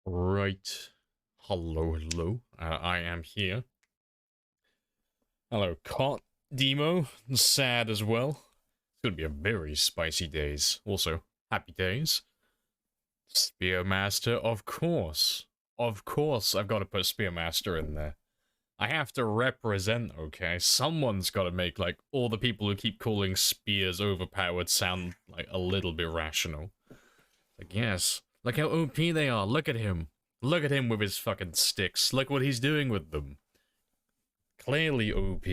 Right. Hello. I am here. Hello, Cot. Demo. Sad as well. It's gonna be a very spicy days. Also, happy days. Spearmaster, of course. Of course, I've got to put Spearmaster in there. I have to represent, okay? Someone's got to make, like, all the people who keep calling spears overpowered sound, like, a little bit rational. Like, yes. Look how OP they are. Look at him. Look at him with his fucking sticks. Look what he's doing with them. Clearly OP.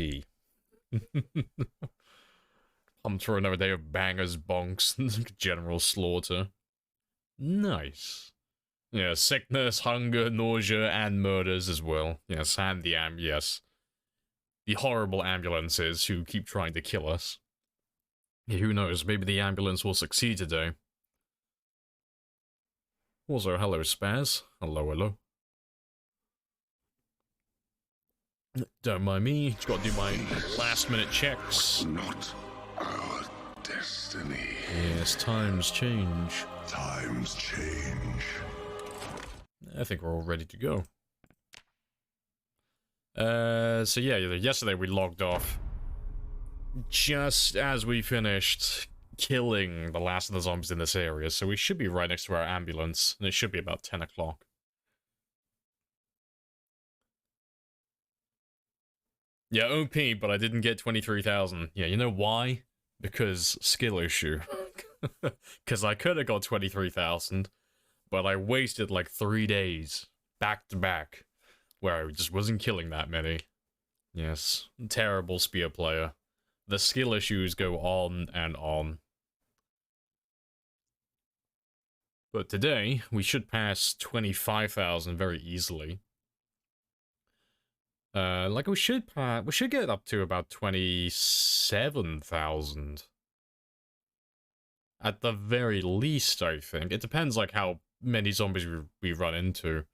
Pumped for another day of bangers, bonks, general slaughter. Nice. Yeah, sickness, hunger, nausea, and murders as well. Yes, and yes. The horrible ambulances who keep trying to kill us. Yeah, who knows, maybe the ambulance will succeed today. Also, hello, Spaz. Hello. Don't mind me, just gotta do my last-minute checks. Not our destiny. Yes, times change. Times change. I think we're all ready to go. So yeah, yesterday we logged off just as we finished killing the last of the zombies in this area, so we should be right next to our ambulance, and it should be about 10 o'clock. Yeah, OP, but I didn't get 23,000. Yeah, you know why? Because skill issue. Because I could have got 23,000, but I wasted like 3 days back to back where I just wasn't killing that many. Yes, terrible spear player. The skill issues go on and on. But today, we should pass 25,000 very easily. Like we should get up to about 27,000. At the very least, I think. It depends like how many zombies we run into.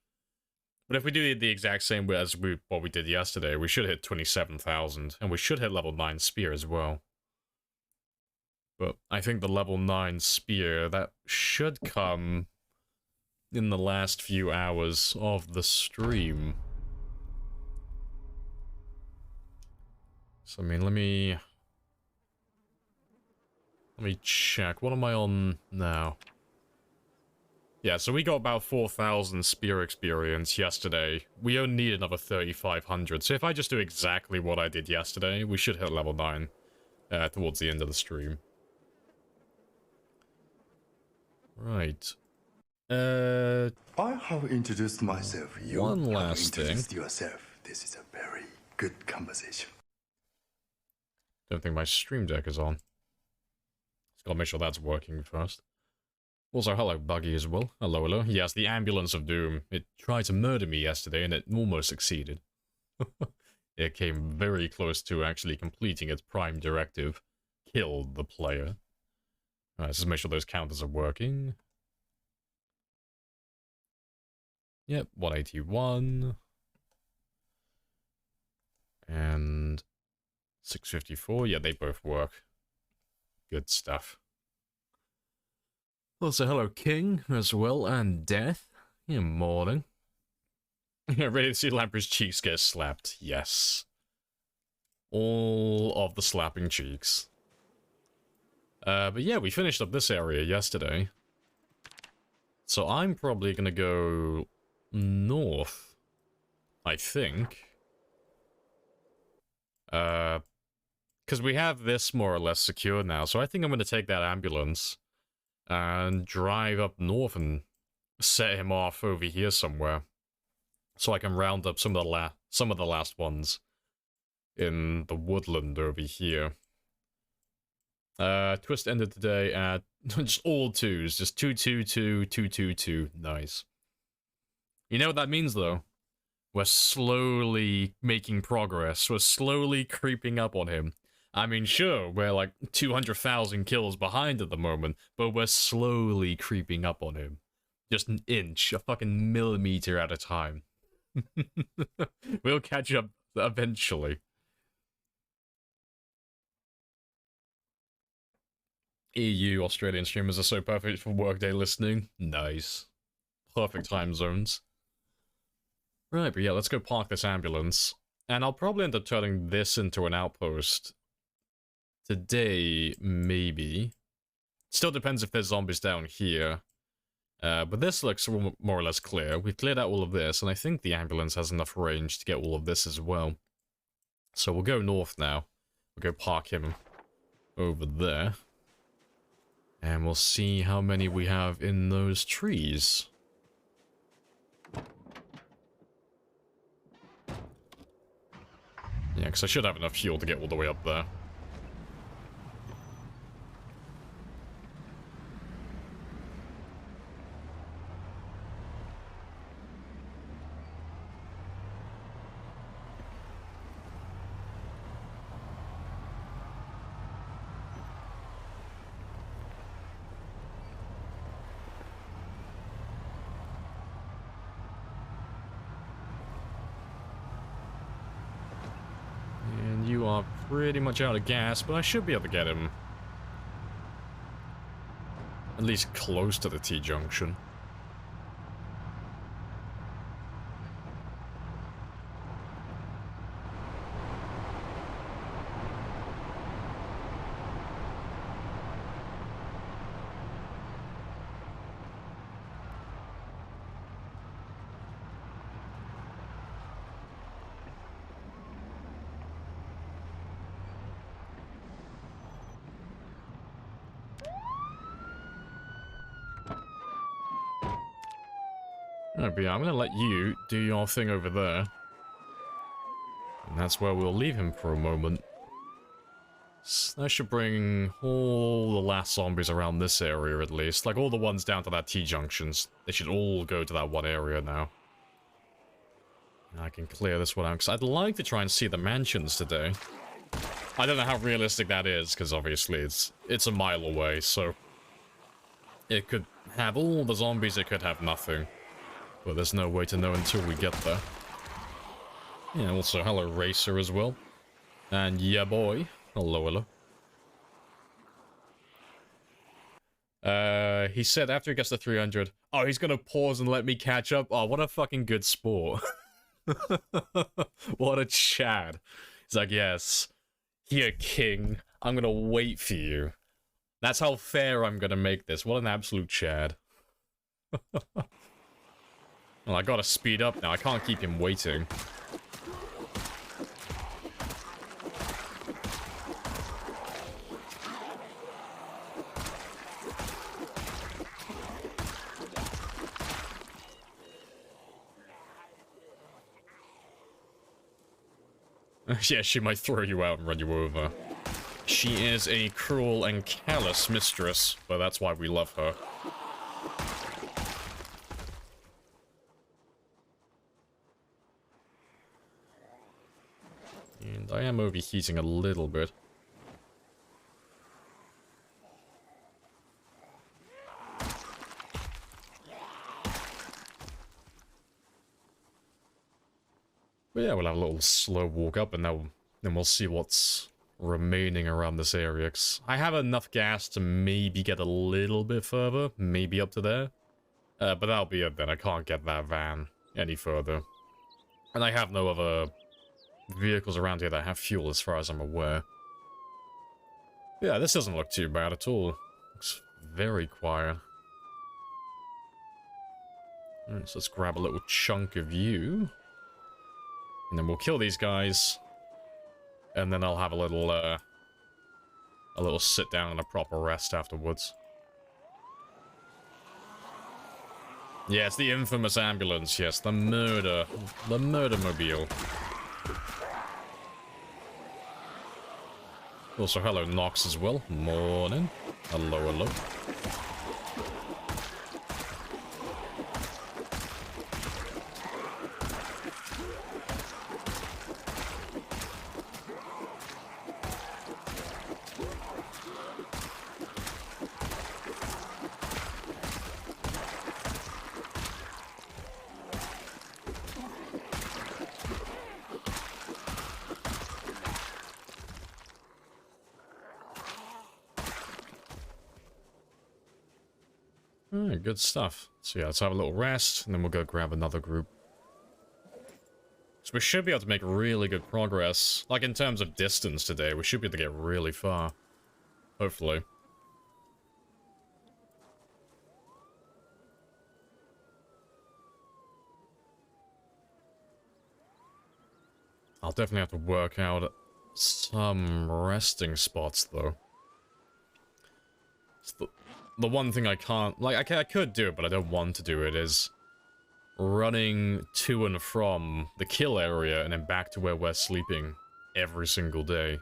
But if we do the exact same as what we did yesterday, we should hit 27,000, and we should hit level 9 spear as well. But I think the level 9 spear, that should come in the last few hours of the stream. So, I mean, let me check. What am I on now? Yeah, so we got about 4,000 spear experience yesterday. We only need another 3,500. So if I just do exactly what I did yesterday, we should hit level 9 towards the end of the stream. Right. I have introduced myself. You One have last introduced thing. yourself. This is a very good conversation. Don't think my stream deck is on. Just gotta make sure that's working first. Also, hello, Buggy, as well. Hello. Yes, the Ambulance of Doom. It tried to murder me yesterday, and it almost succeeded. It came very close to actually completing its prime directive. Killed the player. Let's just make sure those counters are working. Yep, 181. And 654. Yeah, they both work. Good stuff. Also, hello, King, as well, and Death. Good morning. Ready to see Lamprey's cheeks get slapped? Yes. All of the slapping cheeks. But yeah, we finished up this area yesterday. So I'm probably gonna go north, I think. Because we have this more or less secure now, so I think I'm gonna take that ambulance and drive up north and set him off over here somewhere, so I can round up some of the last ones in the woodland over here. Twist ended today at just all twos, just 222, 222. Nice. You know what that means though? We're slowly making progress. We're slowly creeping up on him. I mean, sure, we're like 200,000 kills behind at the moment, but we're slowly creeping up on him. Just an inch, a fucking millimeter at a time. We'll catch up eventually. EU Australian streamers are so perfect for workday listening. Nice. perfect time zones. Right, but yeah, let's go park this ambulance. And I'll probably end up turning this into an outpost. Today, maybe. Still depends if there's zombies down here. But this looks more or less clear. We've cleared out all of this, and I think the ambulance has enough range to get all of this as well. So we'll go north now. We'll go park him over there. And we'll see how many we have in those trees. Yeah, because I should have enough fuel to get all the way up there. Pretty much out of gas, but I should be able to get him at least close to the T-junction. But yeah, I'm gonna let you do your thing over there. And that's where we'll leave him for a moment. So that should bring all the last zombies around this area at least. Like all the ones down to that T-junctions. They should all go to that one area now. And I can clear this one out, because I'd like to try and see the mansions today. I don't know how realistic that is, because obviously it's a mile away, so... It could have all the zombies, it could have nothing. But there's no way to know until we get there. Yeah, also, hello, Racer, as well. And yeah, boy. Hello, hello. He said after he gets to 300, oh, he's gonna pause and let me catch up. Oh, what a fucking good sport. What a Chad. He's like, yes. Here, king. I'm gonna wait for you. That's how fair I'm gonna make this. What an absolute Chad. Well, I gotta speed up now. I can't keep him waiting. Yeah, she might throw you out and run you over. She is a cruel and callous mistress, but that's why we love her. And I am overheating a little bit. But yeah, we'll have a little slow walk up and then we'll see what's remaining around this area. 'Cause I have enough gas to maybe get a little bit further, maybe up to there. But that'll be it then. I can't get that van any further. And I have no other vehicles around here that have fuel as far as I'm aware. Yeah, this doesn't look too bad at all. Looks very quiet. Alright, so let's grab a little chunk of you. And then we'll kill these guys. And then I'll have a little sit down and a proper rest afterwards. Yeah, it's the infamous ambulance, yes, the murder-mobile. Also, hello, Nox as well. Morning. Hello, hello. Alright, good stuff. So yeah, let's have a little rest, and then we'll go grab another group. So we should be able to make really good progress. Like, in terms of distance today, we should be able to get really far. Hopefully. I'll definitely have to work out some resting spots, though. It's the one thing I can't... Like, I could do it, but I don't want to do it, is running to and from the kill area and then back to where we're sleeping every single day.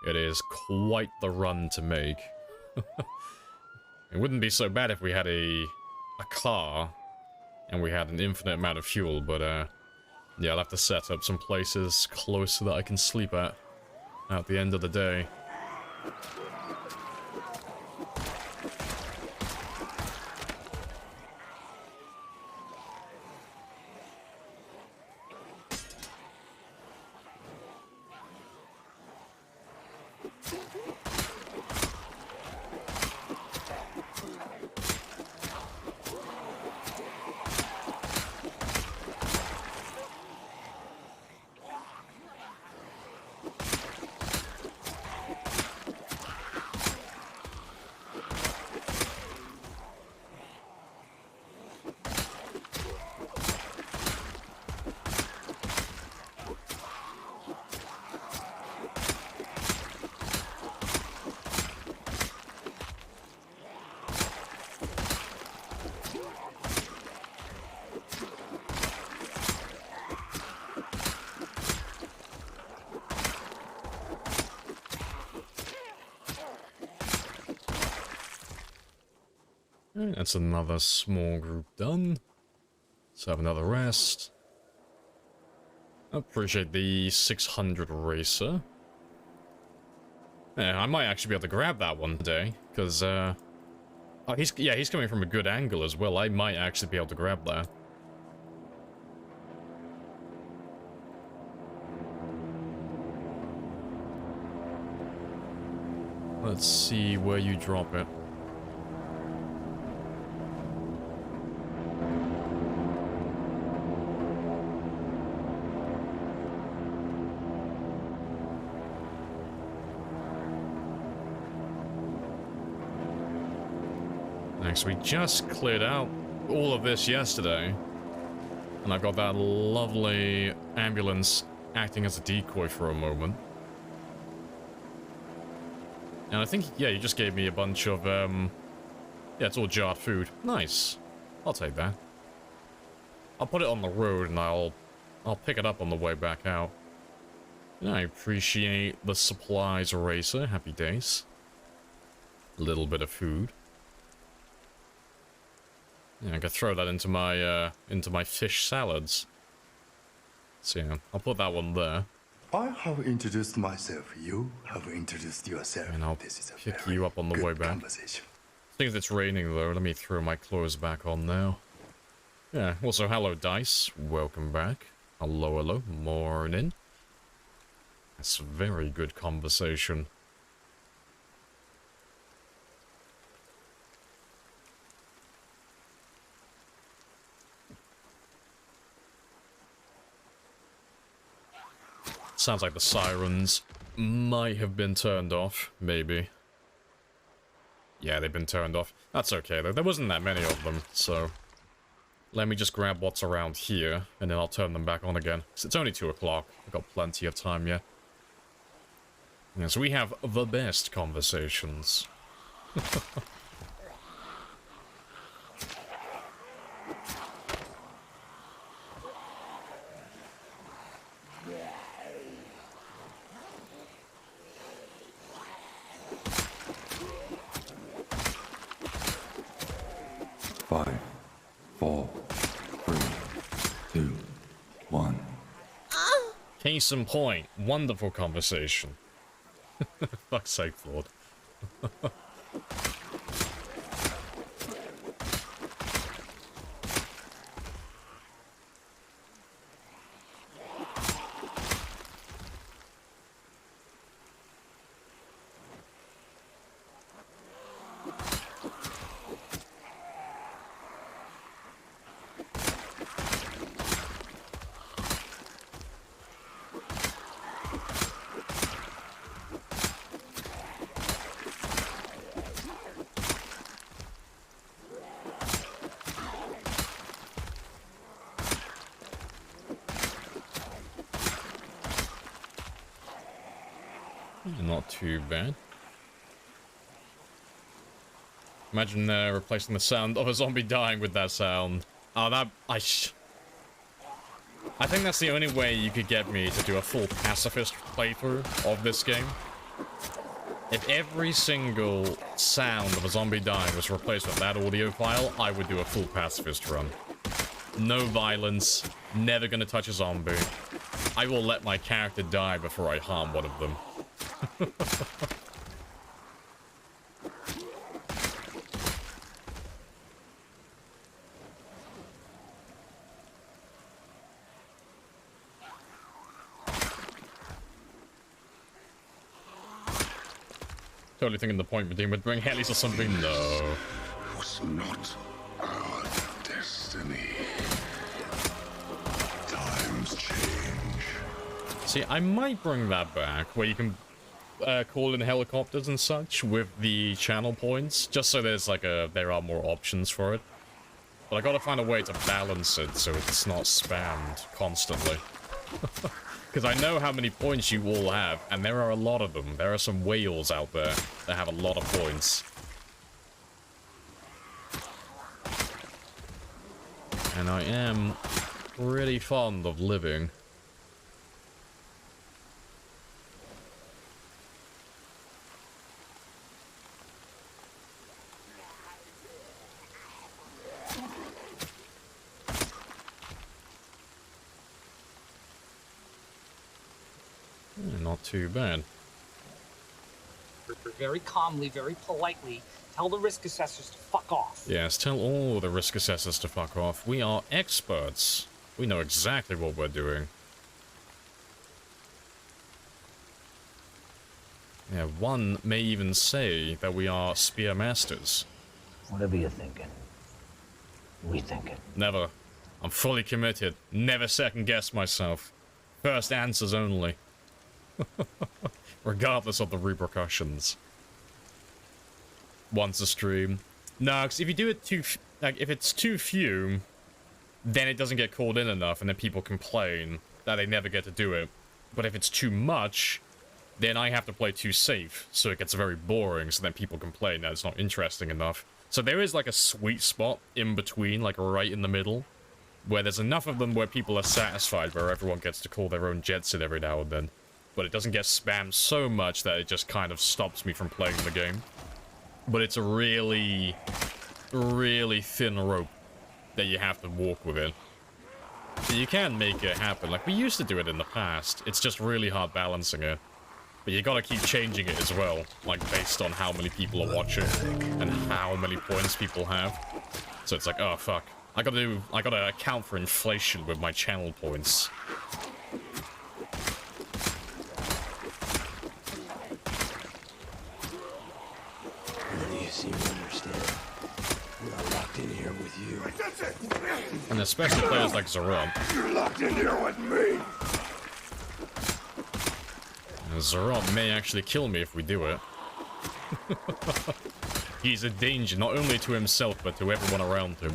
It is quite the run to make. It wouldn't be so bad if we had a car and we had an infinite amount of fuel, but yeah, I'll have to set up some places close that I can sleep at the end of the day. That's another small group done. Let's have another rest. I appreciate the 600 racer. Yeah, I might actually be able to grab that one today, because, oh, he's coming from a good angle as well. I might actually be able to grab that. Let's see where you drop it. So we just cleared out all of this yesterday, and I've got that lovely ambulance acting as a decoy for a moment. And I think, yeah, you just gave me a bunch of, yeah, it's all jarred food. Nice. I'll take that. I'll put it on the road, and I'll pick it up on the way back out. And I appreciate the supplies, Racer. Happy days. A little bit of food. Yeah, I could throw that into my fish salads. So yeah, I'll put that one there. I have introduced myself. You have introduced yourself. And I'll pick you up on the way back. I think it's raining though. Let me throw my clothes back on now. Yeah, also hello Dice. Welcome back. Hello, hello. Morning. That's a very good conversation. Sounds like the sirens might have been turned off, maybe. Yeah, they've been turned off. That's okay, though. There wasn't that many of them, so... Let me just grab what's around here, and then I'll turn them back on again. 'Cause it's only 2 o'clock. I've got plenty of time yet. Yeah, so we have the best conversations. 5, 4, 3, 2, 1. Case in point, wonderful conversation. Fuck's sake, Lord. Not too bad. Imagine replacing the sound of a zombie dying with that sound. Oh, that... I think that's the only way you could get me to do a full pacifist playthrough of this game. If every single sound of a zombie dying was replaced with that audio file, I would do a full pacifist run. No violence, never gonna touch a zombie. I will let my character die before I harm one of them. Totally thinking the point redeemed would bring Helis or something. No. Was not our destiny. Times change. See, I might bring that back, where you can call in helicopters and such with the channel points, just so there's like there are more options for it. But I gotta find a way to balance it so it's not spammed constantly. Because I know how many points you all have, and there are a lot of them. There are some whales out there that have a lot of points. And I am pretty fond of living. Not too bad. Very calmly, very politely, tell the risk assessors to fuck off. Yes, tell all the risk assessors to fuck off. We are experts. We know exactly what we're doing. Yeah, one may even say that we are spear masters. Whatever you're thinking, we think it. Never. I'm fully committed. Never second guess myself. First answers only. Regardless of the repercussions. Once a stream. No, because if you do it too... Like, if it's too few, then it doesn't get called in enough, and then people complain that they never get to do it. But if it's too much, then I have to play too safe, so it gets very boring, so then people complain that it's not interesting enough. So there is, like, a sweet spot in between, like, right in the middle, where there's enough of them where people are satisfied, where everyone gets to call their own jets in every now and then. But it doesn't get spammed so much that it just kind of stops me from playing the game. But it's a really, really thin rope that you have to walk within. You can make it happen. Like, we used to do it in the past. It's just really hard balancing it. But you gotta keep changing it as well, like, based on how many people are watching and how many points people have. So it's like, oh, fuck. I gotta account for inflation with my channel points. You seem to understand. We're not locked in here with you. And especially players like Zarot. You're locked in here with me. Zarot may actually kill me if we do it. He's a danger not only to himself, but to everyone around him.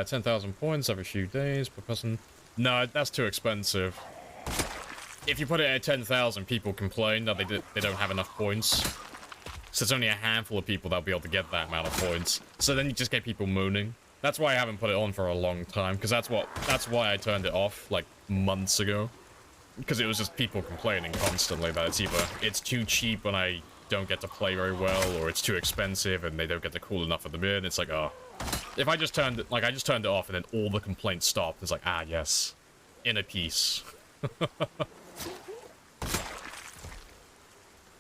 10,000 points every few days per person. No, that's too expensive. If you put it at 10,000, people complain that they don't have enough points. So it's only a handful of people that'll be able to get that amount of points. So then you just get people mooning. That's why I haven't put it on for a long time, because that's why I turned it off, like, months ago. Because it was just people complaining constantly that it's either it's too cheap and I don't get to play very well, or it's too expensive and they don't get to cool enough of them in. It's like, oh. If I just turned it, like, I just turned it off and then all the complaints stopped. It's like, ah, yes. Inner peace. But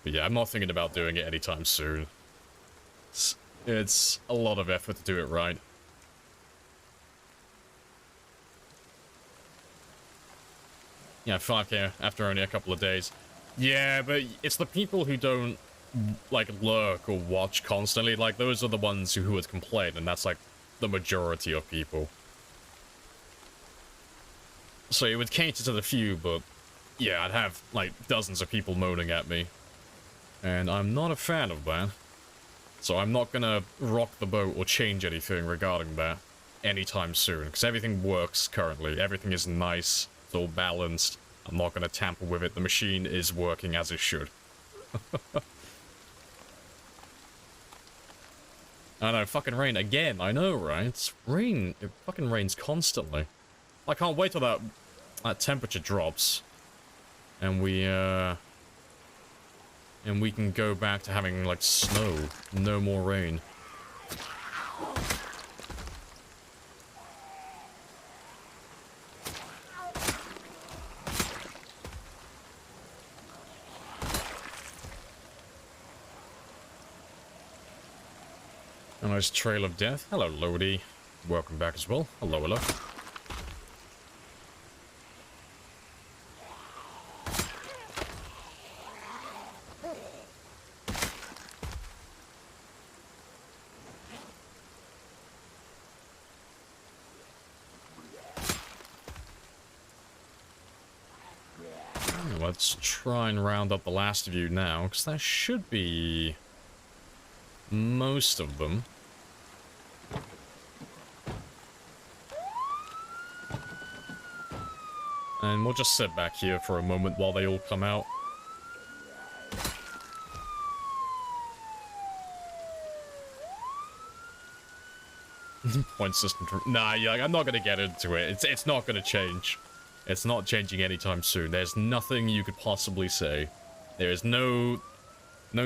yeah, I'm not thinking about doing it anytime soon. It's a lot of effort to do it right. Yeah, 5k after only a couple of days. Yeah, but it's the people who don't, like, lurk or watch constantly. Like, those are the ones who would complain, and that's, like, the majority of people. So it would cater to the few, but yeah, I'd have like dozens of people moaning at me. And I'm not a fan of that. So I'm not gonna rock the boat or change anything regarding that anytime soon, because everything works currently. Everything is nice, it's all balanced. I'm not gonna tamper with it. The machine is working as it should. I know, fucking rain again. I know, right? It's rain. It fucking rains constantly. I can't wait till that temperature drops, and we can go back to having like snow. No more rain. A nice trail of death. Hello, Lodi. Welcome back as well. Hello, hello. Let's try and round up the last of you now, because that should be most of them. And we'll just sit back here for a moment while they all come out. Point system. Nah, yeah, I'm not gonna get into it. It's not gonna change. It's not changing anytime soon. There's nothing you could possibly say. There is no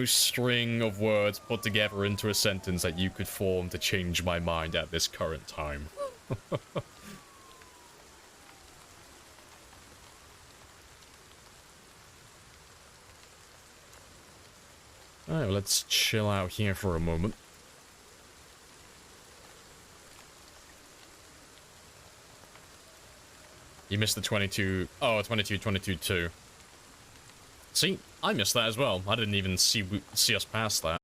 string of words put together into a sentence that you could form to change my mind at this current time. Alright, let's chill out here for a moment. You missed the 22... Oh, 22-22-2. See? I missed that as well. I didn't even see us past that.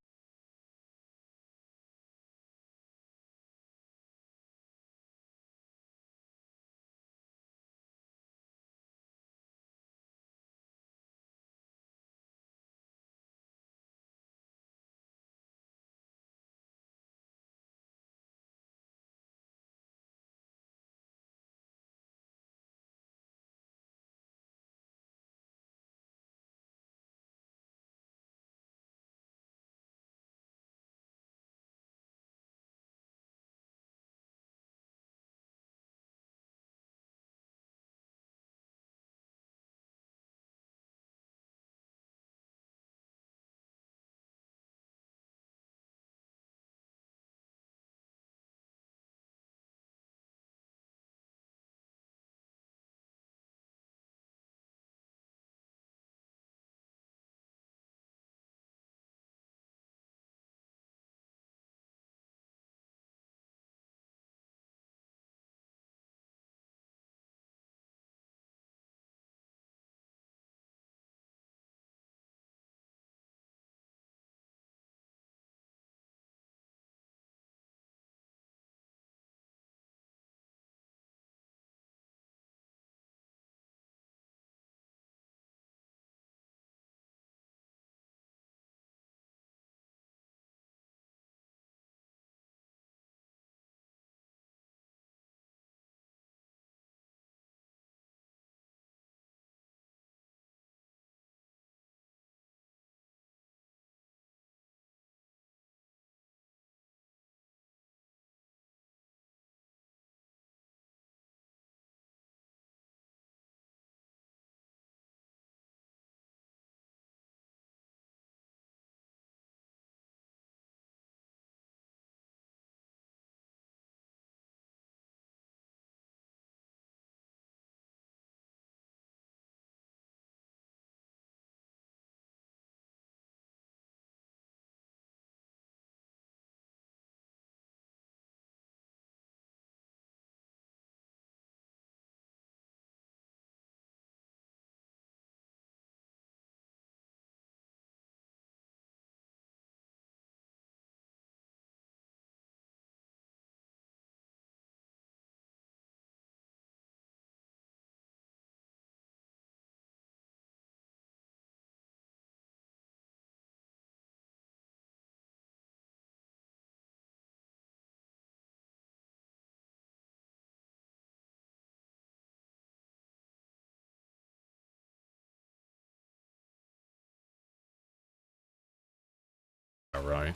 alright.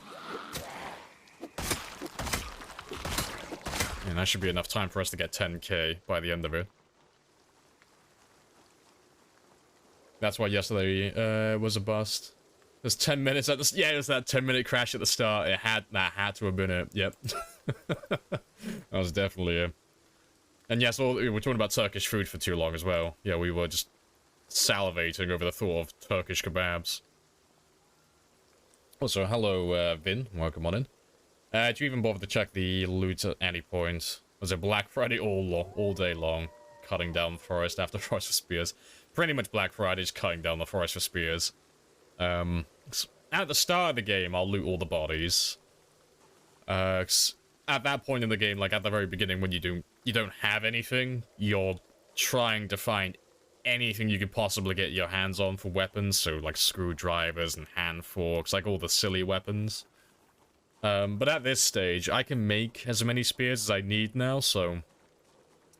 And that should be enough time for us to get 10k by the end of it. That's why yesterday was a bust. There's 10 minutes at the... Yeah, it was that 10-minute crash at the start. That had to have been it. Yep. That was definitely it. And yes, we were talking about Turkish food for too long as well. Yeah, we were just salivating over the thought of Turkish kebabs. Also, hello, Vin. Welcome on in. Did you even bother to check the loot at any point? Was it Black Friday all day long? Cutting down the forest after Forest for Spears. Pretty much Black Friday's cutting down the forest for spears. At the start of the game, I'll loot all the bodies. At that point in the game, like at the very beginning, when you don't have anything, you're trying to find anything you could possibly get your hands on for weapons, so like screwdrivers and hand forks, like all the silly weapons. But at this stage, I can make as many spears as I need now, so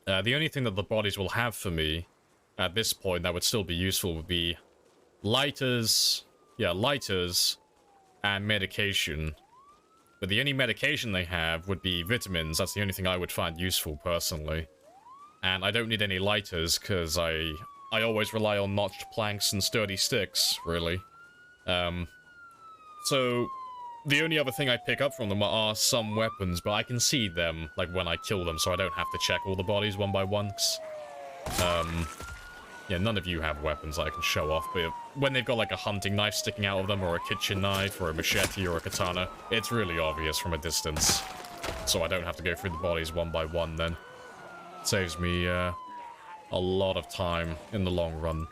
the only thing that the bodies will have for me at this point that would still be useful would be lighters, and medication. But the only medication they have would be vitamins. That's the only thing I would find useful, personally. And I don't need any lighters, because I always rely on notched planks and sturdy sticks, really. So, the only other thing I pick up from them are some weapons, but I can see them, like, when I kill them, so I don't have to check all the bodies one by one. Yeah, none of you have weapons I can show off, but when they've got, like, a hunting knife sticking out of them, or a kitchen knife, or a machete, or a katana, it's really obvious from a distance. So I don't have to go through the bodies one by one, then. It saves me, a lot of time in the long run.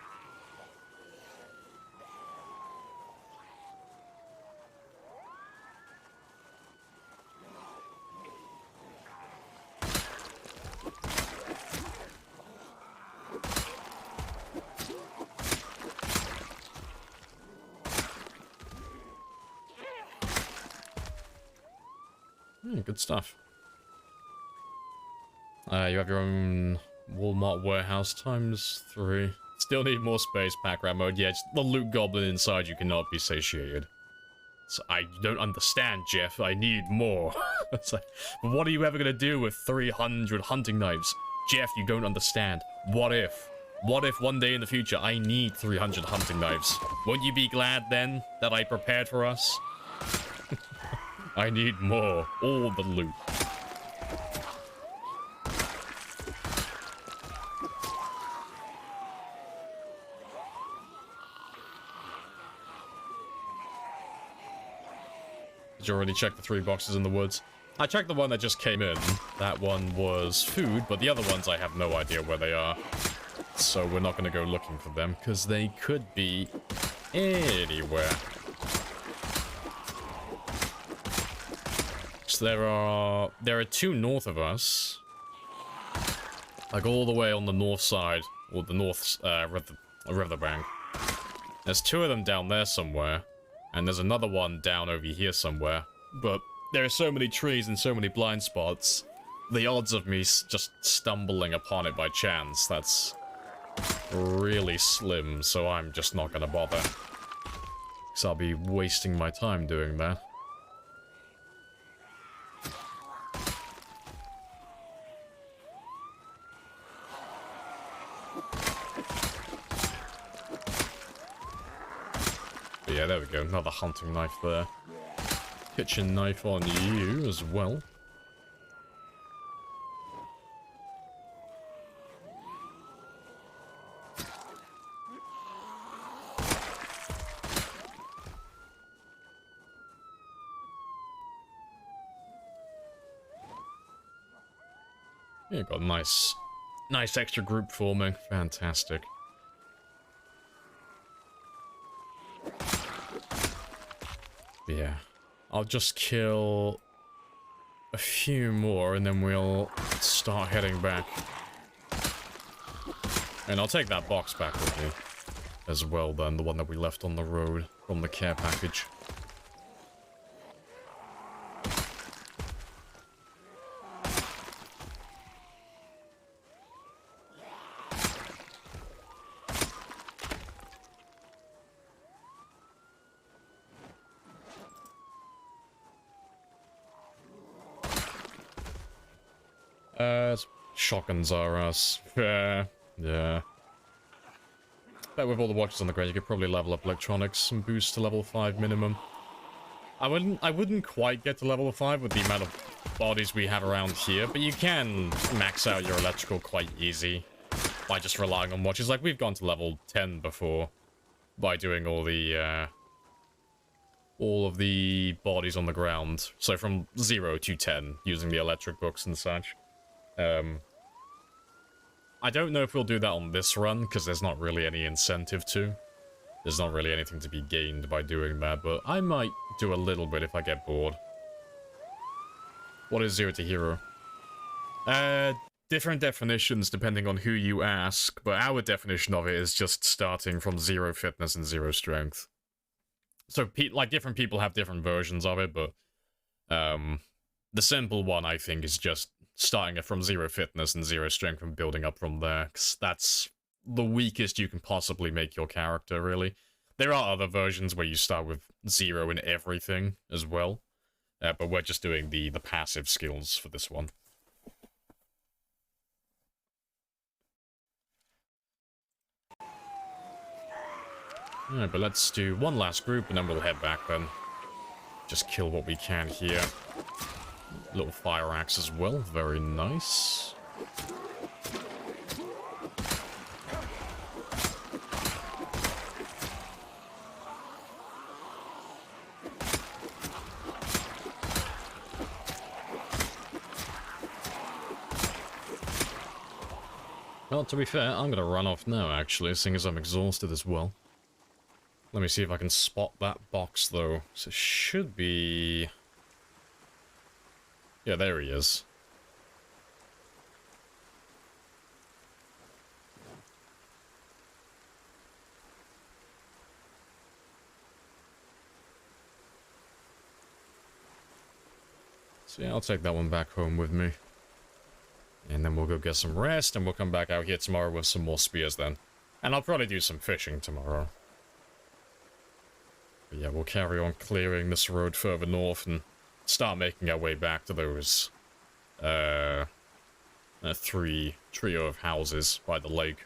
Good stuff. You have your own Walmart warehouse ×3. Still need more space, pack rat mode. Yeah, just the loot goblin inside you cannot be satiated. So I don't understand, Jeff. I need more. It's like, but what are you ever gonna do with 300 hunting knives? Jeff, you don't understand. What if? What if one day in the future I need 300 hunting knives? Won't you be glad then that I prepared for us? I need more. All the loot. Did you already check the 3 boxes in the woods? I checked the one that just came in. That one was food, but the other ones I have no idea where they are. So we're not going to go looking for them, because they could be anywhere. So there are 2 north of us. Like all the way on the north side, or the north riverbank. There's 2 of them down there somewhere. And there's another one down over here somewhere. But there are so many trees and so many blind spots. The odds of me just stumbling upon it by chance, that's really slim, so I'm just not gonna bother. Because I'll be wasting my time doing that. But yeah, there we go. Another hunting knife there. Kitchen knife on you as well. Yeah, got a nice extra group forming. Fantastic. Yeah. I'll just kill a few more and then we'll start heading back. And I'll take that box back with me as well then, the one that we left on the road from the care package. Shotguns are us. Yeah. Bet with all the watches on the ground, you could probably level up electronics and boost to level 5 minimum. I wouldn't quite get to level 5 with the amount of bodies we have around here, but you can max out your electrical quite easy by just relying on watches. Like, we've gone to level 10 before by doing all of the bodies on the ground. So from 0 to 10, using the electric books and such. I don't know if we'll do that on this run, because there's not really any incentive to. There's not really anything to be gained by doing that, but I might do a little bit if I get bored. What is 0 to hero? Different definitions depending on who you ask, but our definition of it is just starting from 0 fitness and 0 strength. So, like, different people have different versions of it, but the simple one, I think, is just starting it from 0 fitness and 0 strength and building up from there, because that's the weakest you can possibly make your character, really. There are other versions where you start with 0 in everything as well, but we're just doing the passive skills for this one. Alright, but let's do one last group and then we'll head back then. Just kill what we can here. Little fire axe as well, very nice. Well, to be fair, I'm gonna run off now, actually, seeing as I'm exhausted as well. Let me see if I can spot that box, though. So it should be... Yeah, there he is. So yeah, I'll take that one back home with me. And then we'll go get some rest, and we'll come back out here tomorrow with some more spears then. And I'll probably do some fishing tomorrow. But yeah, we'll carry on clearing this road further north and start making our way back to those, trio of houses by the lake.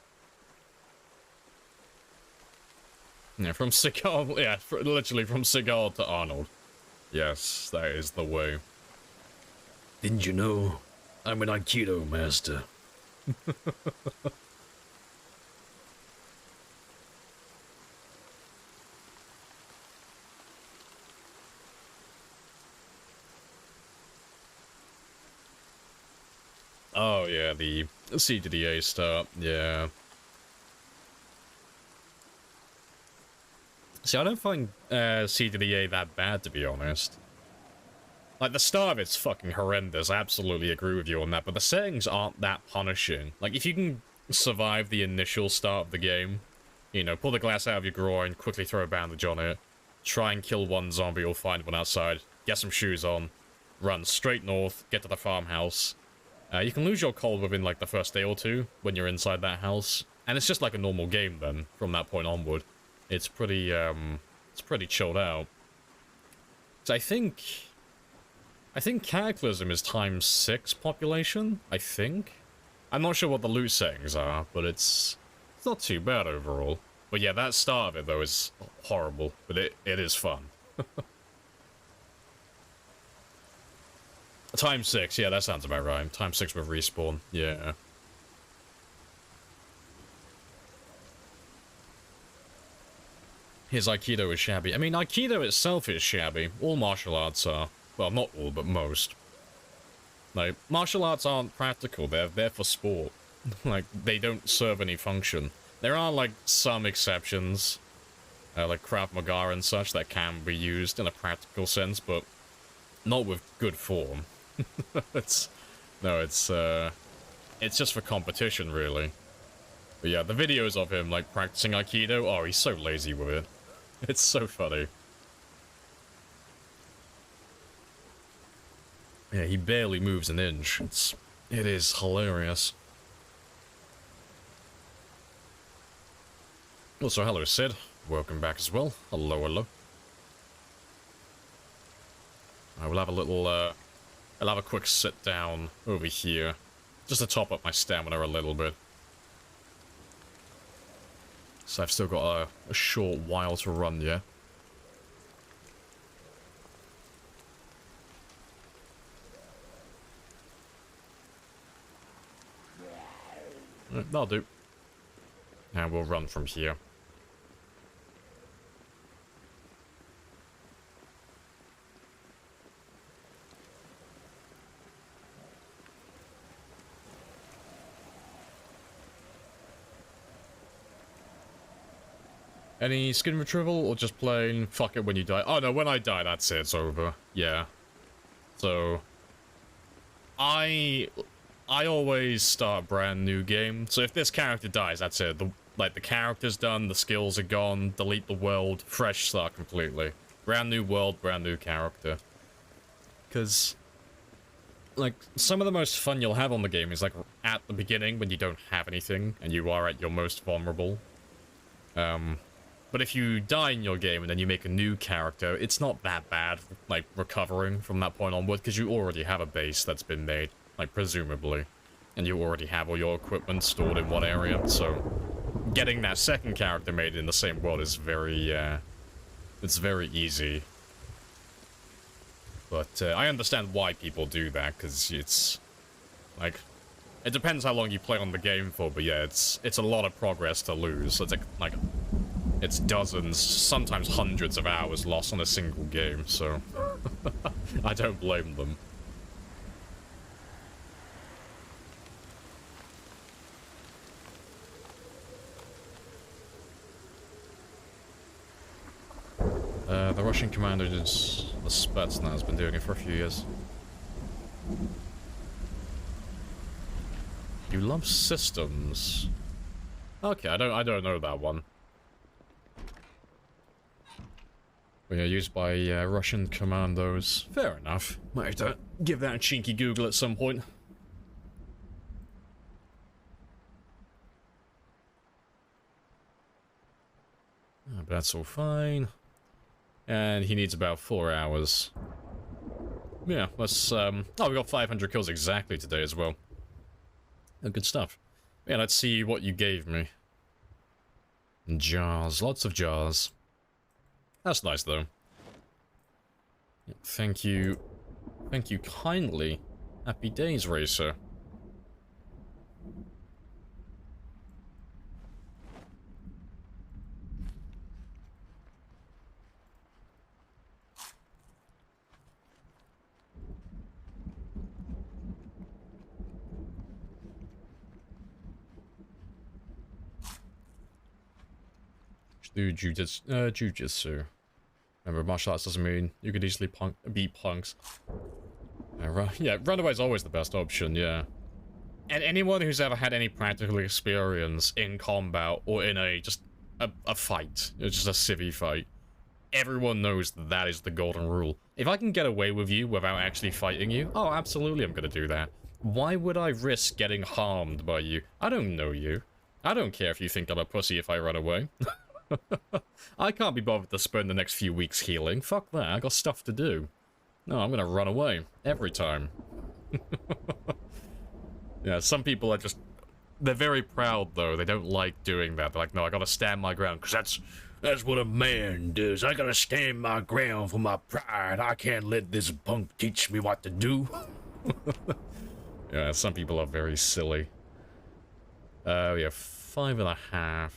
Yeah, from Cigar, yeah, literally from Cigar to Arnold. Yes, that is the way. Didn't you know? I'm an Aikido master. Oh yeah, the C to the A start, yeah. See, I don't find C to the A that bad, to be honest. Like, the start of it's fucking horrendous, I absolutely agree with you on that, but the settings aren't that punishing. Like, if you can survive the initial start of the game, you know, pull the glass out of your groin, quickly throw a bandage on it, try and kill one zombie or find one outside, get some shoes on, run straight north, get to the farmhouse. You can lose your cold within, like, the first day or two when you're inside that house, and it's just like a normal game then, from that point onward. It's pretty chilled out. So I think Cataclysm is times 6 population, I think. I'm not sure what the loot settings are, but it's not too bad overall. But yeah, that start of it, though, is horrible, but it is fun. Times 6, yeah, that sounds about right. Times 6 with respawn, yeah. His Aikido is shabby. I mean, Aikido itself is shabby. All martial arts are. Well, not all, but most. Like, martial arts aren't practical, they're there for sport. Like, they don't serve any function. There are, like, some exceptions, like Krav Maga and such, that can be used in a practical sense, but not with good form. It's just for competition, really. But yeah, the videos of him, like, practicing Aikido, oh, he's so lazy with it. It's so funny. Yeah, he barely moves an inch. It is hilarious. Also, hello, Sid. Welcome back as well. Hello, hello. I will have a little, I'll have a quick sit down over here. Just to top up my stamina a little bit. So I've still got a short while to run, yeah. That'll do. And we'll run from here. Any skin retrieval, or just plain fuck it when you die? Oh no, when I die, that's it, it's over. Yeah. So... I always start a brand new game, so if this character dies, that's it. The character's done, the skills are gone, delete the world, fresh start completely. Brand new world, brand new character. Because... like, some of the most fun you'll have on the game is, like, at the beginning, when you don't have anything, and you are at your most vulnerable. But if you die in your game and then you make a new character, it's not that bad, like, recovering from that point onward, because you already have a base that's been made, like, presumably. And you already have all your equipment stored in one area, so... getting that second character made in the same world is very, it's very easy. But, I understand why people do that, because it's... like... it depends how long you play on the game for, but yeah, it's a lot of progress to lose. It's like it's dozens, sometimes hundreds of hours lost on a single game, so I don't blame them. The Russian commander is the Spetsnaz, has been doing it for a few years. You love systems. Okay, I don't know that one. We are used by Russian commandos. Fair enough. Might have to give that a cheeky Google at some point. But that's all fine. And he needs about 4 hours. Yeah, let's, oh, we got 500 kills exactly today as well. Oh, good stuff. Yeah, let's see what you gave me. Jars, lots of jars. That's nice, though. Thank you. Thank you kindly. Happy days, Racer. Do jujitsu. Remember, martial arts doesn't mean you could easily beat punks. Yeah, runaway is always the best option, yeah. And anyone who's ever had any practical experience in combat or in just a fight, just a civvy fight, everyone knows that is the golden rule. If I can get away with you without actually fighting you, oh, absolutely I'm gonna do that. Why would I risk getting harmed by you? I don't know you. I don't care if you think I'm a pussy if I run away. I can't be bothered to spend the next few weeks healing. Fuck that, I got stuff to do. No, I'm gonna run away. Every time. Yeah, some people are just... they're very proud, though. They don't like doing that. They're like, no, I gotta stand my ground, because that's what a man does. I gotta stand my ground for my pride. I can't let this punk teach me what to do. Yeah, some people are very silly. Yeah, 5.5.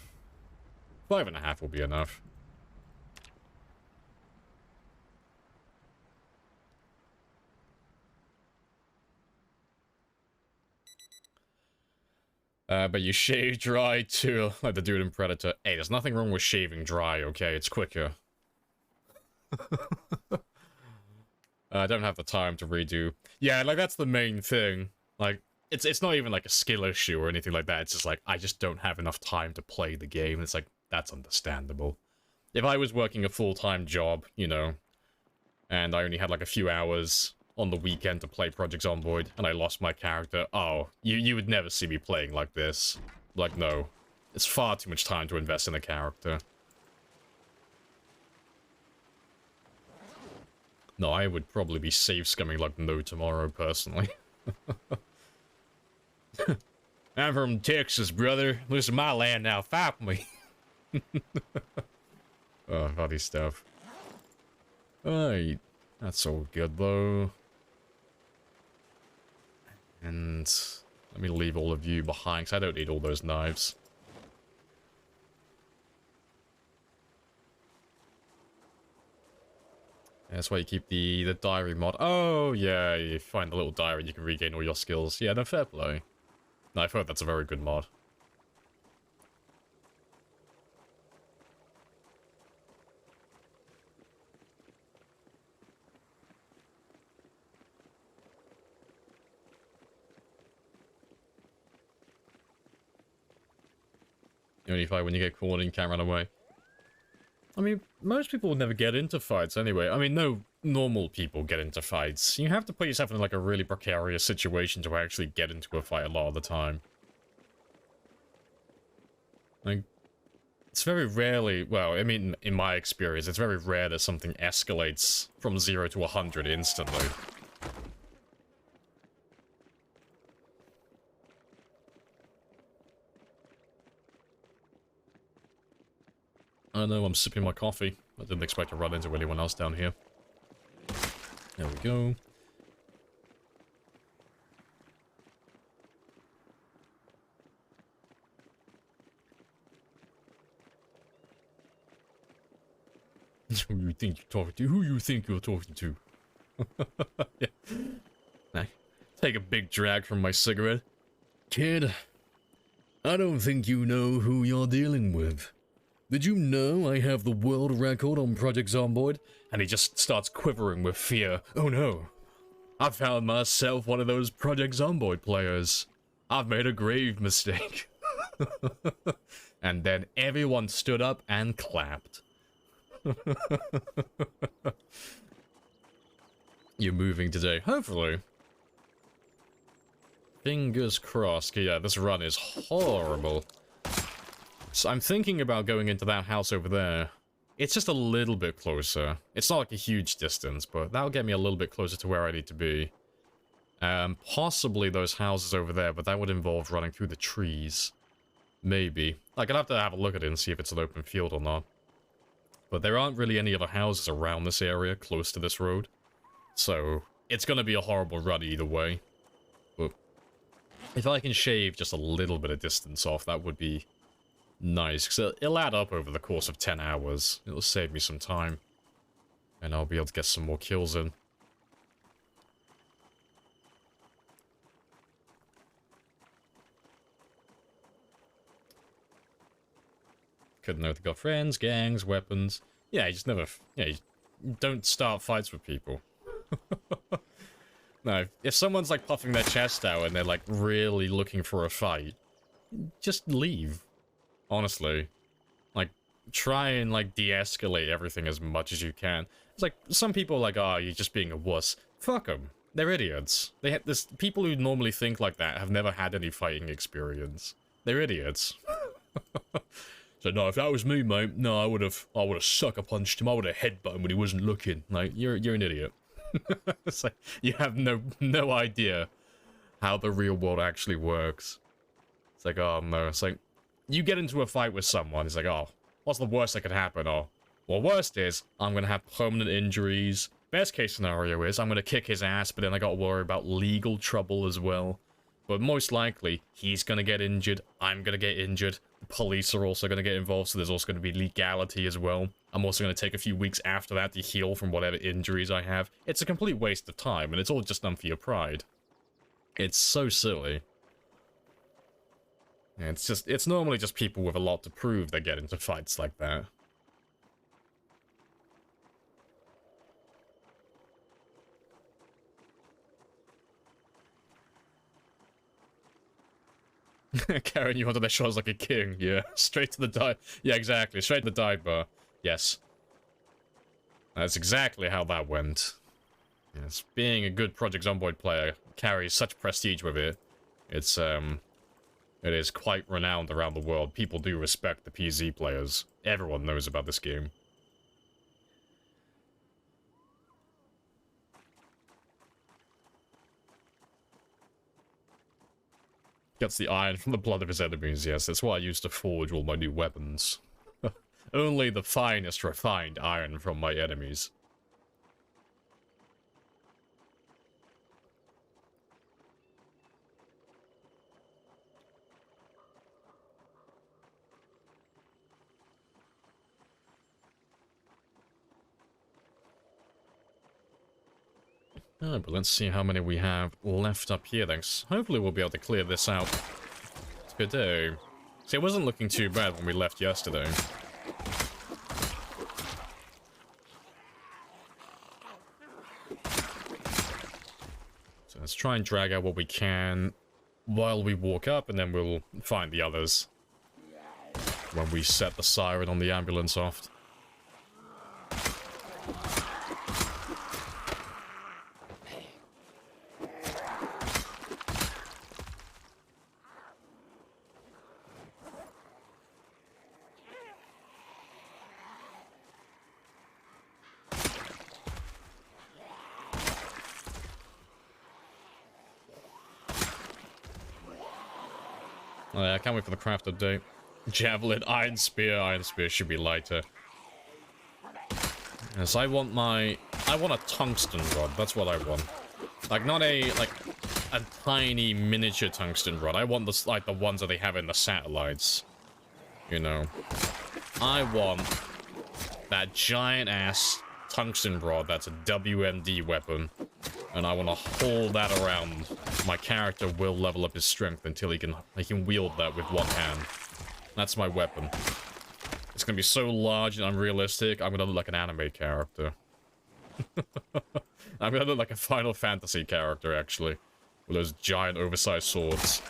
5.5 will be enough. But you shave dry too, like the dude in Predator. Hey, there's nothing wrong with shaving dry, okay? It's quicker. I don't have the time to redo. Yeah, like, that's the main thing. Like, it's not even like a skill issue or anything like that. It's just like, I just don't have enough time to play the game. It's like, that's understandable. If I was working a full-time job, you know, and I only had like a few hours on the weekend to play Project Zomboid, and I lost my character, oh, you would never see me playing like this. Like, no. It's far too much time to invest in a character. No, I would probably be save scumming like no tomorrow, personally. I'm from Texas, brother. This is my land now. Fight me. Oh, funny stuff. Alright. That's all good, though. And let me leave all of you behind, because I don't need all those knives. That's why you keep the diary mod. Oh, yeah, you find the little diary and you can regain all your skills. Yeah, no, fair play. No, I've heard that's a very good mod. You only fight when you get cornered and you can't run away. I mean, most people would never get into fights anyway. I mean, no normal people get into fights. You have to put yourself in like a really precarious situation to actually get into a fight a lot of the time. Like, it's very rarely, well, I mean, in my experience, it's very rare that something escalates from 0 to 100 instantly. I know, I'm sipping my coffee. I didn't expect to run into anyone else down here. There we go. Who you think you're talking to? Who you think you're talking to? Yeah. I take a big drag from my cigarette. Kid, I don't think you know who you're dealing with. Did you know I have the world record on Project Zomboid? And he just starts quivering with fear. Oh no. I found myself one of those Project Zomboid players. I've made a grave mistake. And then everyone stood up and clapped. You're moving today. Hopefully. Fingers crossed. Yeah, this run is horrible. So I'm thinking about going into that house over there. It's just a little bit closer. It's not like a huge distance, but that'll get me a little bit closer to where I need to be. Possibly those houses over there, but that would involve running through the trees. Maybe. Like, I'd have to have a look at it and see if it's an open field or not. But there aren't really any other houses around this area close to this road. So, it's gonna be a horrible run either way. But if I can shave just a little bit of distance off, that would be nice, because it'll add up over the course of 10 hours. It'll save me some time. And I'll be able to get some more kills in. Couldn't know if they got friends, gangs, weapons. Yeah, you just never... Yeah, you don't start fights with people. No, if someone's like puffing their chest out and they're like really looking for a fight, just leave. Honestly. Like, try and, like, de-escalate everything as much as you can. It's like, some people are like, oh, you're just being a wuss. Fuck them. They're idiots. They have this... People who normally think like that have never had any fighting experience. They're idiots. So, no, if that was me, mate, no, I would have sucker punched him. I would have headbutted him when he wasn't looking. Like, you're an idiot. It's like, you have no idea how the real world actually works. It's like, oh, no. It's like, you get into a fight with someone, it's like, oh, what's the worst that could happen? Oh, well, worst is, I'm gonna have permanent injuries. Best case scenario is, I'm gonna kick his ass, but then I gotta worry about legal trouble as well. But most likely, he's gonna get injured, I'm gonna get injured, the police are also gonna get involved, so there's also gonna be legality as well. I'm also gonna take a few weeks after that to heal from whatever injuries I have. It's a complete waste of time, and it's all just done for your pride. It's so silly. It's normally just people with a lot to prove that get into fights like that. Karen, you wanted that shot like a king. Yeah, straight to the dive. Yeah, exactly. Straight to the dive bar. Yes. That's exactly how that went. Yes, being a good Project Zomboid player carries such prestige with it. It is quite renowned around the world. People do respect the PZ players. Everyone knows about this game. Gets the iron from the blood of his enemies, yes. That's why I used to forge all my new weapons. Only the finest refined iron from my enemies. Oh, but let's see how many we have left up here, thanks. Hopefully we'll be able to clear this out today. See, it wasn't looking too bad when we left yesterday. So let's try and drag out what we can while we walk up, and then we'll find the others when we set the siren on the ambulance off. Oh, yeah, I can't wait for the craft update. Javelin, Iron Spear should be lighter. Yes, I want a tungsten rod, that's what I want. Like, not a tiny miniature tungsten rod. I want the, like, the ones that they have in the satellites. You know. I want that giant-ass tungsten rod that's a WMD weapon. And I want to hold that around. My character will level up his strength until he can wield that with one hand. That's my weapon. It's gonna be so large and unrealistic, I'm gonna look like an anime character. I'm gonna look like a Final Fantasy character, actually. With those giant, oversized swords.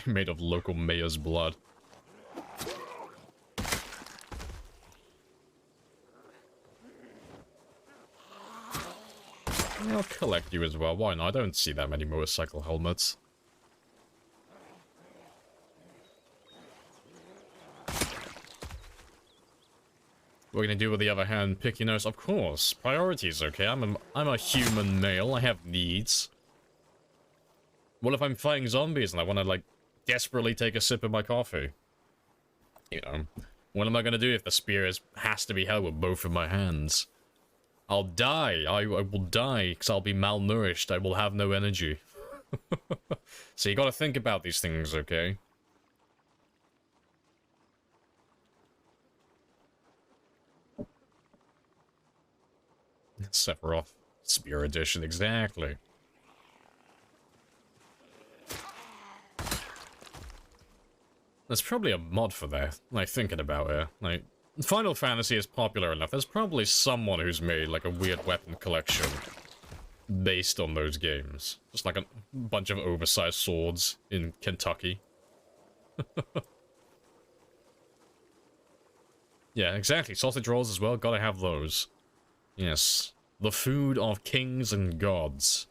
Made of local mayor's blood. I'll collect you as well. Why not? I don't see that many motorcycle helmets. What are we gonna do with the other hand? Pick your nose? Of course. Priorities, okay? I'm a human male. I have needs. What if I'm fighting zombies and I want to, like, desperately take a sip of my coffee? You know, what am I gonna do if the spear has to be held with both of my hands? I'll die. I will die because I'll be malnourished. I will have no energy. So you gotta think about these things, okay? Sephiroth. Spear edition, exactly. There's probably a mod for that, like, thinking about it. Like, Final Fantasy is popular enough. There's probably someone who's made, like, a weird weapon collection based on those games. Just like a bunch of oversized swords in Kentucky. Yeah, exactly. Sausage rolls as well. Gotta have those. Yes. The food of kings and gods.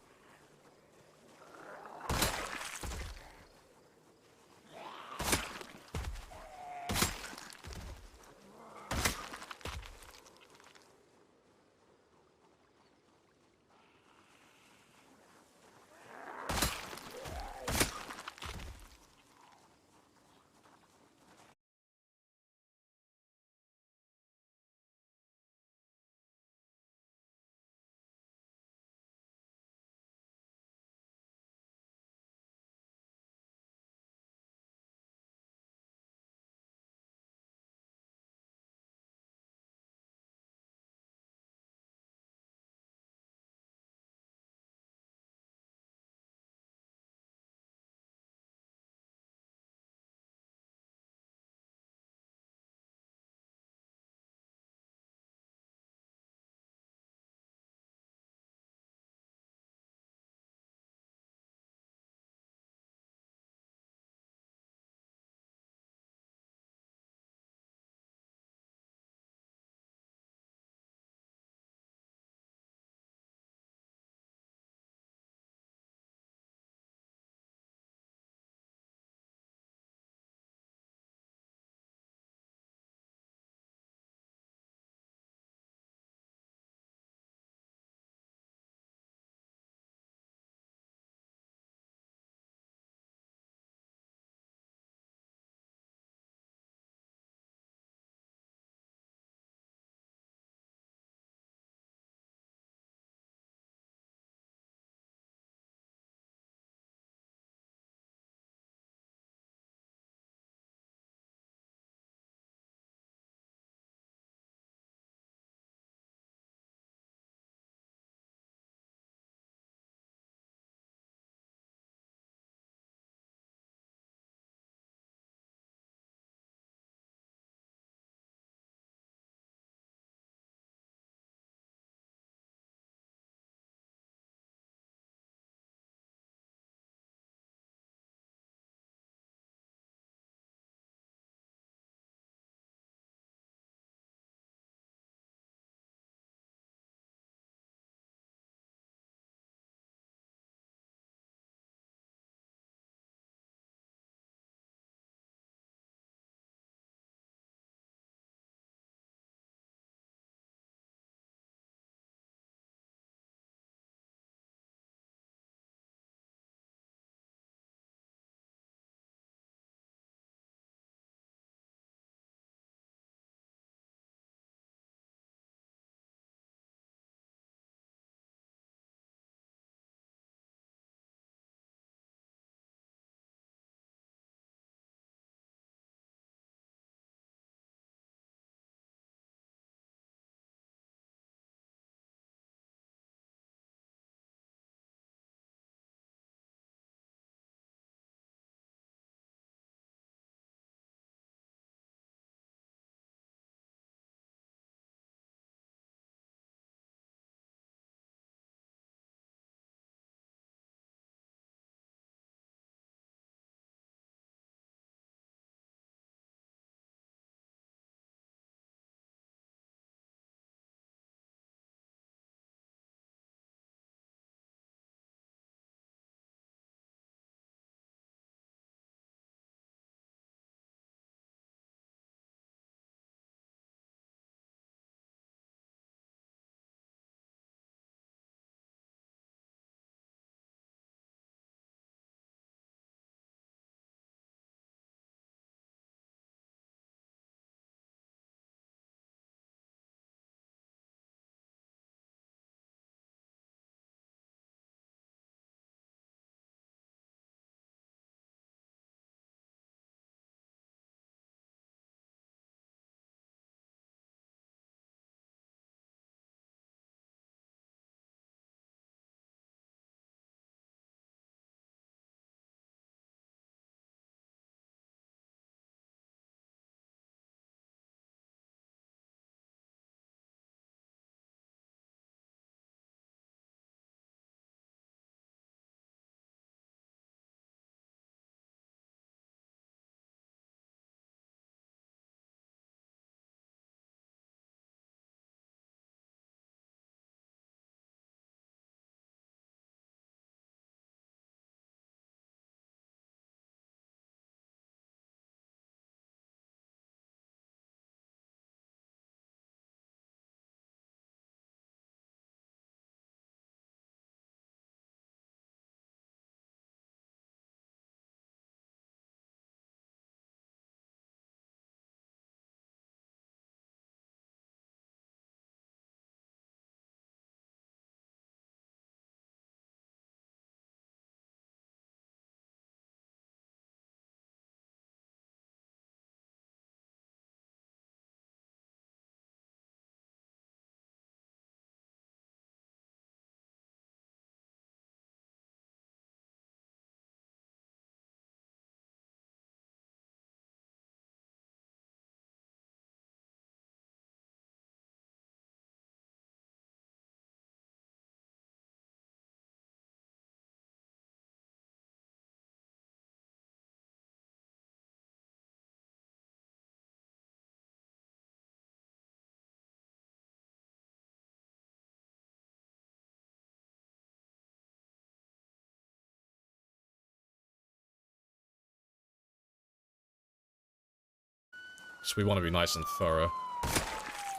So we want to be nice and thorough.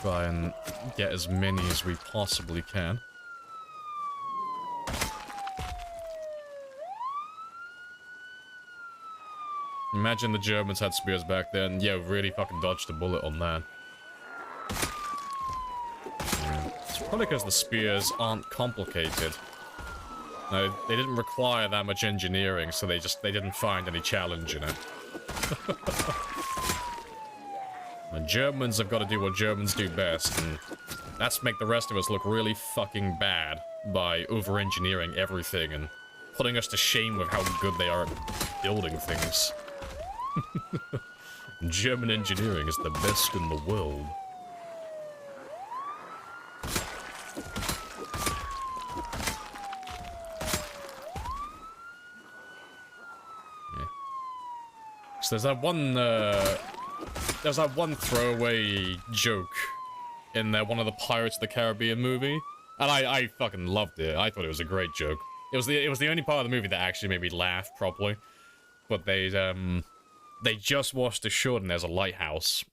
Try and get as many as we possibly can. Imagine the Germans had spears back then. Yeah, really fucking dodged a bullet on that. Yeah. It's probably because the spears aren't complicated. No, they didn't require that much engineering, so they didn't find any challenge in it. The Germans have got to do what Germans do best, and that's make the rest of us look really fucking bad by over-engineering everything and putting us to shame with how good they are at building things. German engineering is the best in the world. Yeah. So there's that one throwaway joke in one of the Pirates of the Caribbean movie, and I fucking loved it. I thought it was a great joke. It was the only part of the movie that actually made me laugh properly. But they just washed ashore and there's a lighthouse,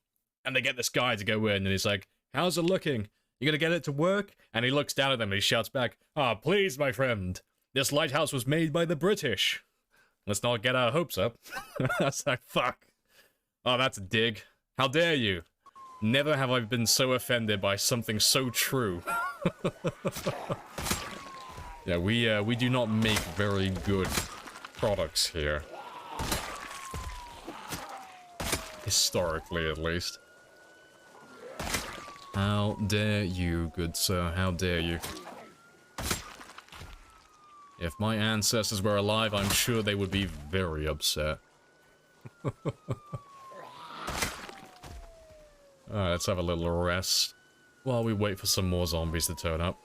and they get this guy to go in, and he's like, "How's it looking? You gonna get it to work?" And he looks down at them and he shouts back, "Ah, please, my friend, this lighthouse was made by the British. Let's not get our hopes up." That's like, fuck. Oh, that's a dig. How dare you? Never have I been so offended by something so true. Yeah, we do not make very good products here. Historically, at least. How dare you, good sir, how dare you. If my ancestors were alive, I'm sure they would be very upset. Alright, let's have a little rest while we wait for some more zombies to turn up.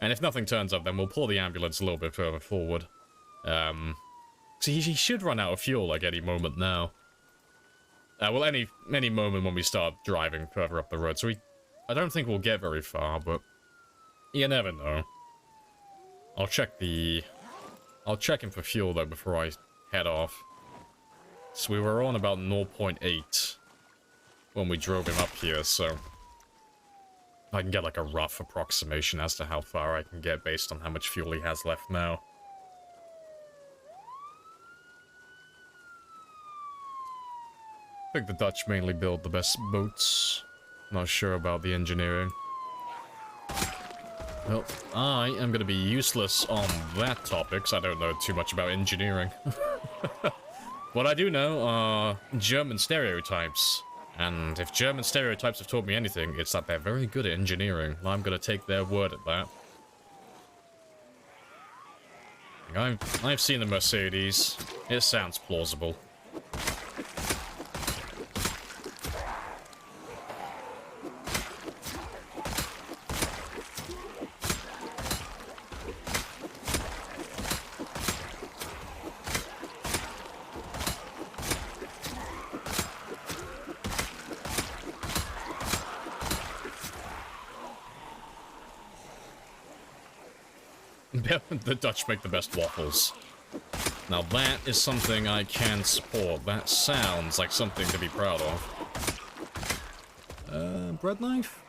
And if nothing turns up, then we'll pull the ambulance a little bit further forward. So he should run out of fuel, like, any moment now. Well, any moment when we start driving further up the road. So I don't think we'll get very far, but you never know. I'll check him for fuel, though, before I head off. So we were on about 0.8 when we drove him up here, so I can get, like, a rough approximation as to how far I can get based on how much fuel he has left now. I think the Dutch mainly build the best boats. Not sure about the engineering. Well, I am going to be useless on that topic, because I don't know too much about engineering. What I do know are German stereotypes. And if German stereotypes have taught me anything, it's that they're very good at engineering. I'm going to take their word at that. I've seen the Mercedes. It sounds plausible. The Dutch make the best waffles. Now that is something I can support. That sounds like something to be proud of. Bread knife?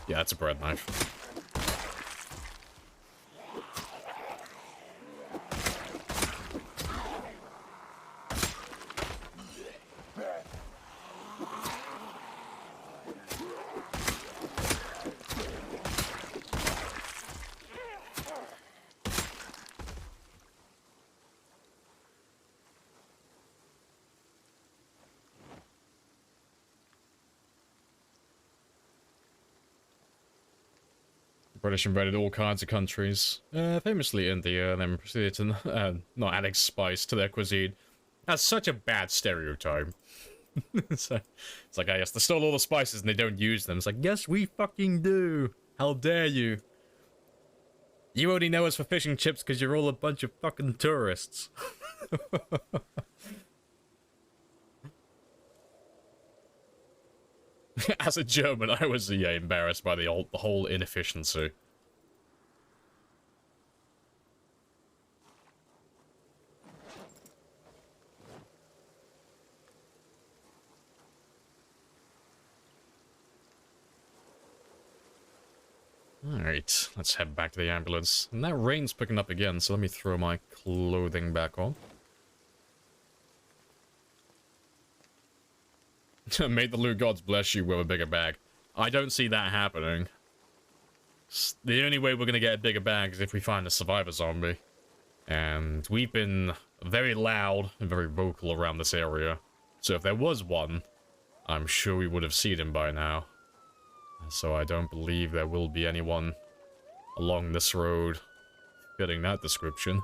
Yeah, it's a bread knife. British invaded all kinds of countries, famously India, and then proceeded to not adding spice to their cuisine. That's such a bad stereotype. It's like, I guess they stole all the spices and they don't use them. It's like, yes, we fucking do. How dare you? You only know us for fish and chips because you're all a bunch of fucking tourists. As a German, I was embarrassed by the whole inefficiency. Alright, let's head back to the ambulance. And that rain's picking up again, so let me throw my clothing back on. May the loot gods bless you with a bigger bag. I don't see that happening. The only way we're gonna get a bigger bag is if we find a survivor zombie. And we've been very loud and very vocal around this area. So if there was one, I'm sure we would have seen him by now. So I don't believe there will be anyone along this road fitting that description.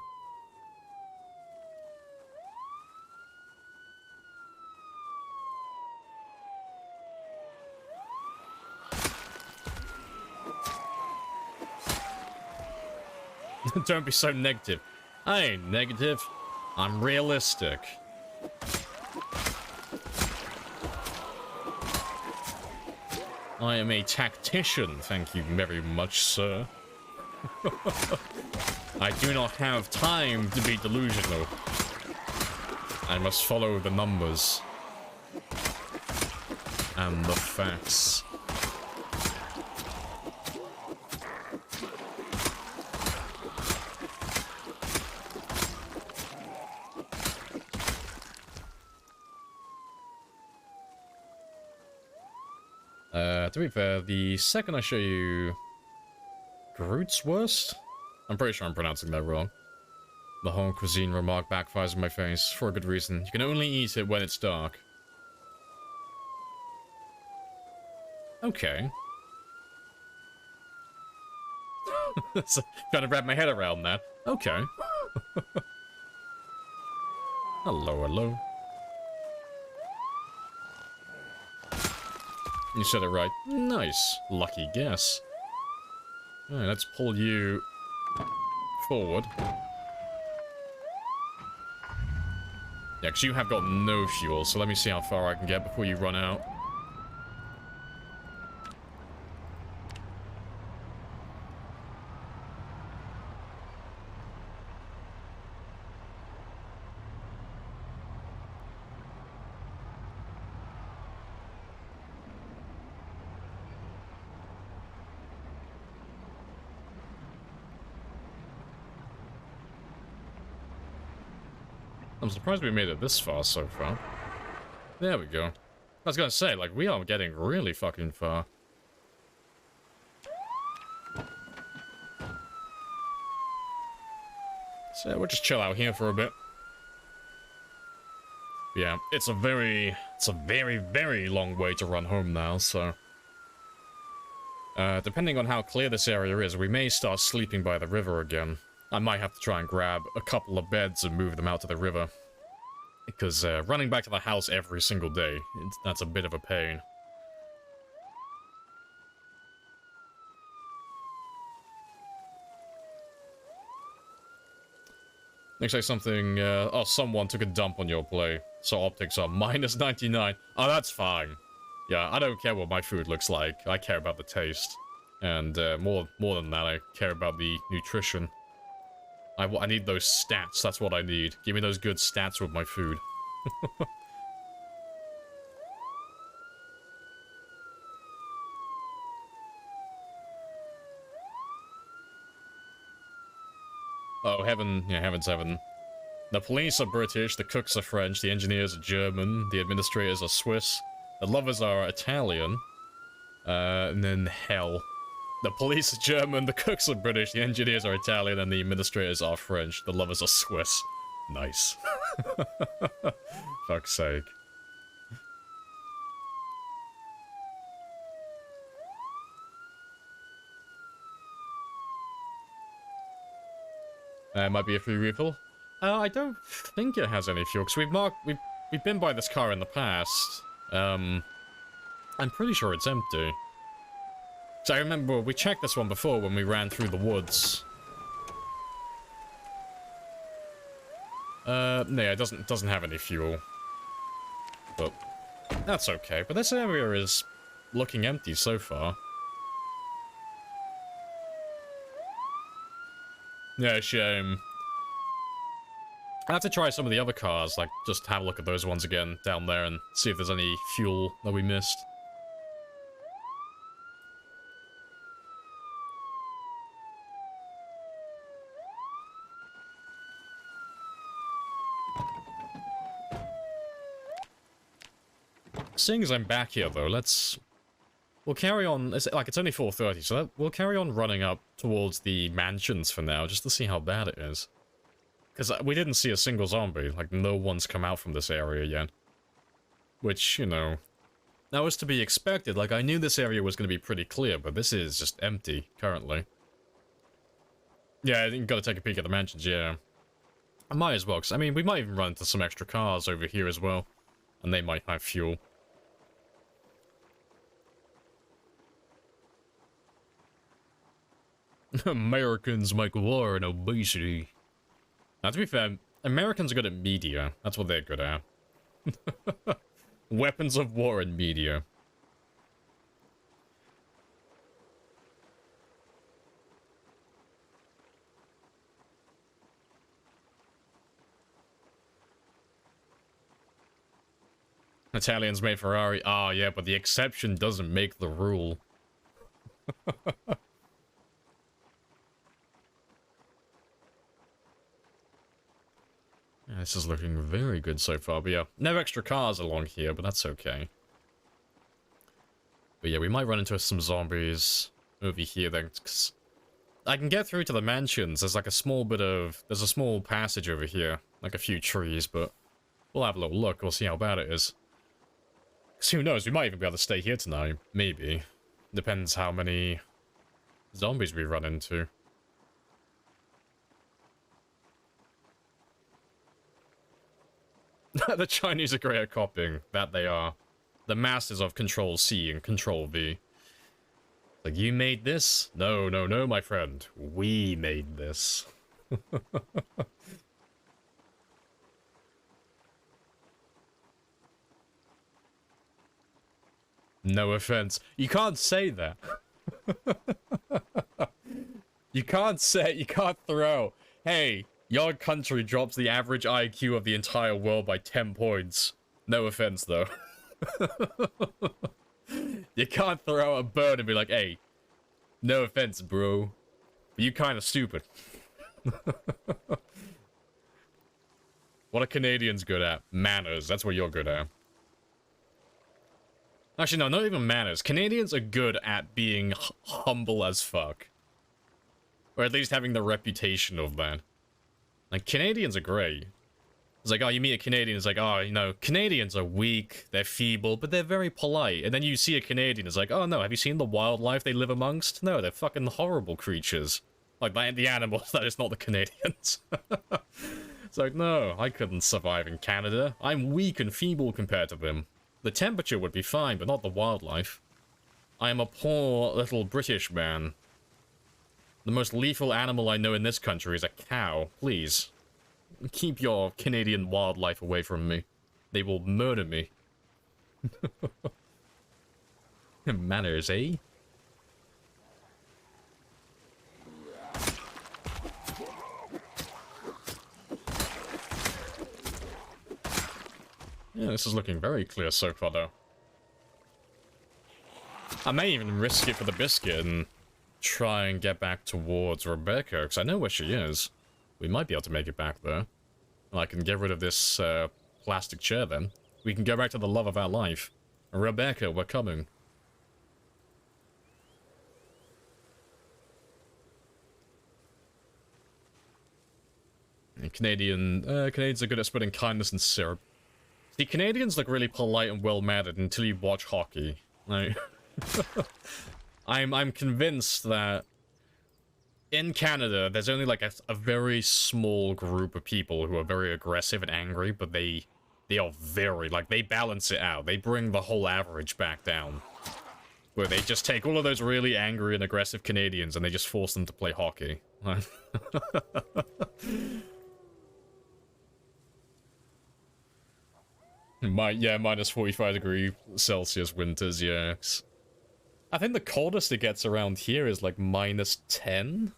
Don't be so negative. I ain't negative. I'm realistic. I am a tactician, thank you very much, sir. I do not have time to be delusional. I must follow the numbers. And the facts. To be fair, the second I show you Groot's worst? I'm pretty sure I'm pronouncing that wrong. The whole cuisine remark backfires in my face, for a good reason. You can only eat it when it's dark. Okay. Trying to wrap my head around that. Okay. Hello, hello. You said it right. Nice. Lucky guess. Alright, let's pull you forward. Yeah, because you have got no fuel, so let me see how far I can get before you run out. I'm surprised we made it this far so far. There we go. I was gonna say, like, we are getting really fucking far. So we'll just chill out here for a bit. Yeah, it's a very, very long way to run home now, so... depending on how clear this area is, we may start sleeping by the river again. I might have to try and grab a couple of beds and move them out to the river. Because running back to the house every single day, that's a bit of a pain. Looks like something, oh, someone took a dump on your plate. So optics are minus 99. Oh, that's fine. Yeah, I don't care what my food looks like. I care about the taste. And more than that, I care about the nutrition. I need those stats, that's what I need. Give me those good stats with my food. Oh, heaven, yeah, heaven's heaven. The police are British, the cooks are French, the engineers are German, the administrators are Swiss, the lovers are Italian, and then hell. The police are German, the cooks are British, the engineers are Italian, and the administrators are French. The lovers are Swiss. Nice. Fuck's sake. Might be a free refill. I don't think it has any fuel, because we've been by this car in the past. I'm pretty sure it's empty. So I remember we checked this one before when we ran through the woods. No, it doesn't have any fuel. But that's okay. But this area is looking empty so far. Yeah, shame. I have to try some of the other cars, like just have a look at those ones again down there and see if there's any fuel that we missed. Seeing as I'm back here, though, we'll carry on. It's only 4:30, so we'll carry on running up towards the mansions for now, just to see how bad it is. Because we didn't see a single zombie. Like, no one's come out from this area yet. Which, you know, that was to be expected. Like, I knew this area was going to be pretty clear, but this is just empty, currently. Yeah, I think you gotta take a peek at the mansions, yeah. I might as well, because, I mean, we might even run into some extra cars over here as well. And they might have fuel. Americans make war and obesity. Now, to be fair, Americans are good at media. That's what they're good at. Weapons of war and media. Italians made Ferrari. Ah, yeah, but the exception doesn't make the rule. Yeah, this is looking very good so far, but yeah, no extra cars along here, but that's okay. But yeah, we might run into some zombies over here then, 'cause I can get through to the mansions. There's like a small there's a small passage over here, like a few trees, but we'll have a little look. We'll see how bad it is. 'Cause who knows, we might even be able to stay here tonight. Maybe. Depends how many zombies we run into. The Chinese are great at copying. That they are. The masters of Control-C and Control-V. Like, you made this? No, no, no, my friend. We made this. No offense. You can't say that. You can't throw, hey, your country drops the average IQ of the entire world by 10 points. No offense, though. You can't throw a bird and be like, hey, no offense, bro, but you kind of stupid. What are Canadians good at? Manners. That's what you're good at. Actually, no, not even manners. Canadians are good at being humble as fuck. Or at least having the reputation of that. Like, Canadians are great. It's like, oh, you meet a Canadian, it's like, oh, you know, Canadians are weak, they're feeble, but they're very polite. And then you see a Canadian, it's like, oh no, have you seen the wildlife they live amongst? No, they're fucking horrible creatures. Like, the animals, that is not the Canadians. It's like, no, I couldn't survive in Canada. I'm weak and feeble compared to them. The temperature would be fine, but not the wildlife. I am a poor little British man. The most lethal animal I know in this country is a cow. Please. Keep your Canadian wildlife away from me. They will murder me. Manners, eh? Yeah, this is looking very clear so far, though. I may even risk it for the biscuit and try and get back towards Rebecca, because I know where she is. We might be able to make it back there. And I can get rid of this plastic chair then. We can go back to the love of our life. Rebecca, we're coming. And Canadians are good at spreading kindness and syrup. See, Canadians look really polite and well-mannered until you watch hockey. Like, I'm convinced that in Canada, there's only like a very small group of people who are very aggressive and angry, but they are very, like, they balance it out. They bring the whole average back down. Where they just take all of those really angry and aggressive Canadians and they just force them to play hockey. Yeah, minus 45 degree Celsius winters, yeah. I think the coldest it gets around here is like minus 10?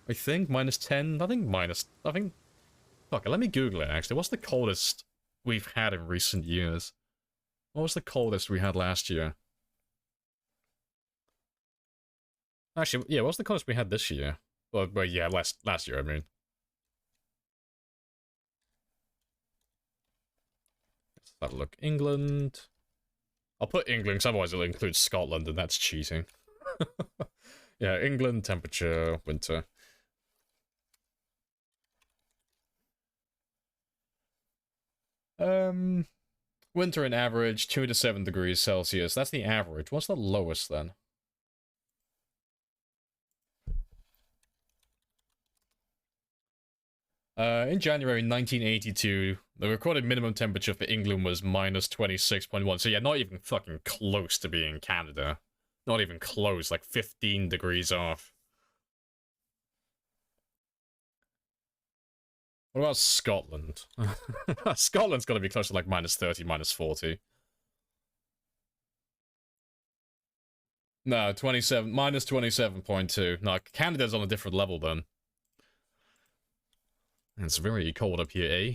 I think, minus 10? Fuck it, let me Google it, actually. What's the coldest we've had in recent years? What was the coldest we had last year? Actually, yeah, what's the coldest we had this year? Well yeah, last year, I mean. Let's have a look. England. I'll put England, because otherwise it'll include Scotland, and that's cheating. Yeah, England, temperature, winter. Winter in average, 2 to 7 degrees Celsius. That's the average. What's the lowest, then? In January 1982, the recorded minimum temperature for England was minus 26.1. So yeah, not even fucking close to being Canada. Not even close, like 15 degrees off. What about Scotland? Scotland's got to be close to like minus 30, minus 40. No, 27, minus 27.2. No, Canada's on a different level then. It's very cold up here, eh?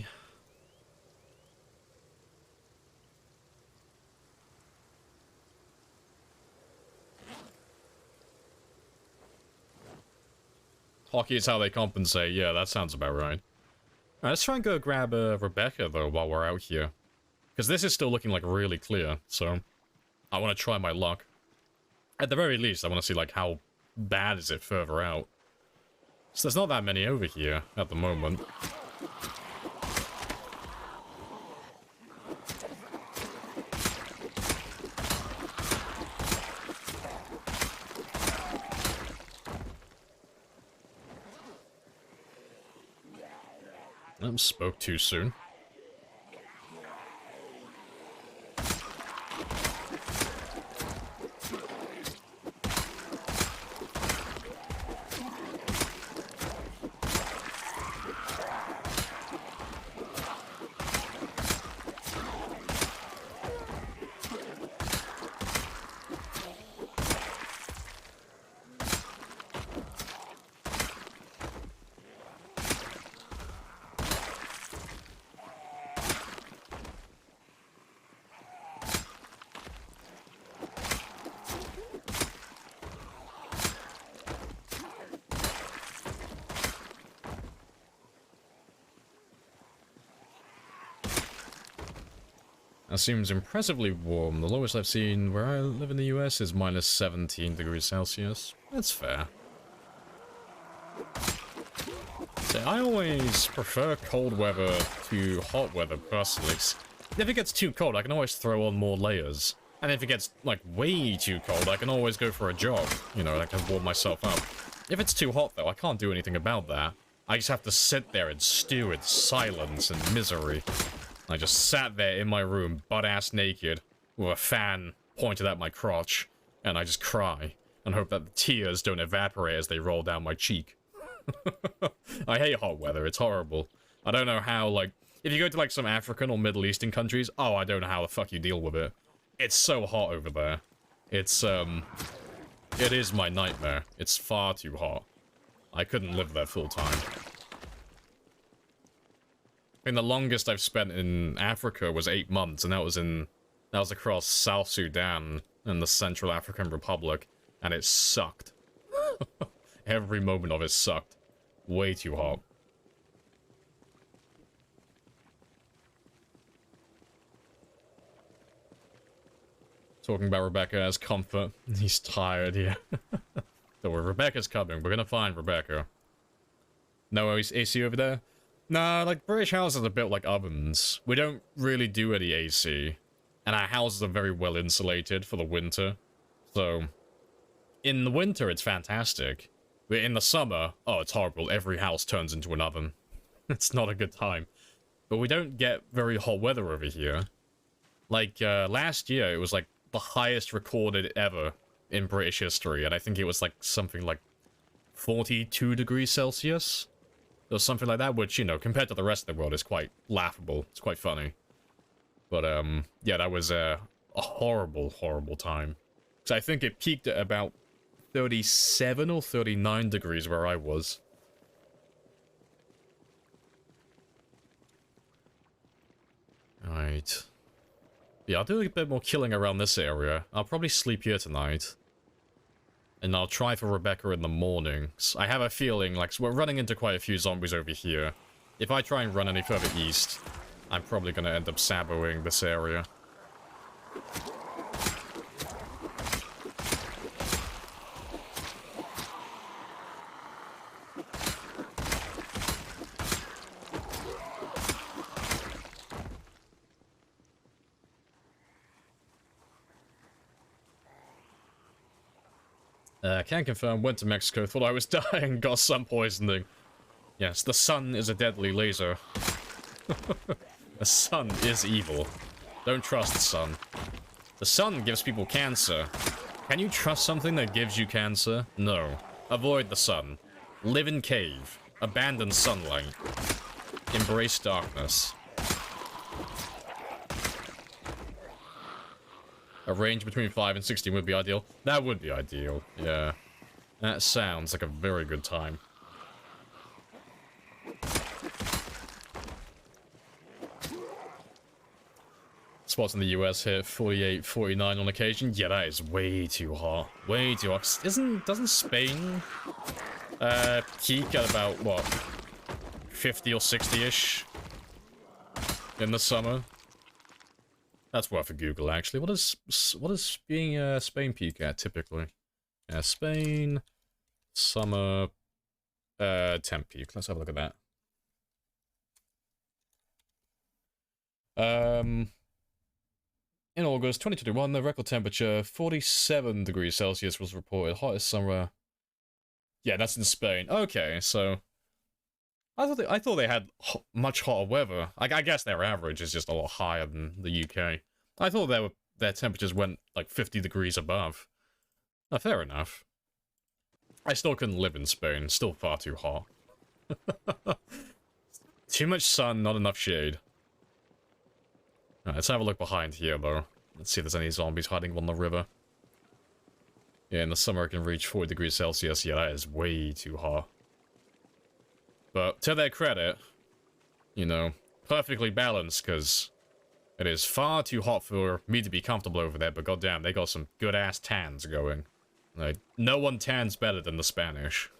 Hockey is how they compensate. Yeah, that sounds about right. Alright, let's try and go grab Rebecca, though, while we're out here. Because this is still looking, like, really clear, so... I want to try my luck. At the very least, I want to see, like, how bad is it further out. So there's not that many over here at the moment. Spoke too soon. That seems impressively warm. The lowest I've seen where I live in the US is minus 17 degrees Celsius. That's fair. So I always prefer cold weather to hot weather, personally. If it gets too cold, I can always throw on more layers. And if it gets, like, way too cold, I can always go for a jog. You know, I can warm myself up. If it's too hot, though, I can't do anything about that. I just have to sit there and stew in silence and misery. I just sat there in my room, butt-ass naked, with a fan pointed at my crotch, and I just cry, and hope that the tears don't evaporate as they roll down my cheek. I hate hot weather, it's horrible. I don't know how, like, if you go to, like, some African or Middle Eastern countries, oh, I don't know how the fuck you deal with it. It's so hot over there. It's, it is my nightmare. It's far too hot. I couldn't live there full time. I think the longest I've spent in Africa was 8 months, and that was across South Sudan and the Central African Republic, and it sucked. Every moment of it sucked. Way too hot. Talking about Rebecca as comfort. He's tired, yeah. So Rebecca's coming. We're gonna find Rebecca. No AC over there? Nah, like, British houses are built like ovens. We don't really do any AC. And our houses are very well insulated for the winter. So, in the winter, it's fantastic. But in the summer, oh, it's horrible. Every house turns into an oven. It's not a good time. But we don't get very hot weather over here. Like, last year, it was, like, the highest recorded ever in British history. And I think it was, like, something like 42 degrees Celsius. Or something like that, which, you know, compared to the rest of the world is quite laughable. It's quite funny. But, yeah, that was a horrible, horrible time. So I think it peaked at about 37 or 39 degrees where I was. Alright. Yeah, I'll do a bit more killing around this area. I'll probably sleep here tonight. And I'll try for Rebecca in the mornings. I have a feeling, like, we're running into quite a few zombies over here. If I try and run any further east, I'm probably gonna end up saboing this area. Can confirm, went to Mexico, thought I was dying, got sun poisoning. Yes, the sun is a deadly laser. The sun is evil. Don't trust the sun. The sun gives people cancer. Can you trust something that gives you cancer? No. Avoid the sun. Live in cave. Abandon sunlight. Embrace darkness. A range between 5 and 16 would be ideal. That would be ideal, yeah. That sounds like a very good time. Spots in the US hit 48, 49 on occasion. Yeah, that is way too hot. Way too hot. Doesn't Spain peak at about, what, 50 or 60-ish in the summer? That's worth a Google, actually. What is Spain peak at, typically? Spain, summer, temp peak. Let's have a look at that. In August 2021, the record temperature, 47 degrees Celsius was reported. Hottest summer. Yeah, that's in Spain. Okay, so I thought they had much hotter weather. I guess their average is just a lot higher than the UK. I thought their temperatures went like 50 degrees above. Oh, fair enough. I still couldn't live in Spain. Still far too hot. Too much sun, not enough shade. Right, let's have a look behind here, though. Let's see if there's any zombies hiding on the river. Yeah, in the summer it can reach 40 degrees Celsius. Yeah, that is way too hot. But to their credit, you know, perfectly balanced, because it is far too hot for me to be comfortable over there, but goddamn, they got some good-ass tans going. Like, no one tans better than the Spanish.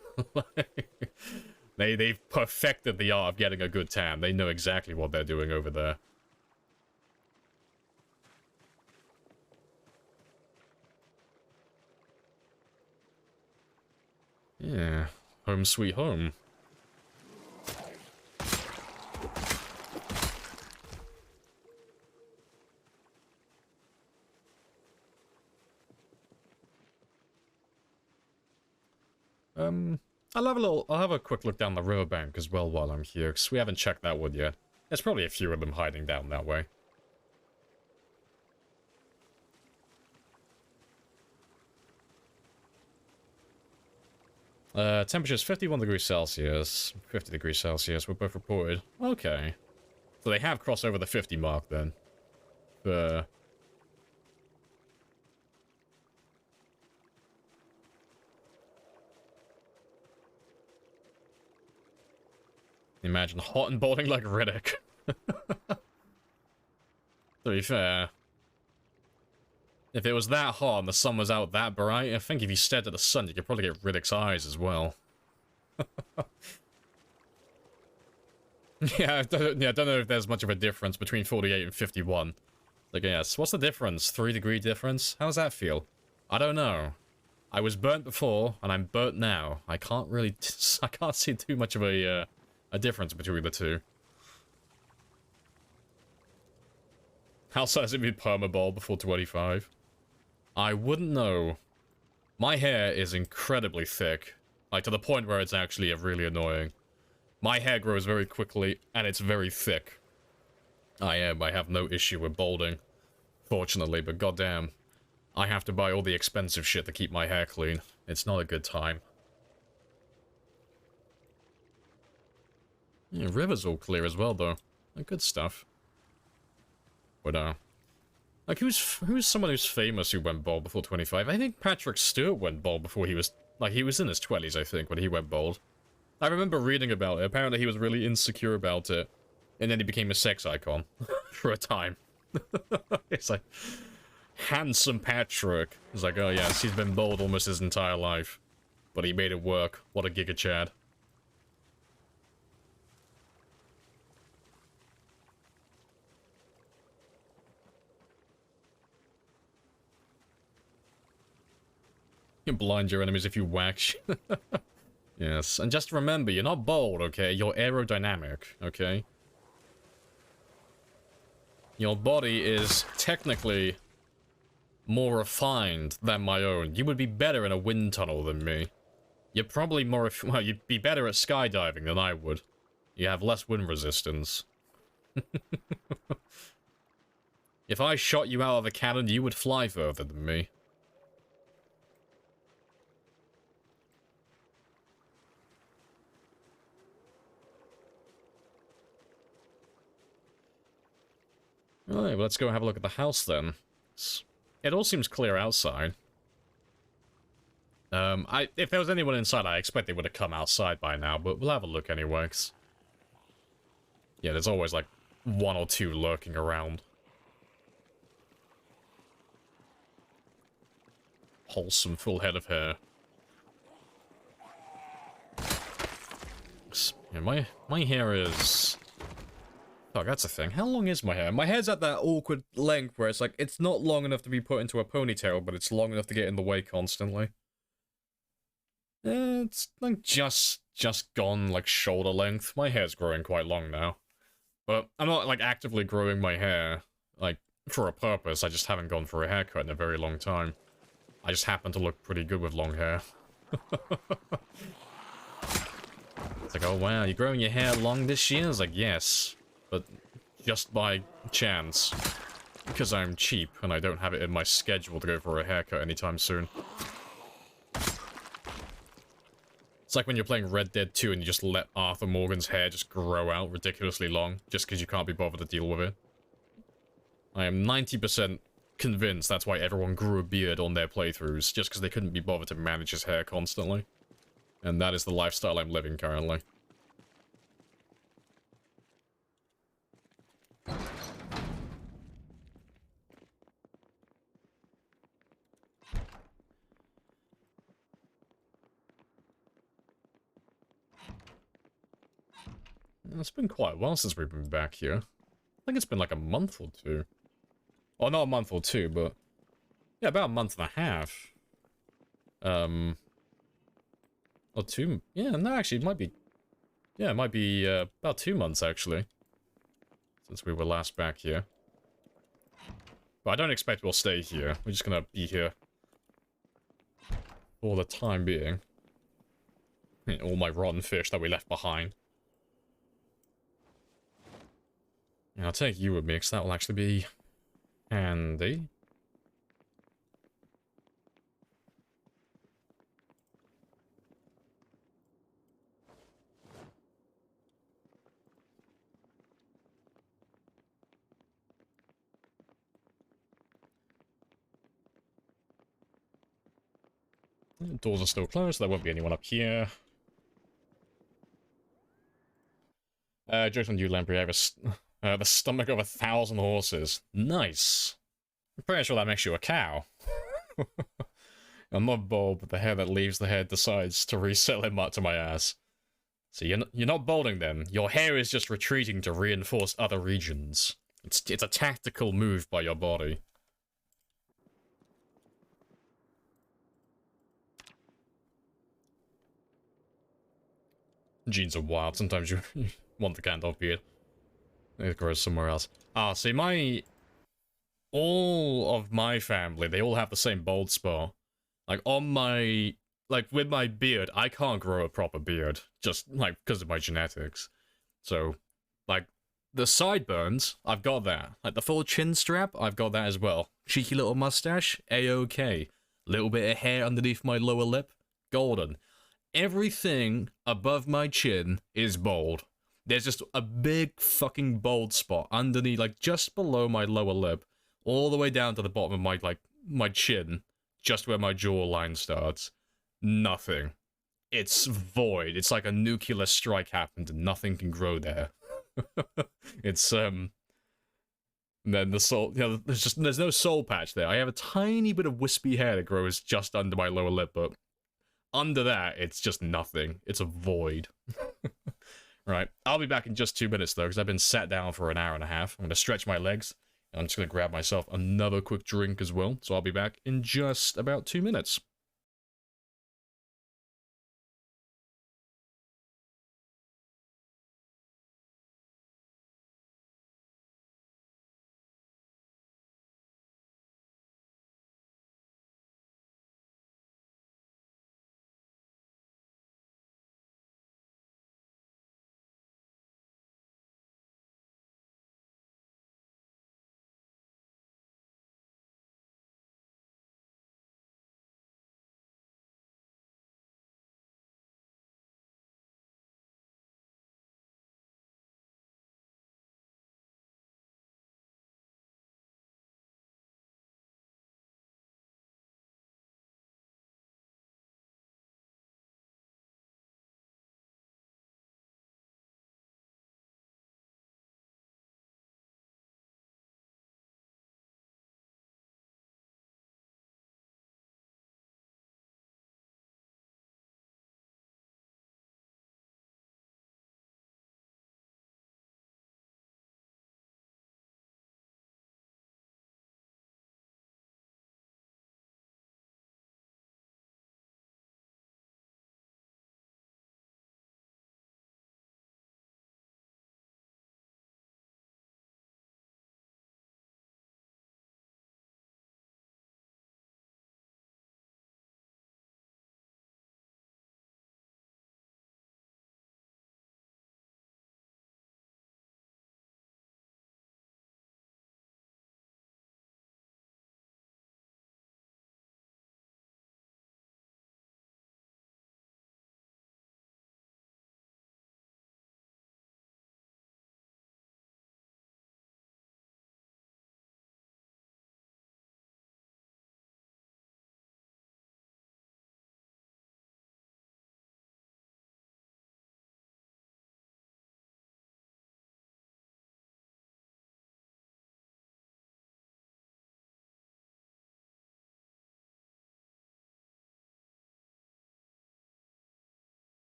They've perfected the art of getting a good tan. They know exactly what they're doing over there. Yeah, home sweet home. I'll have a quick look down the riverbank as well while I'm here, because we haven't checked that wood yet. There's probably a few of them hiding down that way. Temperature's 51 degrees Celsius, 50 degrees Celsius, we're both reported. Okay. So they have crossed over the 50 mark then. Imagine hot and boiling like Riddick. To be fair, if it was that hot and the sun was out that bright, I think if you stared at the sun, you could probably get Riddick's eyes as well. Yeah, I don't know if there's much of a difference between 48 and 51. Like, yes, what's the difference? 3-degree difference? How does that feel? I don't know. I was burnt before, and I'm burnt now. I can't really... I can't see too much of a difference between the two. How size it be permaball before 25? I wouldn't know. My hair is incredibly thick. Like, to the point where it's actually really annoying. My hair grows very quickly, and it's very thick. I have no issue with balding. Fortunately, but goddamn. I have to buy all the expensive shit to keep my hair clean. It's not a good time. Yeah, river's all clear as well, though. Good stuff. But, like, who's someone who's famous who went bald before 25? I think Patrick Stewart went bald before he was... Like, he was in his 20s, I think, when he went bald. I remember reading about it. Apparently he was really insecure about it. And then he became a sex icon. For a time. It's like... Handsome Patrick. It's like, oh yes, he's been bald almost his entire life. But he made it work. What a giga chad. You blind your enemies if you wax. Yes, and just remember, you're not bald, okay? You're aerodynamic, okay? Your body is technically more refined than my own. You would be better in a wind tunnel than me. You're probably more, well, you'd be better at skydiving than I would. You have less wind resistance. If I shot you out of a cannon, you would fly further than me. Alright, well, let's go have a look at the house then. It all seems clear outside. If there was anyone inside, I expect they would have come outside by now, but we'll have a look anyway. Yeah, there's always like one or two lurking around. Wholesome full head of hair. Yeah, my hair is... Fuck, that's a thing. How long is my hair? My hair's at that awkward length where it's like, it's not long enough to be put into a ponytail, but it's long enough to get in the way constantly. It's like just gone like shoulder length. My hair's growing quite long now. But I'm not like actively growing my hair, like, for a purpose. I just haven't gone for a haircut in a very long time. I just happen to look pretty good with long hair. It's like, oh wow, you're growing your hair long this year? I was like, yes. But just by chance. Because I'm cheap and I don't have it in my schedule to go for a haircut anytime soon. It's like when you're playing Red Dead 2 and you just let Arthur Morgan's hair just grow out ridiculously long, just because you can't be bothered to deal with it. I am 90% convinced that's why everyone grew a beard on their playthroughs, just because they couldn't be bothered to manage his hair constantly. And that is the lifestyle I'm living currently. It's been quite a while since we've been back here. I think it's been like a month or two. Well, not a month or two, but... yeah, about a month and a half. Or two... yeah, no, actually, it might be... yeah, it might be about 2 months, actually. Since we were last back here. But I don't expect we'll stay here. We're just gonna be here. For the time being. All my rotten fish that we left behind. Yeah, I'll take you with me, because that will actually be handy. Doors are still closed, so there won't be anyone up here. Joke's on you, Lamprey. I have the stomach of 1,000 horses. Nice. I'm pretty sure that makes you a cow. I'm not bald, but the hair that leaves the head decides to resell him up to my ass. So you're not balding then. Your hair is just retreating to reinforce other regions. It's a tactical move by your body. Genes are wild. Sometimes you want the Gandalf beard. It grows somewhere else. Ah, see, all of my family, they all have the same bald spot. Like, on my... like, with my beard, I can't grow a proper beard. Just, like, because of my genetics. So, like, the sideburns, I've got that. Like, the full chin strap, I've got that as well. Cheeky little mustache, A-okay. Little bit of hair underneath my lower lip, golden. Everything above my chin is bald. There's just a big fucking bald spot underneath, like, just below my lower lip, all the way down to the bottom of my, like, my chin, just where my jawline starts. Nothing. It's void. It's like a nuclear strike happened and nothing can grow there. It's, and then the soul, you know, there's no soul patch there. I have a tiny bit of wispy hair that grows just under my lower lip, but under that, it's just nothing. It's a void. Right, I'll be back in just 2 minutes, though, because I've been sat down for an hour and a half. I'm going to stretch my legs, and I'm just going to grab myself another quick drink as well. So I'll be back in just about 2 minutes.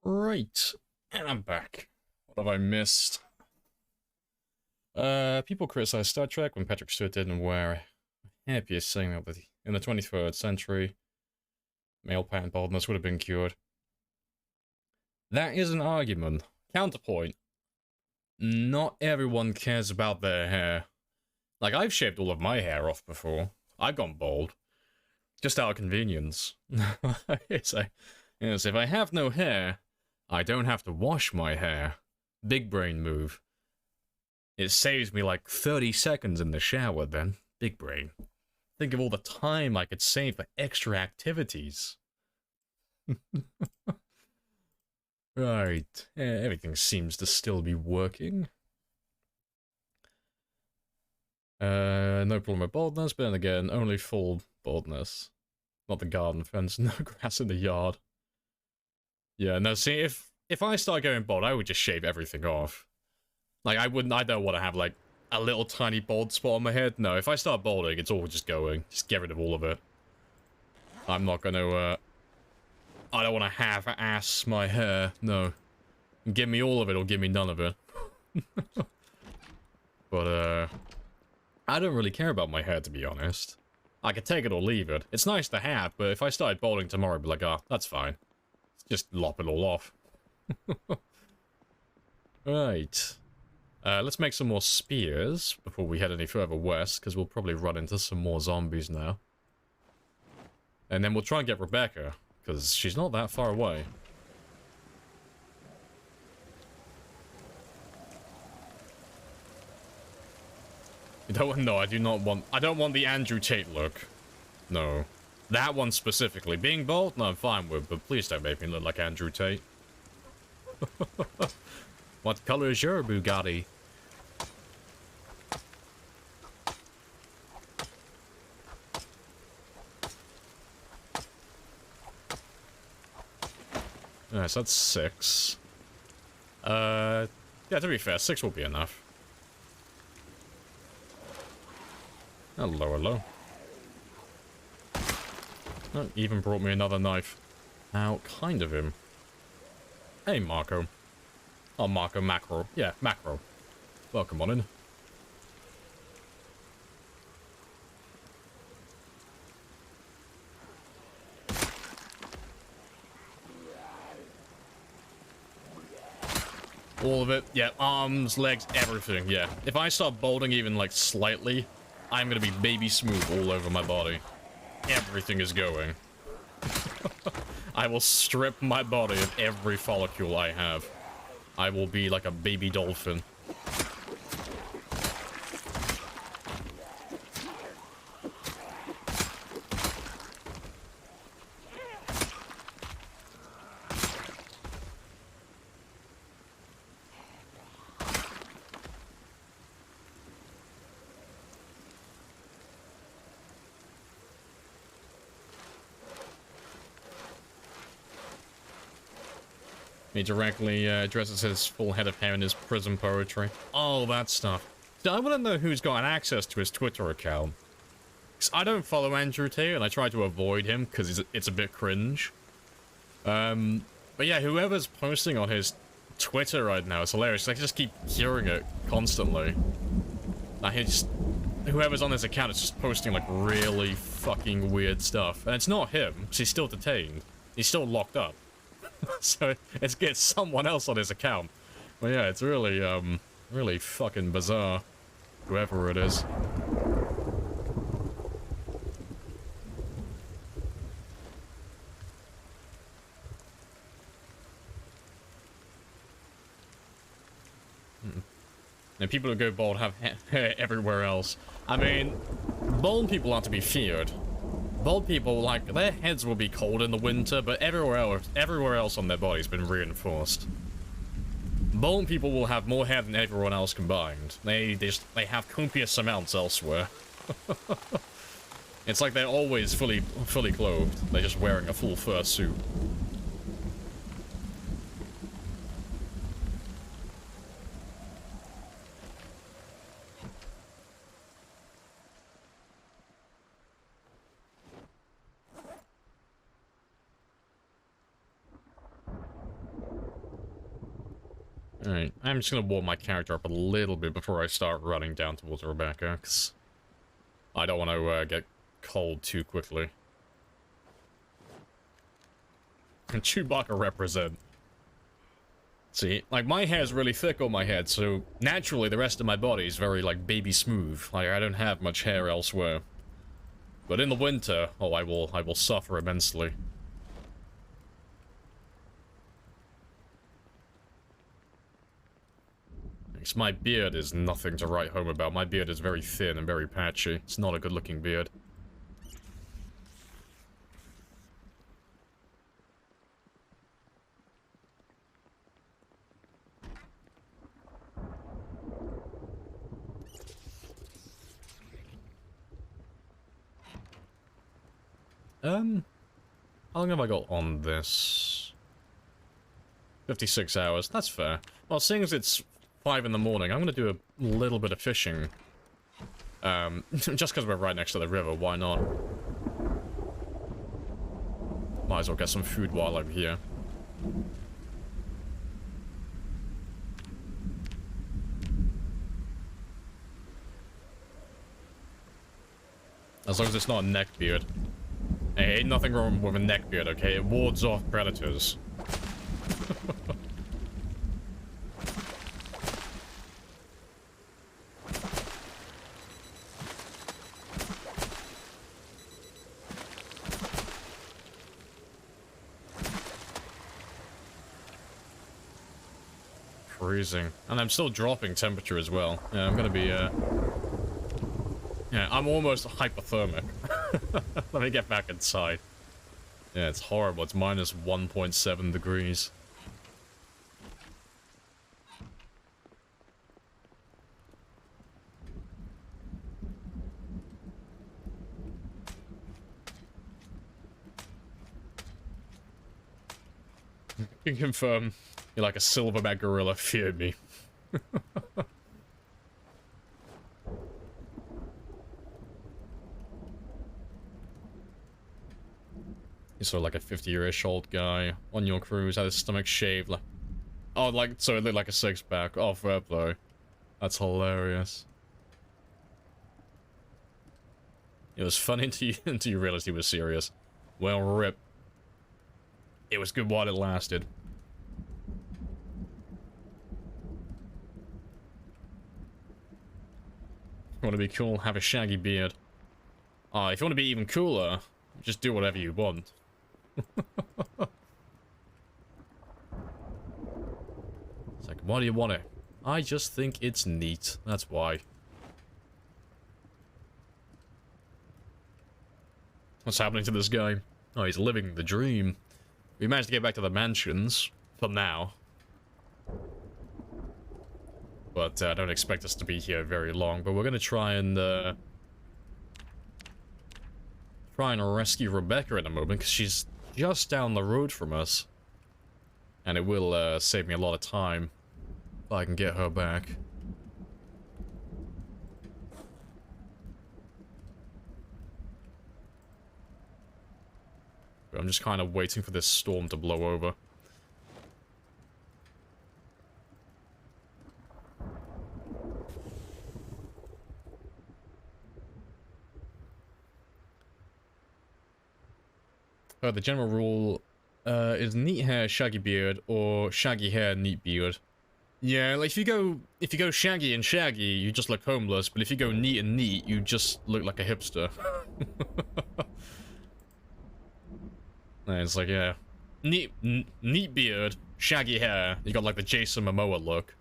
Right, and I'm back. What have I missed? People criticize Star Trek when Patrick Stewart didn't wear hair piercing in the 23rd century. Male pattern baldness would have been cured. That is an argument. Counterpoint. Not everyone cares about their hair. Like, I've shaved all of my hair off before. I've gone bald. Just out of convenience. Yes, if I have no hair, I don't have to wash my hair. Big brain move. It saves me like 30 seconds in the shower then. Big brain. Think of all the time I could save for extra activities. Right. Everything seems to still be working. No problem with baldness, but then again, only full baldness. Not the garden fence, no grass in the yard. Yeah, no, see, if I start going bald, I would just shave everything off. Like, I don't want to have, like, a little tiny bald spot on my head. No, if I start balding, it's all just going. Just get rid of all of it. I'm not gonna, I don't want to half-ass my hair. No. Give me all of it or give me none of it. But, I don't really care about my hair, to be honest. I could take it or leave it. It's nice to have, but if I started balding tomorrow, I'd be like, oh, that's fine. Just lop it all off. Right. Let's make some more spears before we head any further west, because we'll probably run into some more zombies now. And then we'll try and get Rebecca, because she's not that far away. No, I don't want the Andrew Tate look. No. That one specifically. Being bald? No, I'm fine with, but please don't make me look like Andrew Tate. What color is your Bugatti? Alright, so that's 6. Yeah, to be fair, 6 will be enough. Hello, hello. Oh, even brought me another knife. How kind of him. Hey, Marco. Oh, Marco Macro. Yeah, Macro. Welcome on in. All of it. Yeah, arms, legs, everything. Yeah. If I start balding even, like, slightly, I'm gonna be baby smooth all over my body. Everything is going. I will strip my body of every follicle I have. I will be like a baby dolphin. He directly addresses his full head of hair in his prison poetry. Oh, that stuff. I want to know who's got access to his Twitter account. 'Cause I don't follow Andrew Tate, and I try to avoid him because it's a bit cringe. But yeah, whoever's posting on his Twitter right now is hilarious. I just keep hearing it constantly. Whoever's on his account is just posting like really fucking weird stuff. And it's not him, because he's still detained. He's still locked up. So it's someone else on his account. But yeah, it's really, really fucking bizarre. Whoever it is. And people who go bald have hair everywhere else. I mean, bald people aren't to be feared. Bald people, like, their heads will be cold in the winter, but everywhere else on their body's been reinforced. Bald people will have more hair than everyone else combined. They have copious amounts elsewhere. It's like they're always fully clothed. They're just wearing a full fur suit. Alright, I'm just gonna warm my character up a little bit before I start running down towards Rebecca, because I don't want to get cold too quickly. And Chewbacca represent. See, like, my hair's really thick on my head, so naturally the rest of my body is very, like, baby smooth. Like, I don't have much hair elsewhere. But in the winter, oh, I will suffer immensely. Because my beard is nothing to write home about. My beard is very thin and very patchy. It's not a good-looking beard. How long have I got on this? 56 hours. That's fair. Well, seeing as it's 5 in the morning, I'm gonna do a little bit of fishing. Just because we're right next to the river, why not? Might as well get some food while I'm here. As long as it's not a neck beard. Hey, ain't nothing wrong with a neck beard, okay? It wards off predators. Freezing. And I'm still dropping temperature as well. Yeah, I'm gonna be, yeah, I'm almost hypothermic. Let me get back inside. Yeah, it's horrible. It's minus 1.7 degrees. You can confirm you're like a silverback gorilla. Fear me. He's sort of like a 50-year-ish old guy on your cruise, had his stomach shaved. Like, oh, like, so it looked like a six-pack. Oh, fair play. That's hilarious. It was funny until you realized he was serious. Well, rip. It was good while it lasted. You want to be cool? Have a shaggy beard. If you want to be even cooler, just do whatever you want. It's like, why do you want it? I just think it's neat. That's why. What's happening to this guy? Oh, he's living the dream. We managed to get back to the mansions. For now. But I don't expect us to be here very long. But we're going to try and rescue Rebecca in a moment. Because she's just down the road from us. And it will save me a lot of time if I can get her back. I'm just kind of waiting for this storm to blow over. The general rule is neat hair, shaggy beard, or shaggy hair, neat beard. Yeah, like if you go shaggy and shaggy, you just look homeless, but if you go neat and neat, you just look like a hipster. It's like, yeah, neat beard, shaggy hair, you got like the Jason Momoa look.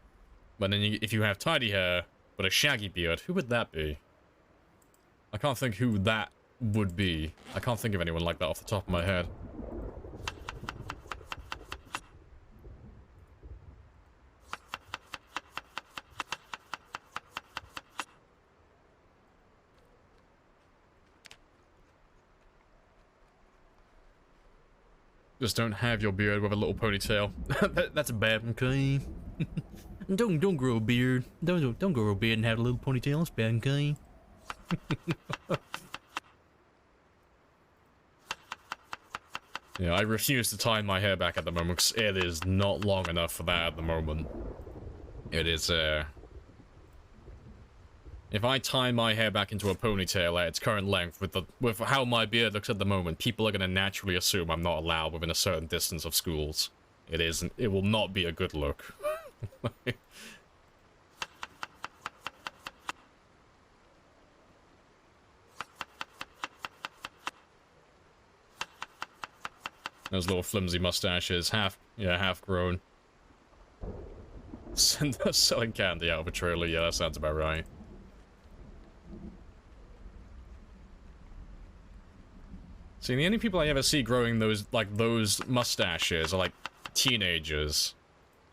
But then if you have tidy hair, but a shaggy beard, who would that be? I can't think who that would be. I can't think of anyone like that off the top of my head. Just don't have your beard with a little ponytail. That's bad, okay? don't grow a beard. Don't grow a beard and have a little ponytail. It's bad, okay? Yeah, I refuse to tie my hair back at the moment because it is not long enough for that at the moment. It is, if I tie my hair back into a ponytail at its current length with how my beard looks at the moment, people are going to naturally assume I'm not allowed within a certain distance of schools. It will not be a good look. Those little flimsy mustaches, half grown. Selling candy out of a trailer, yeah, that sounds about right. See, the only people I ever see growing those mustaches are, like, teenagers.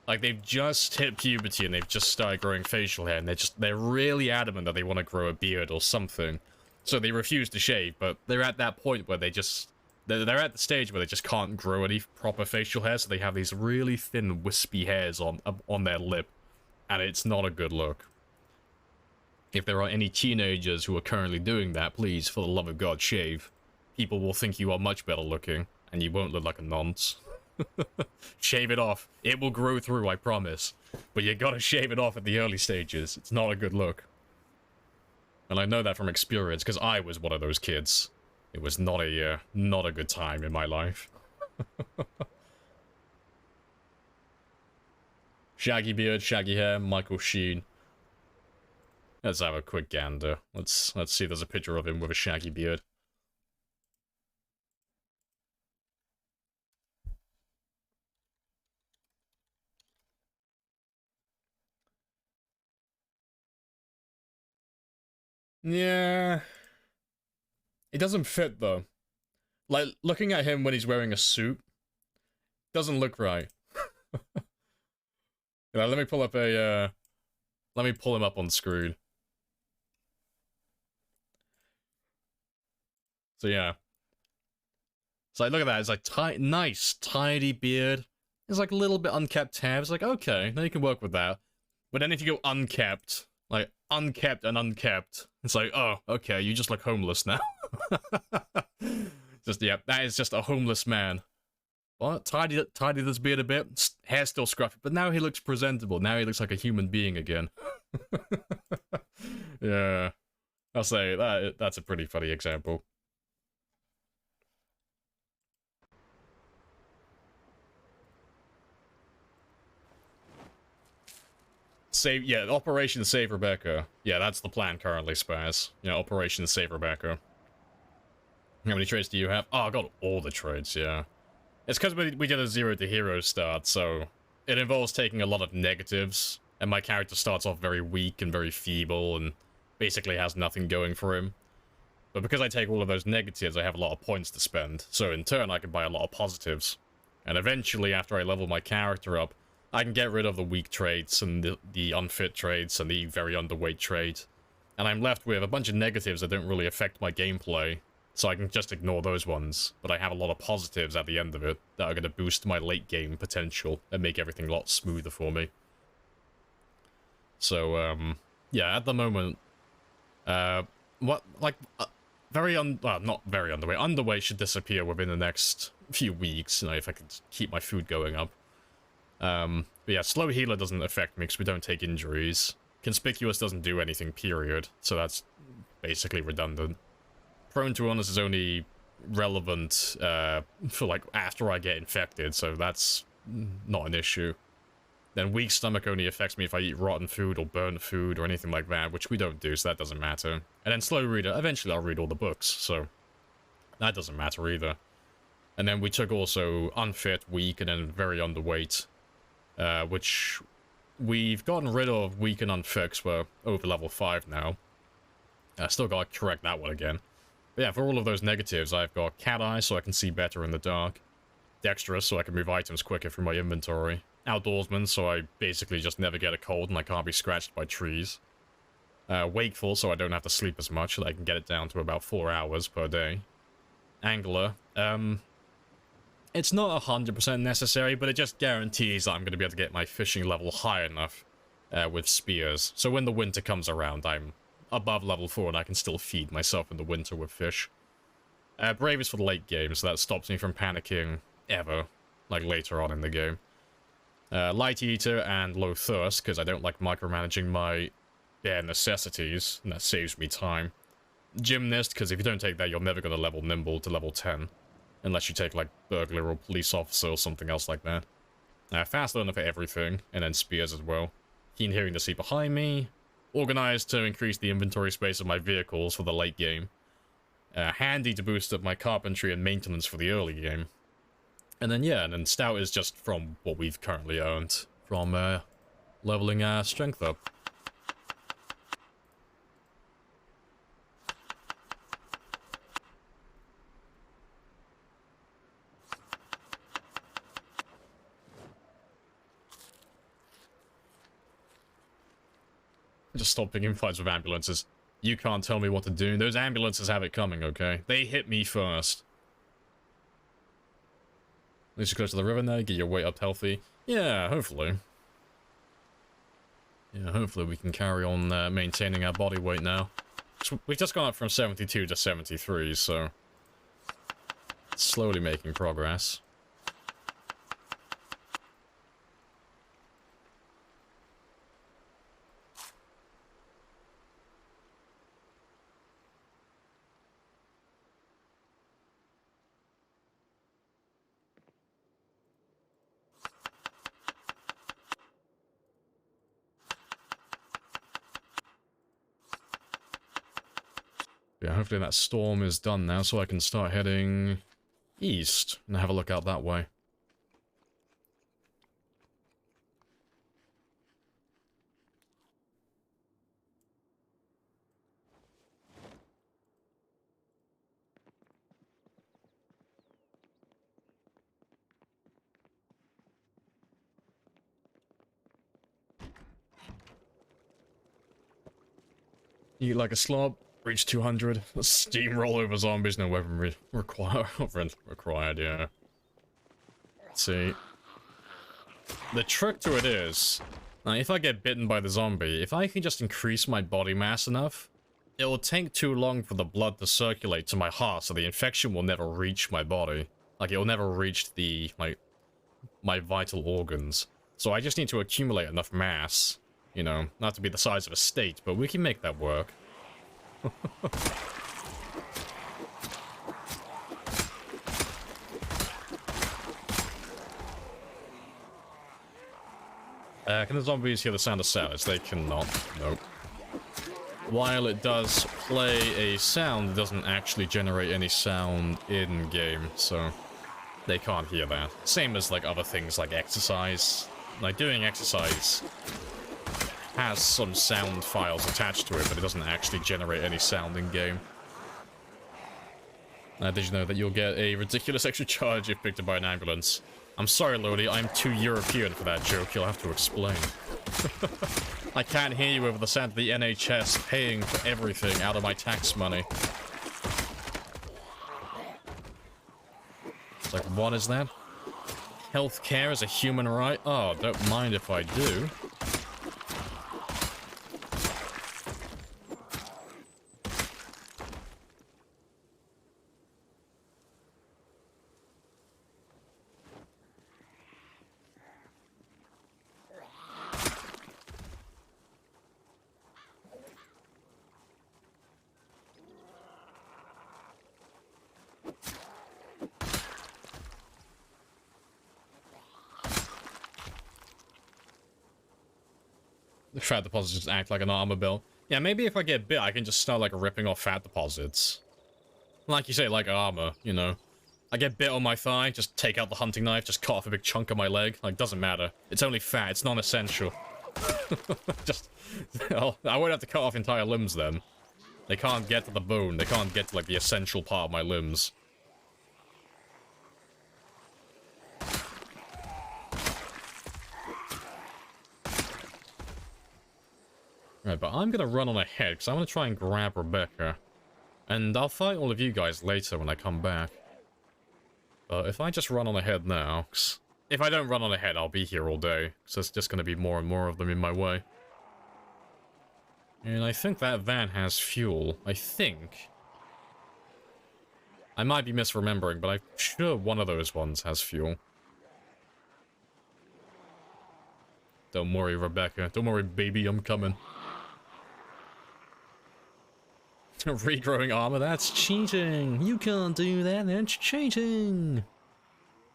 Like, they've just hit puberty and they've just started growing facial hair, and they're really adamant that they want to grow a beard or something. So they refuse to shave, but they're at that point where they're at the stage where they just can't grow any proper facial hair, so they have these really thin, wispy hairs on their lip, and it's not a good look. If there are any teenagers who are currently doing that, please, for the love of God, shave. People will think you are much better looking, and you won't look like a nonce. Shave it off. It will grow through, I promise. But you gotta shave it off at the early stages. It's not a good look. And I know that from experience, because I was one of those kids. It was not a good time in my life. Shaggy beard, shaggy hair, Michael Sheen. Let's have a quick gander. Let's see if there's a picture of him with a shaggy beard. Yeah. It doesn't fit, though. Like, looking at him when he's wearing a suit doesn't look right. Let me pull up a, let me pull him up on screen. So, yeah. So, like, look at that. It's like, nice, tidy beard. It's like a little bit unkept hair. It's like, okay, now you can work with that. But then if you go unkept, like, unkept and unkept, it's like, oh, okay, you just look homeless now. Just, yeah, that is just a homeless man. What? Tidy this beard a bit. Hair still scruffy, but now he looks presentable. Now he looks like a human being again. Yeah. I'll say, that's a pretty funny example. Operation Save Rebecca. Yeah, that's the plan currently, Spaz. Yeah, Operation Save Rebecca. How many trades do you have? Oh, I got all the trades, yeah. It's because we did a 0 to hero start, so it involves taking a lot of negatives, and my character starts off very weak and very feeble, and basically has nothing going for him. But because I take all of those negatives, I have a lot of points to spend, so in turn I can buy a lot of positives. And eventually, after I level my character up, I can get rid of the weak traits, and the unfit traits, and the very underweight trait. And I'm left with a bunch of negatives that don't really affect my gameplay, so I can just ignore those ones, but I have a lot of positives at the end of it that are going to boost my late game potential and make everything a lot smoother for me. So, yeah, at the moment, well, not very underweight. Underweight should disappear within the next few weeks, you know, if I can keep my food going up. But yeah, slow healer doesn't affect me because we don't take injuries. Conspicuous doesn't do anything, period, so that's basically redundant. Prone to illness is only relevant for, like, after I get infected, so that's not an issue. Then weak stomach only affects me if I eat rotten food or burn food or anything like that, which we don't do, so that doesn't matter. And then slow reader, eventually I'll read all the books, so that doesn't matter either. And then we took also unfit, weak, and then very underweight, which we've gotten rid of weak and unfit because we're over level 5 now. Still gotta correct that one again. But yeah, for all of those negatives, I've got cat eye so I can see better in the dark, dexterous so I can move items quicker from my inventory, outdoorsman so I basically just never get a cold and I can't be scratched by trees, wakeful so I don't have to sleep as much, so I can get it down to about 4 hours per day, angler, it's not 100% necessary, but it just guarantees that I'm going to be able to get my fishing level high enough with spears, so when the winter comes around, I'm above level 4 and I can still feed myself in the winter with fish. Brave is for the late game, so that stops me from panicking ever, like later on in the game. Light Eater and Low Thirst, because I don't like micromanaging my bare necessities, and that saves me time. Gymnast, because if you don't take that, you're never going to level Nimble to level 10. Unless you take, like, Burglar or Police Officer or something else like that. Fast learner for everything, and then Spears as well. Keen hearing to see behind me. Organized to increase the inventory space of my vehicles for the late game. Handy to boost up my carpentry and maintenance for the early game. And then, yeah, and then Stout is just from what we've currently earned from leveling our strength up. Just stop picking fights with ambulances. You can't tell me what to do. Those ambulances have it coming, okay? They hit me first. At least you go to the river now, get your weight up healthy. Yeah, hopefully. Yeah, hopefully we can carry on maintaining our body weight now. So we've just gone up from 72 to 73, so... slowly making progress. Yeah, hopefully that storm is done now, so I can start heading east and have a look out that way. Eat like a slob. Reach 200. Steamroll over zombies. No weapon required, yeah. Let's see. The trick to it is, if I get bitten by the zombie, if I can just increase my body mass enough, it will take too long for the blood to circulate to my heart, so the infection will never reach my body. Like, it will never reach the, my vital organs. So I just need to accumulate enough mass, you know, not to be the size of a state, but we can make that work. Can the zombies hear the sound of salads? They cannot. Nope. While it does play a sound, it doesn't actually generate any sound in-game, so they can't hear that. Same as, like, other things like exercise. Like, doing exercise has some sound files attached to it, but it doesn't actually generate any sound in-game. Did you know that you'll get a ridiculous extra charge if picked up by an ambulance? I'm sorry, Lodi, I'm too European for that joke, you'll have to explain. I can't hear you over the sound of the NHS paying for everything out of my tax money. It's like, what is that? Healthcare is a human right? Oh, don't mind if I do. Fat deposits just act like an armor belt. Yeah, maybe if I get bit, I can just start, like, ripping off fat deposits. Like you say, like armor, you know. I get bit on my thigh, just take out the hunting knife, just cut off a big chunk of my leg. Like, doesn't matter. It's only fat, it's non-essential. Just... well, I won't have to cut off entire limbs then. They can't get to the bone, they can't get to, like, the essential part of my limbs. Right, but I'm gonna run on ahead, because I want to try and grab Rebecca. And I'll fight all of you guys later when I come back. But if I just run on ahead now, 'cause if I don't run on ahead, I'll be here all day. So it's just gonna be more and more of them in my way. And I think that van has fuel. I think. I might be misremembering, but I'm sure one of those ones has fuel. Don't worry, Rebecca. Don't worry, baby, I'm coming. Regrowing armor, that's cheating. You can't do that, that's cheating.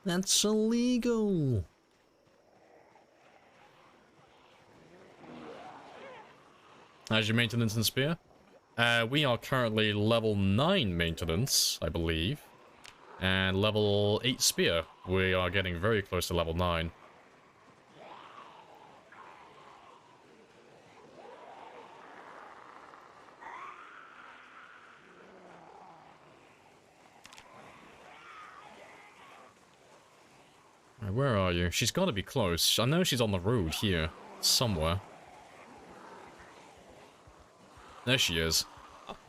That's illegal. How's your maintenance and spear? We are currently level 9 maintenance, I believe. And level 8 spear. We are getting very close to level 9. Where are you? She's got to be close. I know she's on the road here. Somewhere. There she is.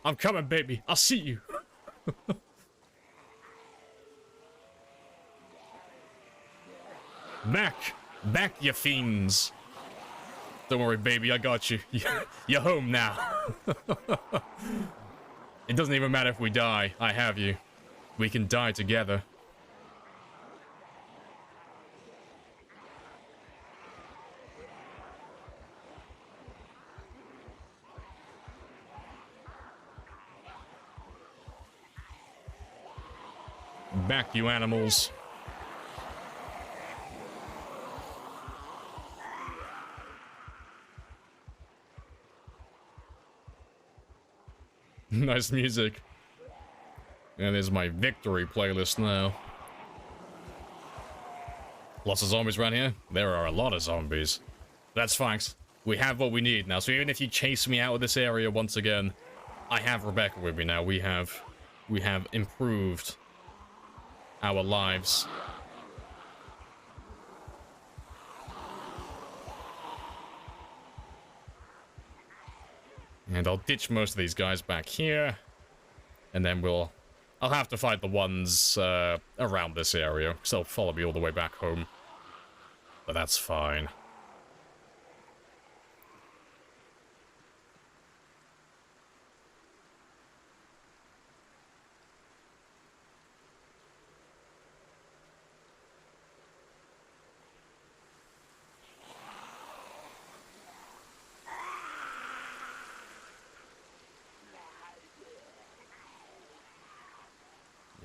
I'm coming, baby. I'll see you. Back! Back, you fiends! Don't worry, baby, I got you. You're home now. It doesn't even matter if we die. I have you. We can die together. Back, you animals. Nice music. And there's my victory playlist now. Lots of zombies around here? There are a lot of zombies. That's fine. We have what we need now. So even if you chase me out of this area once again, I have Rebecca with me now. We have improved our lives. And I'll ditch most of these guys back here. And then I'll have to fight the ones around this area, because they'll follow me all the way back home. But that's fine.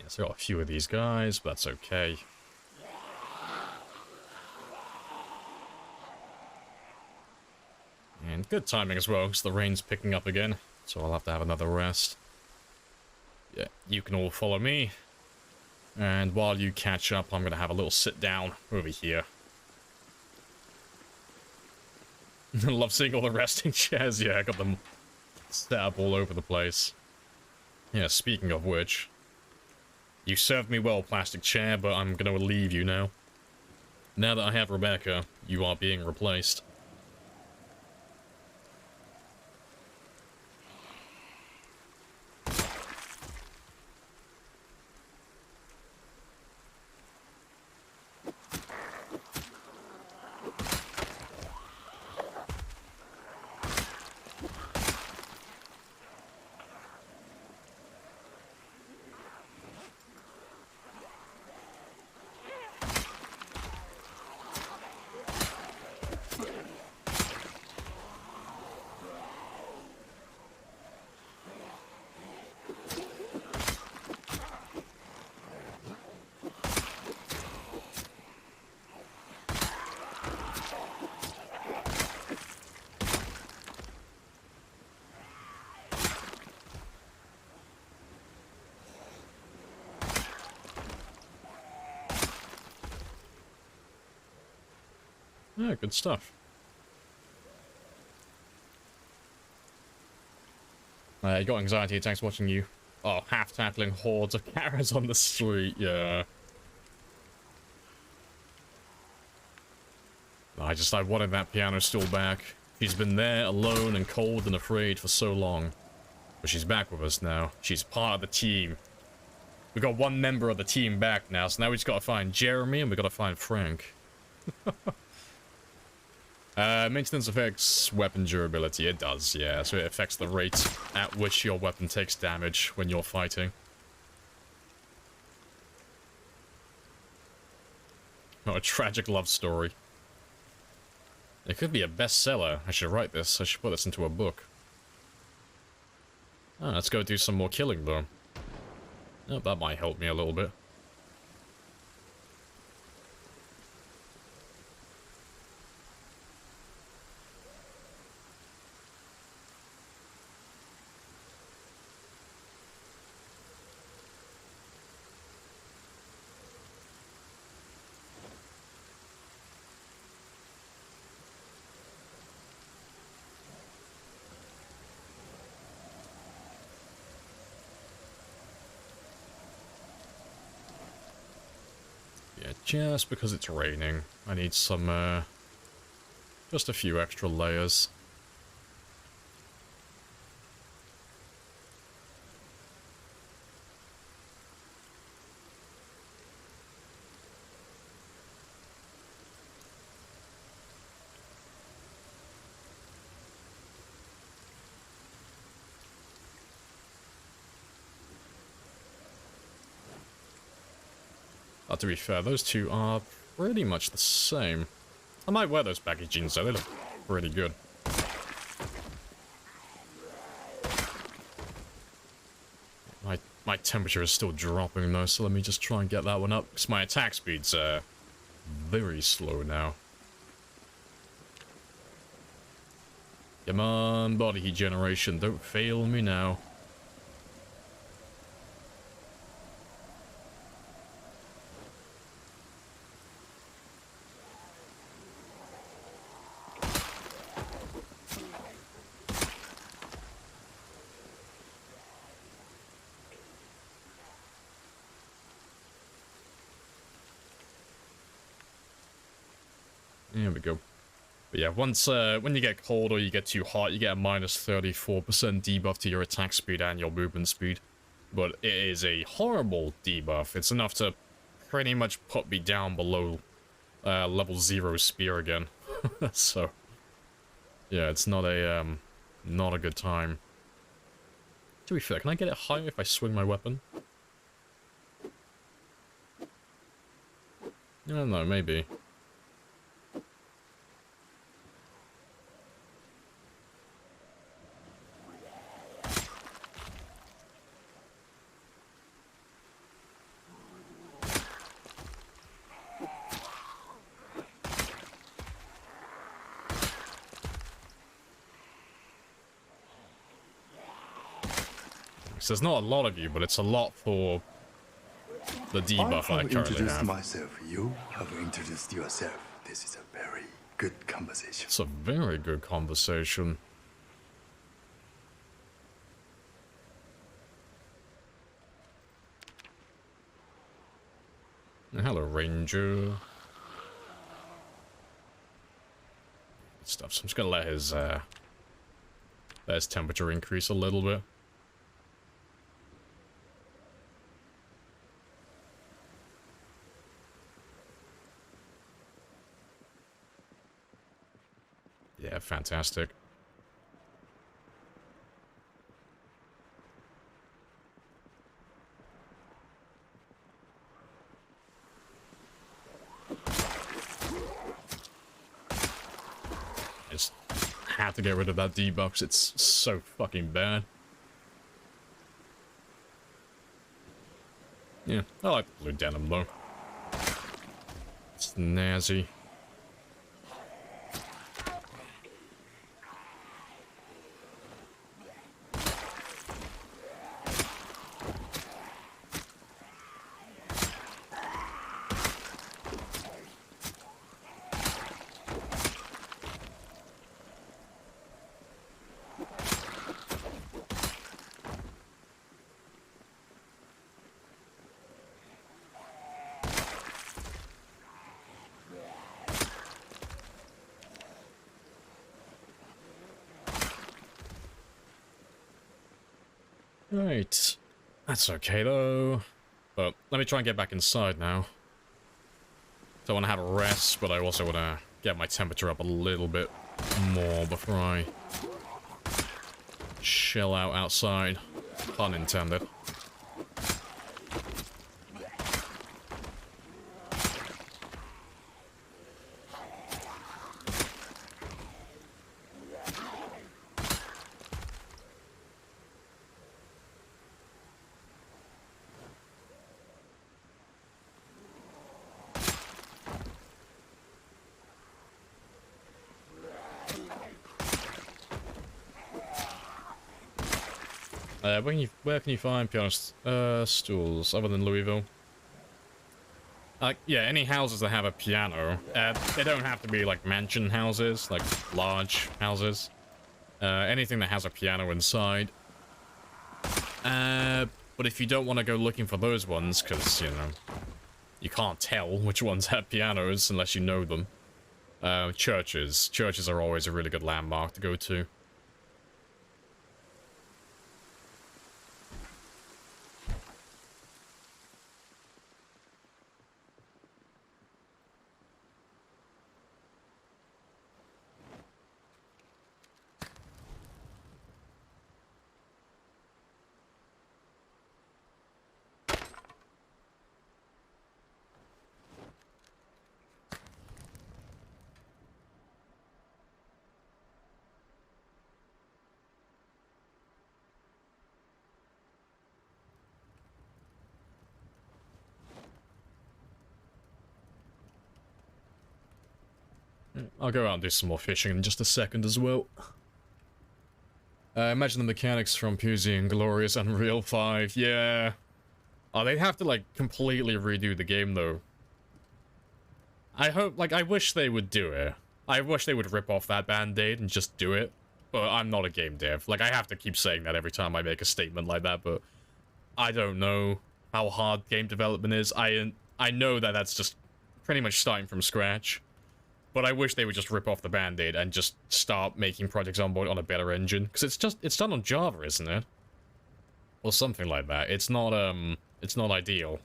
So I got a few of these guys, but that's okay. And good timing as well, because the rain's picking up again. So I'll have to have another rest. Yeah, you can all follow me. And while you catch up, I'm going to have a little sit down over here. I love seeing all the resting chairs. Yeah, I got them set up all over the place. Yeah, speaking of which... You served me well, plastic chair, but I'm gonna leave you now. Now that I have Rebecca, you are being replaced. Yeah, good stuff. You got anxiety attacks watching you. Oh, half-tackling hordes of carrots on the street, yeah. I wanted that piano stool back. She's been there alone and cold and afraid for so long. But she's back with us now. She's part of the team. We got one member of the team back now, so now we just gotta find Jeremy and we gotta find Frank. Maintenance affects weapon durability. It does, yeah. So it affects the rate at which your weapon takes damage when you're fighting. Oh, a tragic love story. It could be a bestseller. I should write this. I should put this into a book. Oh, let's go do some more killing, though. Oh, that might help me a little bit. Yeah, just because it's raining, I need some, just a few extra layers. To be fair, those two are pretty much the same. I might wear those baggy jeans though, they look pretty good. My temperature is still dropping though, so let me just try and get that one up, because my attack speed's very slow now. Come on, body heat generation, don't fail me now. There we go. But yeah, once when you get cold or you get too hot, you get a minus 34% debuff to your attack speed and your movement speed. But it is a horrible debuff. It's enough to pretty much put me down below level 0 spear again. So yeah, it's not a good time. To be fair, can I get it higher if I swing my weapon? I don't know, maybe. There's not a lot of you, but it's a lot for the debuff I currently introduced have. myself. You have introduced yourself. This is a very good conversation. It's a very good conversation. Hello, Ranger. Good stuff. So I'm just gonna let his temperature increase a little bit. Yeah, fantastic. Just have to get rid of that debuff 'cause it's so fucking bad. Yeah, I like the blue denim though. It's snazzy. Right. That's okay though. But let me try and get back inside now. So I want to have a rest, but I also want to get my temperature up a little bit more before I shell out outside. Pun intended. Where can you find piano stools other than Louisville? Yeah, any houses that have a piano. They don't have to be like mansion houses, like large houses. Anything that has a piano inside. But if you don't want to go looking for those ones, because, you know, you can't tell which ones have pianos unless you know them. Churches. Churches are always a really good landmark to go to. I'll go out and do some more fishing in just a second as well. Imagine the mechanics from Pusey and Glorious Unreal 5. Yeah. Oh, they'd have to, like, completely redo the game, though. I hope, like, I wish they would do it. I wish they would rip off that Band-Aid and just do it. But I'm not a game dev. Like, I have to keep saying that every time I make a statement like that, but I don't know how hard game development is. I know that that's just pretty much starting from scratch. But I wish they would just rip off the Band-Aid and just start making Project Zomboid on a better engine. Because it's done on Java, isn't it? Or something like that. It's not ideal.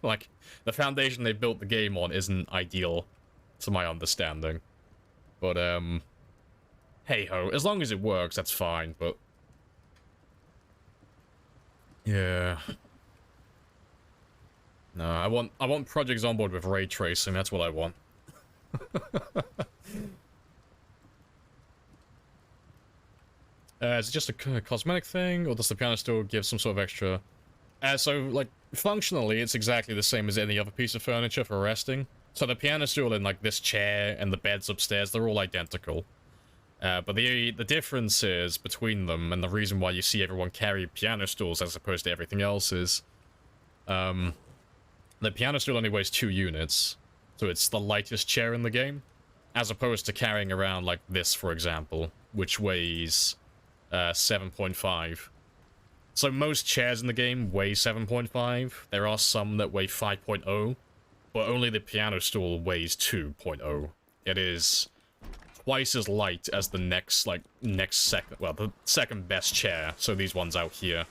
Like, the foundation they built the game on isn't ideal, to my understanding. But, hey-ho. As long as it works, that's fine, but... yeah. No, I want Project Zomboid with ray tracing, that's what I want. Is it just a cosmetic thing, or does the piano still give some sort of extra? So, like, functionally, it's exactly the same as any other piece of furniture for resting. So the piano stool and, like, this chair and the beds upstairs, they're all identical. But the difference is between them, and the reason why you see everyone carry piano stools as opposed to everything else is, the piano stool only weighs 2 units. So it's the lightest chair in the game, as opposed to carrying around like this, for example, which weighs 7.5. So most chairs in the game weigh 7.5. There are some that weigh 5.0, but only the piano stool weighs 2.0. It is twice as light as the next second, well, the second best chair. So these ones out here.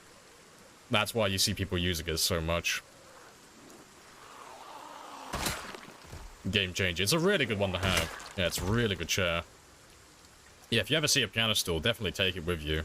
That's why you see people using it so much. Game changer. It's a really good one to have. Yeah, it's a really good chair. Yeah, if you ever see a piano stool, definitely take it with you.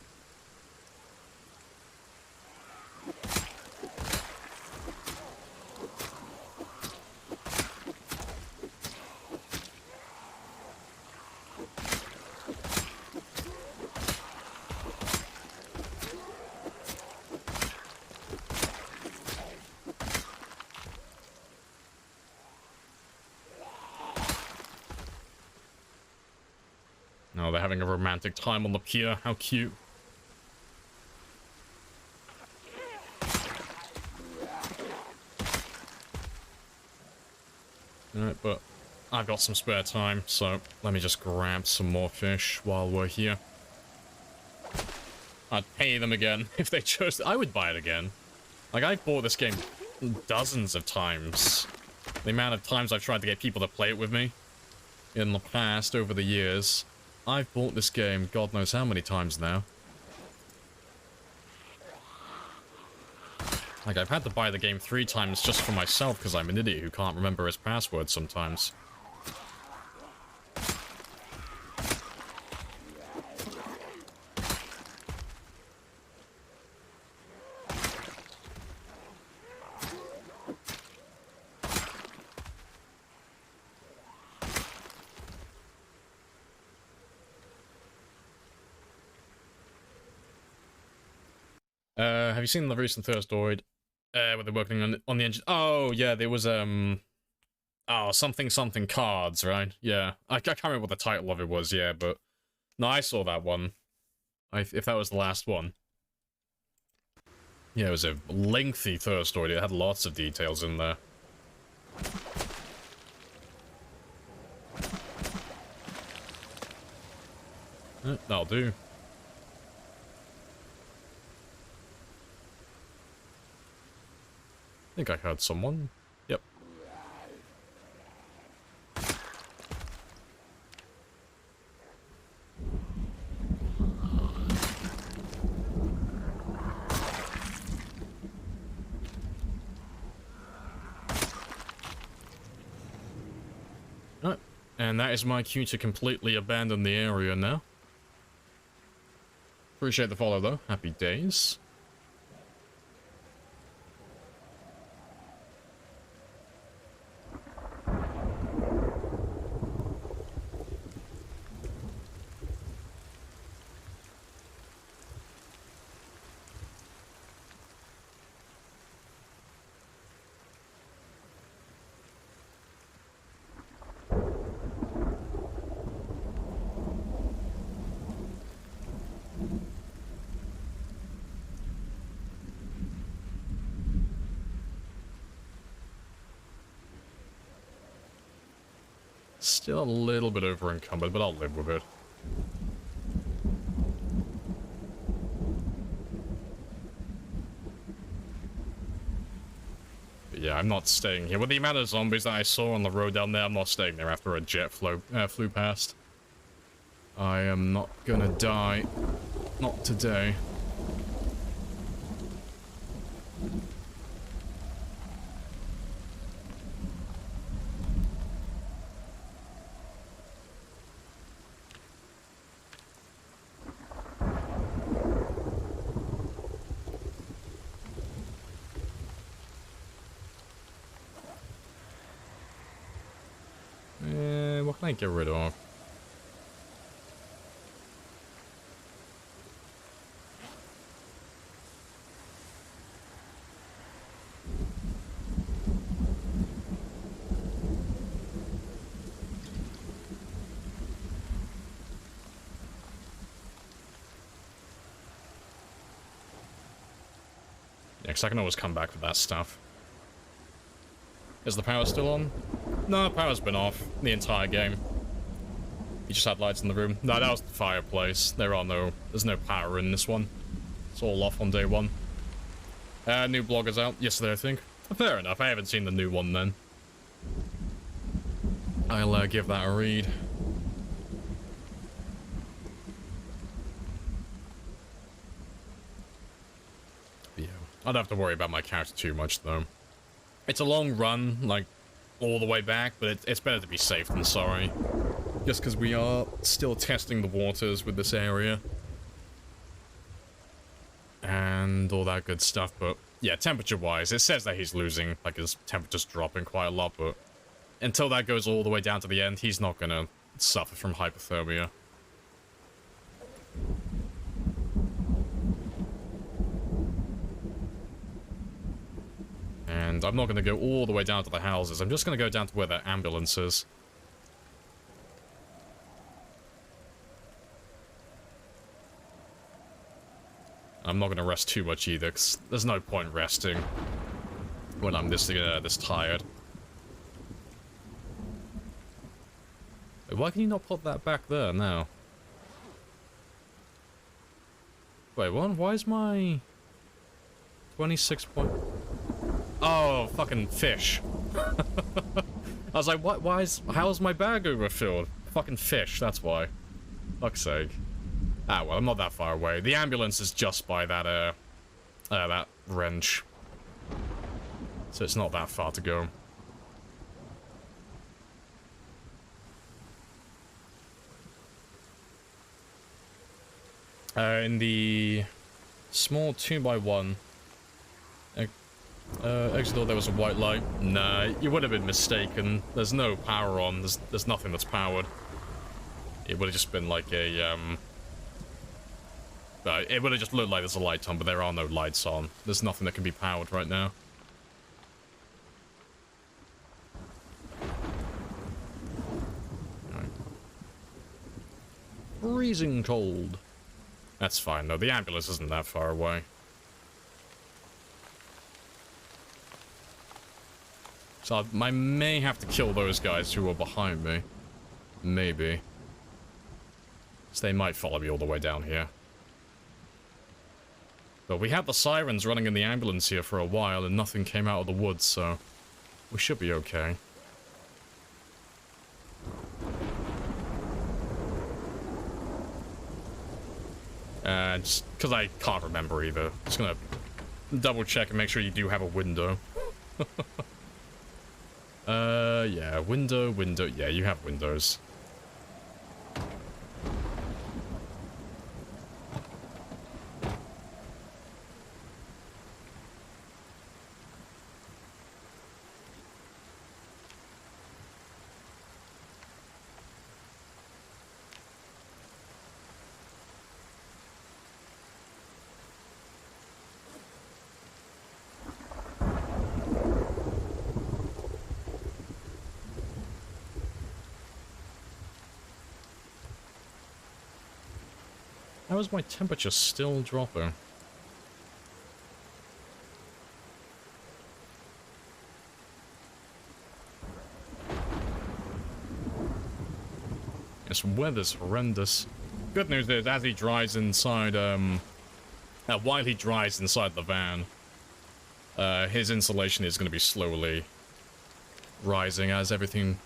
Oh, they're having a romantic time on the pier. How cute. Alright, but I've got some spare time, so let me just grab some more fish while we're here. I'd pay them again if they chose to. I would buy it again. Like, I've bought this game dozens of times. The amount of times I've tried to get people to play it with me in the past, over the years. I've bought this game God knows how many times now. Like, I've had to buy the game 3 times just for myself because I'm an idiot who can't remember his password sometimes. Have you seen the recent First Droid? Where they're working on the engine? Oh, yeah, there was, oh, something cards, right? Yeah, I can't remember what the title of it was, yeah, but... No, I saw that one. If that was the last one. Yeah, it was a lengthy first story. It had lots of details in there. That'll do. I think I heard someone. Yep. Alright, and that is my cue to completely abandon the area now. Appreciate the follow though. Happy days. Still a little bit over encumbered, but I'll live with it. But yeah, I'm not staying here. With the amount of zombies that I saw on the road down there, I'm not staying there after a jet flew past. I am not gonna die. Not today. What can I get rid of? Yeah, 'cause I can always come back for that stuff. Is the power still on? No, the power's been off the entire game. You just had lights in the room. No, that was the fireplace. There's no power in this one. It's all off on day one. New blogger's out yesterday, I think. Fair enough, I haven't seen the new one then. I'll give that a read. Yeah, I don't have to worry about my character too much though. It's a long run, like, all the way back, but it's better to be safe than sorry. Just because we are still testing the waters with this area. And all that good stuff, but yeah, temperature-wise, it says that he's losing, like, his temperature's dropping quite a lot, but until that goes all the way down to the end, he's not gonna suffer from hypothermia. And I'm not going to go all the way down to the houses. I'm just going to go down to where the ambulance is. I'm not going to rest too much either, because there's no point resting when I'm this tired. Why can you not put that back there now? Wait, what? Why is my 26 point... Oh, fucking fish. I was like, what? How's my bag overfilled? Fucking fish, that's why. Fuck's sake. Ah, well, I'm not that far away. The ambulance is just by that wrench. So it's not that far to go. In the small 2x1, exit door, there was a white light. Nah, you would have been mistaken. There's no power on. There's nothing that's powered. It would have just been like a, it would have just looked like there's a light on, but there are no lights on. There's nothing that can be powered right now. Right. Freezing cold. That's fine, though. The ambulance isn't that far away. So I may have to kill those guys who are behind me. Maybe. So they might follow me all the way down here. But we had the sirens running in the ambulance here for a while and nothing came out of the woods, so we should be okay. Just because I can't remember either. Just gonna double check and make sure you do have a window. Yeah, window. Yeah, you have windows. How is my temperature still dropping? This weather's horrendous. Good news is, as he dries inside, while he dries inside the van, his insulation is going to be slowly rising as everything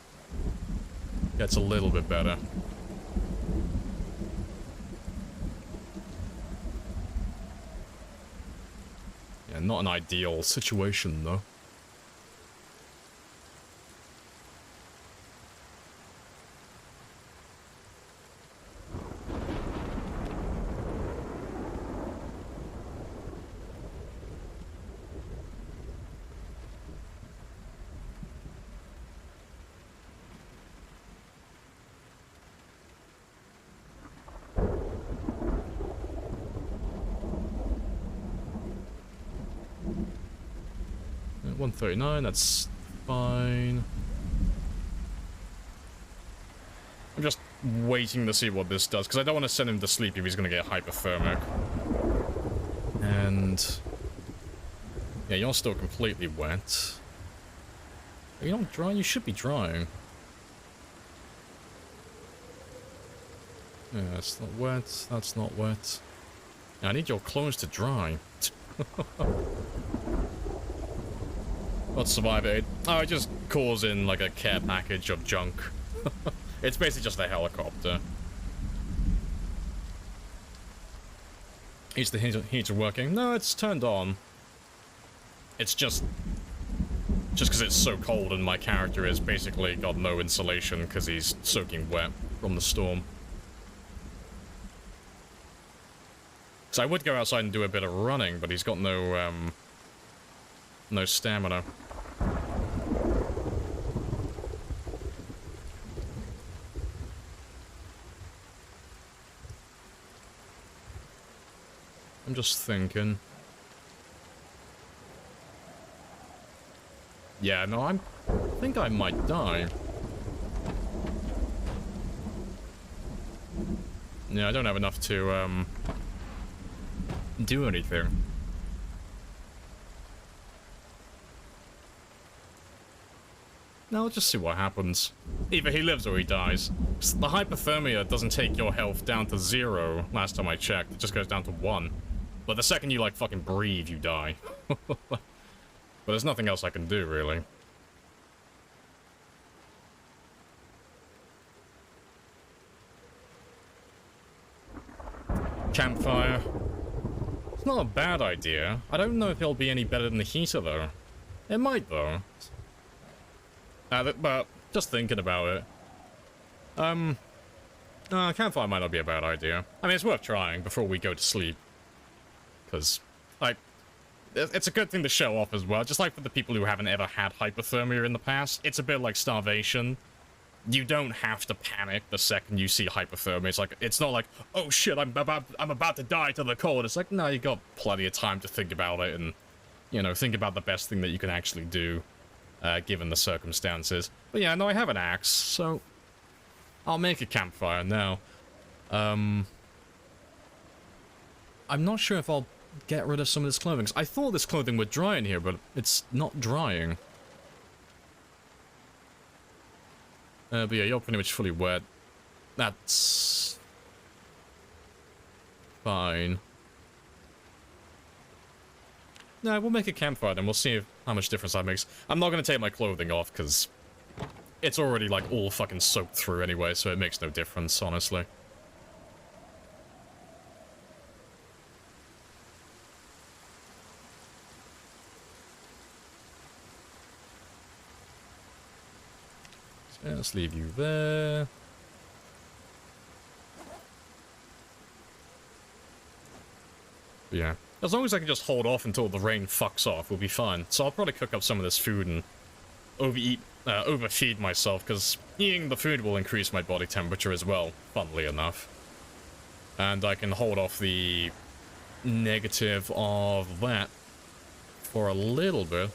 gets a little bit better. Yeah, not an ideal situation, though. At 139, that's fine. I'm just waiting to see what this does, because I don't want to send him to sleep if he's going to get hypothermic. And yeah, you're still completely wet. Are you not drying? You should be drying. Yeah, that's not wet. That's not wet. I need your clothes to dry. What's survive aid? Oh, it just calls in like a care package of junk. It's basically just a helicopter. Is the heater working? No, it's turned on. It's just because it's so cold and my character has basically got no insulation because he's soaking wet from the storm. So I would go outside and do a bit of running, but he's got no stamina. I'm just thinking. Yeah, no, I think I might die. Yeah, I don't have enough to, do anything. Now, let's just see what happens. Either he lives or he dies. The hypothermia doesn't take your health down to 0, last time I checked. It just goes down to 1. But the second you, like, fucking breathe, you die. But there's nothing else I can do, really. Campfire. It's not a bad idea. I don't know if it'll be any better than the heater, though. It might, though. But just thinking about it. Campfire might not be a bad idea. I mean, it's worth trying before we go to sleep. Because, like, it's a good thing to show off as well. Just like for the people who haven't ever had hypothermia in the past, it's a bit like starvation. You don't have to panic the second you see hypothermia. It's like, it's not like, oh shit, I'm about to die to the cold. It's like, no, you got plenty of time to think about it and, you know, think about the best thing that you can actually do, given the circumstances. But yeah, no, I have an axe, so I'll make a campfire now. I'm not sure if I'll get rid of some of this clothing. I thought this clothing would dry in here, but it's not drying. But yeah, you're pretty much fully wet. That's fine. Nah, we'll make a campfire then. We'll see how much difference that makes. I'm not going to take my clothing off because it's already like all fucking soaked through anyway, so it makes no difference, honestly. So let's leave you there. But yeah. As long as I can just hold off until the rain fucks off, we'll be fine. So I'll probably cook up some of this food and overfeed myself, because eating the food will increase my body temperature as well, funnily enough. And I can hold off the negative of that for a little bit.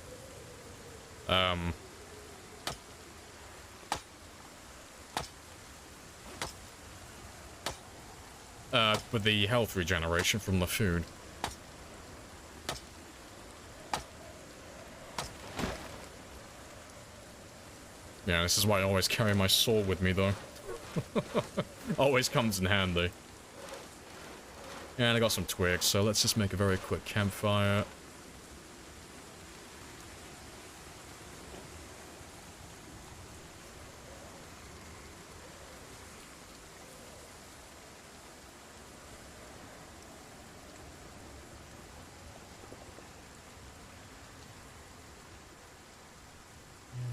With the health regeneration from the food. Yeah, this is why I always carry my sword with me, though. Always comes in handy. And I got some twigs, so let's just make a very quick campfire.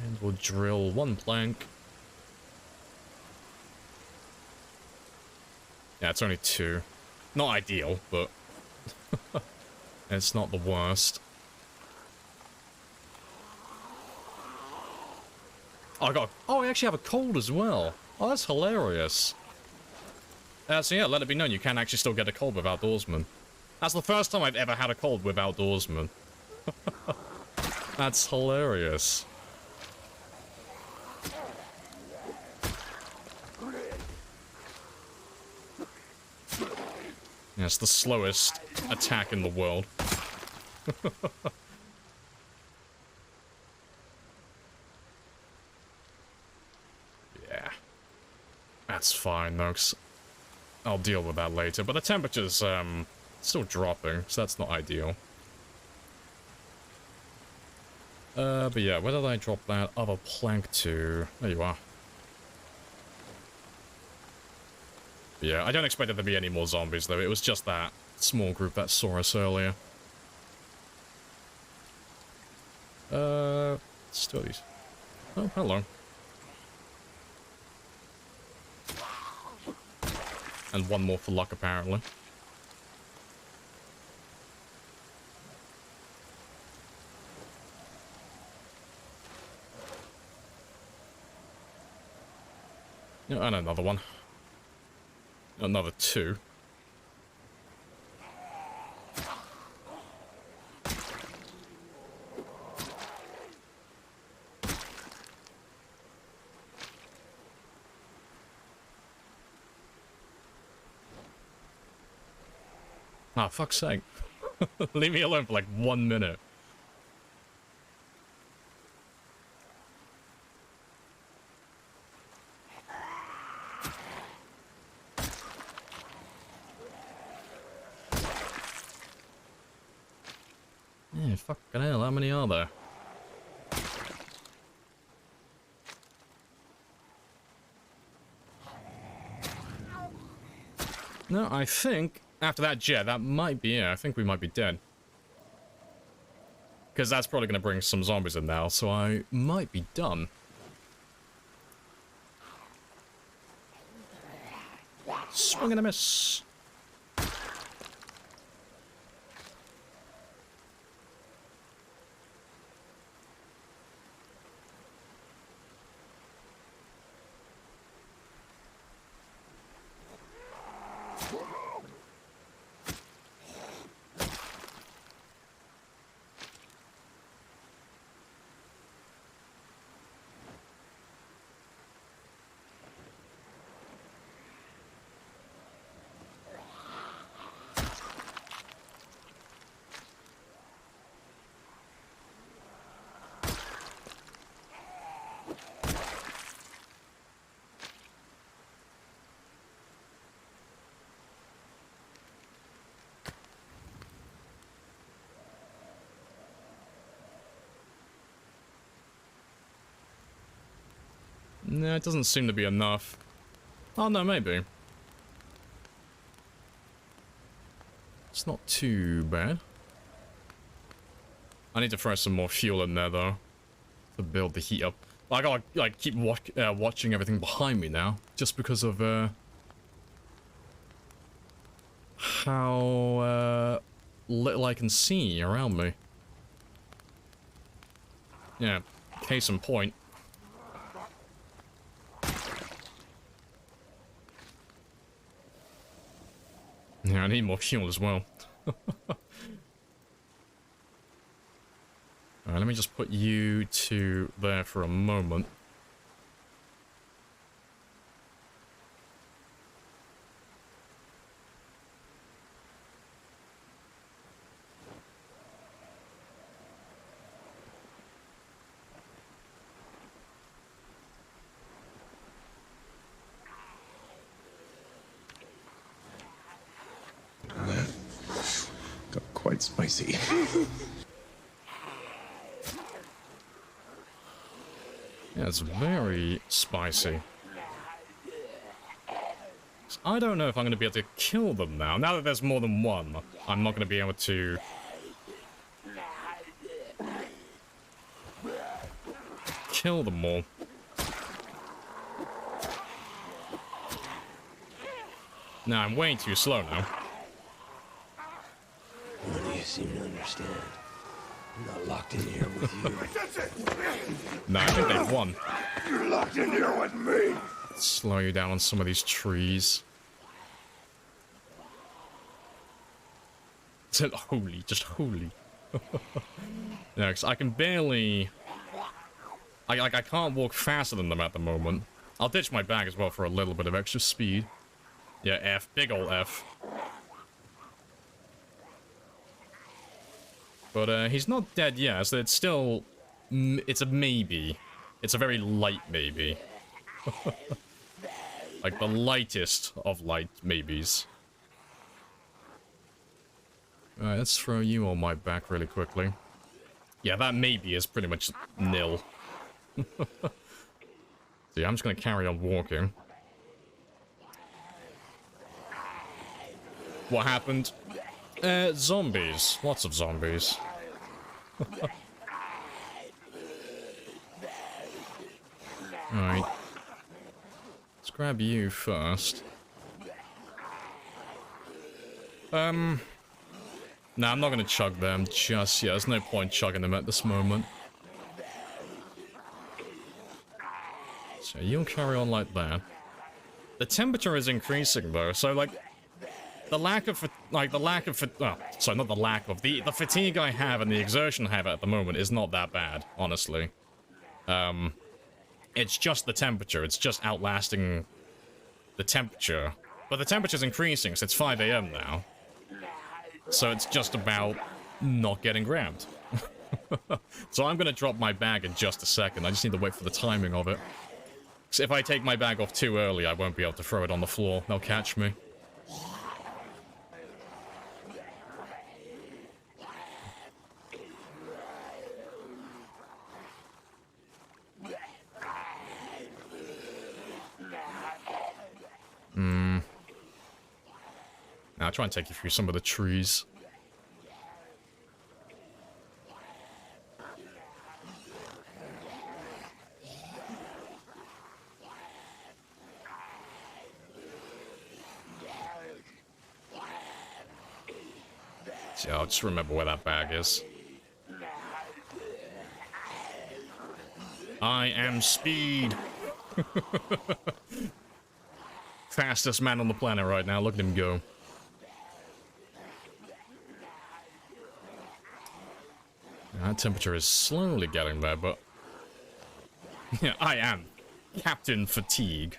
And we'll drill one plank. Yeah, it's only 2. Not ideal, but it's not the worst. Oh, I actually have a cold as well. Oh, that's hilarious. So yeah, let it be known, you can actually still get a cold with Outdoorsman. That's the first time I've ever had a cold with Outdoorsman. That's hilarious. Yeah, it's the slowest attack in the world. Yeah. That's fine, though, 'cause I'll deal with that later. But the temperature's, still dropping, so that's not ideal. But yeah, where did I drop that other plank to? There you are. Yeah, I don't expect there to be any more zombies, though. It was just that small group that saw us earlier. Still these. Oh, hello. And one more for luck, apparently. Yeah, and another one. Another 2. Ah, fuck's sake. Leave me alone for like 1 minute. Yeah, fucking hell, how many are there? No, I think after that jet, that might be it. I think we might be dead. Because that's probably going to bring some zombies in now, so I might be done. Swing and a miss. No, it doesn't seem to be enough. Oh, no, maybe. It's not too bad. I need to throw some more fuel in there, though, to build the heat up. I gotta, like, keep watching everything behind me now, just because of, how, little I can see around me. Yeah, case in point. Yeah, I need more fuel as well. Alright, let me just put you two there for a moment. Got quite spicy. Yeah, it's very spicy. So I don't know if I'm going to be able to kill them now. Now that there's more than one, I'm not going to be able to... kill them all. No, I'm way too slow now. None of you seem to understand. I'm not locked in here with you. No, I think they've won. You're locked in here with me. Slow you down on some of these trees. Holy, just holy. No, because I can barely... I can't walk faster than them at the moment. I'll ditch my bag as well for a little bit of extra speed. Yeah, F. Big ol' F. But, he's not dead yet, so it's still... it's a maybe. It's a very light maybe. Like, the lightest of light maybes. Alright, let's throw you on my back really quickly. Yeah, that maybe is pretty much nil. So yeah, I'm just gonna carry on walking. What happened? Zombies. Lots of zombies. Alright. Let's grab you first. No, I'm not gonna chug them just yet. There's no point chugging them at this moment. So you'll carry on like that. The temperature is increasing though, so like... The lack of, sorry, not the lack of, the fatigue I have and the exertion I have at the moment is not that bad, honestly. It's just the temperature, it's just outlasting the temperature. But the temperature's increasing, so it's 5 AM now. So it's just about not getting grabbed. So I'm gonna drop my bag in just a second, I just need to wait for the timing of it. Because if I take my bag off too early, I won't be able to throw it on the floor, they'll catch me. Now, I'll try and take you through some of the trees. So I'll just remember where that bag is. I am speed. Fastest man on the planet right now. Look at him go. That temperature is slowly getting there, but... yeah, I am Captain Fatigue.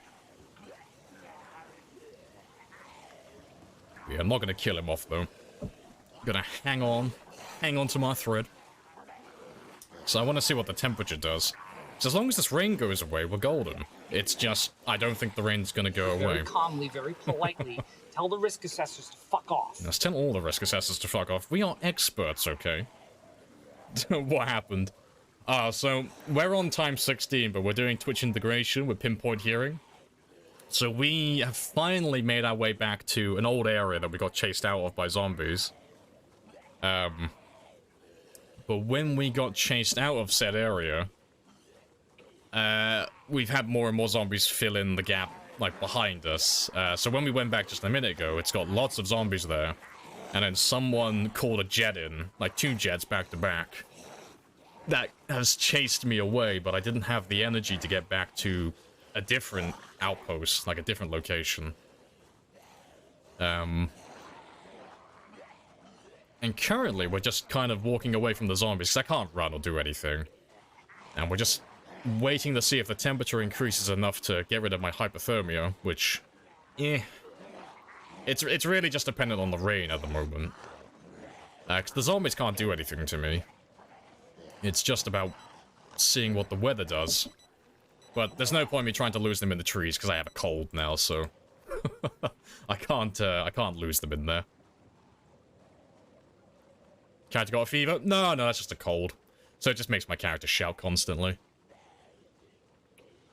Yeah, I'm not gonna kill him off, though. I'm gonna hang on to my thread. So I want to see what the temperature does. So as long as this rain goes away, we're golden. It's just, I don't think the rain's gonna go away. Very calmly, very politely, tell the risk assessors to fuck off. Let's tell all the risk assessors to fuck off. We are experts, okay? What happened? So we're on time 16, but we're doing Twitch integration with pinpoint hearing. So we have finally made our way back to an old area that we got chased out of by zombies. But when we got chased out of said area, we've had more and more zombies fill in the gap, like, behind us. So when we went back just a minute ago, it's got lots of zombies there. And then someone called a jet in, like 2 jets back to back. That has chased me away, but I didn't have the energy to get back to a different outpost, like a different location. And currently, we're just kind of walking away from the zombies, because I can't run or do anything. And we're just waiting to see if the temperature increases enough to get rid of my hypothermia, which, it's really just dependent on the rain at the moment. Because the zombies can't do anything to me. It's just about seeing what the weather does. But there's no point in me trying to lose them in the trees, because I have a cold now, so... I can't lose them in there. Character got a fever? No, that's just a cold. So it just makes my character shout constantly.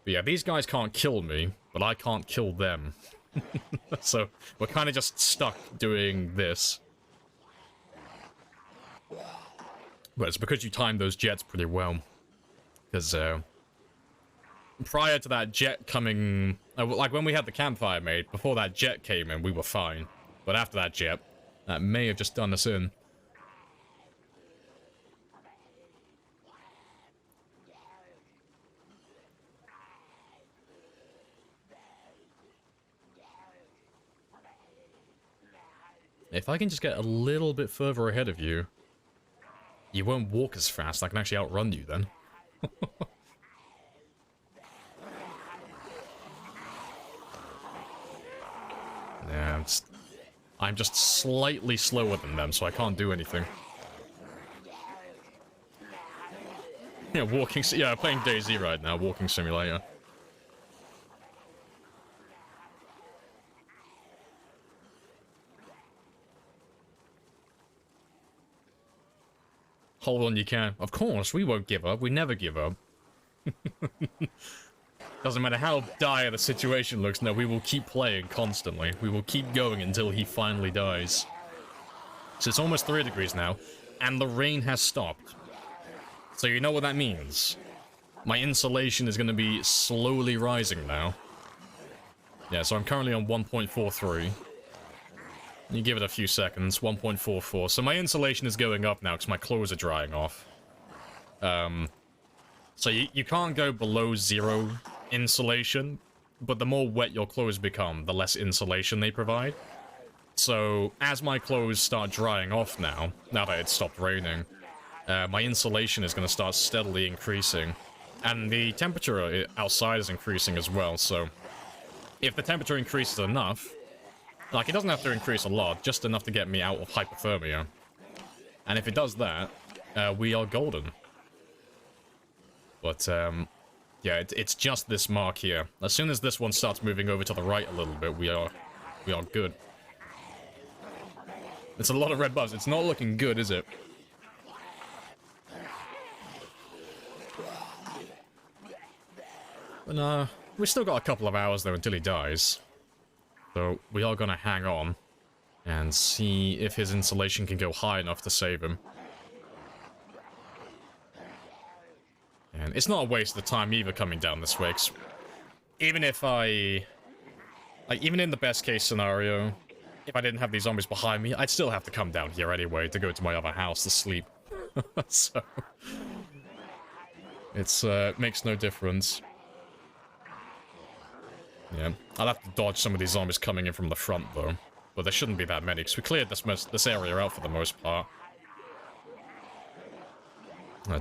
But yeah, these guys can't kill me, but I can't kill them. So we're kind of just stuck doing this. But it's because you timed those jets pretty well. Because, prior to that jet coming... like, when we had the campfire made, before that jet came in, we were fine. But after that jet, that may have just done us in. If I can just get a little bit further ahead of you, you won't walk as fast. I can actually outrun you then. Yeah, I'm just slightly slower than them, so I can't do anything. Yeah, yeah, playing DayZ right now, walking simulator. Hold on, you can. Of course, we won't give up. We never give up. Doesn't matter how dire the situation looks, no, we will keep playing constantly. We will keep going until he finally dies. So it's almost 3 degrees now, and the rain has stopped. So you know what that means. My insulation is going to be slowly rising now. Yeah, so I'm currently on 1.43. You give it a few seconds, 1.44. So my insulation is going up now because my clothes are drying off. So you can't go below 0 insulation, but the more wet your clothes become, the less insulation they provide. So as my clothes start drying off now that it's stopped raining, my insulation is going to start steadily increasing. And the temperature outside is increasing as well, so if the temperature increases enough, like, it doesn't have to increase a lot, just enough to get me out of hypothermia. And if it does that, we are golden. But, yeah, it's just this mark here. As soon as this one starts moving over to the right a little bit, we are good. It's a lot of red buffs. It's not looking good, is it? But, we still got a couple of hours, though, until he dies. So we are going to hang on and see if his insulation can go high enough to save him. And it's not a waste of time either coming down this way, 'cause even if even in the best case scenario, if I didn't have these zombies behind me, I'd still have to come down here anyway to go to my other house to sleep. So it's makes no difference. Yeah, I'll have to dodge some of these zombies coming in from the front, though. But there shouldn't be that many, because we cleared this area out for the most part.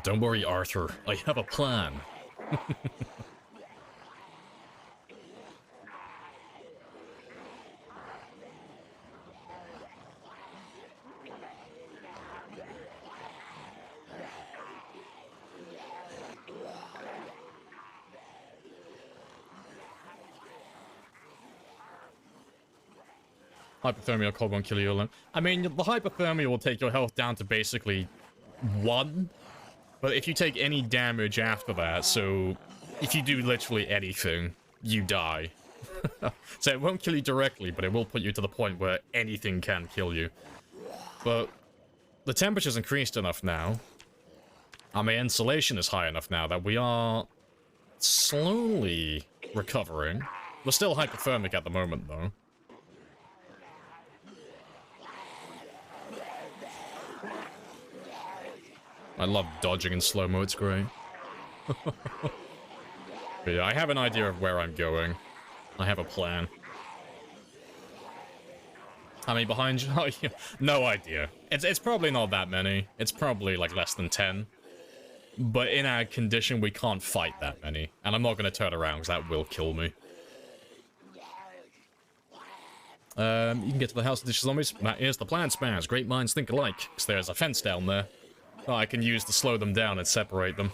Don't worry, Arthur. I have a plan. Hypothermia cold won't kill you alone. I mean, the hypothermia will take your health down to basically 1. But if you take any damage after that, so if you do literally anything, you die. So it won't kill you directly, but it will put you to the point where anything can kill you. But the temperature's increased enough now, and my insulation is high enough now that we are slowly recovering. We're still hypothermic at the moment, though. I love dodging in slow-mo, it's great. But yeah, I have an idea of where I'm going. I have a plan. How many behind you? Oh, yeah. No idea. It's probably not that many. It's probably like less than 10. But in our condition, we can't fight that many. And I'm not going to turn around because that will kill me. You can get to the house of the zombies. That is the plan, Spaz. Great minds think alike. Because there's a fence down there. Oh, I can use to slow them down and separate them.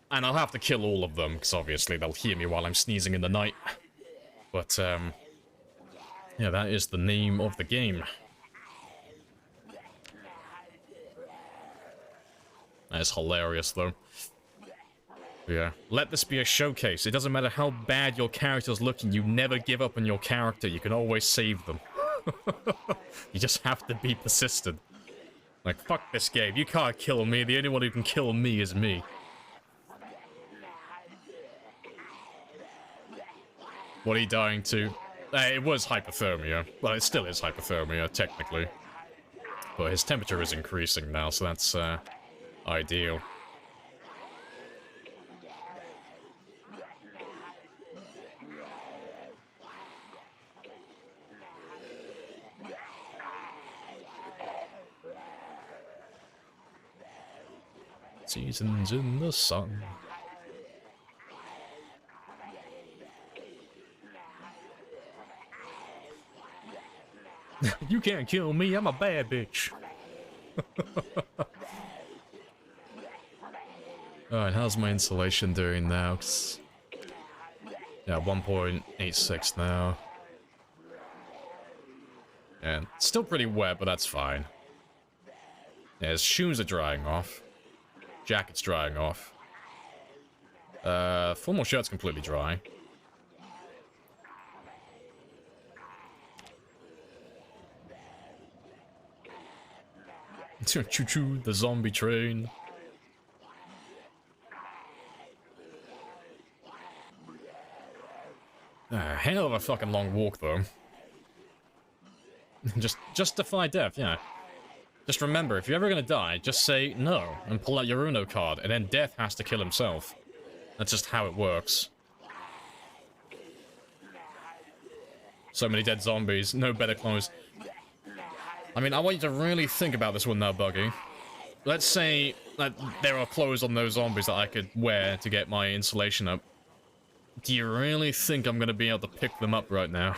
And I'll have to kill all of them, because obviously they'll hear me while I'm sneezing in the night. But, yeah, that is the name of the game. That is hilarious, though. Yeah. Let this be a showcase. It doesn't matter how bad your character's looking, you never give up on your character. You can always save them. You just have to be persistent. Like, fuck this game. You can't kill me. The only one who can kill me is me. What are you dying to? It was hypothermia. Well, it still is hypothermia, technically. But his temperature is increasing now, so that's, ideal. Seasons in the sun. You can't kill me, I'm a bad bitch. Alright, how's my insulation doing now? Yeah, 1.86 now. And still pretty wet, but that's fine. Yeah, his shoes are drying off. Jacket's drying off. Formal shirt's completely dry. Choo-choo, the zombie train. Hell of a fucking long walk, though. just defy death, yeah. Just remember, if you're ever gonna die, just say no, and pull out your Uno card, and then death has to kill himself. That's just how it works. So many dead zombies, no better clothes. I mean, I want you to really think about this one now, Buggy. Let's say that there are clothes on those zombies that I could wear to get my insulation up. Do you really think I'm gonna be able to pick them up right now?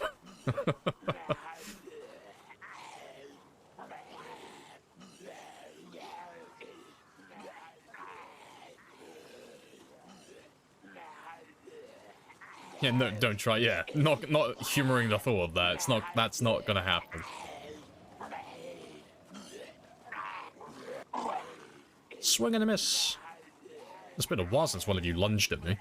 Yeah, no, don't try. Yeah, not humoring the thought of that. That's not gonna happen. Swing and a miss. It's been a while since one of you lunged at me.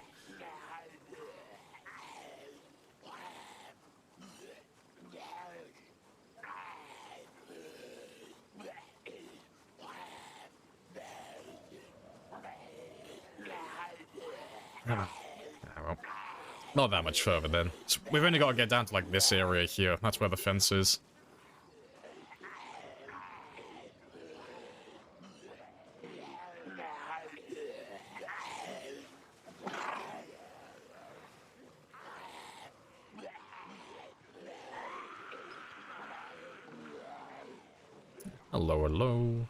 Well, not that much further then. So we've only got to get down to like this area here. That's where the fence is. Hello, hello.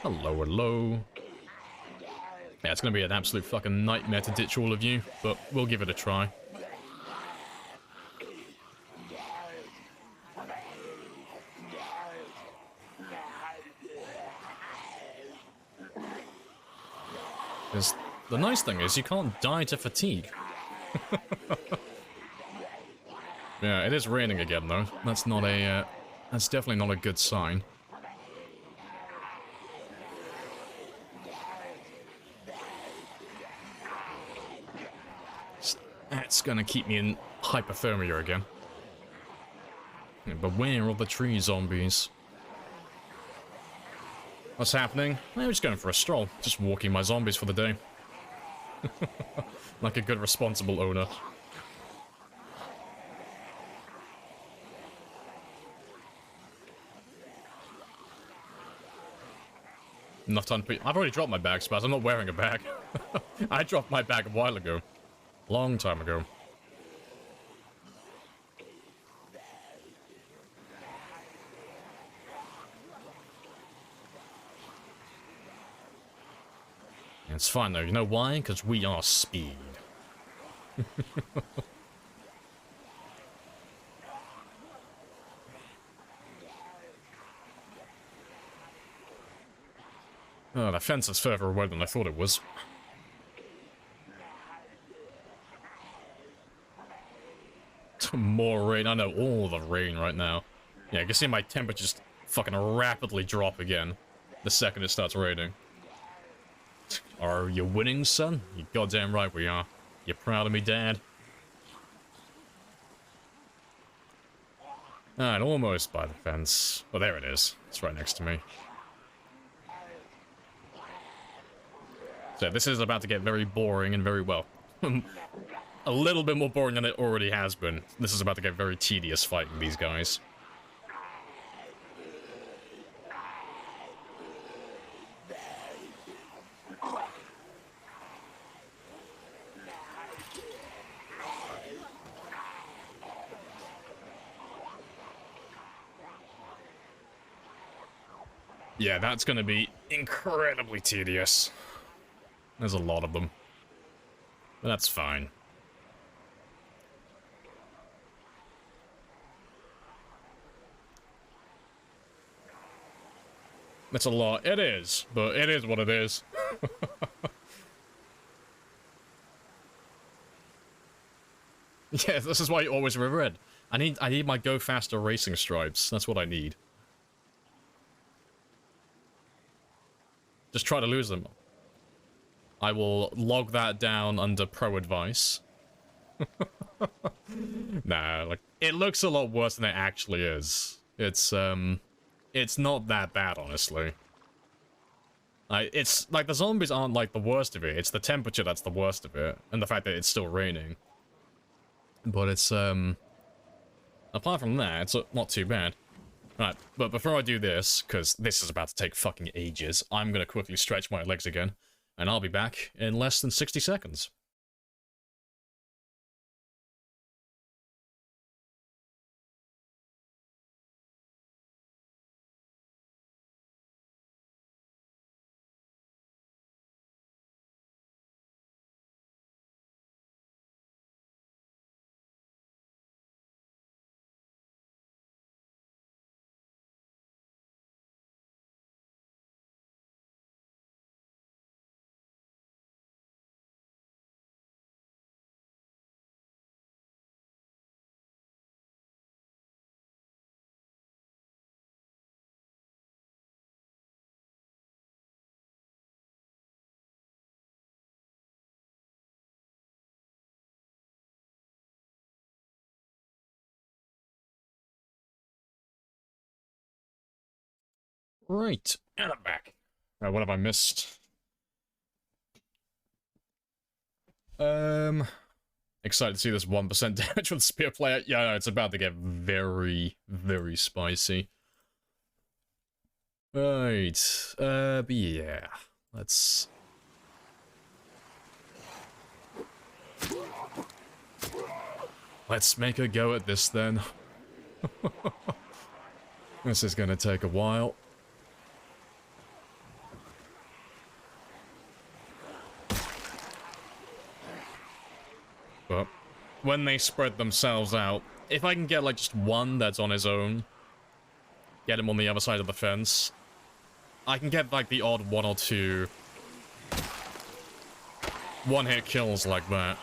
Hello, hello. Yeah, it's gonna be an absolute fucking nightmare to ditch all of you, but we'll give it a try. Because the nice thing is you can't die to fatigue. Yeah, it is raining again, though. That's not a, that's definitely not a good sign. That's gonna keep me in hypothermia again. Yeah, beware of the tree zombies. What's happening? I'm just going for a stroll. Just walking my zombies for the day. Like a good responsible owner. Enough time to... I've already dropped my bag, Spaz. I'm not wearing a bag. I dropped my bag a while ago. Long time ago. It's fine though, you know why? Because we are speed. Oh, the fence is further away than I thought it was. More rain. I know all the rain right now. Yeah, you can see my temperature just fucking rapidly drop again the second it starts raining. Are you winning, son? You goddamn right we are. You proud of me, Dad? Alright, almost by the fence. Well, there it is. It's right next to me. So this is about to get very boring and very well. A little bit more boring than it already has been. This is about to get very tedious fighting these guys. Yeah, that's gonna be incredibly tedious. There's a lot of them. But that's fine. That's a lot. It is, but it is what it is. Yeah, this is why you always wear red. I need my Go Faster racing stripes. That's what I need. Just try to lose them. I will log that down under pro advice. Nah, like, it looks a lot worse than it actually is. It's not that bad, honestly. It's, like, the zombies aren't, like, the worst of it. It's the temperature that's the worst of it. And the fact that it's still raining. But it's, apart from that, it's not too bad. Right, but before I do this, because this is about to take fucking ages, I'm gonna quickly stretch my legs again, and I'll be back in less than 60 seconds. Right, and I'm back. Right, what have I missed? Excited to see this 1% damage with spear player. Yeah, no, it's about to get very, very spicy. Right, but yeah, let's... Let's make a go at this then. This is gonna take a while. But when they spread themselves out, if I can get like just one that's on his own, get him on the other side of the fence, I can get like the odd one or two one-hit kills like that.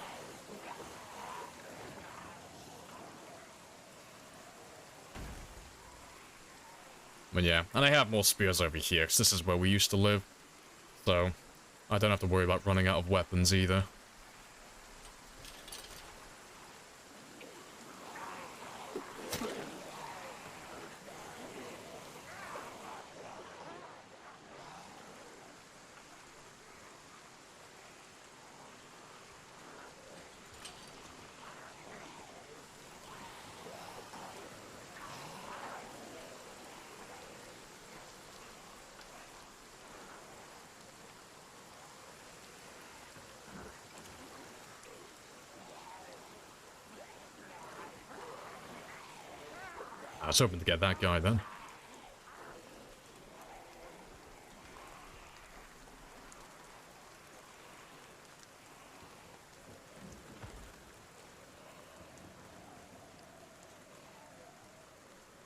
But yeah, and I have more spears over here, because this is where we used to live. So, I don't have to worry about running out of weapons either. I was hoping to get that guy then.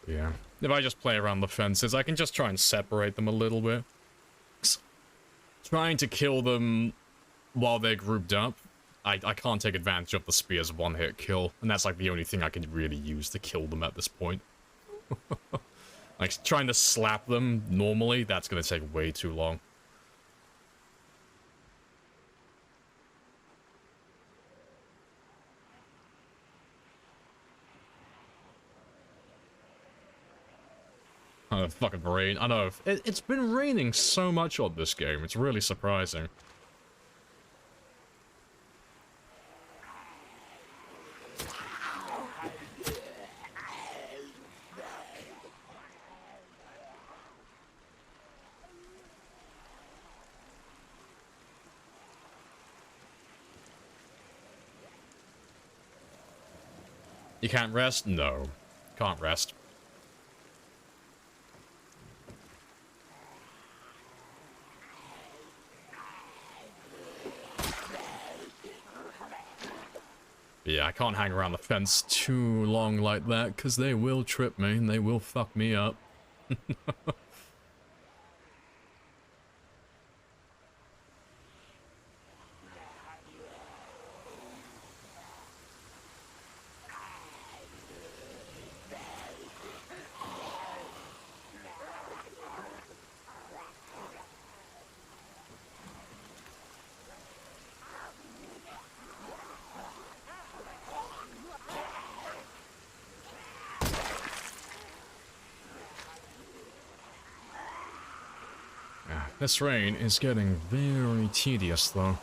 Yeah. If I just play around the fences, I can just try and separate them a little bit. Trying to kill them while they're grouped up, I can't take advantage of the spear's one-hit kill, and that's like the only thing I can really use to kill them at this point. Like, trying to slap them normally, that's gonna take way too long. Oh, fucking rain. I know. It's been raining so much on this game. It's really surprising. You can't rest? No. Can't rest. Yeah, I can't hang around the fence too long like that, because they will trip me, and they will fuck me up. This rain is getting very tedious, though.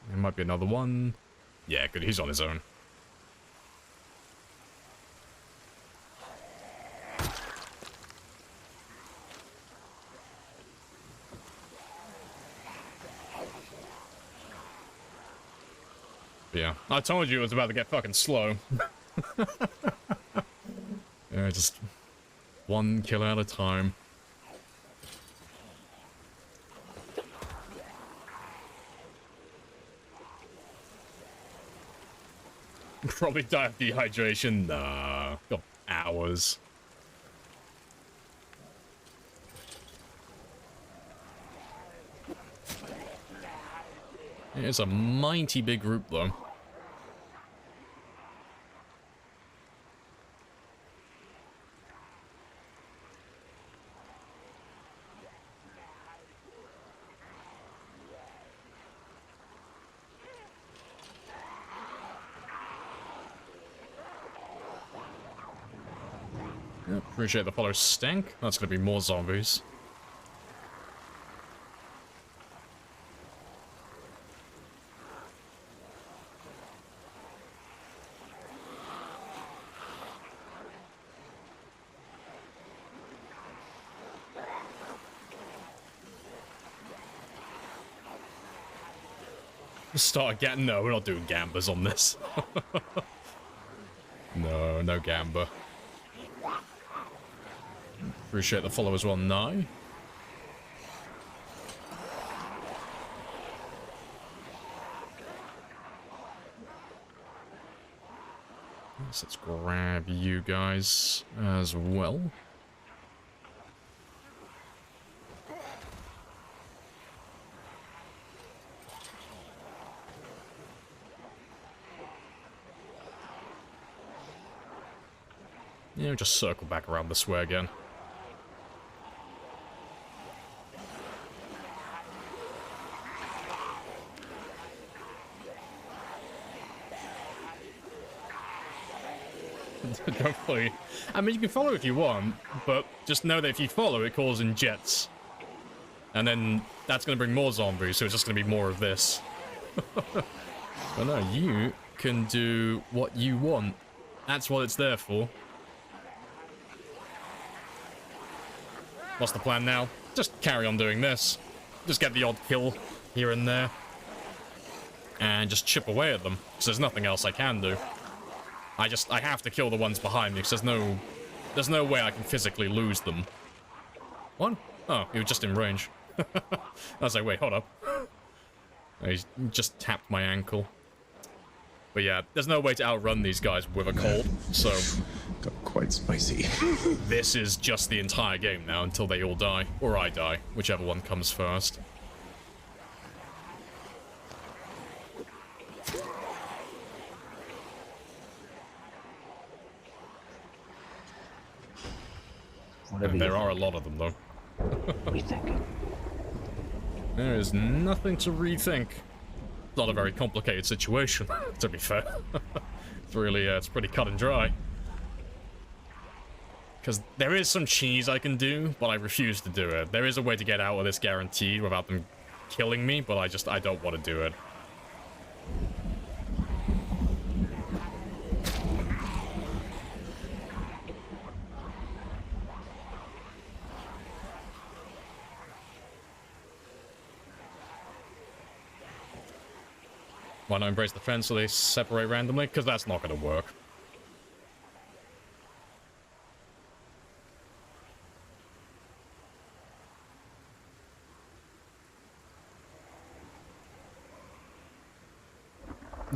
There might be another one. Yeah, good, he's on his own. Yeah, I told you it was about to get fucking slow. Yeah, just one kill at a time. Probably die of dehydration. Nah, got hours. It's a mighty big group, though. Yeah, appreciate the follow stank. That's gonna be more zombies. Start again? No, we're not doing gambers on this. No, no gamba. Appreciate the follow as well, now. So let's grab you guys as well. Yeah, just circle back around this way again. Don't follow. I mean, you can follow if you want, but just know that if you follow, it calls in jets. And then that's going to bring more zombies, so it's just going to be more of this. But no, you can do what you want. That's what it's there for. What's the plan now? Just carry on doing this. Just get the odd kill here and there. And just chip away at them, because there's nothing else I can do. I have to kill the ones behind me, because there's no way I can physically lose them. What? Oh, he was just in range. I was like, wait, hold up. He just tapped my ankle. But yeah, there's no way to outrun these guys with a cold, so... Got quite spicy. This is just the entire game now until they all die. Or I die, whichever one comes first. Whatever And there are a lot of them, though. Rethink it. There is nothing to rethink. It's not a very complicated situation, to be fair. It's really, it's pretty cut and dry. Because there is some cheese I can do, but I refuse to do it. There is a way to get out of this guaranteed without them killing me, but I don't want to do it. Why not embrace the fence so they separate randomly? Because that's not going to work.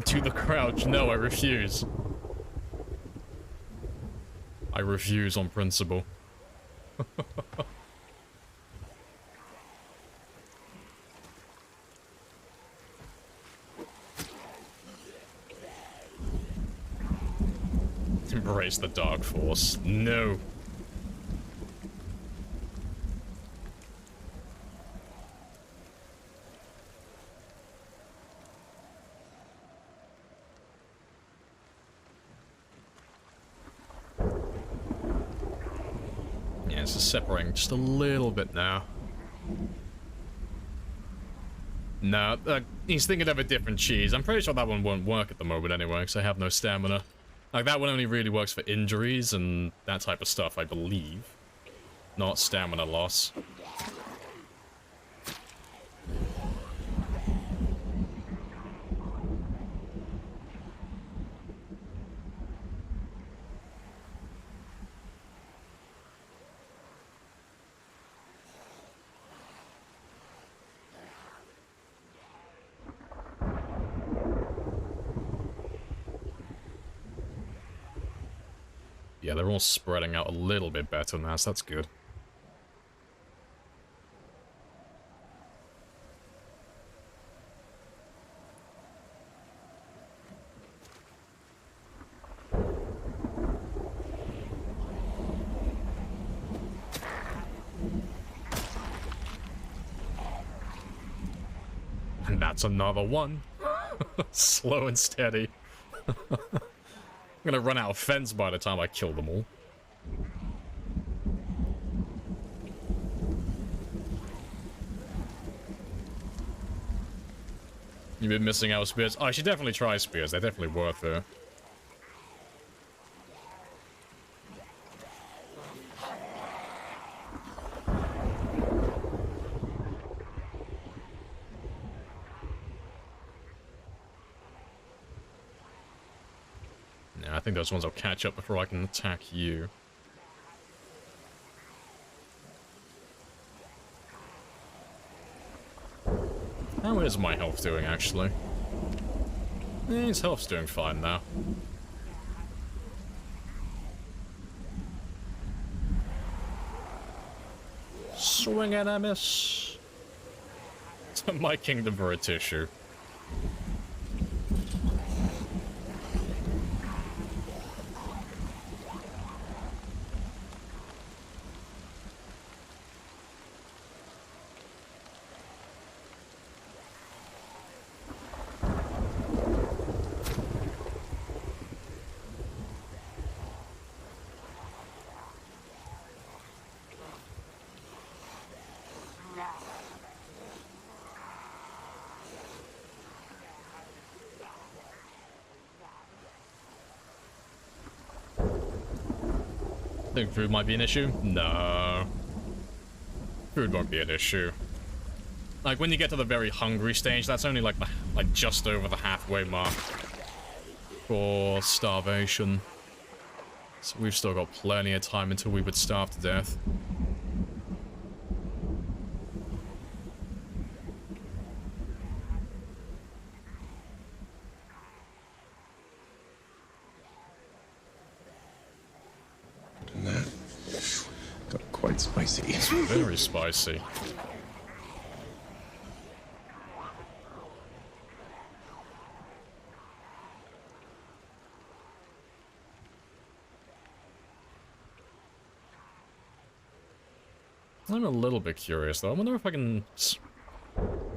Do the crouch. No, I refuse. I refuse on principle. Embrace the dark force. No. Yeah, it's just separating just a little bit now. No, he's thinking of a different cheese. I'm pretty sure that one won't work at the moment anyway, because I have no stamina. Like, that one only really works for injuries and that type of stuff, I believe. Not stamina loss. Yeah, they're all spreading out a little bit better now, so that's good. And that's another one. Slow and steady. I'm gonna run out of fence by the time I kill them all. You've been missing out spears. Oh, I should definitely try spears. They're definitely worth it. I think those ones will catch up before I can attack you. How is my health doing, actually? His health's doing fine now. Swing and a miss. My kingdom for a tissue. Think food might be an issue? No. Food won't be an issue. Like, when you get to the very hungry stage, that's only like just over the halfway mark for starvation. So we've still got plenty of time until we would starve to death. Quite spicy. Very spicy. I'm a little bit curious though. I wonder if I can...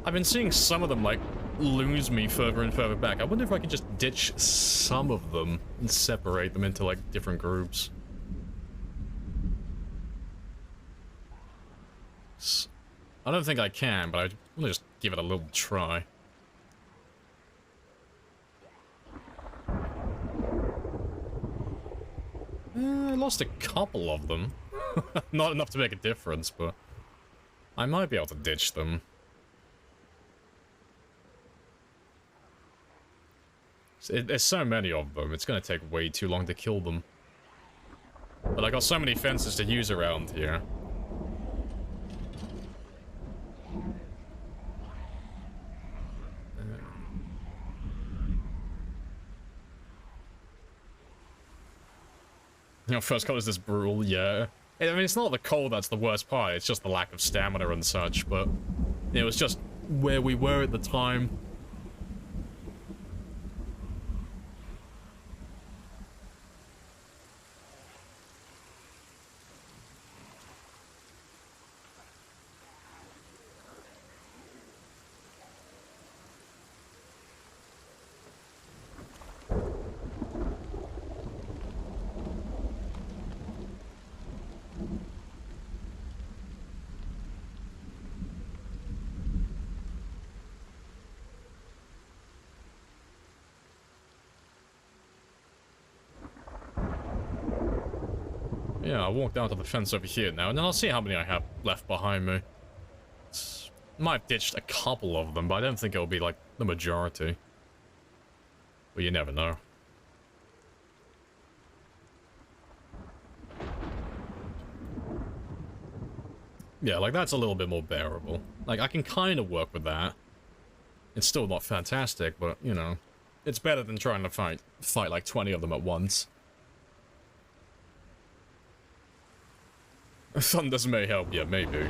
I've been seeing some of them like lose me further and further back. I wonder if I can just ditch some of them and separate them into like different groups. I don't think I can, but I want to just give it a little try. I lost a couple of them. Not enough to make a difference, but I might be able to ditch them. There's so many of them, it's going to take way too long to kill them. But I got so many fences to use around here. You know, first color is this brutal, yeah. I mean, it's not the cold that's the worst part, it's just the lack of stamina and such, but it was just where we were at the time. Yeah, I'll walk down to the fence over here now, and then I'll see how many I have left behind me. Might have ditched a couple of them, but I don't think it'll be, like, the majority. But you never know. Yeah, like, that's a little bit more bearable. Like, I can kind of work with that. It's still not fantastic, but, you know, it's better than trying to fight like 20 of them at once. Thunders may help, yeah, maybe.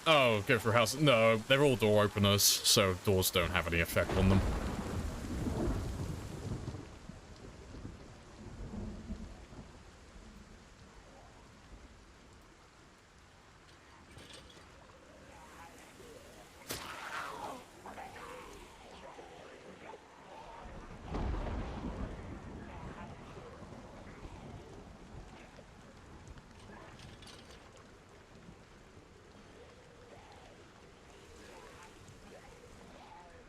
Oh, go for house. No, they're all door openers, so doors don't have any effect on them.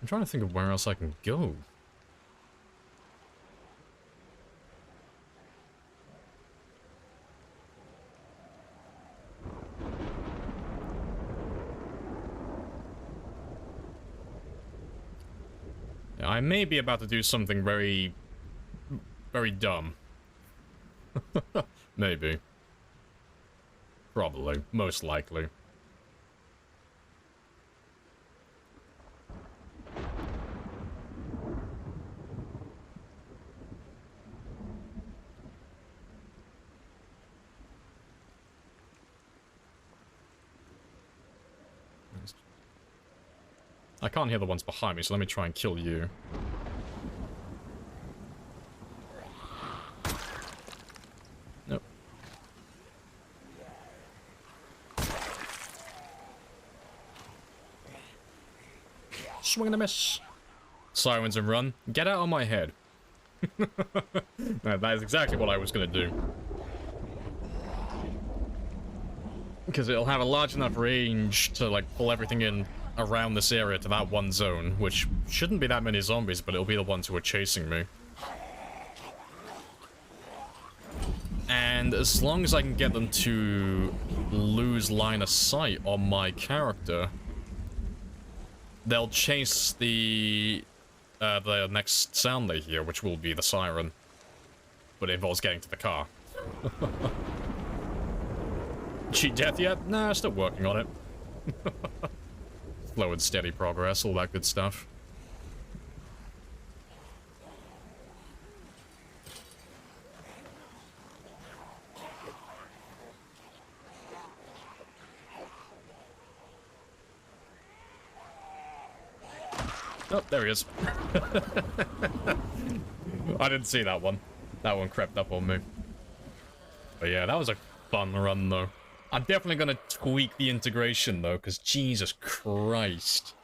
I'm trying to think of where else I can go. Yeah, I may be about to do something very dumb. Maybe. Probably. Most likely. I can't hear the ones behind me, so let me try and kill you. Nope. Swing and a miss. Sirens and run. Get out of my head. No, that is exactly what I was going to do. Because it'll have a large enough range to, like, pull everything in around this area to that one zone, which shouldn't be that many zombies, but it'll be the ones who are chasing me. And as long as I can get them to lose line of sight on my character, they'll chase the next sound they hear, which will be the siren. But it involves getting to the car. Cheat death yet? Nah, still working on it. Slow and steady progress, all that good stuff. Oh, there he is. I didn't see that one. That one crept up on me. But yeah, that was a fun run, though. I'm definitely going to tweak the integration, though, because Jesus Christ.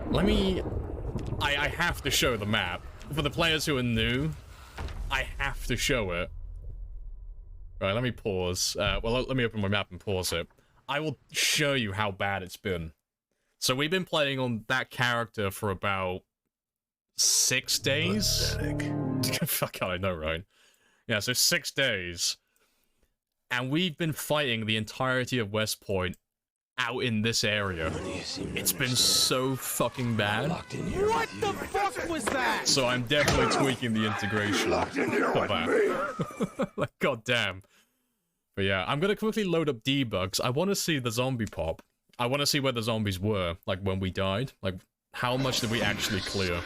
Let me... I have to show the map. For the players who are new, I have to show it. Right, let me pause. Well, let me open my map and pause it. I will show you how bad it's been. So we've been playing on that character for about 6 days? Fuck, I know, right? Yeah, so 6 days. And we've been fighting the entirety of West Point out in this area. It's been so fucking bad. What the fuck was that? So I'm definitely tweaking the integration for that. Like, goddamn. But yeah, I'm gonna quickly load up debugs. I want to see the zombie pop. I want to see where the zombies were, like when we died. Like, how much did we actually clear?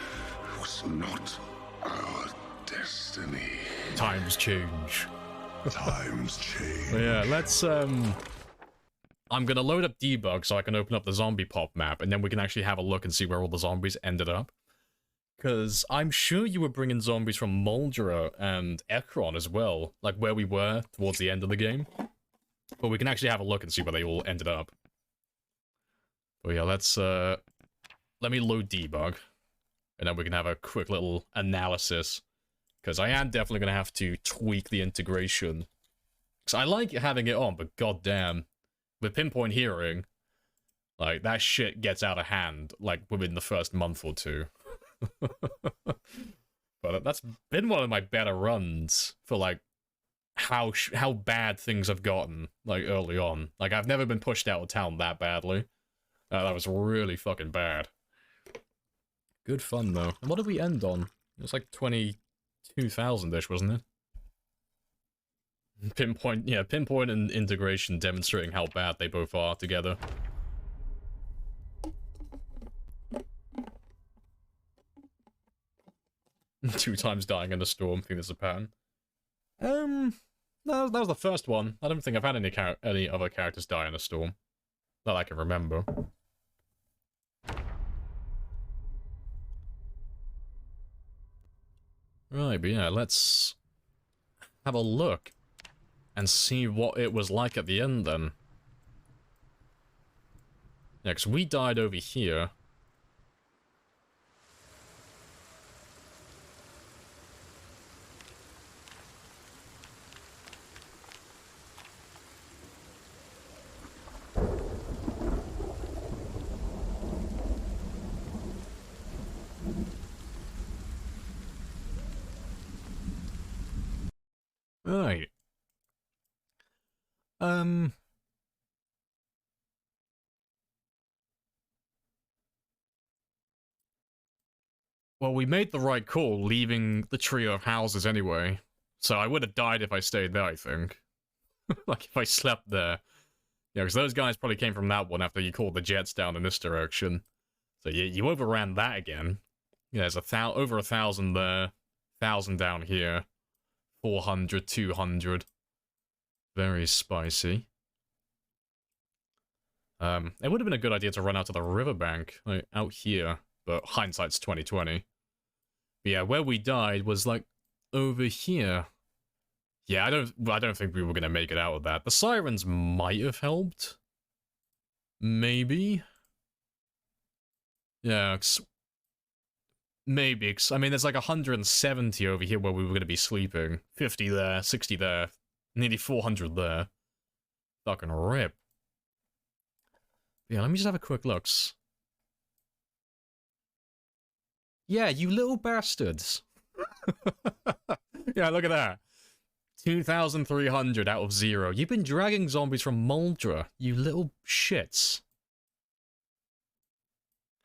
Was not our destiny. Times change. Times change. But yeah, let's, I'm gonna load up debug so I can open up the zombie pop map, and then we can actually have a look and see where all the zombies ended up. Because I'm sure you were bringing zombies from Moldra and Ekron as well, like where we were towards the end of the game. But we can actually have a look and see where they all ended up. But yeah, let's, let me load debug, and then we can have a quick little analysis. Because I am definitely going to have to tweak the integration. Because I like having it on, but goddamn, with pinpoint hearing, like, that shit gets out of hand, like, within the first month or two. But that's been one of my better runs for, like, how bad things have gotten, like, early on. Like, I've never been pushed out of town that badly. That was really fucking bad. Good fun, though. And what did we end on? It was like 22,000-ish, wasn't it? Pinpoint, yeah, pinpoint and integration demonstrating how bad they both are together. Two times dying in a storm, I think there's a pattern. No, that was the first one. I don't think I've had any other characters die in a storm. That I can remember. Right, but yeah, let's have a look and see what it was like at the end then. Yeah, because we died over here. Right. Well, we made the right call leaving the trio of houses anyway. So I would have died if I stayed there, I think. Like, if I slept there. Yeah, because those guys probably came from that one after you called the jets down in this direction. So you overran that again. Yeah, there's over 1,000 there. 1,000 down here. 400, 200. Very spicy. It would have been a good idea to run out to the riverbank, like, out here. But hindsight's 2020. But yeah, where we died was, like, over here. Yeah, I don't think we were gonna make it out of that. The sirens might have helped. Maybe. Yeah, maybe. I mean, there's like 170 over here where we were gonna be sleeping. 50 there, 60 there, nearly 400 there. Fucking rip. Yeah, let me just have a quick look. Yeah, you little bastards. Yeah, look at that. 2,300 out of 0. You've been dragging zombies from Moldra, you little shits.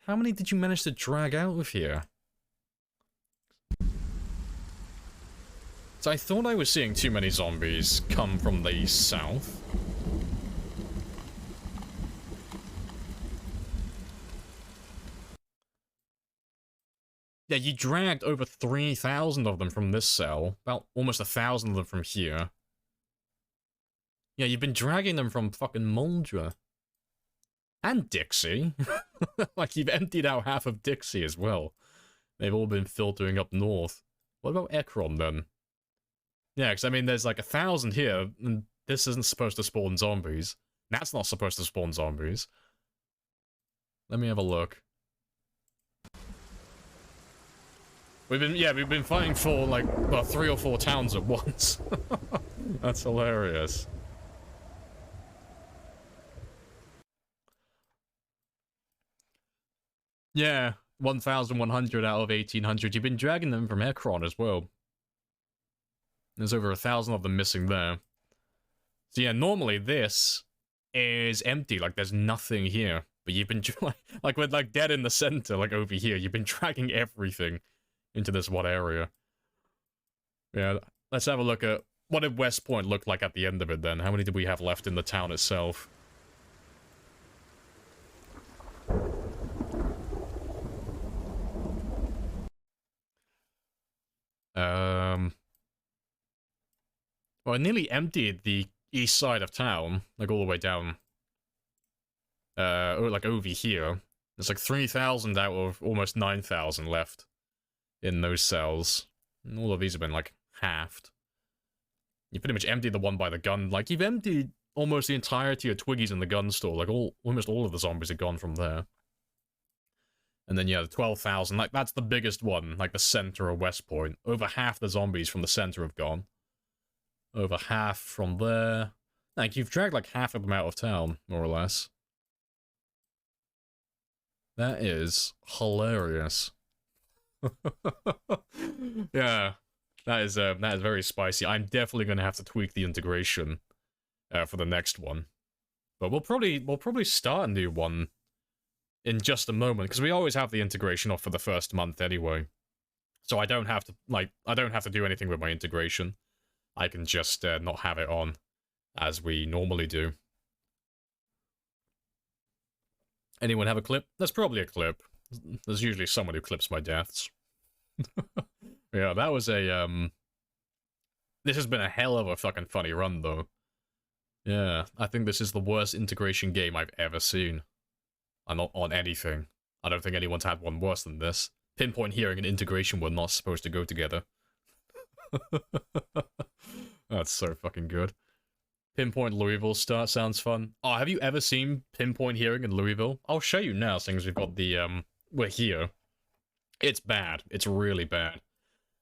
How many did you manage to drag out of here? So I thought I was seeing too many zombies come from the south. Yeah, you dragged over 3,000 of them from this cell. About almost 1,000 of them from here. Yeah, you've been dragging them from fucking Moldra. And Dixie. Like, you've emptied out half of Dixie as well. They've all been filtering up north. What about Ekron, then? Yeah, because, I mean, there's like 1,000 here, and this isn't supposed to spawn zombies. That's not supposed to spawn zombies. Let me have a look. We've been fighting for, like, well, 3 or 4 towns at once. That's hilarious. Yeah, 1,100 out of 1,800. You've been dragging them from Ekron as well. There's over 1,000 of them missing there. So yeah, normally this is empty, like there's nothing here. But you've been, like with like dead in the center, like over here, you've been dragging everything into this one area. Yeah, let's have a look at what did West Point look like at the end of it then. How many did we have left in the town itself? Well, I nearly emptied the east side of town, like all the way down. Or like over here. There's like 3,000 out of almost 9,000 left in those cells. And all of these have been like halved. You pretty much emptied the one by the gun. Like, you've emptied almost the entirety of Twiggy's in the gun store. Like, almost all of the zombies are gone from there. And then, yeah, the 12,000, like, that's the biggest one, like the center of West Point. Over half the zombies from the center have gone. Over half from there. Like, you've dragged like half of them out of town, more or less. That is hilarious. Yeah, that is very spicy. I'm definitely gonna have to tweak the integration for the next one. But we'll probably start a new one in just a moment, because we always have the integration off for the first month anyway. So I don't have to do anything with my integration. I can just not have it on, as we normally do. Anyone have a clip? There's probably a clip. There's usually someone who clips my deaths. Yeah, that was a, this has been a hell of a fucking funny run, though. Yeah, I think this is the worst integration game I've ever seen. I'm not on anything. I don't think anyone's had one worse than this. Pinpoint hearing and integration were not supposed to go together. That's so fucking good. Pinpoint Louisville start sounds fun. Oh, have you ever seen Pinpoint hearing in Louisville? I'll show you now, since we've got the, we're here. It's bad. It's really bad.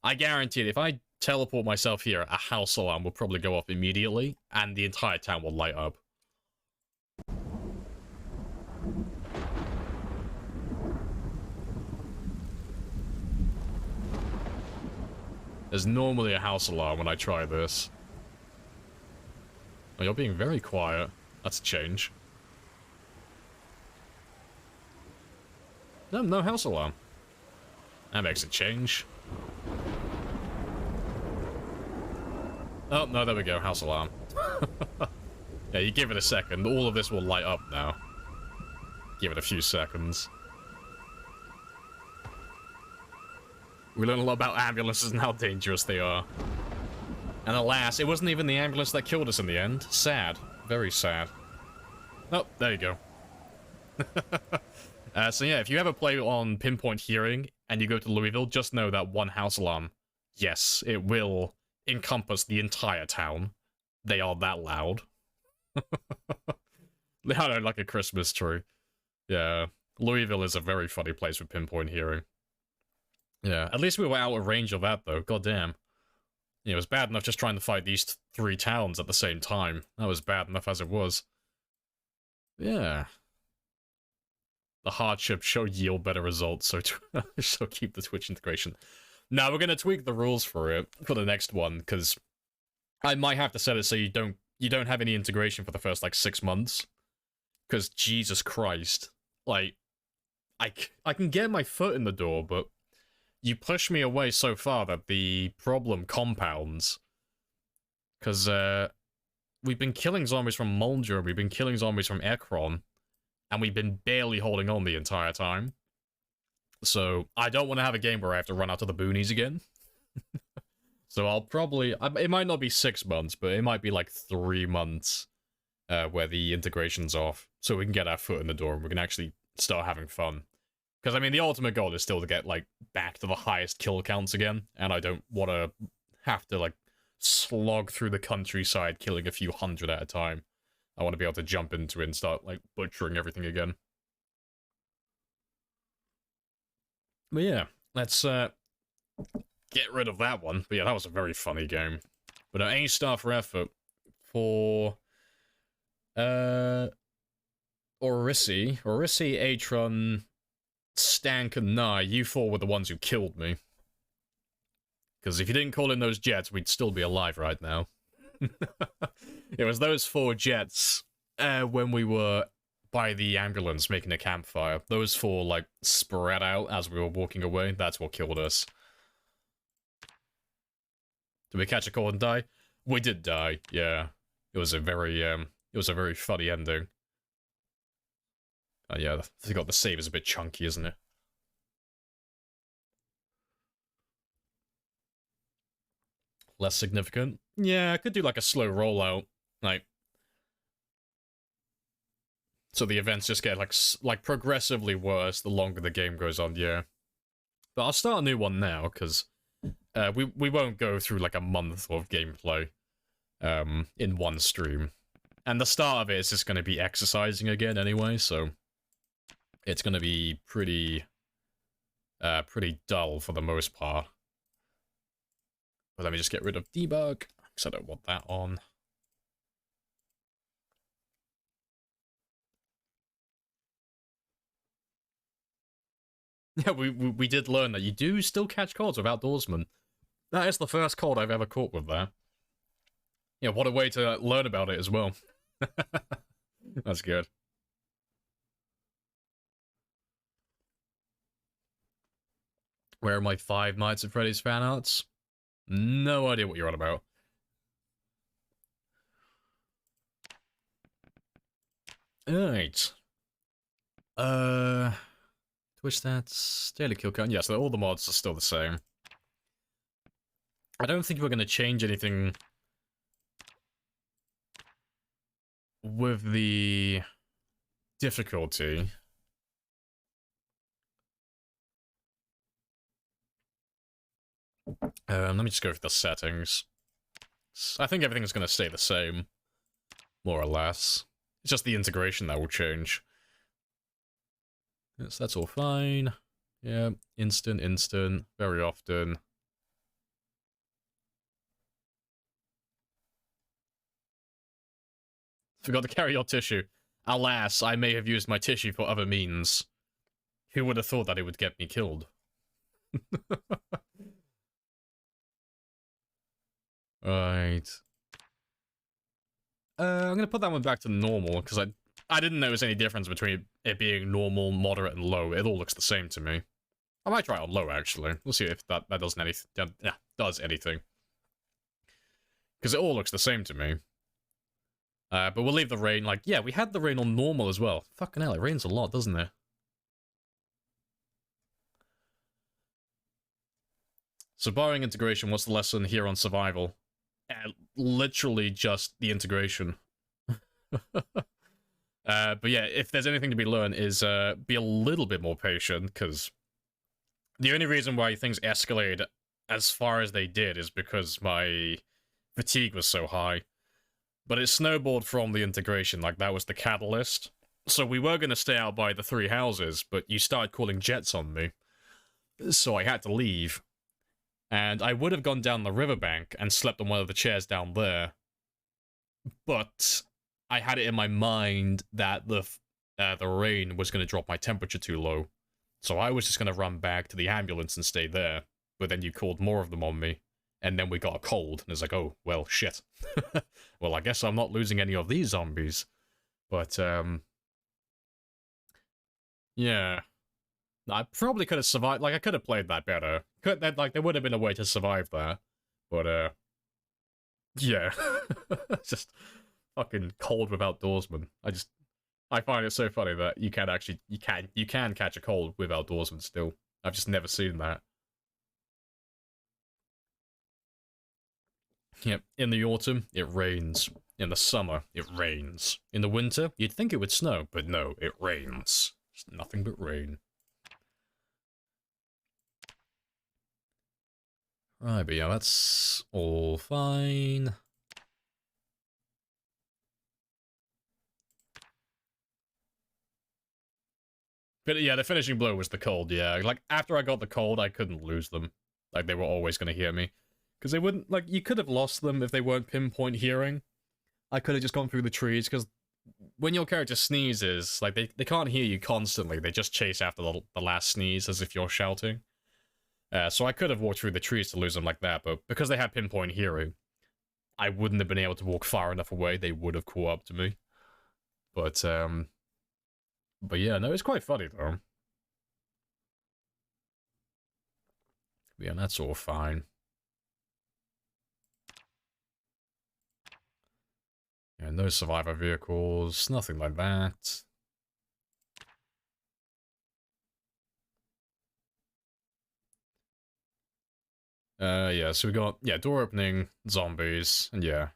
I guarantee it, if I teleport myself here, a house alarm will probably go off immediately, and the entire town will light up. There's normally a house alarm when I try this. Oh, you're being very quiet. That's a change. No, no house alarm. That makes a change. Oh, no, there we go. House alarm. Yeah, you give it a second. All of this will light up now. Give it a few seconds. We learn a lot about ambulances and how dangerous they are. And alas, it wasn't even the ambulance that killed us in the end. Sad. Very sad. Oh, there you go. So yeah, if you ever play on pinpoint hearing and you go to Louisville, just know that one house alarm, yes, it will encompass the entire town. They are that loud. They are like a Christmas tree. Yeah, Louisville is a very funny place with pinpoint hearing. Yeah, at least we were out of range of that, though. God damn. Yeah, it was bad enough just trying to fight these three towns at the same time. That was bad enough as it was. Yeah. The hardship should yield better results, so so keep the Twitch integration. Now we're gonna tweak the rules for it for the next one, because I might have to set it so you don't have any integration for the first like 6 months. Because Jesus Christ, like I can get my foot in the door, but you push me away so far that the problem compounds. Because we've been killing zombies from Mulder, we've been killing zombies from Ekron, and we've been barely holding on the entire time. So I don't want to have a game where I have to run out to the boonies again. So I'll probably... It might not be 6 months, but it might be like 3 months where the integration's off. So we can get our foot in the door and we can actually start having fun. Because, I mean, the ultimate goal is still to get, like, back to the highest kill counts again. And I don't want to have to, like, slog through the countryside killing a few hundred at a time. I want to be able to jump into it and start, like, butchering everything again. But yeah, let's get rid of that one. But yeah, that was a very funny game. But A star for effort for Orisi, Atron, Stank, and Nye. You four were the ones who killed me. Because if you didn't call in those jets, we'd still be alive right now. It was those 4 jets when we were by the ambulance making a campfire. Those 4, like, spread out as we were walking away. That's what killed us. Did we catch a cold and die? We did die, yeah. It was a very funny ending. Yeah, I forgot the save is a bit chunky, isn't it? Less significant? Yeah, I could do like a slow rollout. Like, so the events just get like progressively worse the longer the game goes on, yeah. But I'll start a new one now, because we won't go through like a month of gameplay in one stream. And the start of it is just going to be exercising again anyway, so it's going to be pretty dull for the most part. But let me just get rid of debug, because I don't want that on. Yeah, we did learn that you do still catch colds with Outdoorsman. That is the first cold I've ever caught with that. Yeah, what a way to learn about it as well. That's good. Where are my 5 Nights at Freddy's fan arts? No idea what you're on about. Alright. Twitch stats, daily kill count. Yeah, so all the mods are still the same. I don't think we're going to change anything with the difficulty. Let me just go for the settings. I think everything's going to stay the same, more or less. It's just the integration that will change. Yes, that's all fine. Yeah, instant, very often. Forgot to carry your tissue. Alas, I may have used my tissue for other means. Who would have thought that it would get me killed? Right. I'm gonna put that one back to normal, because I didn't notice any difference between it being normal, moderate, and low. It all looks the same to me. I might try it on low, actually. We'll see if that does anything. Because it all looks the same to me. But we'll leave the rain, like, yeah, we had the rain on normal as well. Fucking hell, it rains a lot, doesn't it? So barring integration, what's the lesson here on survival? Literally just the integration. But yeah, if there's anything to be learned is be a little bit more patient, because the only reason why things escalated as far as they did is because my fatigue was so high. But it snowballed from the integration, like that was the catalyst. So we were going to stay out by the 3 houses, but you started calling jets on me. So I had to leave. And I would have gone down the riverbank and slept on one of the chairs down there. But I had it in my mind that the rain was going to drop my temperature too low. So I was just going to run back to the ambulance and stay there. But then you called more of them on me. And then we got a cold. And it's like, oh, well, shit. Well, I guess I'm not losing any of these zombies. But, yeah. I probably could have survived. Like, I could have played that better. There would have been a way to survive that. But, yeah. Just fucking cold with outdoorsmen. I find it so funny that you can catch a cold with outdoorsmen still. I've just never seen that. Yep, in the autumn, it rains. In the summer, it rains. In the winter, you'd think it would snow, but no, it rains. It's nothing but rain. Right, but yeah, that's all fine. But yeah, the finishing blow was the cold, yeah. Like, after I got the cold, I couldn't lose them. Like, they were always going to hear me. Because they wouldn't, like, you could have lost them if they weren't pinpoint hearing. I could have just gone through the trees, because when your character sneezes, like, they can't hear you constantly. They just chase after the last sneeze as if you're shouting. So I could have walked through the trees to lose them like that, but because they had pinpoint hearing, I wouldn't have been able to walk far enough away. They would have caught up to me. But yeah, no, it's quite funny, though. Yeah, that's all fine. Yeah, no survivor vehicles, nothing like that. Yeah, so we got, yeah, door opening, zombies, and yeah.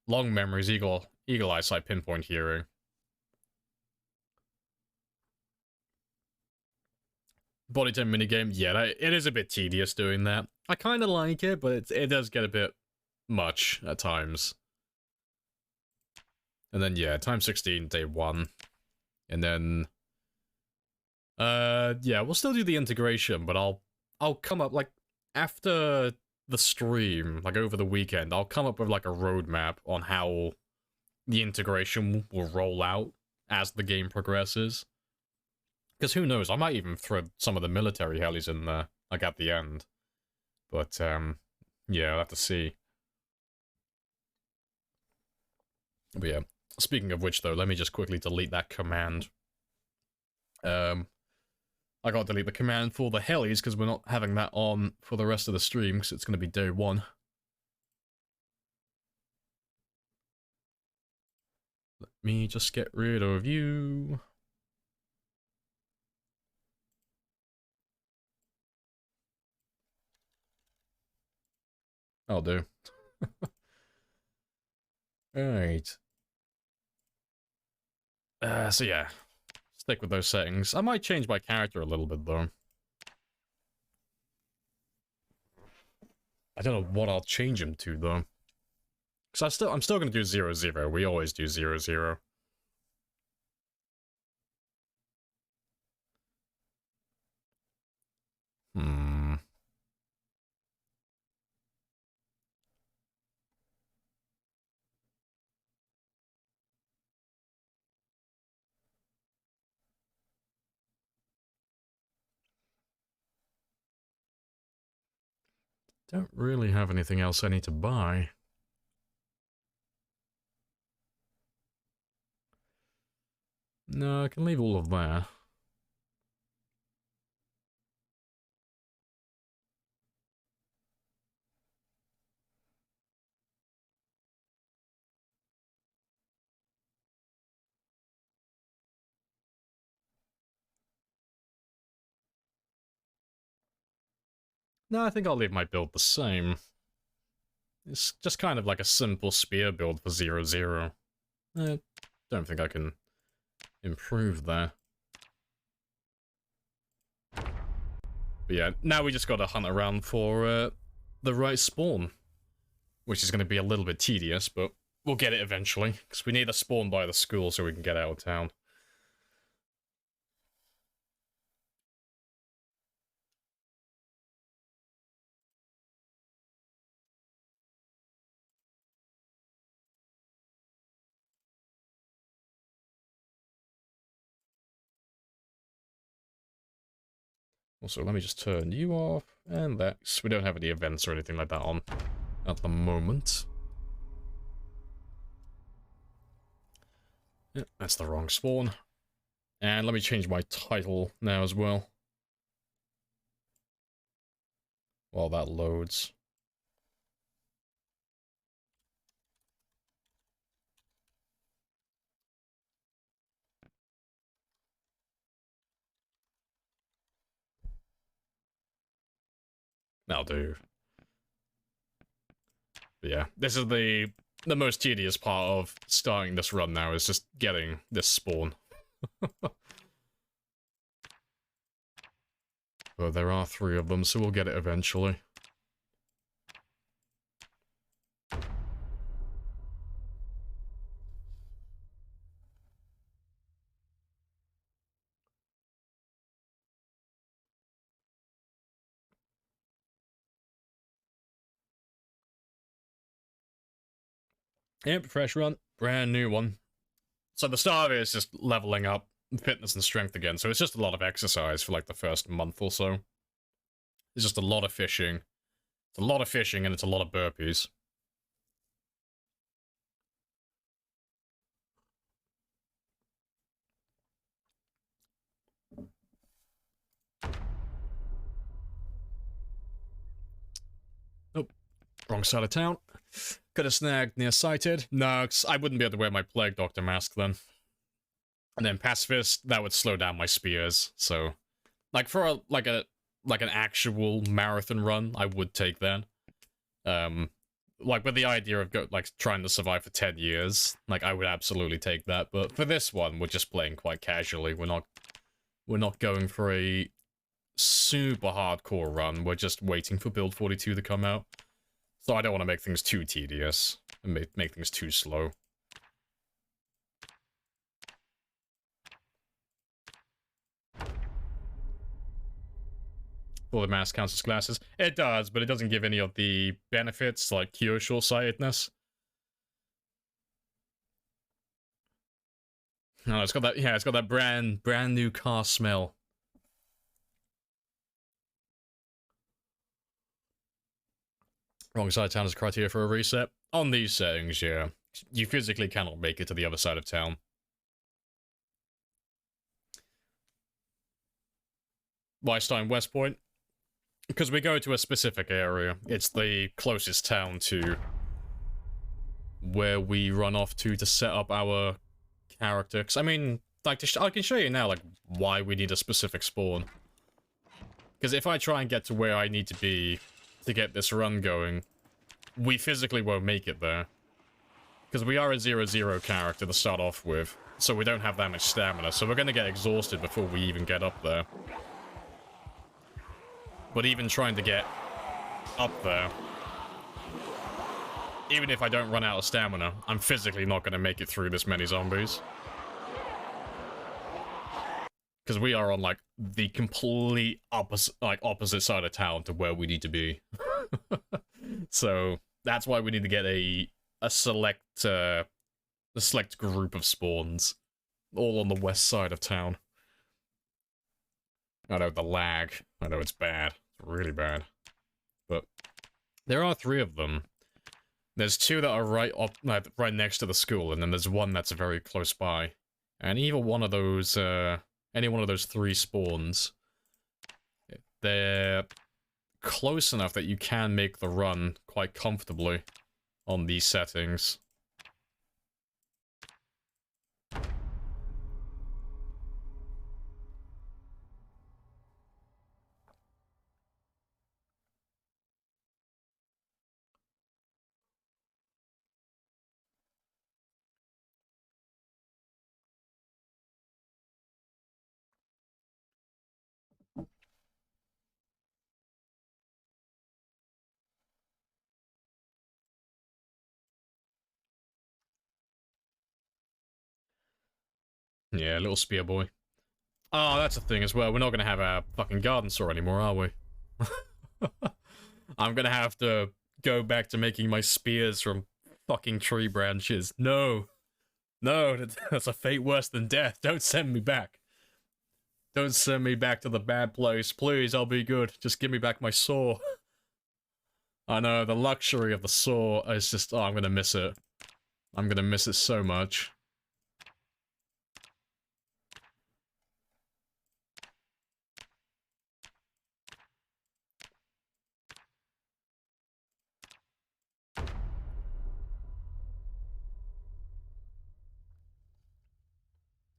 Long memories, eagle eyesight, pinpoint hearing. Body temp minigame, yeah, it is a bit tedious doing that. I kind of like it, but it does get a bit much at times. And then, yeah, time 16, day 1. And then, yeah, we'll still do the integration, but I'll come up, like, after the stream, like, over the weekend, I'll come up with, like, a roadmap on how the integration will roll out as the game progresses. Because who knows, I might even throw some of the military helis in there, like, at the end. But, yeah, I'll have to see. But yeah, speaking of which, though, let me just quickly delete that command. I gotta delete the command for the helis, because we're not having that on for the rest of the stream, because it's gonna be day 1. Let me just get rid of you. I'll do. Alright. So yeah. Stick with those settings. I might change my character a little bit, though. I don't know what I'll change him to, though. Because I'm still gonna do 0-0. We always do 0-0. Don't really have anything else I need to buy. No, I can leave all of that. No, I think I'll leave my build the same. It's just kind of like a simple spear build for 0-0. Don't think I can improve there. But yeah, now we just gotta hunt around for the right spawn. Which is going to be a little bit tedious, but we'll get it eventually. Because we need a spawn by the school so we can get out of town. Also, let me just turn you off, and that. We don't have any events or anything like that on at the moment. Yeah, that's the wrong spawn. And let me change my title now as well. While that loads. That'll do. But yeah, this is the most tedious part of starting this run now, is just getting this spawn. But there are 3 of them, so we'll get it eventually. Yep, fresh run. Brand new one. So the start of it is just leveling up fitness and strength again, so it's just a lot of exercise for like the first month or so. It's just a lot of fishing. It's a lot of fishing and it's a lot of burpees. Oh, wrong side of town. Could have snagged nearsighted. No, I wouldn't be able to wear my Plague Doctor mask then. And then Pacifist, that would slow down my spears. So, like for an actual marathon run, I would take that. Like with the idea of trying to survive for 10 years, like I would absolutely take that. But for this one, we're just playing quite casually. We're not going for a super hardcore run. We're just waiting for build 42 to come out. So I don't want to make things too tedious and make things too slow. Well, the mask counts as glasses. It does, but it doesn't give any of the benefits, like cure short-sightedness. No, it's got that. Yeah, it's got that brand new car smell. Wrong side of town is criteria for a reset. On these settings, yeah, you physically cannot make it to the other side of town. Why start in West Point? Because we go to a specific area. It's the closest town to where we run off to set up our character. Because, I mean, like, I can show you now, like, why we need a specific spawn. Because if I try and get to where I need to be to get this run going, we physically won't make it there. Because we are a 0-0 character to start off with, so we don't have that much stamina, so we're going to get exhausted before we even get up there. But even trying to get up there, even if I don't run out of stamina, I'm physically not going to make it through this many zombies. Because we are on, like, the complete opposite side of town to where we need to be. So, that's why we need to get a select group of spawns. All on the west side of town. I know, the lag. I know it's bad. It's really bad. But there are 3 of them. There's 2 that are right next to the school, and then there's 1 that's very close by. And either one of those, any one of those 3 spawns, they're close enough that you can make the run quite comfortably on these settings. Yeah, little spear boy. Oh, that's a thing as well. We're not gonna have our fucking garden saw anymore, are we? I'm gonna have to go back to making my spears from fucking tree branches. No. No, that's a fate worse than death. Don't send me back. Don't send me back to the bad place. Please, I'll be good. Just give me back my saw. I know, the luxury of the saw is just... Oh, I'm gonna miss it. I'm gonna miss it so much.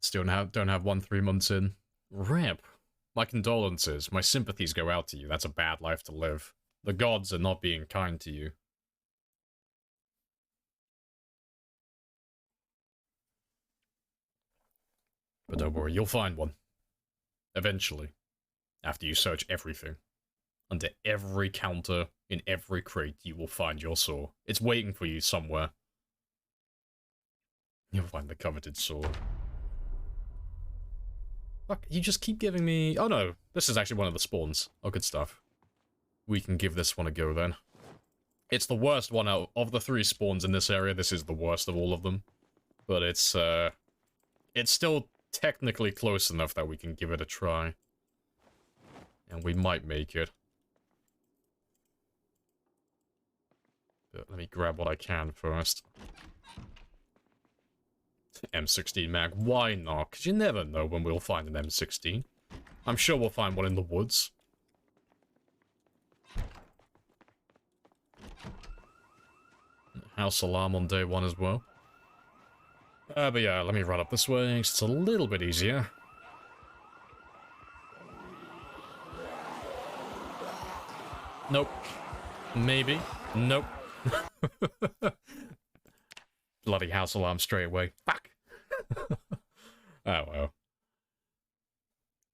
Still don't have 3 months in. RIP. My condolences. My sympathies go out to you. That's a bad life to live. The gods are not being kind to you. But don't worry, you'll find one. Eventually. After you search everything. Under every counter, in every crate, you will find your saw. It's waiting for you somewhere. You'll find the coveted saw. Fuck, you just keep giving me... Oh no, this is actually one of the spawns. Oh, good stuff. We can give this one a go then. It's the worst one out of the 3 spawns in this area. This is the worst of all of them. But it's still technically close enough that we can give it a try. And we might make it. But let me grab what I can first. M16 mag, why not? Because you never know when we'll find an M16. I'm sure we'll find one in the woods. House alarm on day 1 as well. But yeah, let me run up this way, it's a little bit easier. Nope. Maybe. Nope. Bloody house alarm straight away. Fuck! Oh well.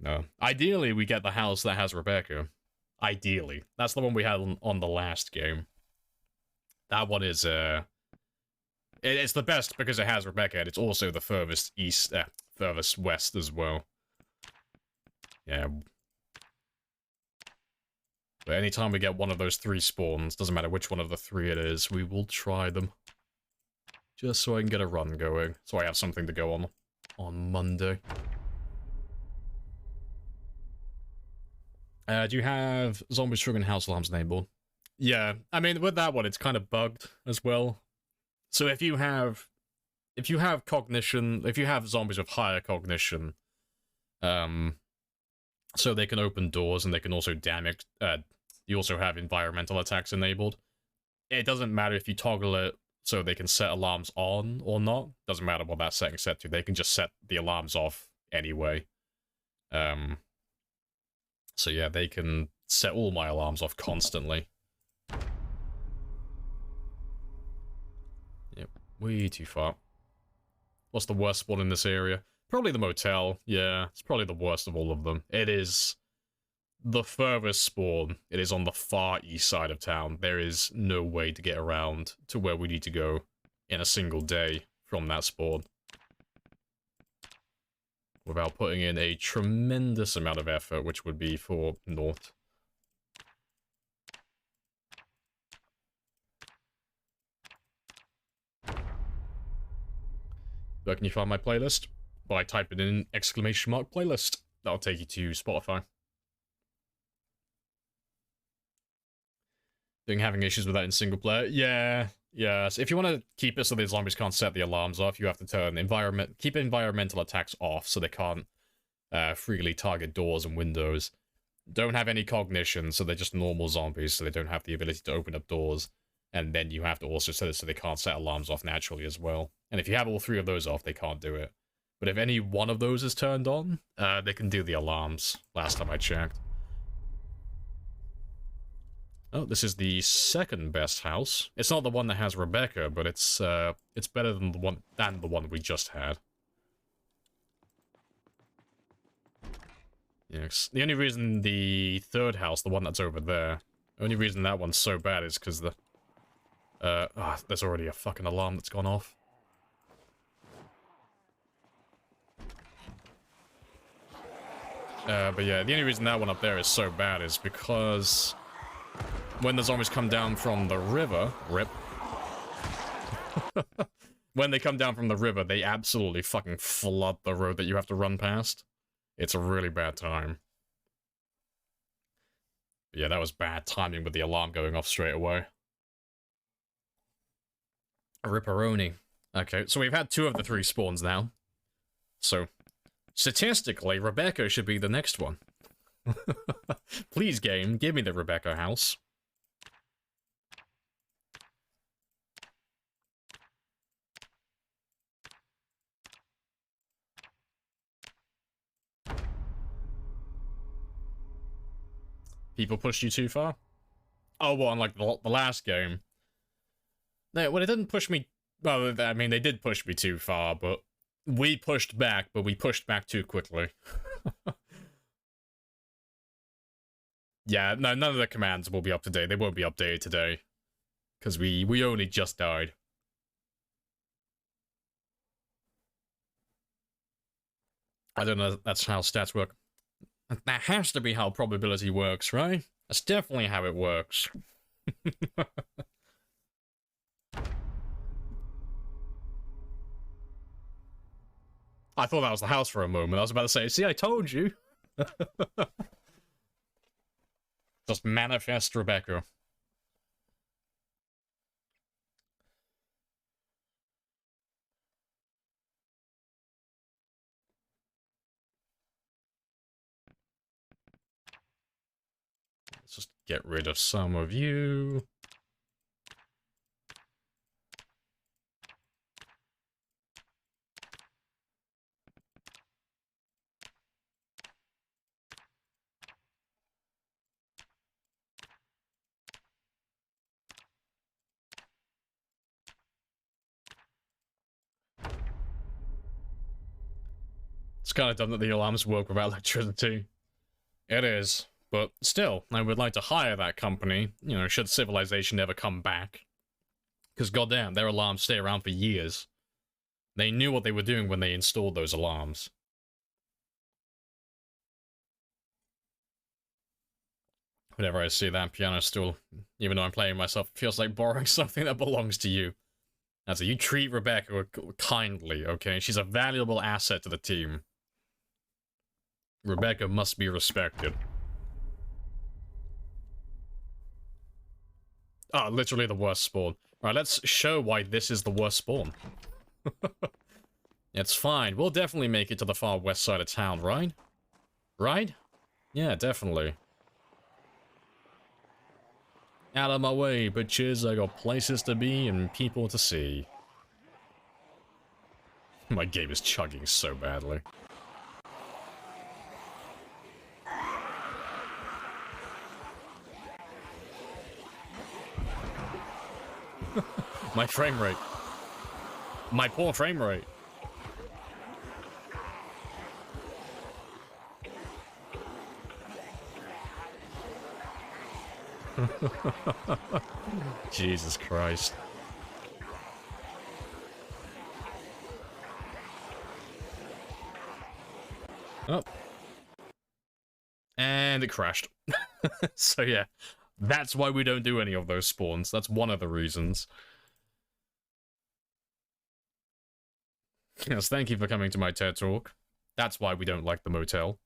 No. Ideally, we get the house that has Rebecca. Ideally. That's the one we had on the last game. That one is, it's the best because it has Rebecca, and it's also the furthest east, furthest west as well. Yeah. But anytime we get one of those 3 spawns, doesn't matter which one of the 3 it is, we will try them. Just so I can get a run going, so I have something to go on Monday. Do you have Zombie Sugar and House Alarms enabled? Yeah, I mean, with that one, it's kind of bugged as well. So if you have cognition, if you have zombies with higher cognition, so they can open doors and they can also damage, you also have environmental attacks enabled. It doesn't matter if you toggle it so they can set alarms on or not. Doesn't matter what that setting's set to. They can just set the alarms off anyway. So yeah, they can set all my alarms off constantly. Yep, way too far. What's the worst spot in this area? Probably the motel. Yeah, it's probably the worst of all of them. It is the furthest spawn. It is on the far east side of town. There is no way to get around to where we need to go in a single day from that spawn without putting in a tremendous amount of effort, which would be for North. Where can you find my playlist? By typing in !playlist. That'll take you to Spotify. Having issues with that in single player? Yeah, Yes, if you want to keep it so the zombies can't set the alarms off, you have to keep environmental attacks off so they can't freely target doors and windows. Don't have any cognition, so they're just normal zombies, so they don't have the ability to open up doors. And then you have to also set it so they can't set alarms off naturally as well. And if you have all three of those off, they can't do it. But if any one of those is turned on, they can do the alarms, last time I checked. Oh, this is the second best house. It's not the one that has Rebecca, but it's better than the one we just had. Yes. The only reason the third house, the one that's over there, the only reason that one's so bad is because there's already a fucking alarm that's gone off. But yeah, the only reason that one up there is so bad is because when the zombies come down from the river, when they come down from the river, they absolutely fucking flood the road that you have to run past. It's a really bad time. But yeah, that was bad timing with the alarm going off straight away. Ripperoni. Okay, so we've had 2 of the 3 spawns now. So, statistically, Rebecca should be the next one. Please, game, give me the Rebecca house. People pushed you too far? Oh, well, unlike the last game. No, well, it didn't push me... Well, I mean, they did push me too far, but... We pushed back, but we pushed back too quickly. Yeah, no, none of the commands will be up to date. They won't be updated today. Because we only just died. I don't know if that's how stats work. That has to be how probability works, right? That's definitely how it works. I thought that was the house for a moment. I was about to say, see, I told you. Just manifest Rebecca. Let's just get rid of some of you. It's kind of dumb that the alarms work without electricity. It is. But still, I would like to hire that company, you know, should civilization ever come back. Because goddamn, their alarms stay around for years. They knew what they were doing when they installed those alarms. Whenever I see that piano stool, even though I'm playing myself, it feels like borrowing something that belongs to you. That's you treat Rebecca kindly, okay? She's a valuable asset to the team. Rebecca must be respected. Ah, literally the worst spawn. Alright, let's show why this is the worst spawn. It's fine. We'll definitely make it to the far west side of town, right? Right? Yeah, definitely. Out of my way, bitches. I got places to be and people to see. My game is chugging so badly. My frame rate. My poor frame rate. Jesus Christ. Oh. And it crashed. So yeah, that's why we don't do any of those spawns. That's one of the reasons. Yes, thank you for coming to my TED Talk. That's why we don't like the motel.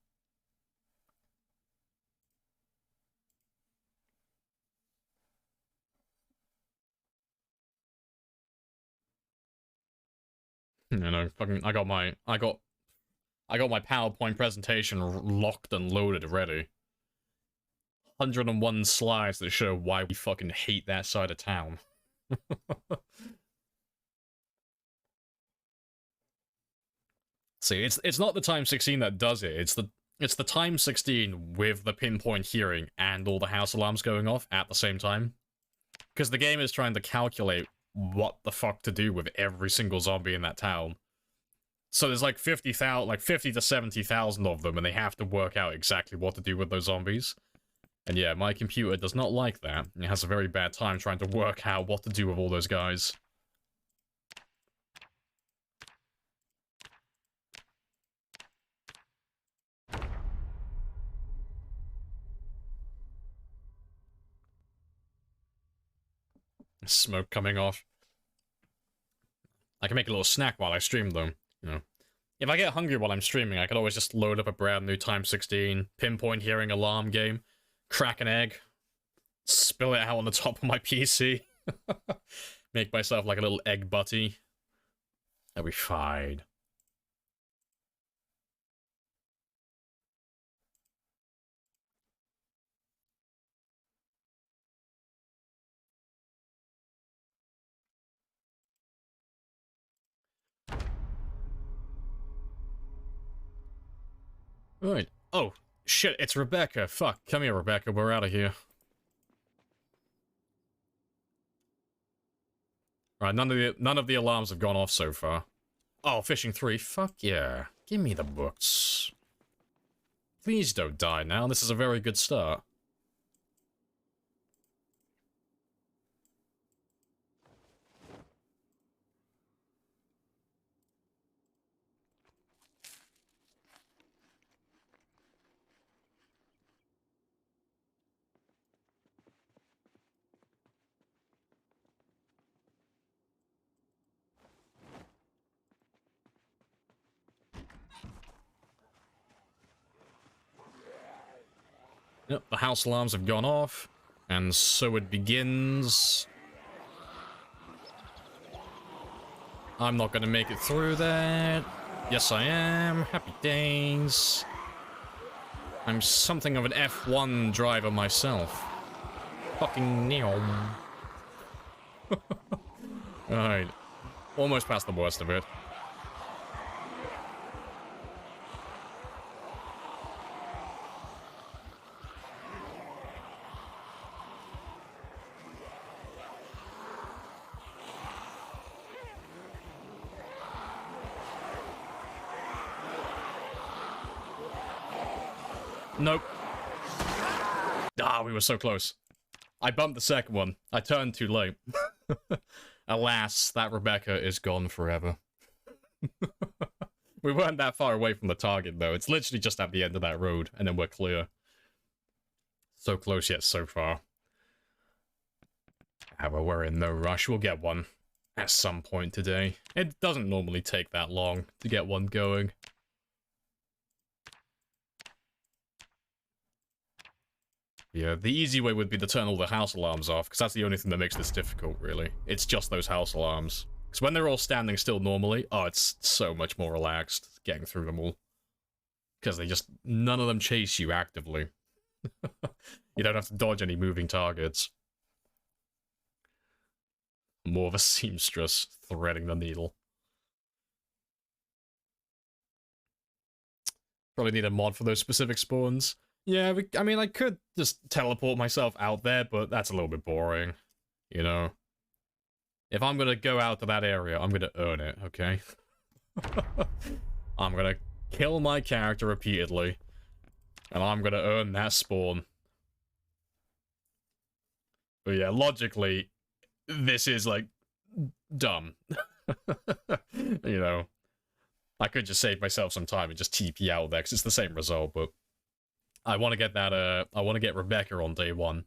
You know, fucking, I got my PowerPoint presentation locked and loaded ready. 101 slides that show why we fucking hate that side of town. See, it's not the time 16 that does it. It's the time 16 with the pinpoint hearing and all the house alarms going off at the same time. Because the game is trying to calculate what the fuck to do with every single zombie in that town. So there's like 50,000, like 50 to 70,000 of them, and they have to work out exactly what to do with those zombies. And yeah, my computer does not like that. It has a very bad time trying to work out what to do with all those guys. Smoke coming off. I can make a little snack while I stream, though. You know, if I get hungry while I'm streaming, I could always just load up a brand new time 16 pinpoint hearing alarm game, crack an egg, spill it out on the top of my PC, make myself like a little egg butty. That'll be fine. Right. Oh, shit, it's Rebecca. Fuck. Come here, Rebecca. We're out of here. Right, none of the alarms have gone off so far. Oh, fishing 3. Fuck yeah. Give me the books. Please don't die now. This is a very good start. Yep, the house alarms have gone off, and so it begins. I'm not gonna make it through that. Yes, I am. Happy days. I'm something of an F1 driver myself. Fucking neon. Alright. Almost past the worst of it. Nope. Ah, we were so close. I bumped the second one. I turned too late. Alas, that Rebecca is gone forever. We weren't that far away from the target, though. It's literally just at the end of that road, and then we're clear. So close yet so far. However, we're in no rush. We'll get one at some point today. It doesn't normally take that long to get one going. Yeah, the easy way would be to turn all the house alarms off, because that's the only thing that makes this difficult, really. It's just those house alarms. Because when they're all standing still normally, oh, it's so much more relaxed getting through them all. Because they just, none of them chase you actively. You don't have to dodge any moving targets. More of a seamstress threading the needle. Probably need a mod for those specific spawns. Yeah, I mean, I could just teleport myself out there, but that's a little bit boring, you know? If I'm gonna go out to that area, I'm gonna earn it, okay? I'm gonna kill my character repeatedly, and I'm gonna earn that spawn. But yeah, logically, this is, like, dumb. You know? I could just save myself some time and just TP out there, because it's the same result, but I want to get that, I want to get Rebecca on day 1.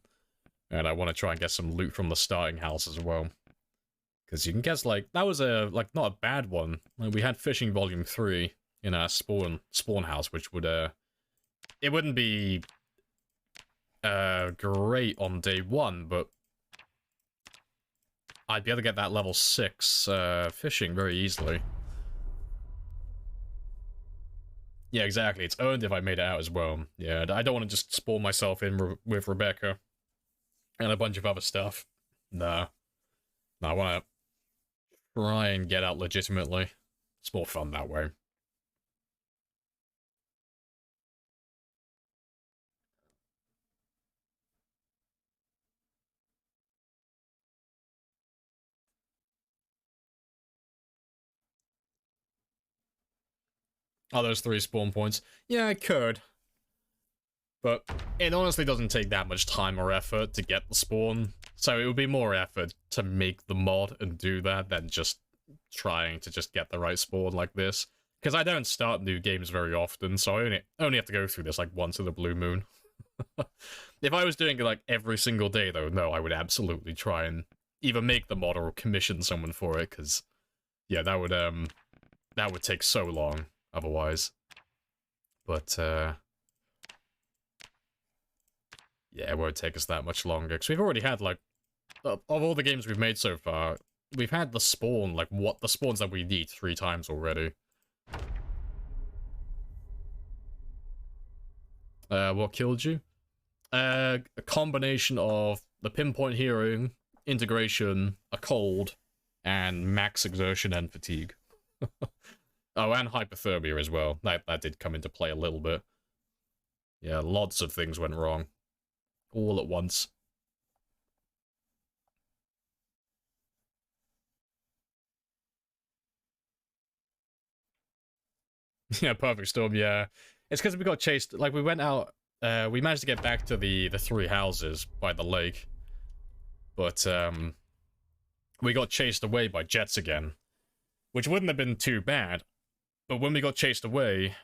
And I want to try and get some loot from the starting house as well. Because you can guess, like, that was a, like, not a bad one. Like, we had Fishing Volume 3 in our spawn house, which would, it wouldn't be, great on day 1, but I'd be able to get that level 6, fishing very easily. Yeah, exactly. It's earned if I made it out as well. Yeah, I don't want to just spawn myself in with Rebecca and a bunch of other stuff. Nah. No, I want to try and get out legitimately. It's more fun that way. Oh, those 3 spawn points. Yeah, I could. But it honestly doesn't take that much time or effort to get the spawn. So it would be more effort to make the mod and do that than just trying to just get the right spawn like this. Because I don't start new games very often, so I only have to go through this like once in a blue moon. If I was doing it like every single day though, no, I would absolutely try and either make the mod or commission someone for it, because yeah, that would take so long otherwise. But yeah, it won't take us that much longer, because we've already had, like, of all the games we've made so far, we've had the spawn, like, what the spawns that we need 3 times already. What killed you? A combination of the pinpoint hearing, integration, a cold, and max exertion and fatigue. Oh, and hypothermia as well. That did come into play a little bit. Yeah, lots of things went wrong. All at once. Yeah, perfect storm, yeah. It's because we got chased, like, we went out, we managed to get back to the 3 houses by the lake. But, we got chased away by jets again. Which wouldn't have been too bad. But when we got chased away,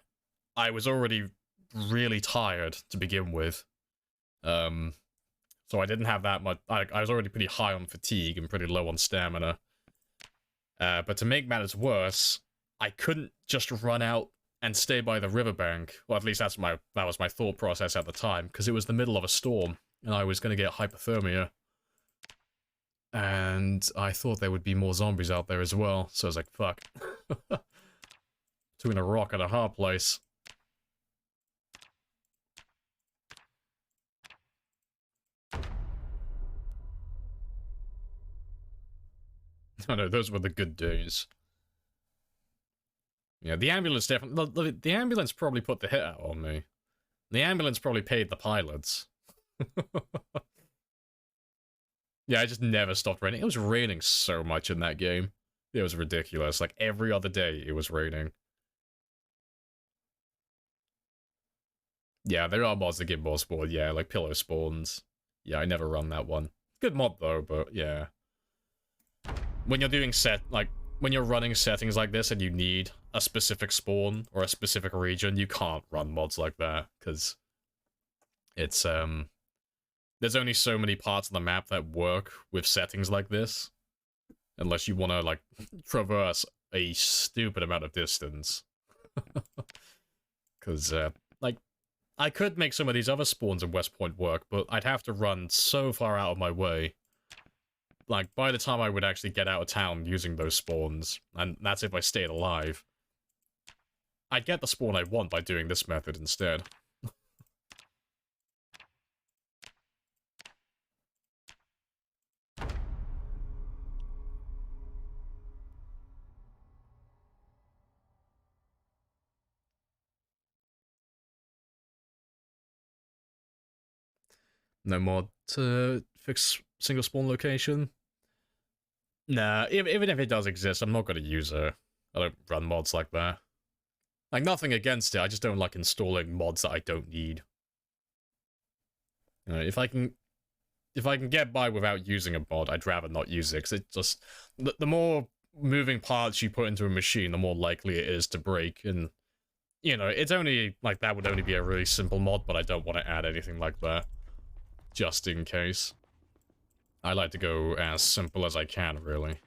I was already really tired to begin with. So I didn't have that much, I was already pretty high on fatigue and pretty low on stamina. But to make matters worse, I couldn't just run out and stay by the riverbank. Well, at least that was my thought process at the time, because it was the middle of a storm, and I was going to get hypothermia. And I thought there would be more zombies out there as well, so I was like, fuck. Between a rock and a hard place. Oh no, those were the good days. Yeah, the ambulance definitely... The ambulance probably put the hit out on me. The ambulance probably paid the pilots. Yeah, I just never stopped raining. It was raining so much in that game. It was ridiculous. Like, every other day it was raining. Yeah, there are mods that give more spawn. Yeah, like pillow spawns. Yeah, I never run that one. Good mod though, but yeah. When you're doing when you're running settings like this and you need a specific spawn or a specific region, you can't run mods like that, because it's, there's only so many parts of the map that work with settings like this. Unless you want to, like, traverse a stupid amount of distance. Because, like, I could make some of these other spawns in West Point work, but I'd have to run so far out of my way. Like, by the time I would actually get out of town using those spawns, and that's if I stayed alive, I'd get the spawn I want by doing this method instead. No mod to fix single spawn location? Nah, even if it does exist, I'm not going to use it. I don't run mods like that. Like, nothing against it, I just don't like installing mods that I don't need. You know, if I can get by without using a mod, I'd rather not use it, because it just... The more moving parts you put into a machine, the more likely it is to break, and... You know, it's only... Like, that would only be a really simple mod, but I don't want to add anything like that. Just in case. I like to go as simple as I can, really.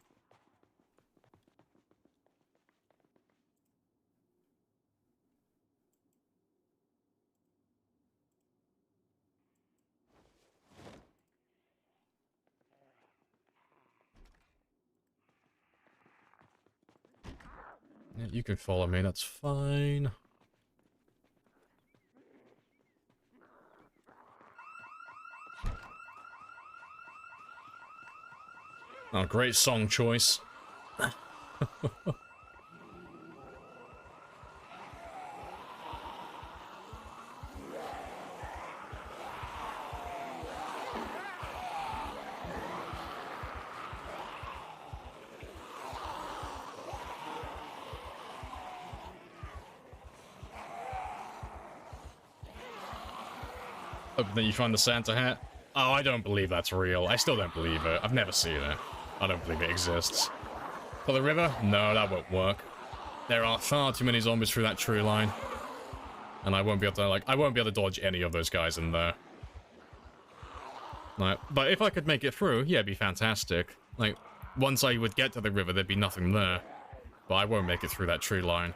Yeah, you can follow me, that's fine. Oh, great song choice. Oh, then you find the Santa hat? Oh, I don't believe that's real. I still don't believe it. I've never seen it. I don't believe it exists. For the river? No, that won't work. There are far too many zombies through that tree line. And I won't be able to, like, I won't be able to dodge any of those guys in there. Like, but if I could make it through, yeah, it'd be fantastic. Like, once I would get to the river, there'd be nothing there. But I won't make it through that tree line.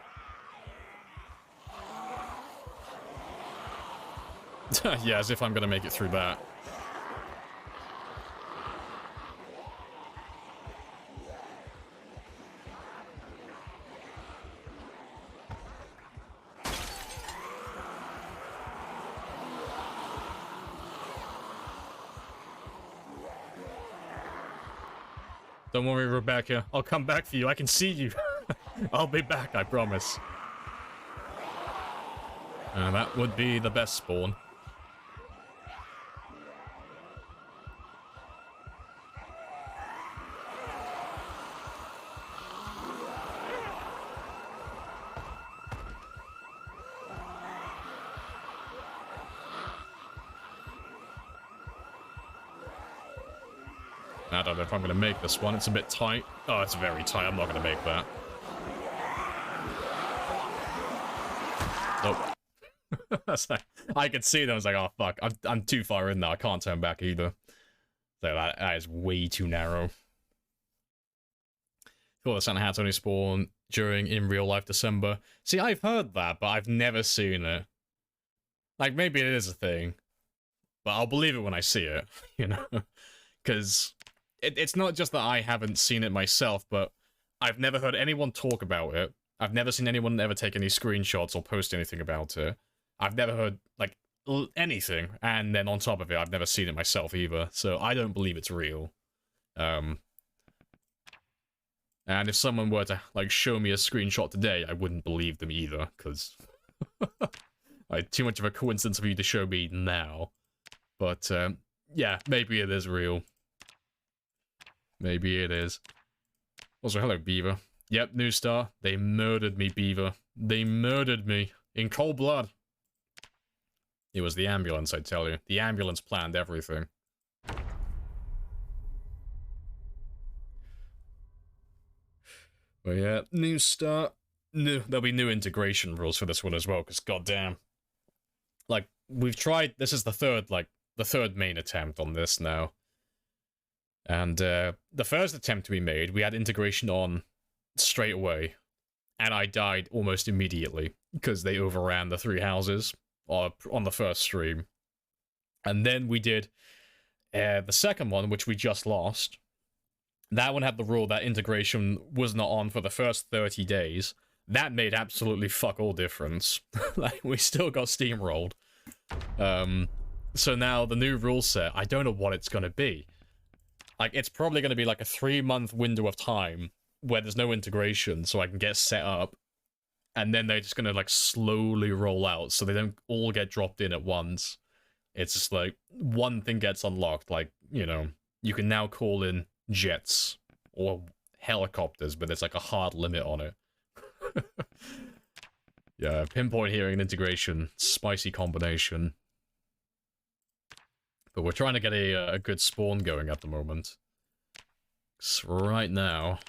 Yeah, as if I'm gonna make it through that. Don't worry, Rebecca. I'll come back for you. I can see you. I'll be back, I promise. That would be the best spawn. I don't know if I'm going to make this one. It's a bit tight. Oh, it's very tight. I'm not going to make that. Nope. That's like, I could see that. I was like, oh, fuck. I'm too far in now. I can't turn back either. So that is way too narrow. Thought the Santa hats only spawn during in real life December. See, I've heard that, but I've never seen it. Like, maybe it is a thing. But I'll believe it when I see it, you know? Because it's not just that I haven't seen it myself, but I've never heard anyone talk about it. I've never seen anyone ever take any screenshots or post anything about it. I've never heard, like, anything. And then on top of it, I've never seen it myself either. So I don't believe it's real. And if someone were to, like, show me a screenshot today, I wouldn't believe them either, because... like, too much of a coincidence for you to show me now. But, yeah, maybe it is real. Maybe it is. Also, hello, Beaver. Yep, new star. They murdered me, Beaver. They murdered me. In cold blood. It was the ambulance, I tell you. The ambulance planned everything. But yeah, new start. There'll be new integration rules for this one as well, because goddamn. Like, we've tried... This is the third main attempt on this now. And the first attempt we made, we had integration on straight away. And I died almost immediately, because they overran the 3 houses on the first stream. And then we did the second one, which we just lost. That one had the rule that integration was not on for the first 30 days. That made absolutely fuck all difference. Like, we still got steamrolled. So now the new rule set, I don't know what it's going to be. Like, it's probably going to be like a 3-month window of time where there's no integration, so I can get set up. And then they're just going to, like, slowly roll out, so they don't all get dropped in at once. It's just like, one thing gets unlocked, like, you know, you can now call in jets or helicopters, but there's like a hard limit on it. Yeah, pinpoint hearing and integration, spicy combination. But we're trying to get a good spawn going at the moment. 'Cause right now,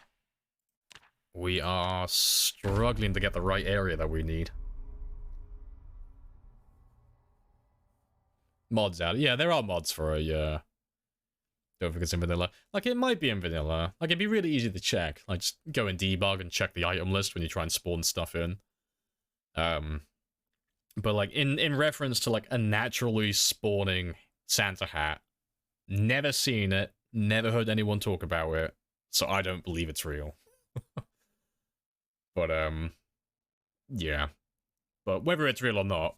we are struggling to get the right area that we need. Mods out. Yeah, there are mods for a, don't think it's in vanilla. Like, it might be in vanilla. Like, it'd be really easy to check. Like, just go in debug and check the item list when you try and spawn stuff in. But, like, in reference to, like, a naturally spawning Santa hat, never seen it, never heard anyone talk about it, so I don't believe it's real. But, yeah. But whether it's real or not,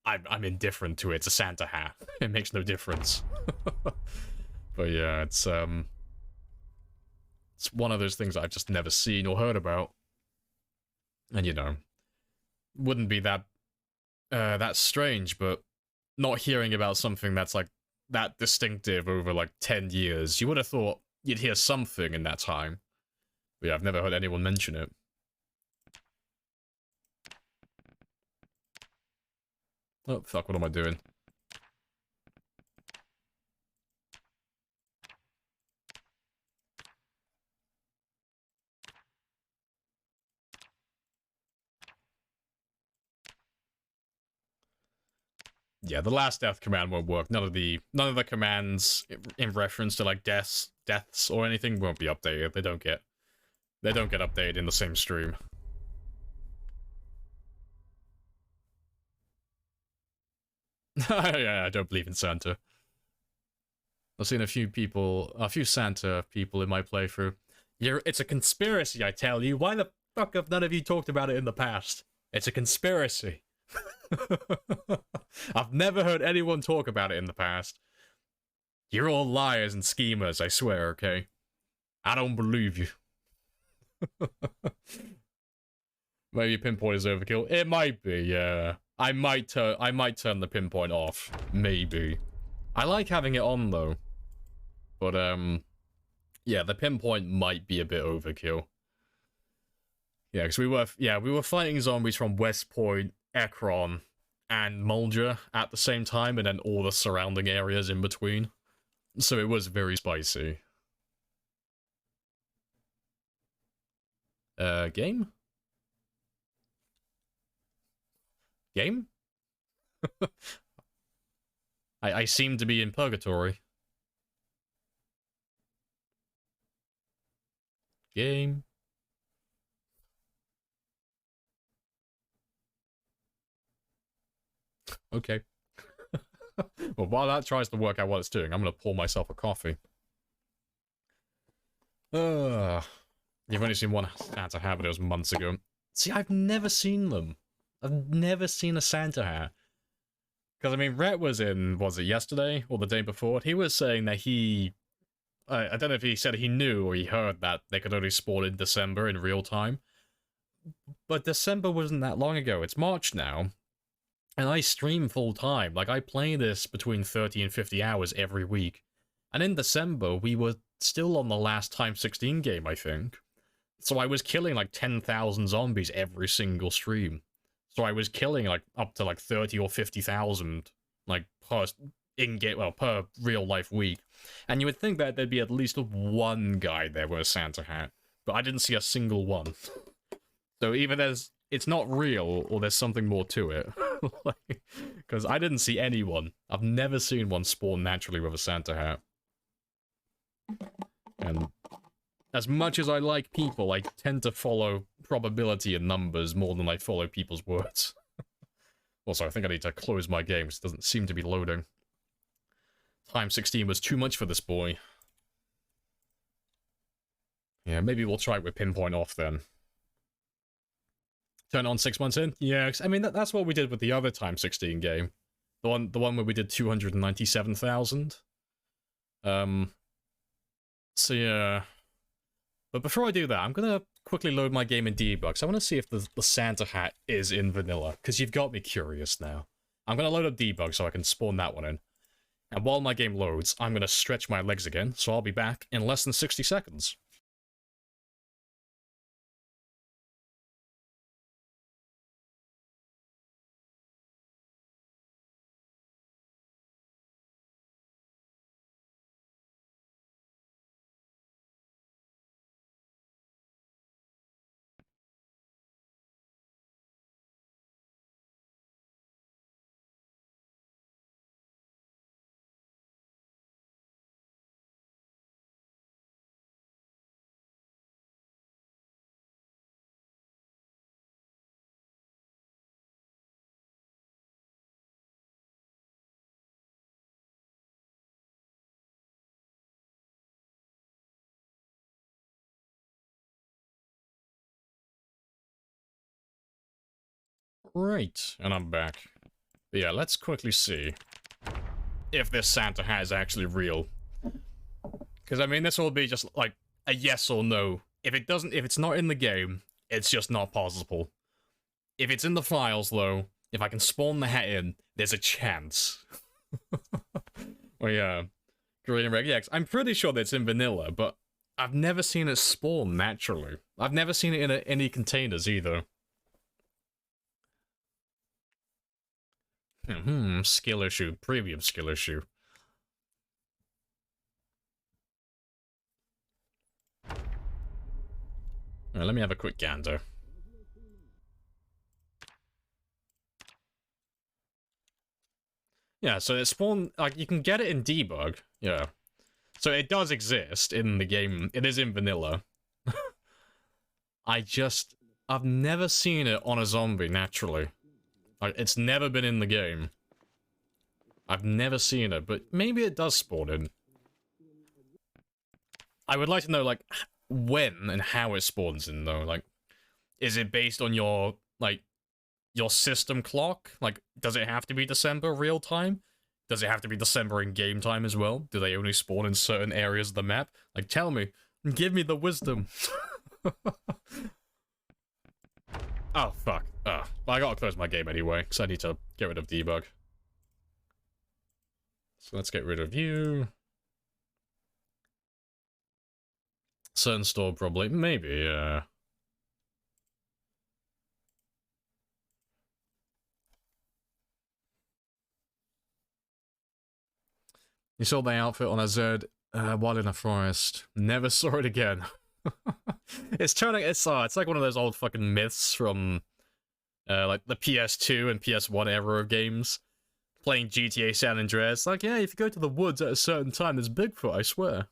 I'm indifferent to it. It's a Santa hat. It makes no difference. But yeah, it's, It's one of those things I've just never seen or heard about. And, you know, wouldn't be that strange, but not hearing about something that's, like, that distinctive over, like, 10 years, you would have thought you'd hear something in that time. But yeah, I've never heard anyone mention it. Oh, fuck, what am I doing? Yeah, the last death command won't work. None of the commands in reference to like deaths or anything won't be updated. They don't get updated in the same stream. Yeah, I don't believe in Santa. I've seen a few Santa people in my playthrough. It's a conspiracy, I tell you. Why the fuck have none of you talked about it in the past? It's a conspiracy. I've never heard anyone talk about it in the past. You're all liars and schemers, I swear, okay? I don't believe you. Maybe pinpoint is overkill. It might be, yeah. I might turn the pinpoint off. Maybe. I like having it on though. But yeah, the pinpoint might be a bit overkill. Yeah, because we were fighting zombies from West Point, Ekron, and Mulder at the same time, and then all the surrounding areas in between. So it was very spicy. Game? Game? I seem to be in purgatory. Game? Okay. Well, while that tries to work out what it's doing, I'm gonna pour myself a coffee. You've only seen one Santa hat, but it was months ago. See, I've never seen them. I've never seen a Santa hat. Because, I mean, Rhett was it yesterday or the day before? He was saying that I don't know if he said he knew or he heard that they could only spawn in December in real time. But December wasn't that long ago. It's March now. And I stream full time. Like, I play this between 30 and 50 hours every week. And in December, we were still on the last x16 game, I think. So I was killing like 10,000 zombies every single stream. So I was killing like up to like 30 or 50,000 like per in-game, well, per real-life week. And you would think that there'd be at least one guy there with a Santa hat. But I didn't see a single one. So either it's not real, or there's something more to it. Because I didn't see anyone. I've never seen one spawn naturally with a Santa hat. And as much as I like people, I tend to follow probability and numbers more than I follow people's words. Also, I think I need to close my game, because it doesn't seem to be loading. x16 was too much for this boy. Yeah, maybe we'll try it with pinpoint off then. Turn on 6 months in? Yeah, I mean, that's what we did with the other x16 game. The one where we did 297,000. So yeah. But before I do that, I'm gonna quickly load my game in debug. So I want to see if the Santa hat is in vanilla, because you've got me curious now. I'm gonna load up debug so I can spawn that one in. And while my game loads, I'm gonna stretch my legs again, so I'll be back in less than 60 seconds. Right, and I'm back. But yeah, let's quickly see if this Santa hat is actually real. Because, I mean, this will be just, like, a yes or no. If it's not in the game, it's just not possible. If it's in the files, though, if I can spawn the hat in, there's a chance. Well, yeah. Green and Red, yeah, I'm pretty sure that's in vanilla, but I've never seen it spawn naturally. I've never seen it in any containers either. Skill issue, premium skill issue. Alright, let me have a quick gander. Yeah, so it spawned, like, you can get it in debug, yeah. So it does exist in the game, it is in vanilla. I've never seen it on a zombie, naturally. Like, it's never been in the game. I've never seen it, but maybe it does spawn in. I would like to know, like, when and how it spawns in, though. Like, is it based on your, like, your system clock? Like, does it have to be December real time? Does it have to be December in game time as well? Do they only spawn in certain areas of the map? Like, tell me. Give me the wisdom. Oh, fuck. Well, I gotta close my game anyway, because I need to get rid of debug. So let's get rid of you. Certain store, probably. Maybe, yeah. You saw the outfit on a Zed while in a forest. Never saw it again. It's like one of those old fucking myths from like the PS2 and PS1 era of games. Playing GTA San Andreas. Like, yeah, if you go to the woods at a certain time, there's Bigfoot, I swear.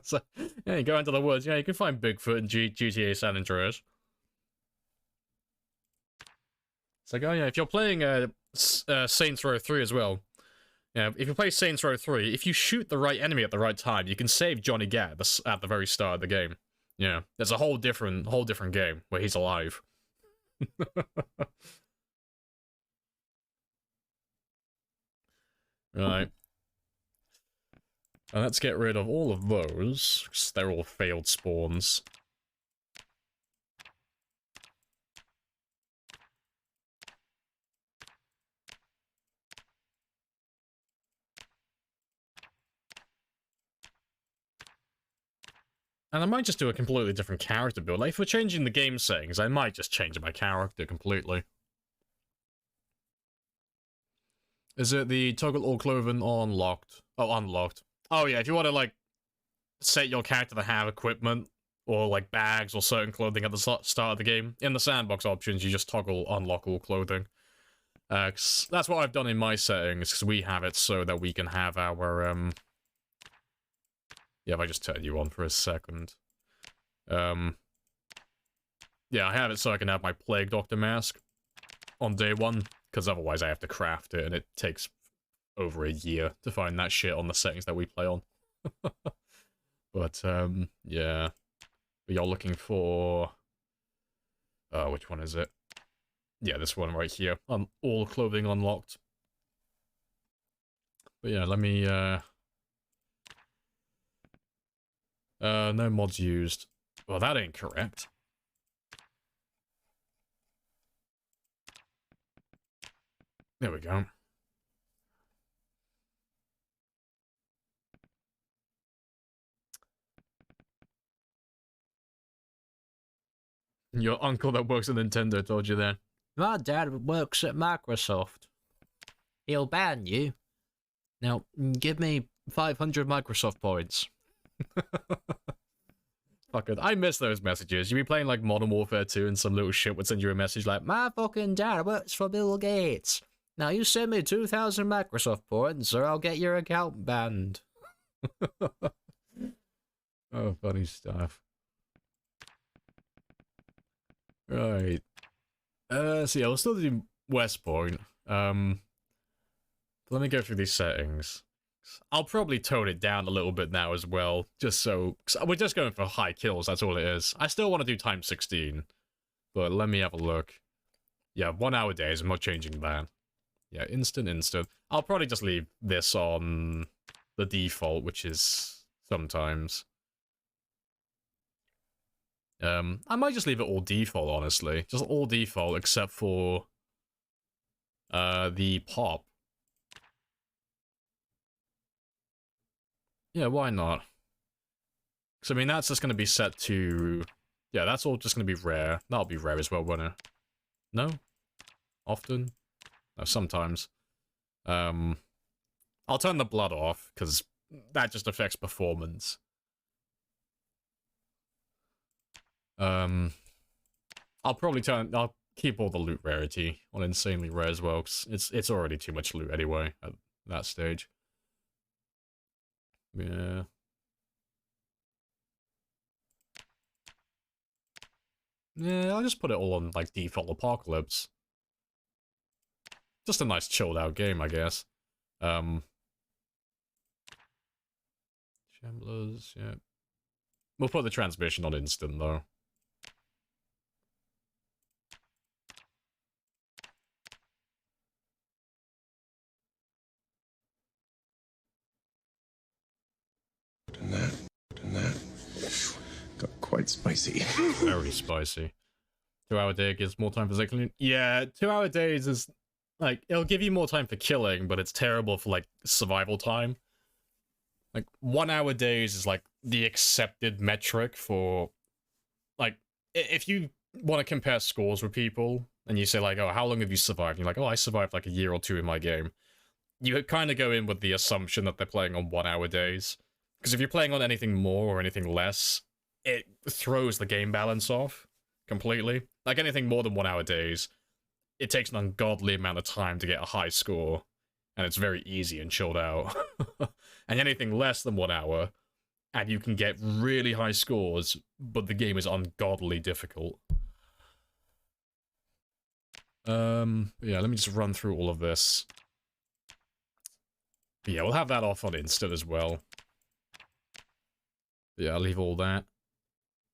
So, yeah, you go into the woods, yeah, you can find Bigfoot in GTA San Andreas. It's like, oh yeah, if you're playing Saints Row 3 as well, yeah, if you play Saints Row 3, if you shoot the right enemy at the right time, you can save Johnny Gat at the very start of the game. Yeah, there's a whole different game where he's alive. Right. And let's get rid of all of those, because they're all failed spawns. And I might just do a completely different character build. Like, if we're changing the game settings, I might just change my character completely. Is it the toggle all clothing on locked? Oh, unlocked. Oh yeah, if you want to, like, set your character to have equipment, or, like, bags or certain clothing at the start of the game, in the sandbox options, you just toggle unlock all clothing. 'Cause that's what I've done in my settings, because we have it so that we can have our, yeah, if I just turn you on for a second. Yeah, I have it so I can have my Plague Doctor mask on day one, because otherwise I have to craft it, and it takes over a year to find that shit on the settings that we play on. But, yeah. But you're looking for... which one is it? Yeah, this one right here. All clothing unlocked. But yeah, let me, no mods used. Well, that ain't correct. There we go. Your uncle that works at Nintendo told you that. My dad works at Microsoft. He'll ban you. Now, give me 500 Microsoft points. Fuck it. I miss those messages. You'd be playing like Modern Warfare 2 and some little shit would send you a message like, my fucking dad works for Bill Gates. Now you send me 2,000 Microsoft points or I'll get your account banned. Oh, funny stuff. Right. So yeah, we'll still do West Point. Let me go through these settings. I'll probably tone it down a little bit now as well, just so... 'cause we're just going for high kills, that's all it is. I still want to do times 16, but let me have a look. Yeah, 1 hour days, I'm not changing that. Yeah, instant. I'll probably just leave this on the default, which is sometimes. I might just leave it all default, honestly. Just all default, except for the pop. Yeah, why not? Because, I mean, that's just going to be set to... Yeah, that's all just going to be rare. That'll be rare as well, won't it? No? Often? No, sometimes. I'll turn the blood off, because that just affects performance. I'll keep all the loot rarity on insanely rare as well, because it's already too much loot anyway at that stage. Yeah. Yeah, I'll just put it all on, like, default Apocalypse. Just a nice chilled out game, I guess. Shamblers, yeah. We'll put the transmission on instant, though. And that. Got quite spicy. Very spicy. 2 hour day gives more time for cycling. Yeah, 2 hour days is, like, it'll give you more time for killing, but it's terrible for, like, survival time. Like, 1 hour days is, like, the accepted metric for, like, if you want to compare scores with people, and you say, like, oh, how long have you survived? And you're like, oh, I survived, like, a year or two in my game. You kind of go in with the assumption that they're playing on 1 hour days. Because if you're playing on anything more or anything less, it throws the game balance off completely. Like, anything more than 1 hour days, it takes an ungodly amount of time to get a high score, and it's very easy and chilled out. And anything less than 1 hour, and you can get really high scores, but the game is ungodly difficult. Yeah, let me just run through all of this. Yeah, we'll have that off on instant as well. Yeah, I'll leave all that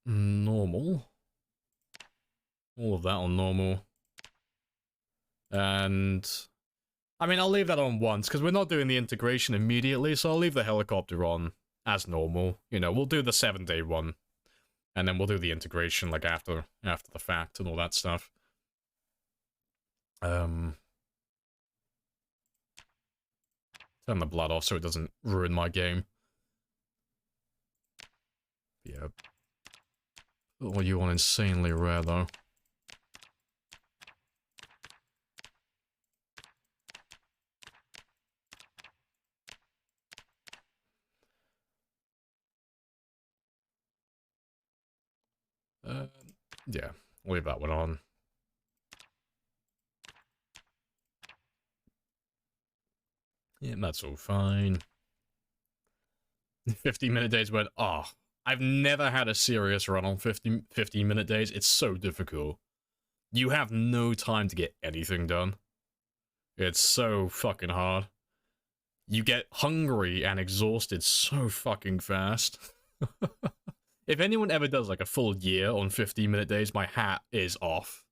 normal. All of that on normal. And... I mean, I'll leave that on once, because we're not doing the integration immediately, so I'll leave the helicopter on as normal. You know, we'll do the 7-day one. And then we'll do the integration, like, after the fact and all that stuff. Turn the blood off so it doesn't ruin my game. Yeah. Oh, you want insanely rare, though. Yeah, we'll leave that one on. Yeah, that's all fine. 15-minute days went, oh, I've never had a serious run on 15-minute days. It's so difficult. You have no time to get anything done. It's so fucking hard. You get hungry and exhausted so fucking fast. If anyone ever does like a full year on 15-minute days, my hat is off.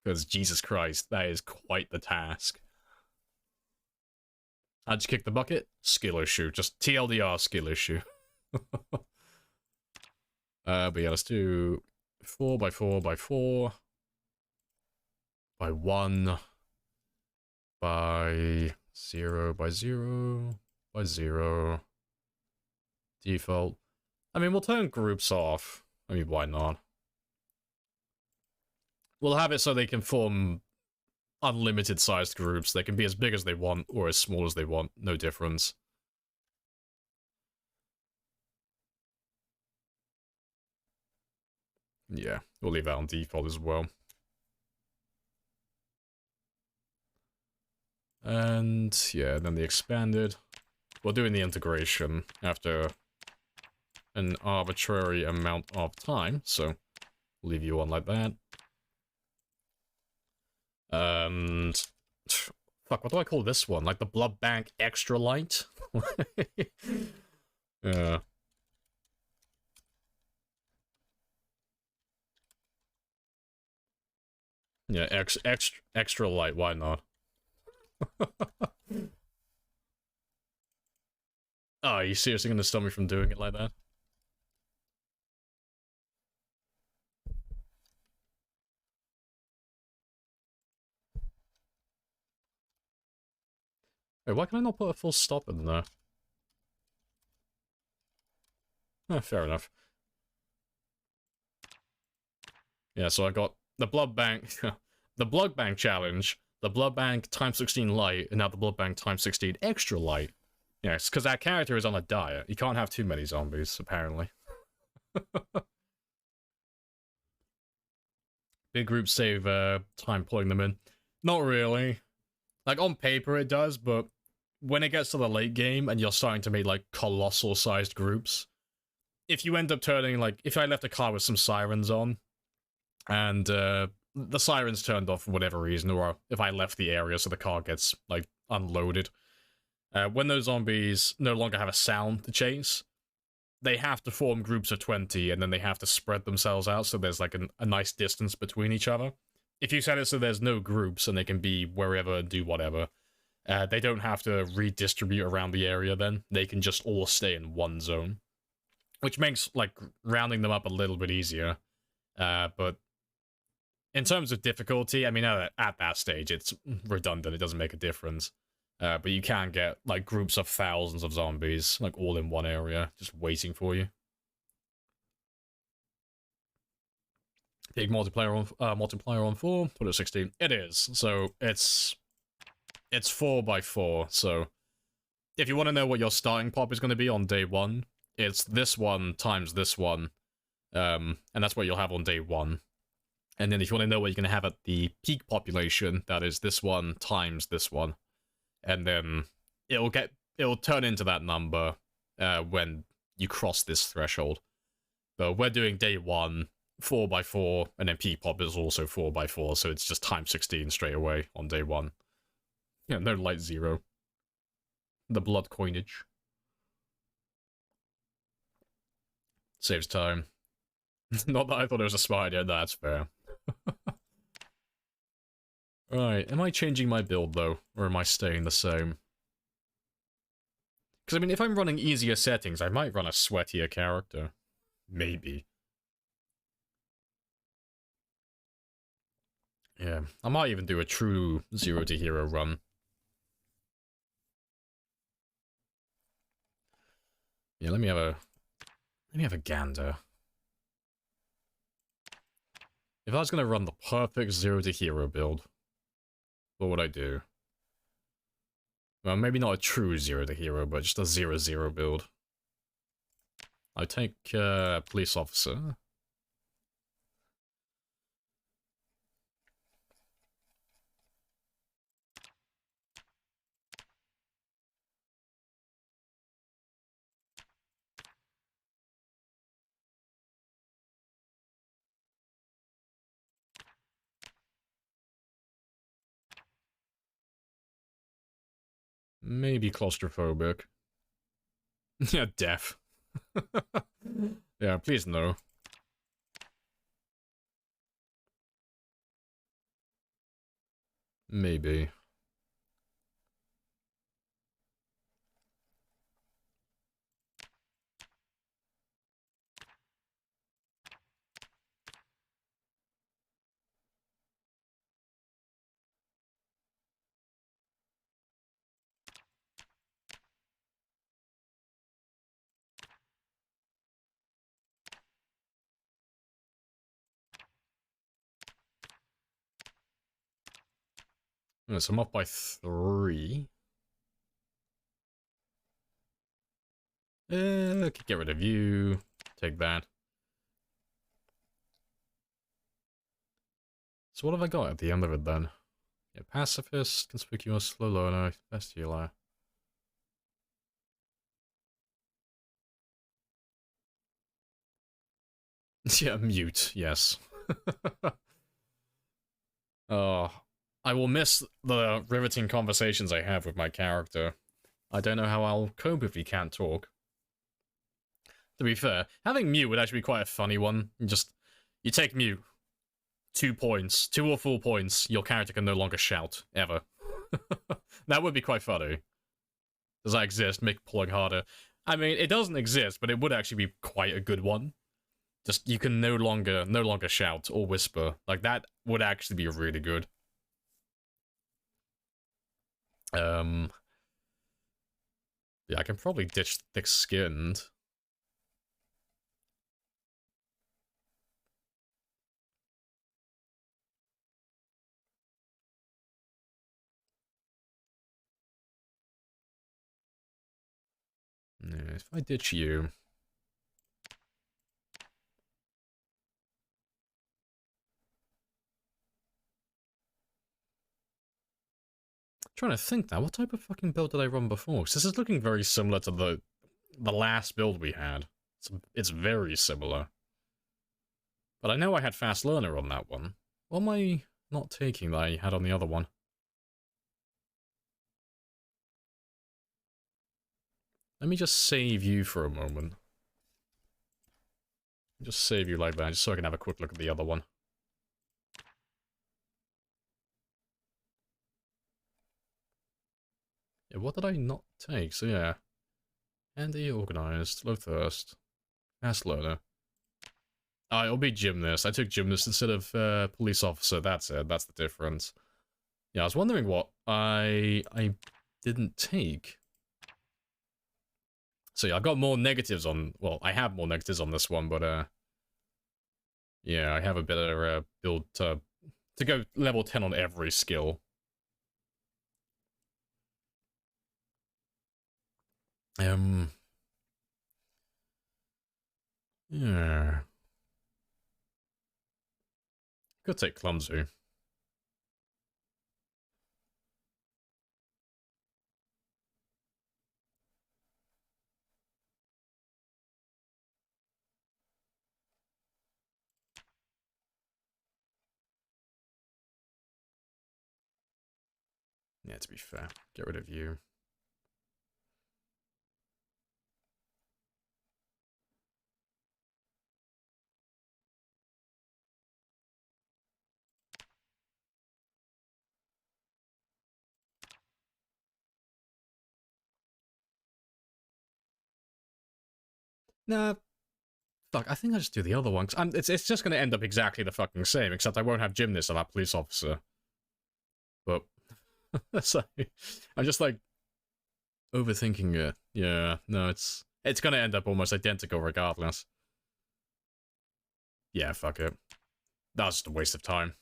Because Jesus Christ, that is quite the task. I just kick the bucket? Skill issue. Just TLDR skill issue. But yeah, let's do 4 by 4 by 4 by 1 by 0 by 0 by 0. Default. I mean, we'll turn groups off. I mean, why not? We'll have it so they can form unlimited sized groups. They can be as big as they want or as small as they want. No difference. Yeah, we'll leave that on default as well. And yeah, then the expanded. We're doing the integration after an arbitrary amount of time, so we'll leave you on like that. And fuck, what do I call this one? Like the blood bank extra light? Yeah. Yeah, extra light, why not? Oh, are you seriously gonna stop me from doing it like that? Wait, why can I not put a full stop in there? Fair enough. Yeah, so I got the blood bank, the blood bank challenge, the blood bank times 16 light, and now the blood bank times 16 extra light. Yeah, it's because that character is on a diet. You can't have too many zombies, apparently. Big groups save time pulling them in. Not really. Like, on paper it does, but when it gets to the late game and you're starting to make, like, colossal-sized groups, if you end up turning, like, if I left a car with some sirens on, and the sirens turned off for whatever reason, or if I left the area so the car gets, like, unloaded, when those zombies no longer have a sound to chase, they have to form groups of 20, and then they have to spread themselves out so there's, like, a nice distance between each other. If you set it so there's no groups and they can be wherever and do whatever, they don't have to redistribute around the area then. They can just all stay in one zone. Which makes, like, rounding them up a little bit easier. But in terms of difficulty, I mean, at that stage, it's redundant. It doesn't make a difference. But you can get, like, groups of thousands of zombies, like, all in one area, just waiting for you. Big multiplayer on 4, put it 16. It is. So it's 4x4. So if you want to know what your starting pop is going to be on day 1, it's this one times this one. And that's what you'll have on day 1. And then if you want to know what you're going to have at the peak population, that is this one times this one. And then it'll turn into that number when you cross this threshold. But we're doing day 1, 4x4, and then peak pop is also 4x4, so it's just times 16 straight away on day 1. Yeah, no light 0. The blood coinage. Saves time. Not that I thought it was a smart idea, no, that's fair. Right, am I changing my build though, or am I staying the same? Because I mean, if I'm running easier settings, I might run a sweatier character. Maybe. Yeah, I might even do a true 0 to hero run. Yeah, let me have a gander. If I was gonna run the perfect 0 to hero build, what would I do? Well, maybe not a true 0 to hero, but just a 0-0 build. I take police officer. Maybe claustrophobic. Yeah, deaf. Yeah, please no. Maybe. So I'm off by 3. Could get rid of you. Take that. So what have I got at the end of it then? Yeah, pacifist, conspicuous, slow learner, best healer. Yeah, mute, yes. Oh, I will miss the riveting conversations I have with my character. I don't know how I'll cope if he can't talk. To be fair, having mute would actually be quite a funny one. You take mute. 2 points. 2 or 4 points. Your character can no longer shout. Ever. That would be quite funny. Does that exist? Make pulling harder. I mean, it doesn't exist, but it would actually be quite a good one. Just, you can no longer shout or whisper. Like, that would actually be really good. Yeah, I can probably ditch thick-skinned. Yeah, if I ditch you... Trying to think now, what type of fucking build did I run before? 'Cause this is looking very similar to the last build we had. It's very similar. But I know I had Fast Learner on that one. What am I not taking that I had on the other one? Let me just save you for a moment. Just save you like that, just so I can have a quick look at the other one. Yeah, what did I not take? So yeah. Handy, organized, low thirst, fast learner. It'll be gymnast. I took gymnast instead of police officer. That's it. That's the difference. Yeah, I was wondering what I didn't take. So yeah, I've got more negatives on... Well, I have more negatives on this one, but yeah, I have a better build to go level 10 on every skill. Yeah. Could take clumsy. Yeah, to be fair, get rid of you. Nah, fuck, I think I'll just do the other one. It's just going to end up exactly the fucking same, except I won't have gymnast or that police officer. But, so, I'm just like, overthinking it. Yeah, no, it's going to end up almost identical regardless. Yeah, fuck it. That was just a waste of time.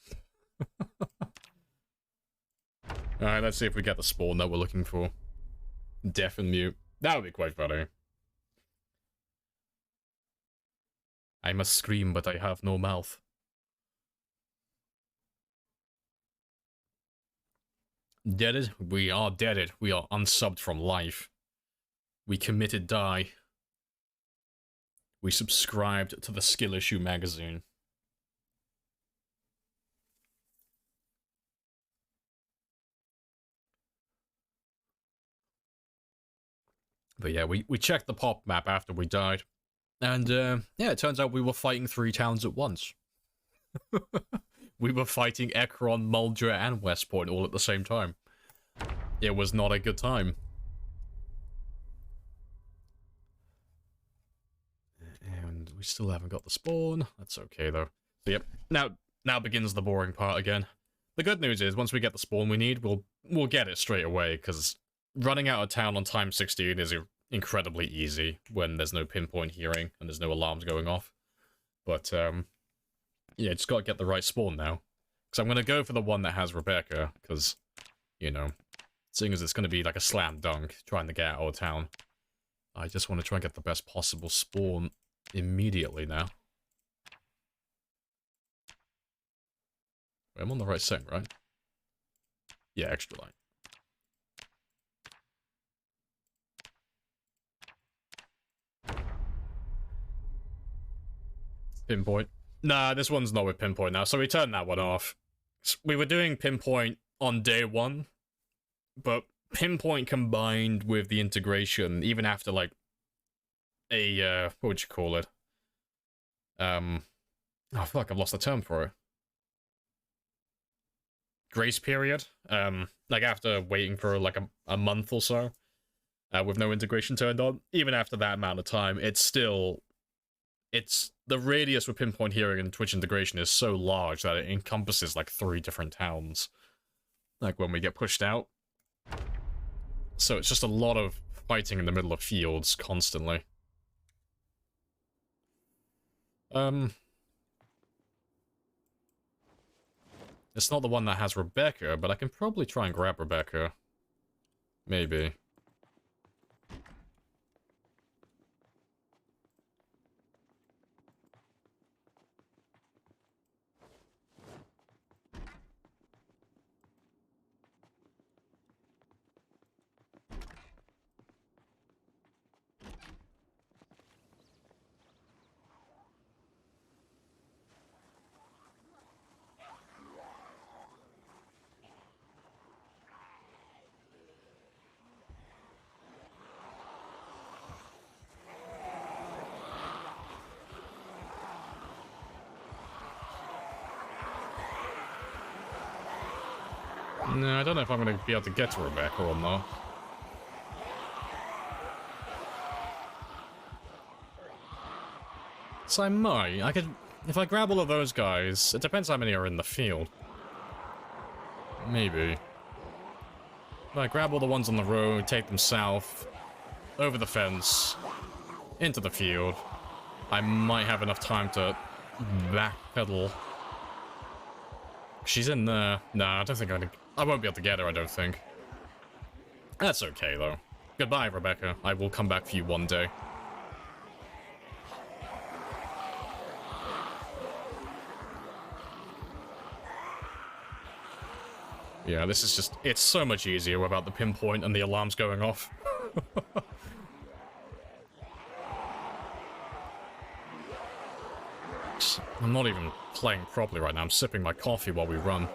Alright, let's see if we get the spawn that we're looking for. Deaf and mute. That would be quite funny. I must scream, but I have no mouth. Deaded? We are deaded. We are unsubbed from life. We committed die. We subscribed to the Skill Issue magazine. But yeah, we checked the pop map after we died. And, yeah, it turns out we were fighting 3 towns at once. We were fighting Ekron, Muldra, and West Point all at the same time. It was not a good time. And we still haven't got the spawn. That's okay, though. So, yep, now begins the boring part again. The good news is, once we get the spawn we need, we'll get it straight away, because running out of town on time 16 is incredibly easy when there's no pinpoint hearing and there's no alarms going off. But, yeah, just gotta get the right spawn now. Because I'm gonna go for the one that has Rebecca, because, you know, seeing as it's gonna be like a slam dunk trying to get out of town, I just want to try and get the best possible spawn immediately now. Wait, I'm on the right setting, right? Yeah, extra light. Pinpoint. Nah, this one's not with pinpoint now, so we turned that one off. We were doing pinpoint on day 1, but pinpoint combined with the integration, even after, like, a, what would you call it? Oh, fuck, I've lost the term for it. Grace period? Like, after waiting for, like, a month or so, with no integration turned on, even after that amount of time, it's still... the radius with pinpoint hearing and Twitch integration is so large that it encompasses like 3 different towns. Like when we get pushed out. So it's just a lot of fighting in the middle of fields constantly. It's not the one that has Rebecca, but I can probably try and grab Rebecca. Maybe. No, I don't know if I'm going to be able to get to Rebecca or not. So I might. I could... If I grab all of those guys, it depends how many are in the field. Maybe. If I grab all the ones on the road, take them south, over the fence, into the field, I might have enough time to backpedal. She's in there. Nah, I don't think I won't be able to get her, I don't think. That's okay, though. Goodbye, Rebecca. I will come back for you one day. Yeah, this is just... It's so much easier without the pinpoint and the alarms going off. I'm not even playing properly right now. I'm sipping my coffee while we run.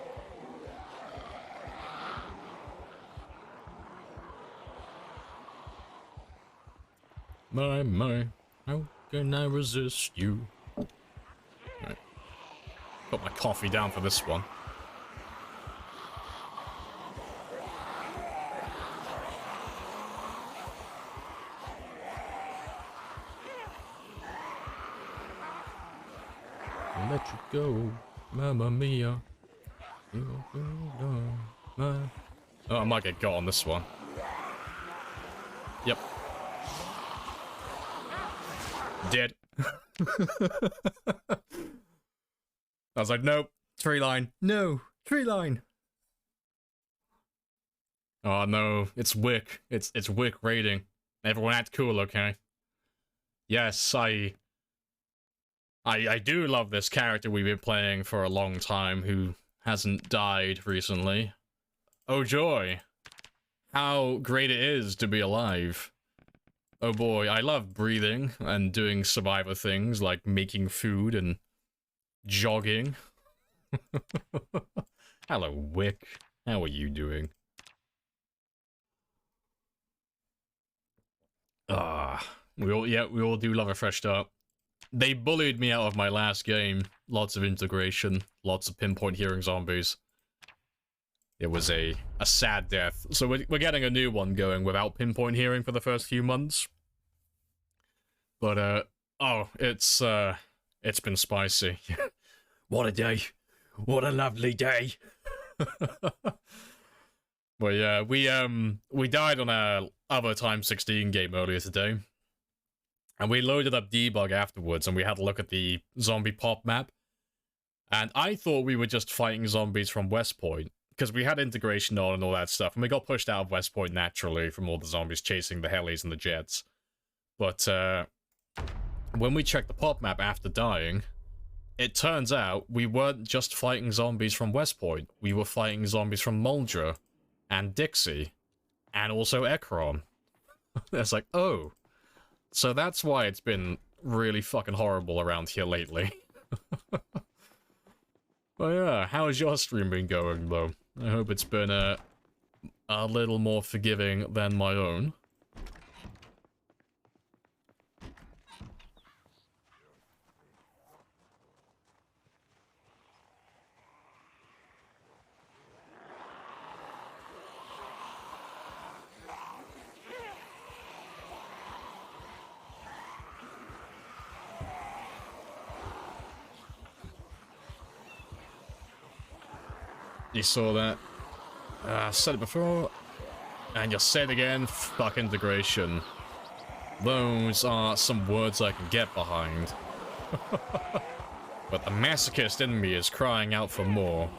My, how can I resist you? Right. Put my coffee down for this one. Let you go, Mamma Mia. Oh, I might get got on this one. Yep. Dead. I was like, nope, tree line. No, tree line. Oh no, it's Wick. It's Wick raiding. Everyone act cool, okay? Yes, I do love this character we've been playing for a long time who hasn't died recently. Oh joy. How great it is to be alive. Oh boy, I love breathing and doing survivor things like making food and jogging. Hello, Wick. How are you doing? We all do love a fresh start. They bullied me out of my last game. Lots of integration, lots of pinpoint hearing zombies. It was a sad death. So we're getting a new one going without pinpoint hearing for the first few months. But, oh, it's been spicy. What a day. What a lovely day. But yeah, we died on a other x16 game earlier today. And we loaded up debug afterwards, and we had a look at the zombie pop map. And I thought we were just fighting zombies from West Point, because we had integration on and all that stuff, and we got pushed out of West Point naturally from all the zombies chasing the helis and the jets. But, when we checked the pop map after dying, it turns out we weren't just fighting zombies from West Point, we were fighting zombies from Muldra, and Dixie, and also Ekron. It's like, oh... So that's why it's been really fucking horrible around here lately. But yeah, how has your stream been going, though? I hope it's been a little more forgiving than my own. You saw that. I said it before. And you'll say it again, fuck integration. Those are some words I can get behind. But the masochist in me is crying out for more.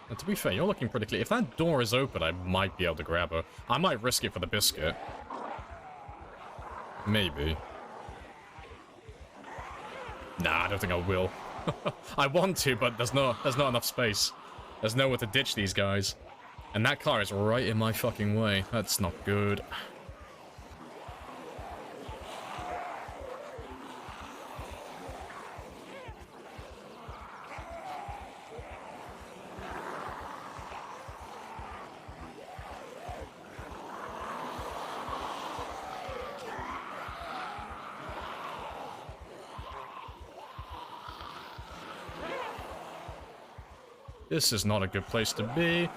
And to be fair, you're looking pretty clear. If that door is open, I might be able to grab her. I might risk it for the biscuit. Maybe. Nah, I don't think I will. I want to, but there's not enough space. There's nowhere to ditch these guys. And that car is right in my fucking way. That's not good. This is not a good place to be.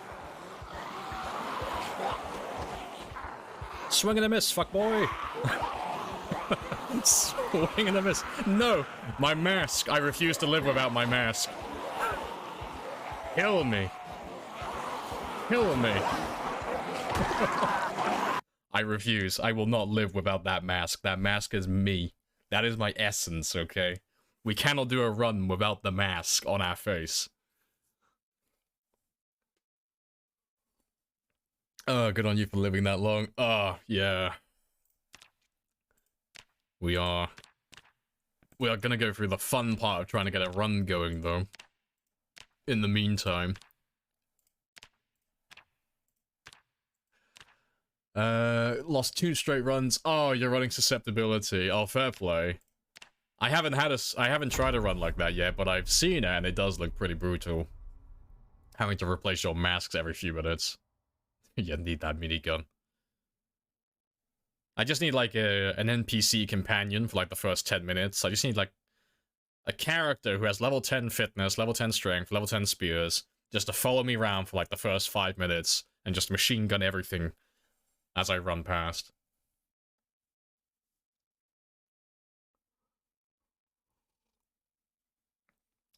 Swing and a miss, fuckboy. Swing and a miss. No! My mask. I refuse to live without my mask. Kill me. Kill me. I refuse. I will not live without that mask. That mask is me. That is my essence, okay? We cannot do a run without the mask on our face. Oh, good on you for living that long. Oh, yeah. We are gonna go through the fun part of trying to get a run going, though. In the meantime. Lost 2 straight runs. Oh, you're running susceptibility. Oh, fair play. I haven't tried a run like that yet, but I've seen it, and it does look pretty brutal. Having to replace your masks every few minutes. You need that minigun. I just need, like, an NPC companion for, like, the first 10 minutes. I just need, like, a character who has level 10 fitness, level 10 strength, level 10 spears, just to follow me around for, like, the first 5 minutes, and just machine gun everything as I run past.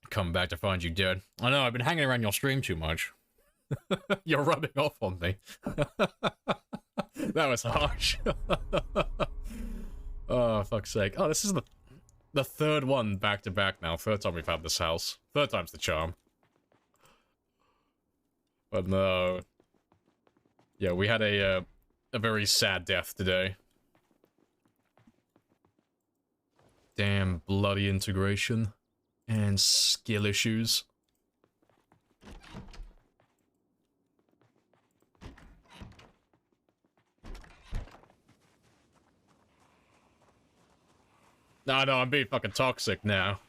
Come back to find you dead. I know, I've been hanging around your stream too much. You're rubbing off on me. That was harsh. Oh, fuck's sake. Oh, this is the third one back to back now. Third time we've had this house. Third time's the charm. But no. Yeah, we had a very sad death today. Damn bloody integration. And skill issues. No, I'm being fucking toxic now.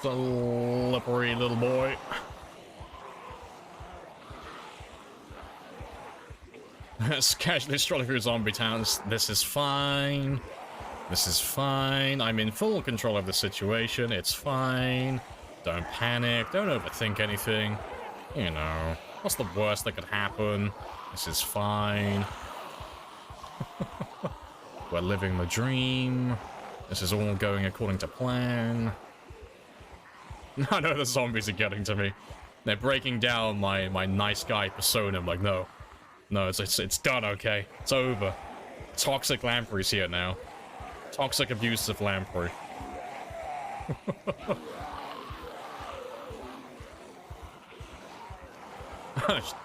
Slippery little boy. It's casually strolling through zombie towns. This is fine. This is fine. I'm in full control of the situation. It's fine. Don't panic. Don't overthink anything. You know, what's the worst that could happen? This is fine. We're living the dream. This is all going according to plan. I know the zombies are getting to me. They're breaking down my nice guy persona. I'm like, no. No, it's done, okay? It's over. Toxic Lamprey's here now. Toxic, abusive Lamprey.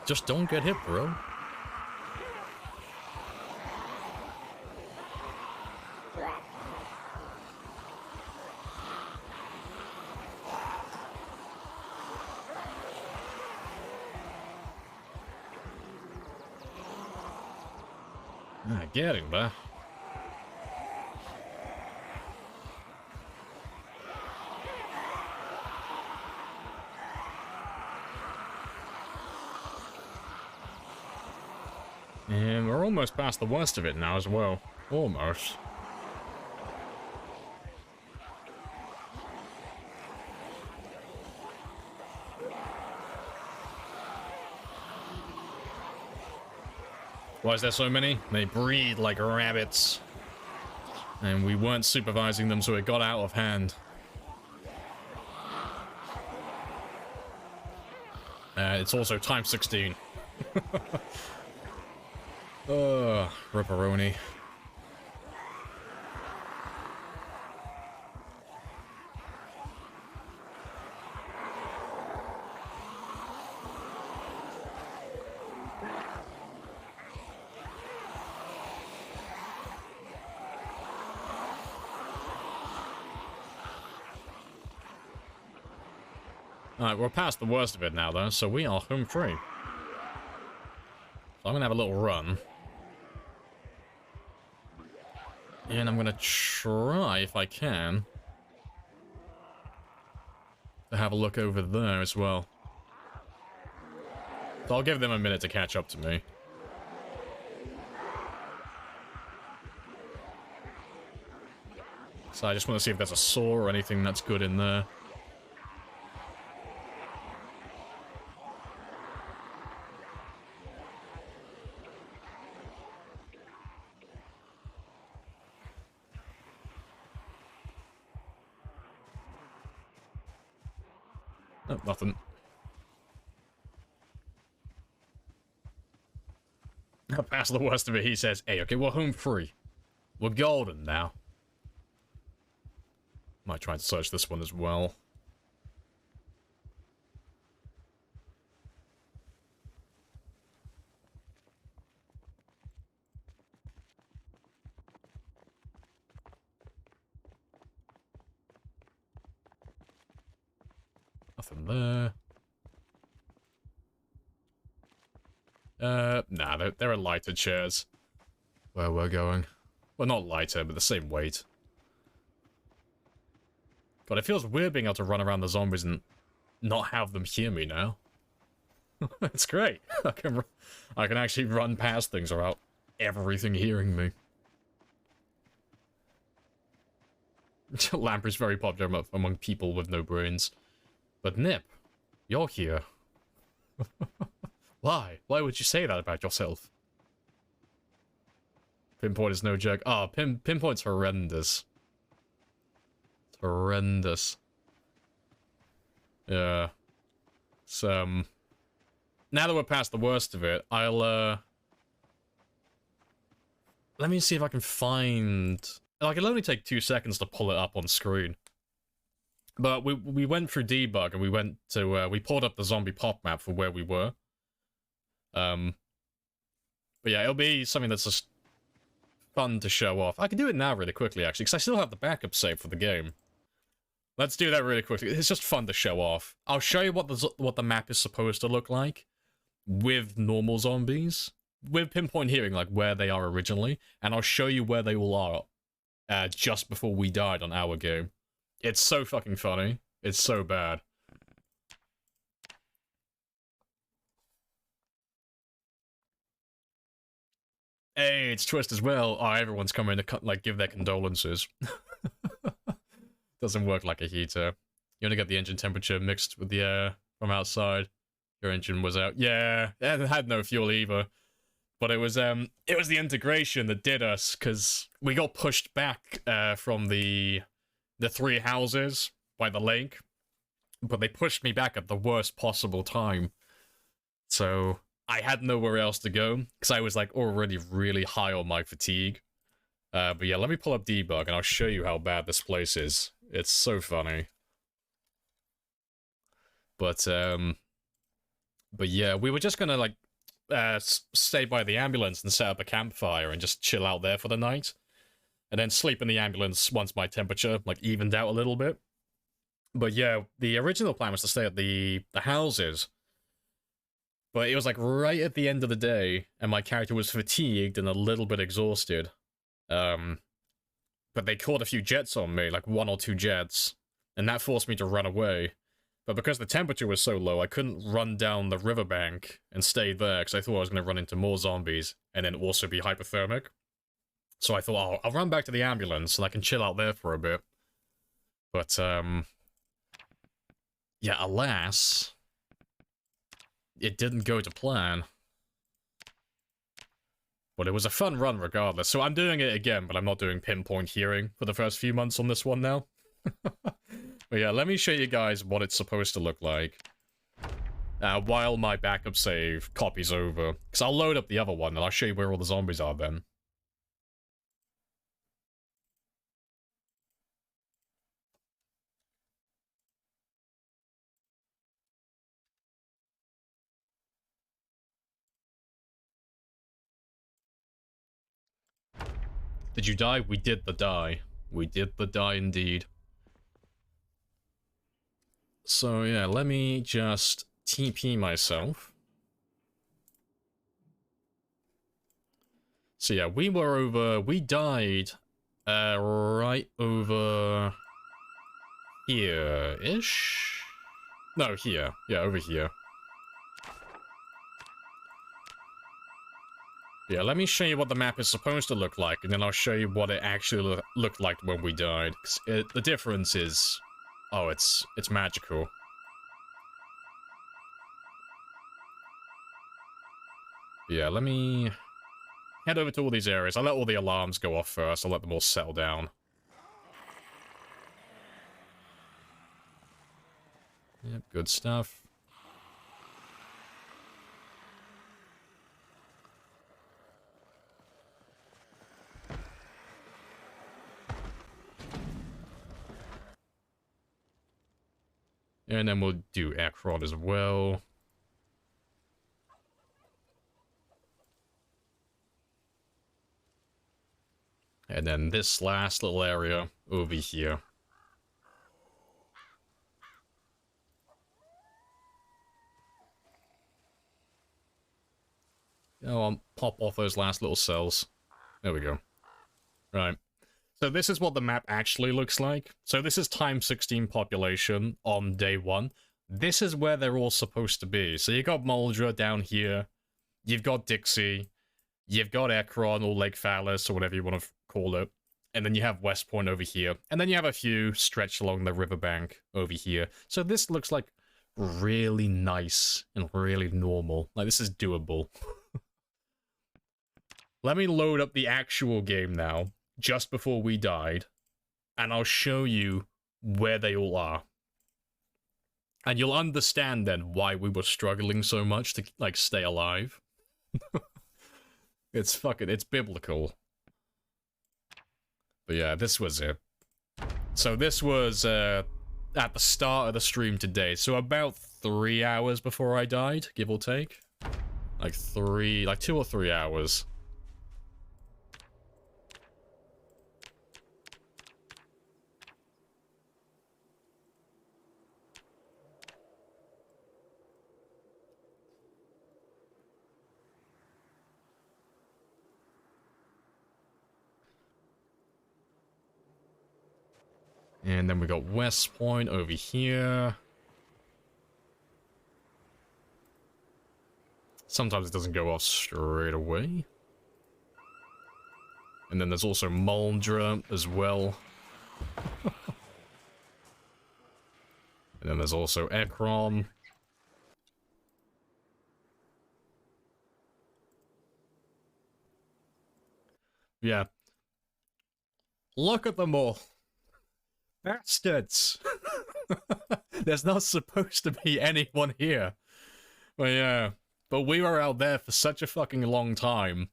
Just don't get hit, bro. Getting there. And we're almost past the worst of it now as well. Almost. Why is there so many? They breed like rabbits. And we weren't supervising them, so it got out of hand. It's also times 16. Ugh, ripperoni. Alright, we're past the worst of it now, though, so we are home free. So I'm gonna have a little run. And I'm gonna try, if I can, to have a look over there as well. So I'll give them a minute to catch up to me. So I just want to see if there's a saw or anything that's good in there. Oh, nothing. Past the worst of it, he says, hey, okay, we're home free. We're golden now. Might try and search this one as well. Nothing there. Nah, there are lighter chairs where we're going. Well, not lighter, but the same weight. God, it feels weird being able to run around the zombies and not have them hear me now. It's great. I can actually run past things without everything hearing me. Lamprey's very popular among people with no brains. But Nip, you're here. Why? Why would you say that about yourself? Pinpoint is no joke. Oh, Pinpoint's horrendous. It's horrendous. Yeah. So, now that we're past the worst of it, I'll, let me see if I can find... Like, it'll only take 2 seconds to pull it up on screen. But we went through debug and we went to, we pulled up the zombie pop map for where we were. But yeah, it'll be something that's just fun to show off. I can do it now really quickly, actually, because I still have the backup save for the game. Let's do that really quickly. It's just fun to show off. I'll show you what the map is supposed to look like with normal zombies, with Pinpoint hearing, like, where they are originally, and I'll show you where they all are just before we died on our game. It's so fucking funny. It's so bad. Hey, it's Twist as well. Oh, everyone's coming to, like, give their condolences. Doesn't work like a heater. You only get the engine temperature mixed with the air from outside. Your engine was out. Yeah, it had no fuel either. But it was the integration that did us, because we got pushed back from the 3 houses by the lake. But they pushed me back at the worst possible time. So I had nowhere else to go, because I was, like, already really high on my fatigue. But yeah, let me pull up debug, and I'll show you how bad this place is. It's so funny. But yeah, we were just gonna, like, stay by the ambulance and set up a campfire and just chill out there for the night. And then sleep in the ambulance once my temperature, like, evened out a little bit. But yeah, the original plan was to stay at the houses. But it was like right at the end of the day, and my character was fatigued and a little bit exhausted. But they caught a few jets on me, like 1 or 2 jets, and that forced me to run away. But because the temperature was so low, I couldn't run down the riverbank and stay there, because I thought I was going to run into more zombies, and then also be hypothermic. So I thought, oh, I'll run back to the ambulance, and I can chill out there for a bit. But, yeah, alas, it didn't go to plan. But it was a fun run regardless, so I'm doing it again, but I'm not doing pinpoint hearing for the first few months on this one now. But yeah, let me show you guys what it's supposed to look like. While my backup save copies over. Because I'll load up the other one, and I'll show you where all the zombies are then. Did you die? We did the die. We did the die indeed. So yeah, let me just TP myself. So yeah, we died right over here-ish? No, here. Yeah, over here. Yeah, let me show you what the map is supposed to look like, and then I'll show you what it actually looked like when we died. 'Cause the difference is... oh, it's magical. Yeah, let me head over to all these areas. I'll let all the alarms go off first. I'll let them all settle down. Yep, good stuff. And then we'll do Akrod as well. And then this last little area over here. Oh, I'll pop off those last little cells. There we go. Right. So this is what the map actually looks like. So this is times 16 population on day 1. This is where they're all supposed to be. So you got Muldra down here. You've got Dixie. You've got Ekron or Lake Phallus or whatever you want to call it. And then you have West Point over here. And then you have a few stretched along the riverbank over here. So this looks like really nice and really normal. Like, this is doable. Let me load up the actual game now, just before we died, and I'll show you where they all are. And you'll understand then why we were struggling so much to, like, stay alive. It's biblical. But yeah, this was it. So this was, at the start of the stream today, so about 3 hours before I died, give or take. Like 2 or 3 hours. And then we got West Point over here. Sometimes it doesn't go off straight away. And then there's also Muldra as well. And then there's also Ekron. Yeah. Look at them all. Bastards! There's not supposed to be anyone here. But yeah. But we were out there for such a fucking long time.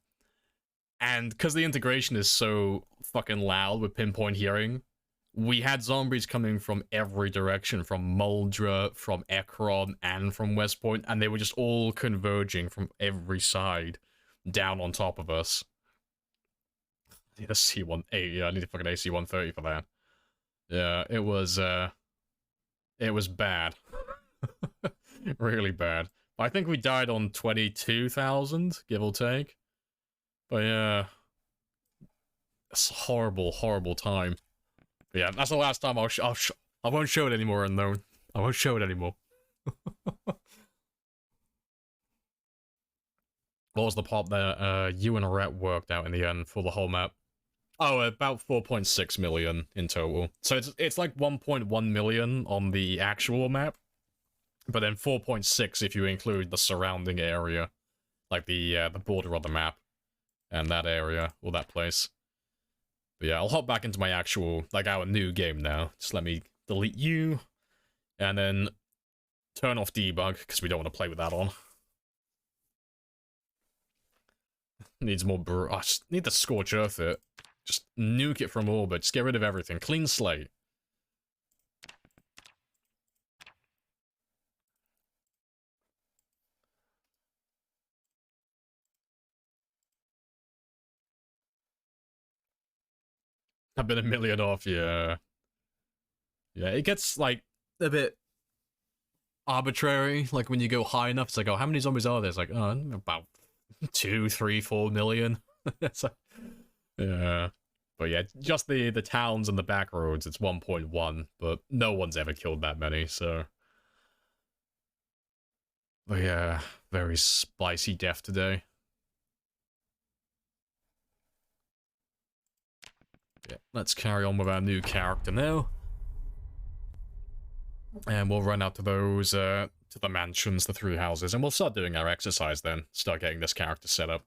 And because the integration is so fucking loud with pinpoint hearing, we had zombies coming from every direction. From Muldra, from Ekron, and from West Point. And they were just all converging from every side down on top of us. I need a C1... yeah, I need a fucking AC-130 for that. Yeah, it was bad. Really bad. I think we died on 22,000, give or take. But yeah, it's a horrible, horrible time. But yeah, that's the last time I won't show it anymore, Unknown. I won't show it anymore. What was the pop there? You and Rhett worked out in the end for the whole map. Oh, about 4.6 million in total. So it's like 1.1 million on the actual map, but then 4.6 if you include the surrounding area, like the border of the map, and that area or that place. But yeah, I'll hop back into my actual, like our new game now. Just let me delete you, and then turn off debug because we don't want to play with that on. Needs more I just need to scorch earth it. Just nuke it from orbit. Just get rid of everything. Clean slate. I've been a million off, yeah. Yeah, it gets, like, a bit arbitrary. Like, when you go high enough, it's like, oh, how many zombies are there? It's like, oh, about 2, 3, 4 million. It's like, yeah. But yeah, just the towns and the back roads, it's 1.1, but no one's ever killed that many, so... But yeah, very spicy death today. Yeah, let's carry on with our new character now. And we'll run out to those, to the mansions, the 3 houses, and we'll start doing our exercise then. Start getting this character set up.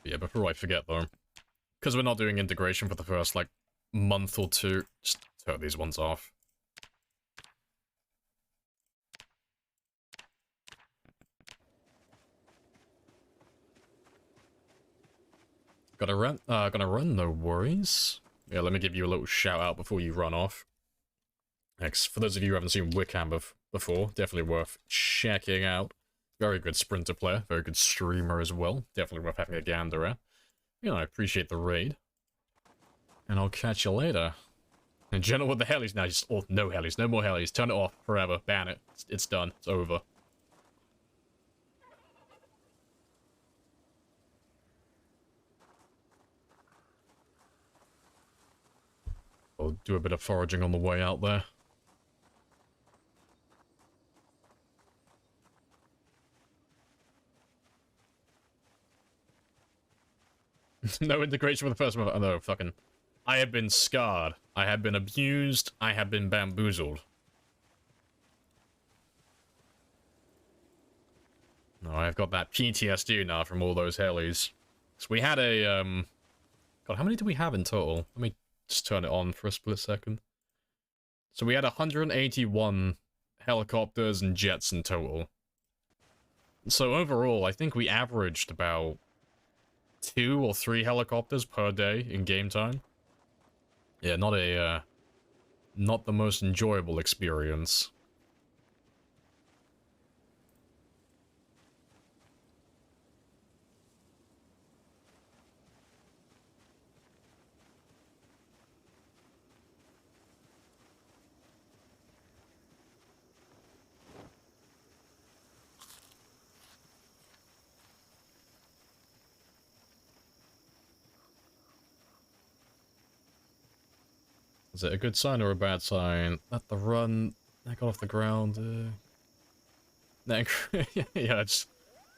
Yeah, before I forget though, because we're not doing integration for the first, like, month or 2, just turn these ones off. Gonna run, no worries. Yeah, let me give you a little shout out before you run off. Thanks. For those of you who haven't seen Wickham before, definitely worth checking out. Very good sprinter player, very good streamer as well. Definitely worth having a gander at. You know, I appreciate the raid. And I'll catch you later. In general, with the helis now, just, oh, no helis, no more helis. Turn it off forever, ban it. It's done, it's over. I'll do a bit of foraging on the way out there. No integration for the first month. Oh, no, fucking... I have been scarred. I have been abused. I have been bamboozled. No, I've got that PTSD now from all those helis. So we had a, God, how many do we have in total? Let me just turn it on for a split second. So we had 181 helicopters and jets in total. So overall, I think we averaged about 2 or 3 helicopters per day in game time. Yeah, not the most enjoyable experience. Is it a good sign or a bad sign? Let the run. I got off the ground. Yeah,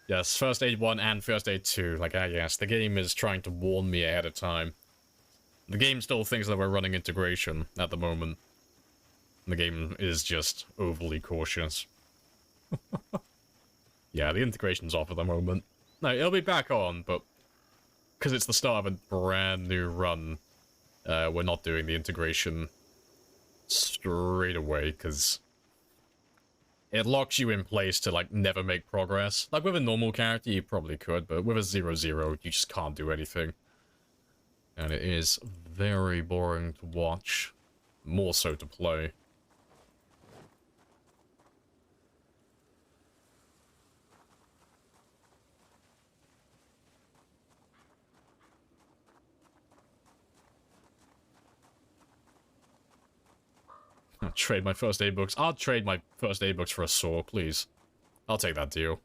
yes, first aid 1 and first aid 2. Like, yes, the game is trying to warn me ahead of time. The game still thinks that we're running integration at the moment. The game is just overly cautious. Yeah, the integration's off at the moment. No, it'll be back on, but because it's the start of a brand new run, we're not doing the integration straight away, because it locks you in place to, like, never make progress. Like, with a normal character, you probably could, but with a 0-0, you just can't do anything. And it is very boring to watch. More so to play. Trade my first aid books. I'll trade my first aid books for a saw, please. I'll take that deal.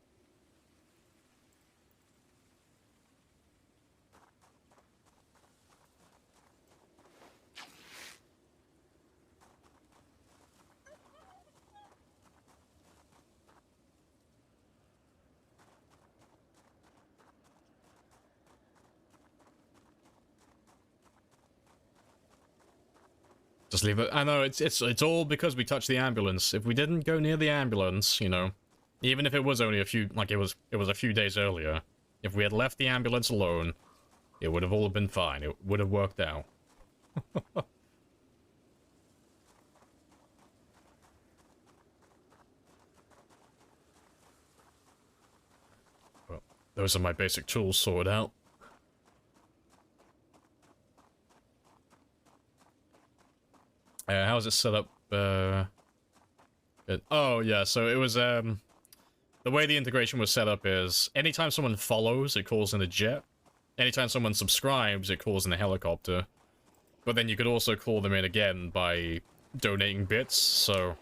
Just leave it. I know it's all because we touched the ambulance. If we didn't go near the ambulance, you know, even if it was only a few, like it was a few days earlier, if we had left the ambulance alone, it would have all been fine. It would have worked out. Well, those are my basic tools sorted out. How's it set up? Oh, yeah, so it was, the way the integration was set up is, anytime someone follows, it calls in a jet. Anytime someone subscribes, it calls in a helicopter. But then you could also call them in again by donating bits, so...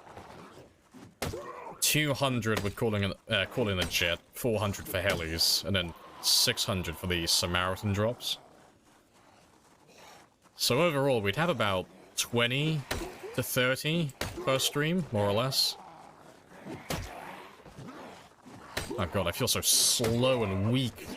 200 would call in a jet, 400 for helis, and then 600 for the Samaritan drops. So overall, we'd have about 20 to 30 per stream, more or less. Oh god, I feel so slow and weak.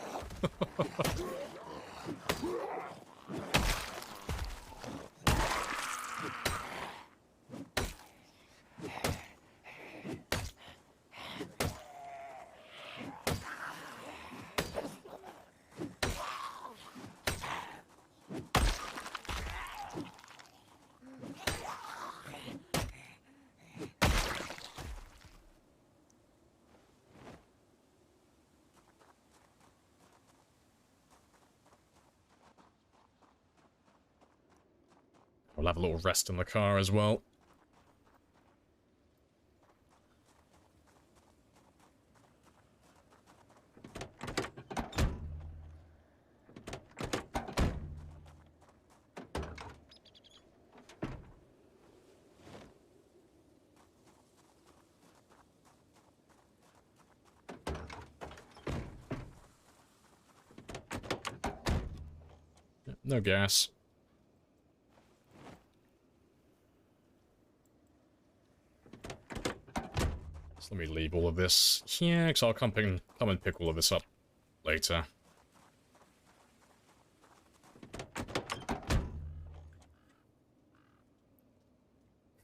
We'll have a little rest in the car as well. No gas. So let me leave all of this here, because I'll come and pick all of this up later.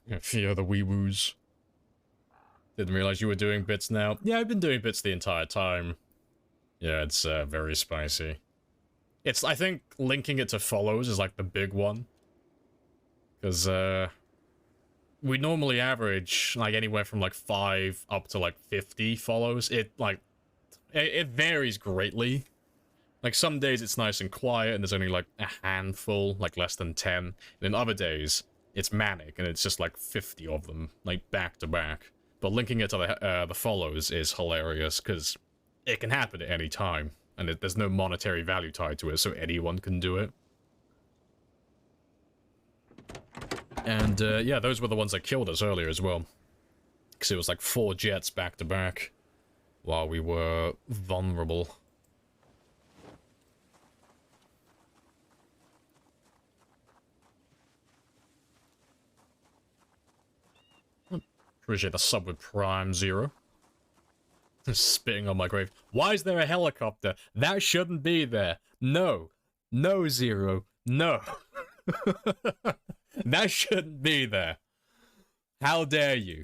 A few other wee-woos. Didn't realize you were doing bits now. Yeah, I've been doing bits the entire time. Yeah, it's very spicy. I think linking it to follows is like the big one. Because, we normally average, like, anywhere from, like, 5 up to, like, 50 follows. It varies greatly. Like, some days it's nice and quiet, and there's only, like, a handful, like, less than 10. And then other days, it's manic, and it's just, like, 50 of them, like, back to back. But linking it to the follows is hilarious, because it can happen at any time. And there's no monetary value tied to it, so anyone can do it. And, yeah, those were the ones that killed us earlier as well. Because it was like 4 jets back to back while we were vulnerable. Appreciate the sub with Prime Zero. Spitting on my grave. Why is there a helicopter? That shouldn't be there. No. No, Zero. No. That shouldn't be there. How dare you?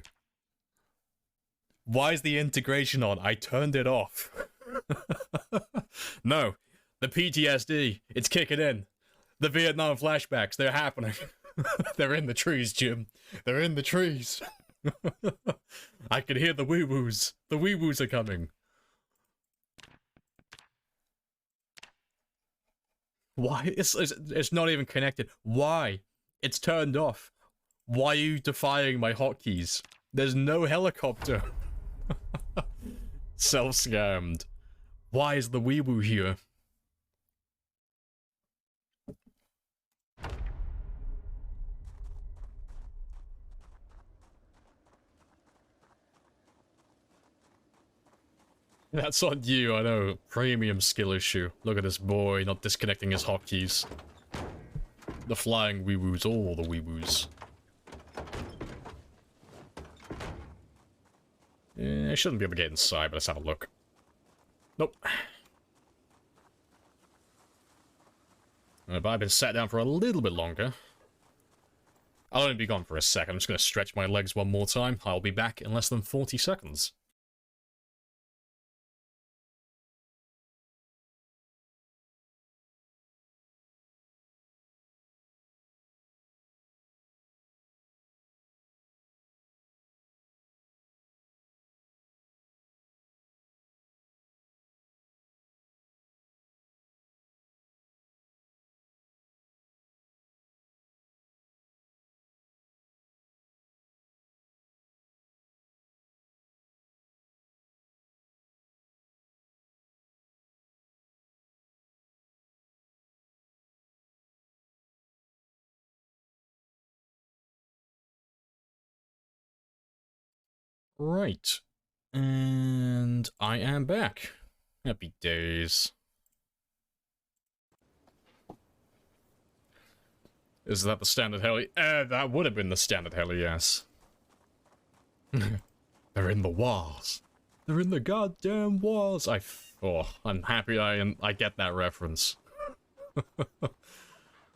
Why is the integration on? I turned it off. No. The PTSD. It's kicking in. The Vietnam flashbacks. They're happening. They're in the trees, Jim. They're in the trees. I can hear the wee-woos. The wee-woos are coming. Why? It's not even connected. Why? It's turned off. Why are you defying my hotkeys? There's no helicopter. Self-scammed. Why is the wee-woo here? That's on you, I know. Premium skill issue. Look at this boy not disconnecting his hotkeys. The flying wee-woos, all the wee-woos. I shouldn't be able to get inside, but let's have a look. Nope. But I've been sat down for a little bit longer. I'll only be gone for a second. I'm just going to stretch my legs one more time. I'll be back in less than 40 seconds. Right. And I am back. Happy days. Is that the standard heli? That would have been the standard heli, yes. They're in the walls. They're in the goddamn walls. I'm happy I get that reference.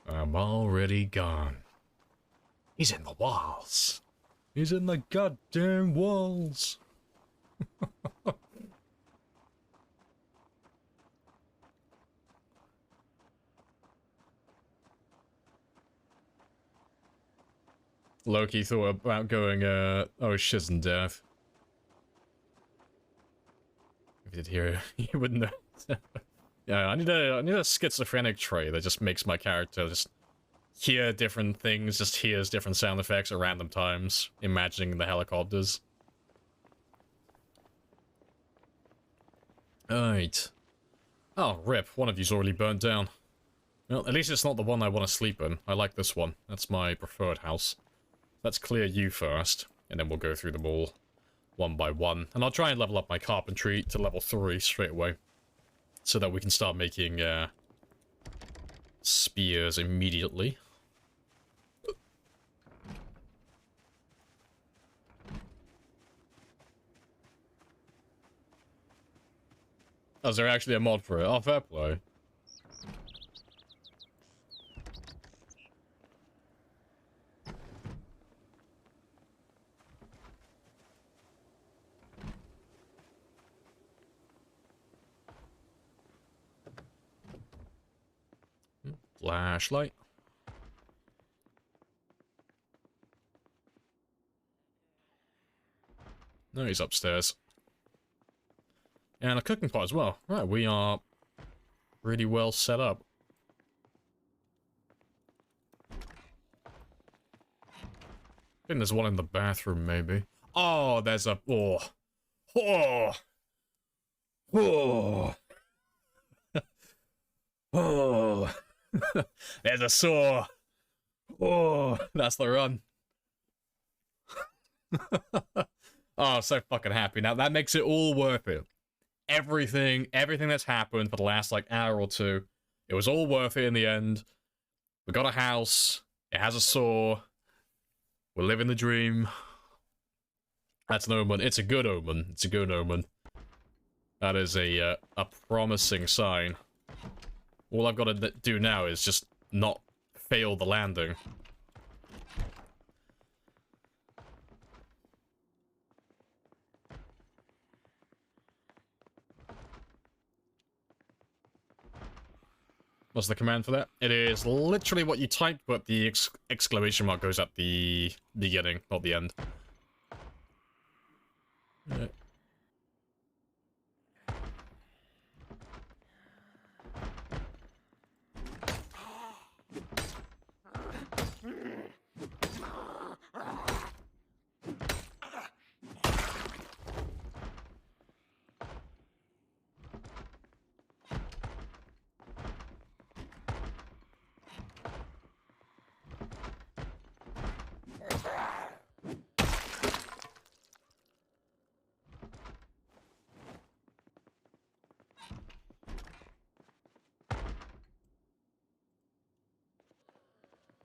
I'm already gone. He's in the walls. He's in the goddamn walls. Loki thought about going, oh, shiz and death. If you did hear, you wouldn't know. Yeah, I need a schizophrenic trait that just makes my character just hear different things, just hears different sound effects at random times, imagining the helicopters. Alright. Oh, rip. One of you's already burnt down. Well, at least it's not the one I want to sleep in. I like this one. That's my preferred house. Let's clear you first, and then we'll go through them all one by one. And I'll try and level up my carpentry to level 3 straight away, so that we can start making spears immediately. Oh, is there actually a mod for it? Oh, fair play. Flashlight. No, he's upstairs. And a cooking pot as well. Right, we are really well set up. I think there's one in the bathroom, maybe. Oh, there's a... Oh. Oh. Oh. Oh. There's a saw. Oh, that's the run. Oh, I'm so fucking happy. Now, that makes it all worth it. Everything that's happened for the last, like, hour or two, it was all worth it in the end. We got a house. It has a saw. We're living the dream. That's an omen. It's a good omen. It's a good omen. That is a promising sign. All I've got to do now is just not fail the landing. What's the command for that? It is literally what you typed, but the exclamation mark goes at the beginning, not the end. Yeah.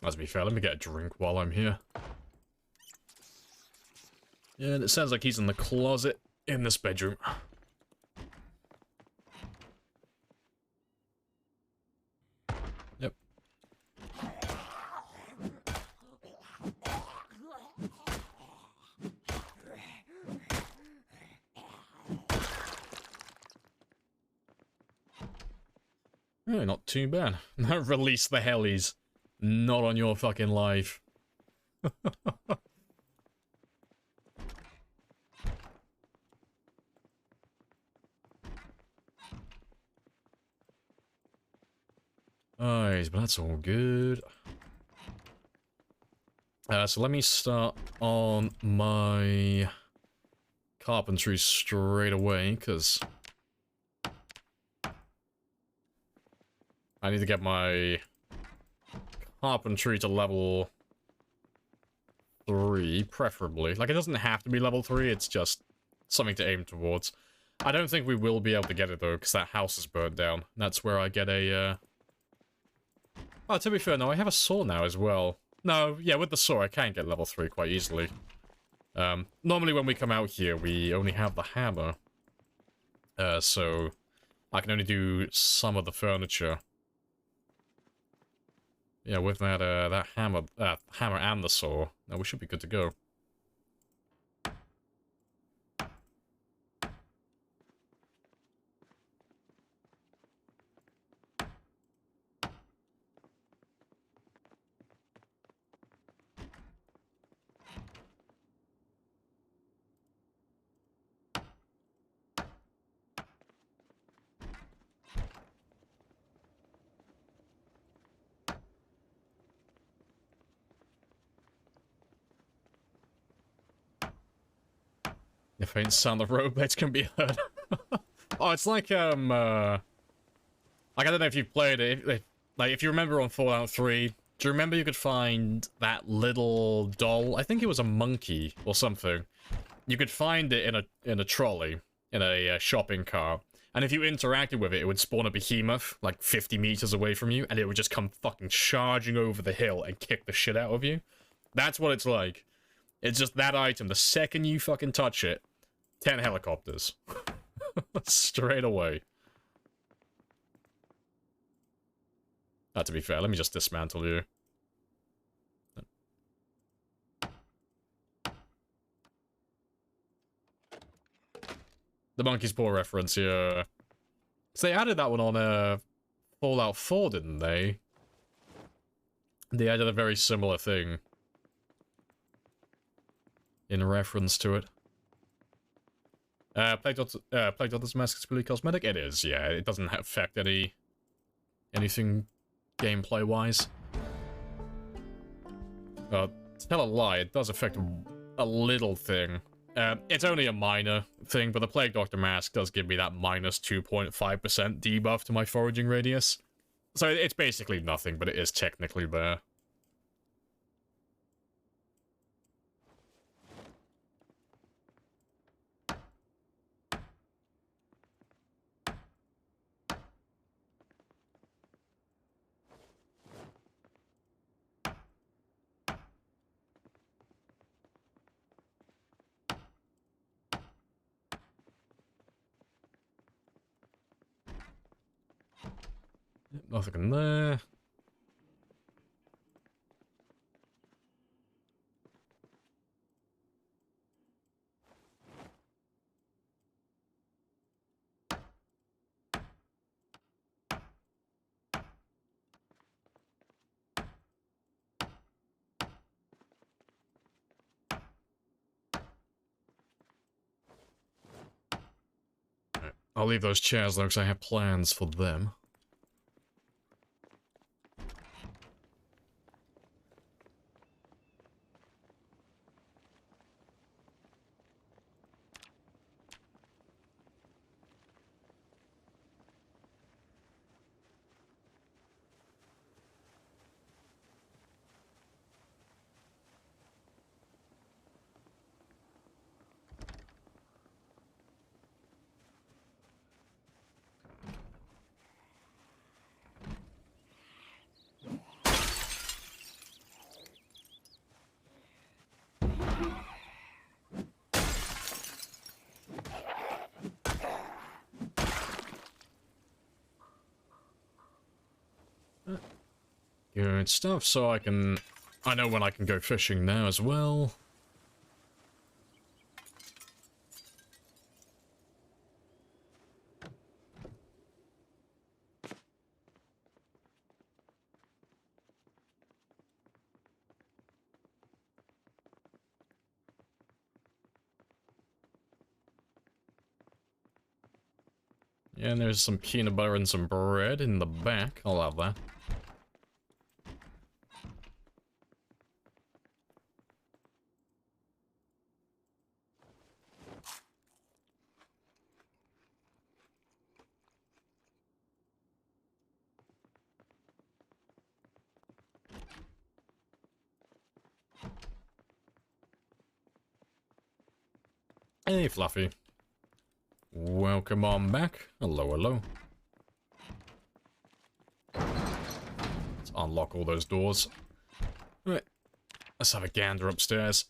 Let's be fair, let me get a drink while I'm here. Yeah, and it sounds like he's in the closet in this bedroom. Yep. Yeah, not too bad. Release the hellies. Not on your fucking life. Alright, but that's all good. So let me start on my carpentry straight away, because I need to get my carpentry to level 3, preferably. Like, it doesn't have to be level 3, it's just something to aim towards. I don't think we will be able to get it, though, because that house is burnt down. That's where I get a, Oh, to be fair, no, I have a saw now as well. No, yeah, with the saw, I can get level 3 quite easily. Normally when we come out here, we only have the hammer. So I can only do some of the furniture. Yeah, with that, that hammer and the saw, now we should be good to go. The faint sound of rollerblades can be heard. Oh, it's like, I don't know if you've played it, like, if you remember on Fallout 3, do you remember you could find that little doll? I think it was a monkey or something. You could find it in a trolley, in a shopping cart, and if you interacted with it, it would spawn a behemoth, like 50 meters away from you, and it would just come fucking charging over the hill and kick the shit out of you. That's what it's like. It's just that item, the second you fucking touch it, 10 helicopters. Straight away. To be fair, let me just dismantle you. The monkey's paw reference here. So they added that one on Fallout 4, didn't they? They added a very similar thing in reference to it. Plague Doctor's Mask is purely cosmetic? It is, yeah. It doesn't affect anything gameplay-wise. To tell a lie, it does affect a little thing. It's only a minor thing, but the Plague Doctor Mask does give me that minus 2.5% debuff to my foraging radius. So it's basically nothing, but it is technically there. Nothing in there. Right. I'll leave those chairs though, because I have plans for them. Good stuff, so I know when I can go fishing now as well. Yeah, and there's some peanut butter and some bread in the back. I'll have that. Hey, Fluffy. Welcome on back. Hello, hello. Let's unlock all those doors. Right. Let's have a gander upstairs.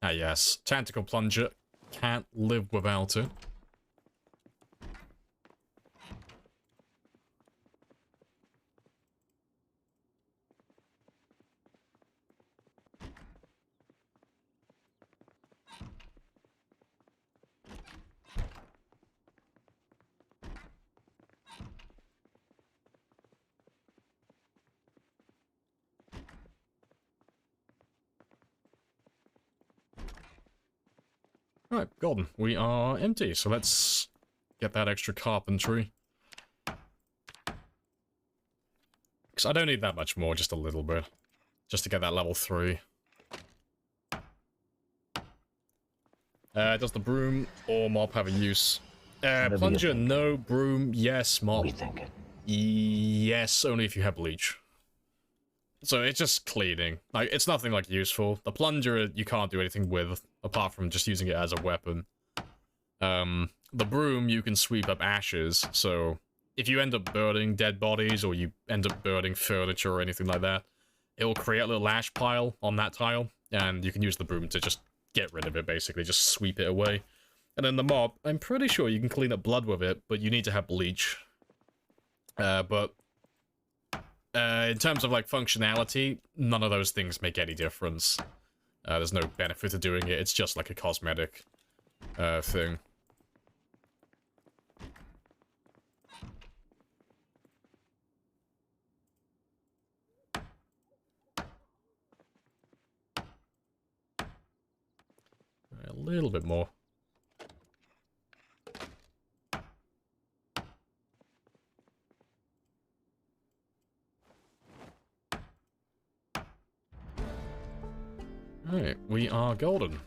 Ah yes, tentacle plunger. Can't live without it. Alright, golden. We are empty, so let's get that extra carpentry. Because I don't need that much more, just a little bit. Just to get that level 3. Does the broom or mop have a use? Plunger, no. Broom, yes. Mop, Rethink it. yes, only if you have bleach. So it's just cleaning. Like, it's nothing, like, useful. The plunger, you can't do anything with, apart from just using it as a weapon. The broom, you can sweep up ashes, so if you end up burning dead bodies, or you end up burning furniture or anything like that, it will create a little ash pile on that tile, and you can use the broom to just get rid of it, basically. Just sweep it away. And then the mop, I'm pretty sure you can clean up blood with it, but you need to have bleach. In terms of, like, functionality, none of those things make any difference. There's no benefit to doing it, it's just like a cosmetic thing. A little bit more. Alright, we are golden.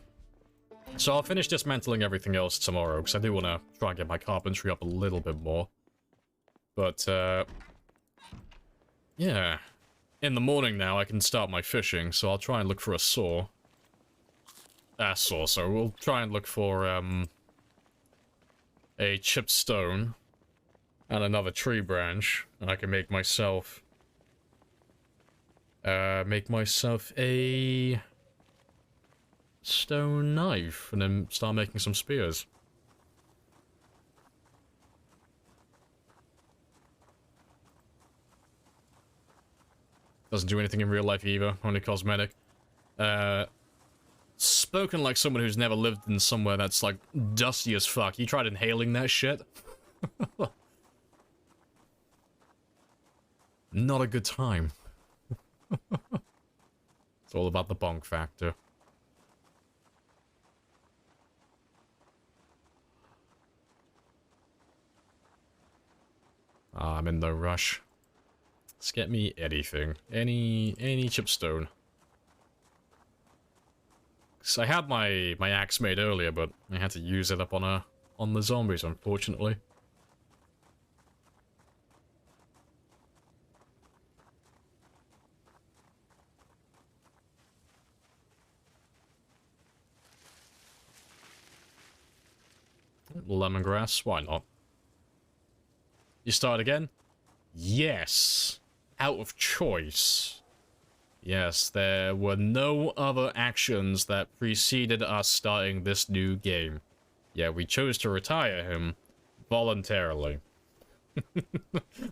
So I'll finish dismantling everything else tomorrow, because I do want to try and get my carpentry up a little bit more. But, yeah. In the morning now, I can start my fishing, so I'll try and look for a saw. So we'll try and look for, a chipped stone and another tree branch, and I can make myself a stone knife, and then start making some spears. Doesn't do anything in real life either, only cosmetic. Spoken like someone who's never lived in somewhere that's, like, dusty as fuck. You tried inhaling that shit? Not a good time. It's all about the bonk factor. I'm in no rush. Let's get me anything. Any chipstone. So I had my axe made earlier, but I had to use it up on the zombies, unfortunately. Lemongrass, why not? You start again? Yes. out of choice. Yes, there were no other actions that preceded us starting this new game. Yeah, we chose to retire him voluntarily.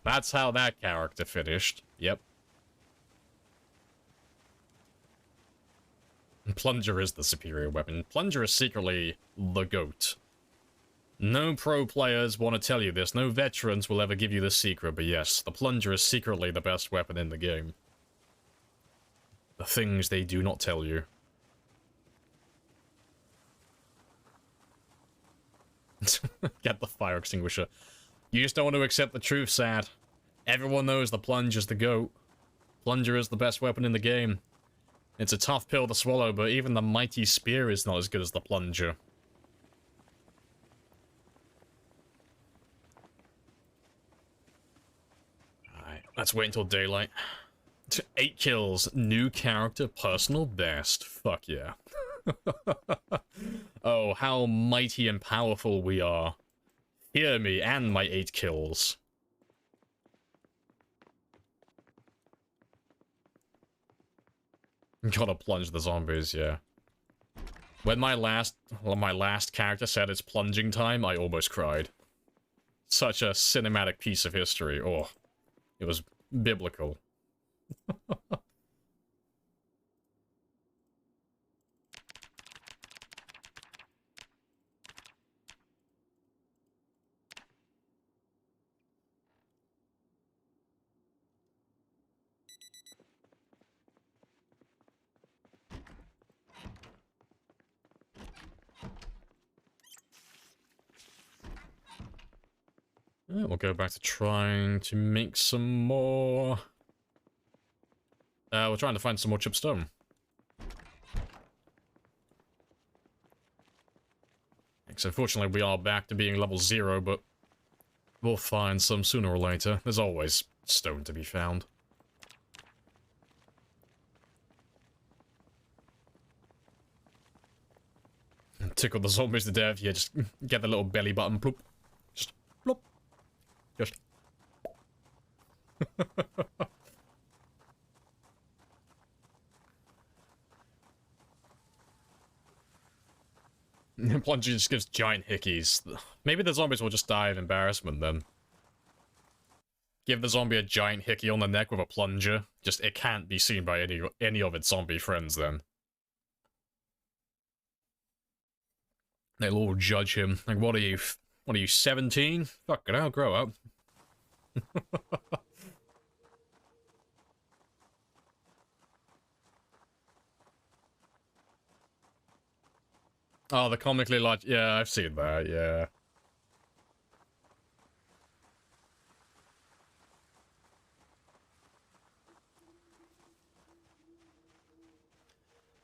That's how that character finished. Yep. Plunger is the superior weapon. Plunger is secretly the GOAT. No pro players want to tell you this. No veterans will ever give you this secret, but yes, the Plunger is secretly the best weapon in the game. The things they do not tell you. Get the fire extinguisher. You just don't want to accept the truth, Sad. Everyone knows the Plunger is the GOAT. Plunger is the best weapon in the game. It's a tough pill to swallow, but even the mighty spear is not as good as the Plunger. Alright, let's wait until daylight. 8 kills, new character, personal best. Fuck yeah. Oh, how mighty and powerful we are. Hear me and my 8 kills. Gotta plunge the zombies, yeah. When my last character said it's plunging time, I almost cried. Such a cinematic piece of history. Oh, it was biblical. Yeah, we'll go back to trying to make some more... we're trying to find some more chipstone. So unfortunately we are back to being level 0, but we'll find some sooner or later. There's always stone to be found. Tickle the zombies to death, yeah, just get the little belly button, bloop. Just, bloop. Just. Plunger just gives giant hickeys. Maybe the zombies will just die of embarrassment then. Give the zombie a giant hickey on the neck with a plunger. Just, it can't be seen by any of its zombie friends then. They'll all judge him. Like, what are you, 17? Fuck it, I'll grow up. Oh, the comically large... Yeah, I've seen that, yeah.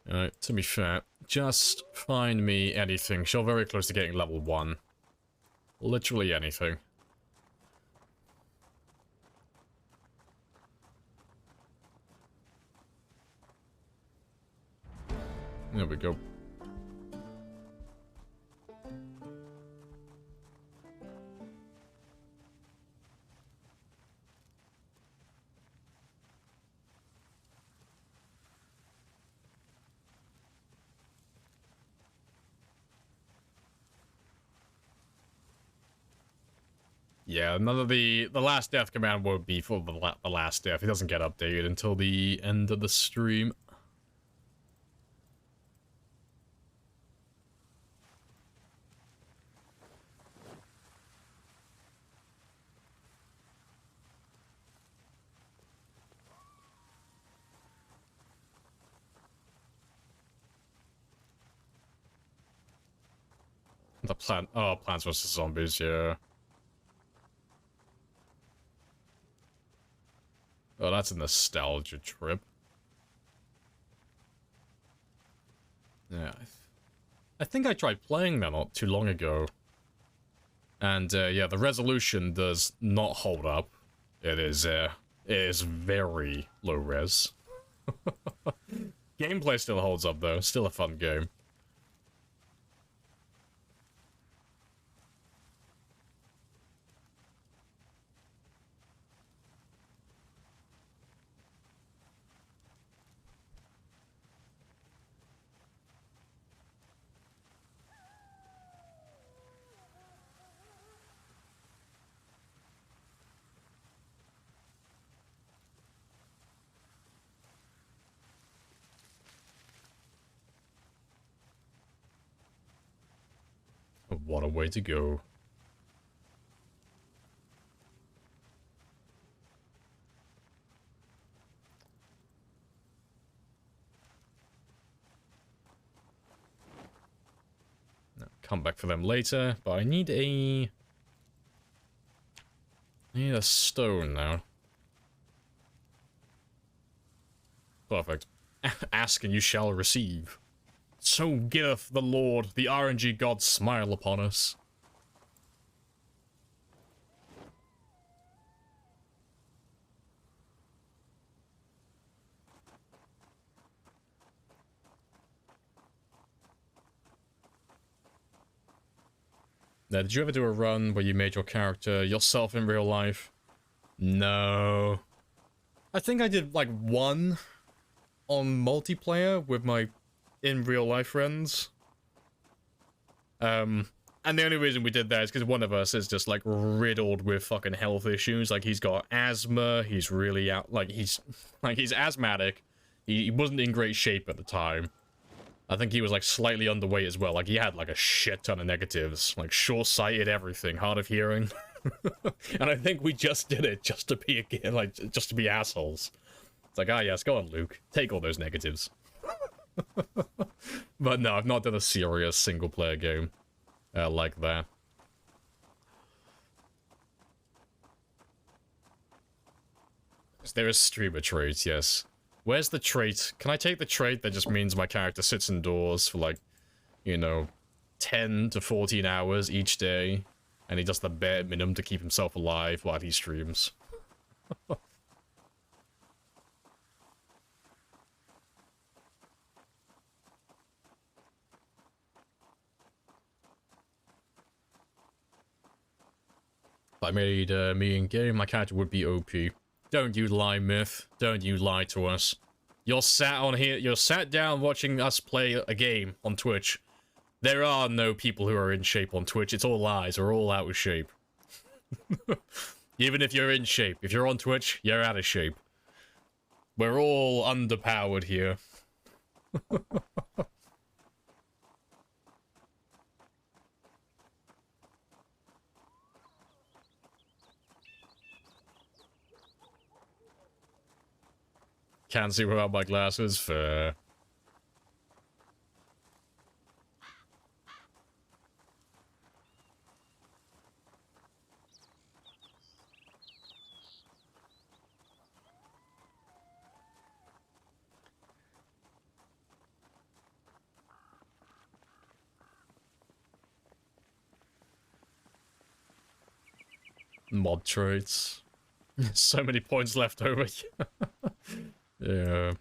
Alright, to be fair, just find me anything. You're very close to getting level 1. Literally anything. There we go. Yeah, none of the last death command won't be for the last death. It doesn't get updated until the end of the stream. The Plants vs. Zombies, yeah. Oh, that's a nostalgia trip. Yeah. I think I tried playing that not too long ago. And, yeah, the resolution does not hold up. It is very low res. Gameplay still holds up, though. Still a fun game. What a way to go. Come back for them later, but I need a stone now. Perfect. Ask and you shall receive. So giveth the Lord, the RNG god smile upon us. Now, did you ever do a run where you made your character yourself in real life? No. I think I did like one on multiplayer with my in real life friends. And the only reason we did that is because one of us is just like riddled with fucking health issues. Like he's got asthma, he's really out, he's asthmatic. He wasn't in great shape at the time. I think he was like slightly underweight as well. Like he had like a shit ton of negatives, like short-sighted, everything, hard of hearing. And I think we just did it just to be just to be assholes. It's like, ah, yes, go on, Luke, take all those negatives. But no, I've not done a serious single-player game like that. There is streamer traits, yes. Where's the trait? Can I take the trait that just means my character sits indoors for like, you know, 10 to 14 hours each day, and he does the bare minimum to keep himself alive while he streams? If I made me in game, my character would be OP. Don't you lie, Myth. Don't you lie to us. You're sat on here, you're sat down watching us play a game on Twitch. There are no people who are in shape on Twitch. It's all lies. We're all out of shape. Even if you're in shape. If you're on Twitch, you're out of shape. We're all underpowered here. Can't see without my glasses. Fair. Mod traits. So many points left over. Yeah.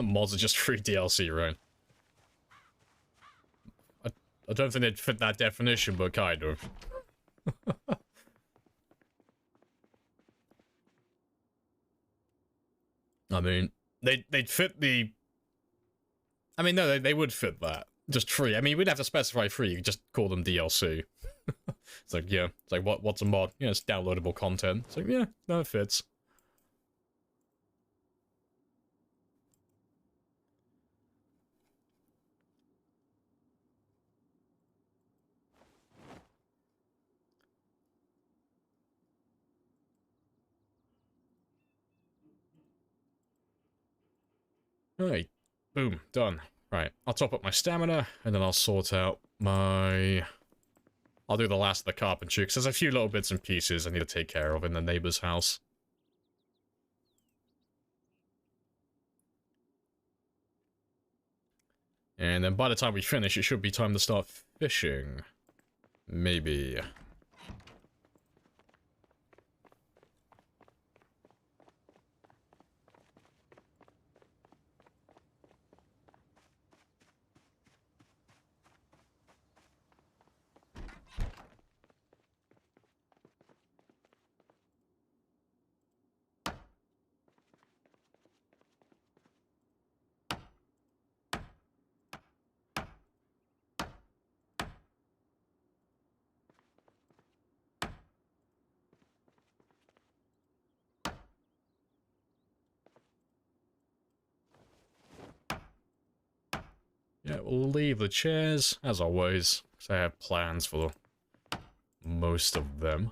Mods are just free DLC, right? I don't think they'd fit that definition, but kind of. I mean, they'd fit the... I mean, no, they would fit that. Just free. I mean, we'd have to specify free. You just call them DLC. It's like, yeah. It's like, what's a mod? Yeah, it's downloadable content. It's like, yeah, no, it fits. Alright. Boom. Done. Right. I'll top up my stamina, and then I'll sort out my... I'll do the last of the carpentry, because there's a few little bits and pieces I need to take care of in the neighbor's house. And then by the time we finish, it should be time to start fishing. Maybe. we'll leave the chairs, as always, because I have plans for most of them.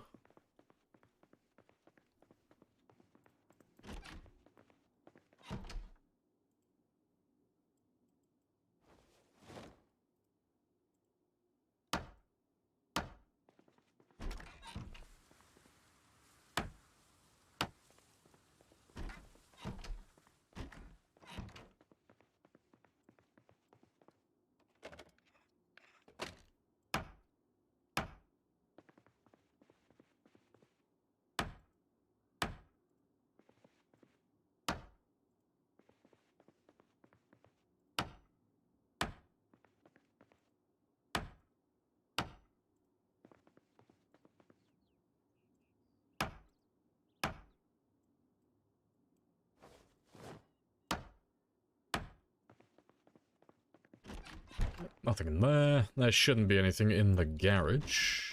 Nothing in there. There shouldn't be anything in the garage.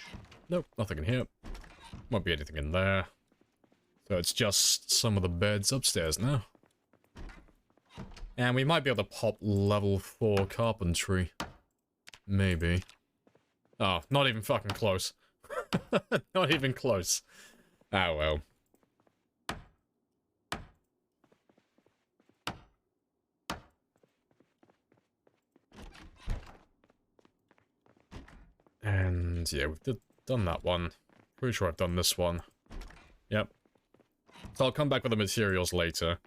Nope, nothing in here. Won't be anything in there. So it's just some of the beds upstairs now. And we might be able to pop level 4 carpentry. Maybe. Oh, not even fucking close. Not even close. Oh well. And yeah, we've done that one. Pretty sure I've done this one. Yep. So I'll come back with the materials later.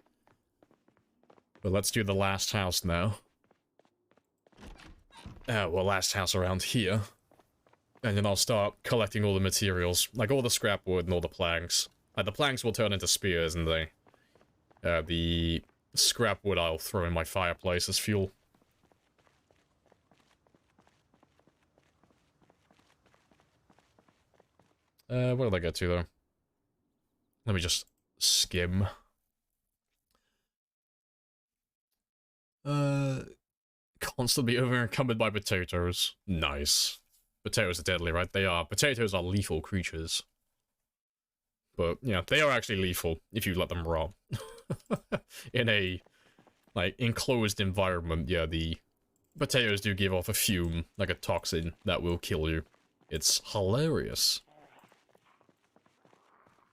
But let's do the last house now. Well, last house around here. And then I'll start collecting all the materials. Like all the scrap wood and all the planks. Like the planks will turn into spears and the scrap wood I'll throw in my fireplace as fuel. What did I get to, though? Let me just skim. Constantly over-encumbered by potatoes. Nice. Potatoes are deadly, right? They are. Potatoes are lethal creatures. But, yeah, they are actually lethal if you let them rot. In a, like, enclosed environment, yeah, the potatoes do give off a fume, like a toxin, that will kill you. It's hilarious.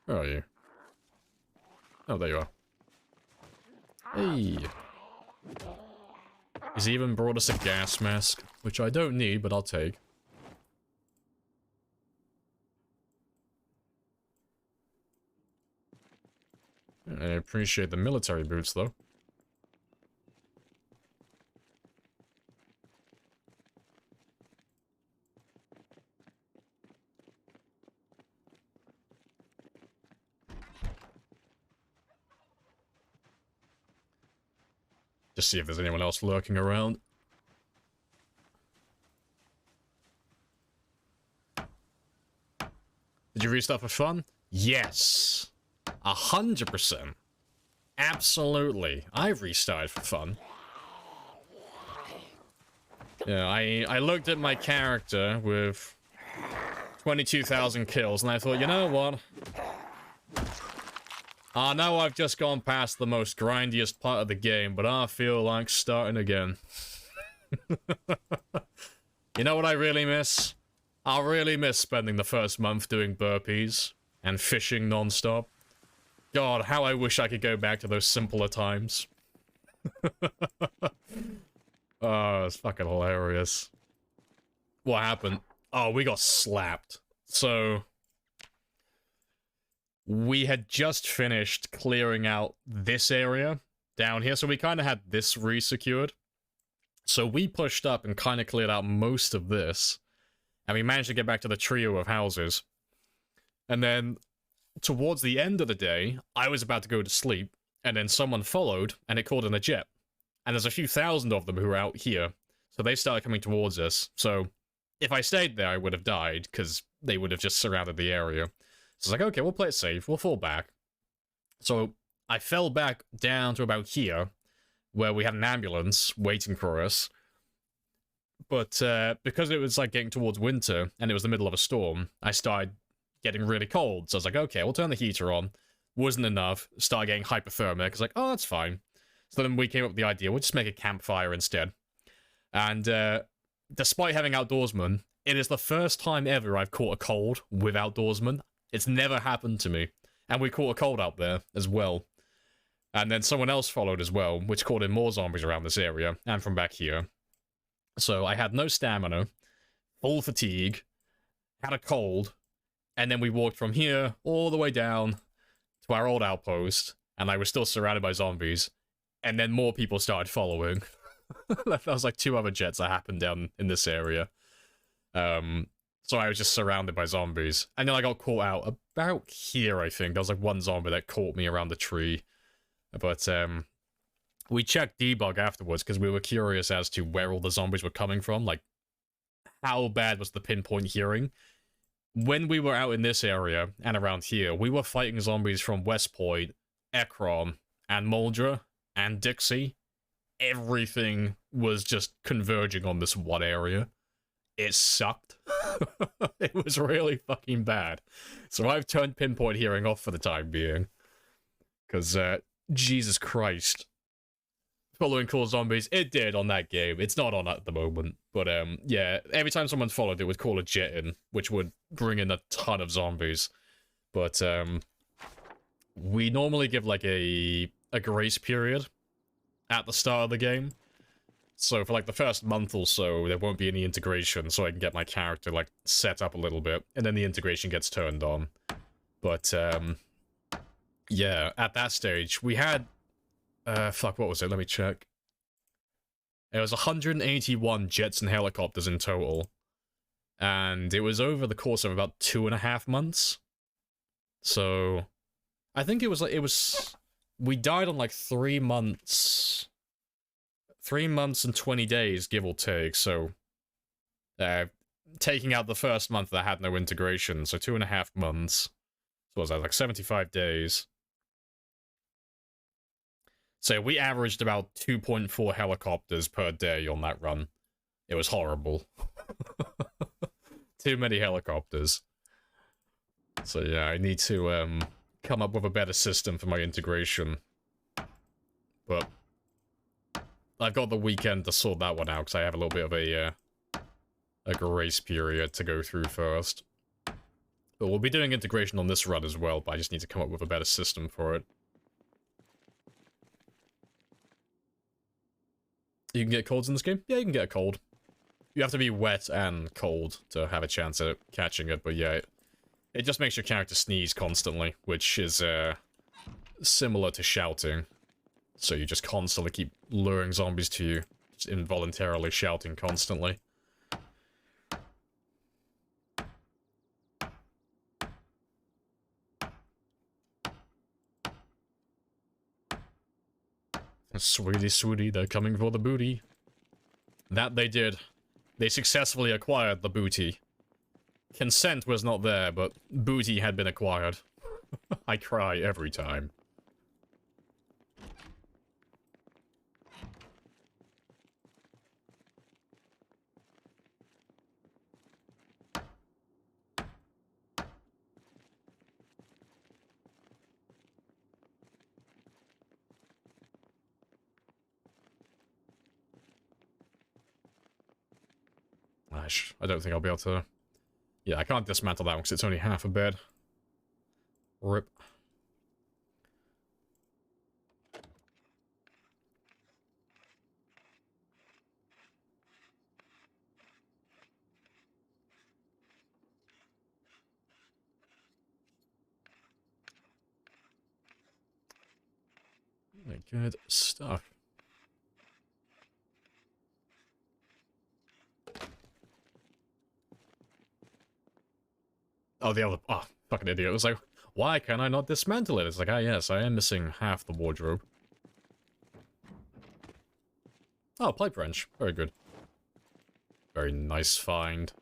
Where are you? Oh, there you are. Hey! He's even brought us a gas mask, which I don't need, but I'll take. I appreciate the military boots, though. Just see if there's anyone else lurking around. Did you restart for fun? Yes. 100%. Absolutely. I've restarted for fun. Yeah, I looked at my character with 22,000 kills and I thought, you know what? I know I've just gone past the most grindiest part of the game, but I feel like starting again. You know what I really miss? I really miss spending the first month doing burpees and fishing non-stop. God, how I wish I could go back to those simpler times. Oh, it's fucking hilarious. What happened? Oh, we got slapped. So we had just finished clearing out this area down here, so we kind of had this re-secured. So we pushed up and kind of cleared out most of this, and we managed to get back to the trio of houses. And then, towards the end of the day, I was about to go to sleep, and then someone followed, and it called in a jet. And there's a few thousand of them who are out here, so they started coming towards us. So if I stayed there, I would have died, because they would have just surrounded the area. So it's like, okay, we'll play it safe, we'll fall back. So I fell back down to about here, where we had an ambulance waiting for us. But because it was like getting towards winter, and it was the middle of a storm, I started getting really cold. So I was like, okay, we'll turn the heater on. Wasn't enough, started getting hypothermic. It's like, oh, that's fine. So then we came up with the idea, we'll just make a campfire instead. And despite having outdoorsmen, it is the first time ever I've caught a cold with outdoorsmen. It's never happened to me. And we caught a cold out there as well. And then someone else followed as well, which caught in more zombies around this area and from back here. So I had no stamina, full fatigue, had a cold, and then we walked from here all the way down to our old outpost, and I was still surrounded by zombies, and then more people started following. That was like 2 other jets that happened down in this area. So I was just surrounded by zombies. And then I got caught out about here, I think. There was like 1 zombie that caught me around the tree. But we checked debug afterwards because we were curious as to where all the zombies were coming from. Like, how bad was the pinpoint hearing? When we were out in this area and around here, we were fighting zombies from West Point, Ekron, and Muldra, and Dixie. Everything was just converging on this one area. It sucked. It was really fucking bad. So I've turned pinpoint hearing off for the time being. Because, Jesus Christ. Following cool zombies, it did on that game. It's not on at the moment. But, yeah, every time someone followed, it would call a jet in, which would bring in a ton of zombies. But, we normally give, like, a grace period at the start of the game. So for like the first month or so, there won't be any integration, so I can get my character like set up a little bit, and then the integration gets turned on. But yeah, at that stage, we had fuck, what was it? Let me check. It was 181 jets and helicopters in total, and it was over the course of about 2.5 months. So I think it was we died on like 3 months. 3 months and 20 days, give or take, so taking out the first month that had no integration, so 2.5 months. So what was that, like 75 days? So we averaged about 2.4 helicopters per day on that run. It was horrible. Too many helicopters. So yeah, I need to come up with a better system for my integration. But I've got the weekend to sort that one out, because I have a little bit of a grace period to go through first. But we'll be doing integration on this run as well, but I just need to come up with a better system for it. You can get colds in this game? Yeah, you can get a cold. You have to be wet and cold to have a chance at catching it, but yeah, it just makes your character sneeze constantly, which is similar to shouting. So you just constantly keep luring zombies to you, just involuntarily shouting constantly. Sweetie, sweetie, they're coming for the booty. That they did. They successfully acquired the booty. Consent was not there, but booty had been acquired. I cry every time. I don't think I'll be able to... Yeah, I can't dismantle that one because it's only half a bed. Rip. Good stuff. Oh, the other... Oh, fucking idiot. It was like, why can I not dismantle it? It's like, ah, yes, I am missing half the wardrobe. Oh, pipe wrench. Very good. Very nice find.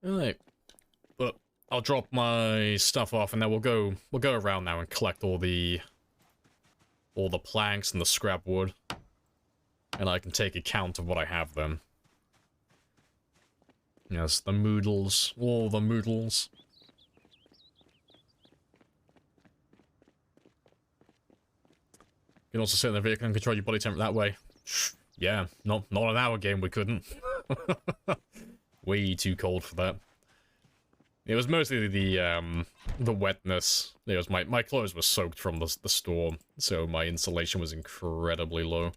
Alright. But I'll I'll drop my stuff off, and then we'll go around now and collect all the planks and the scrap wood, and I can take account of what I have then. Yes, the moodles, all the moodles. You can also sit in the vehicle and control your body temperature that way. Yeah, not in our game we couldn't. Way too cold for that. It was mostly the wetness. It was my clothes were soaked from the storm, so my insulation was incredibly low.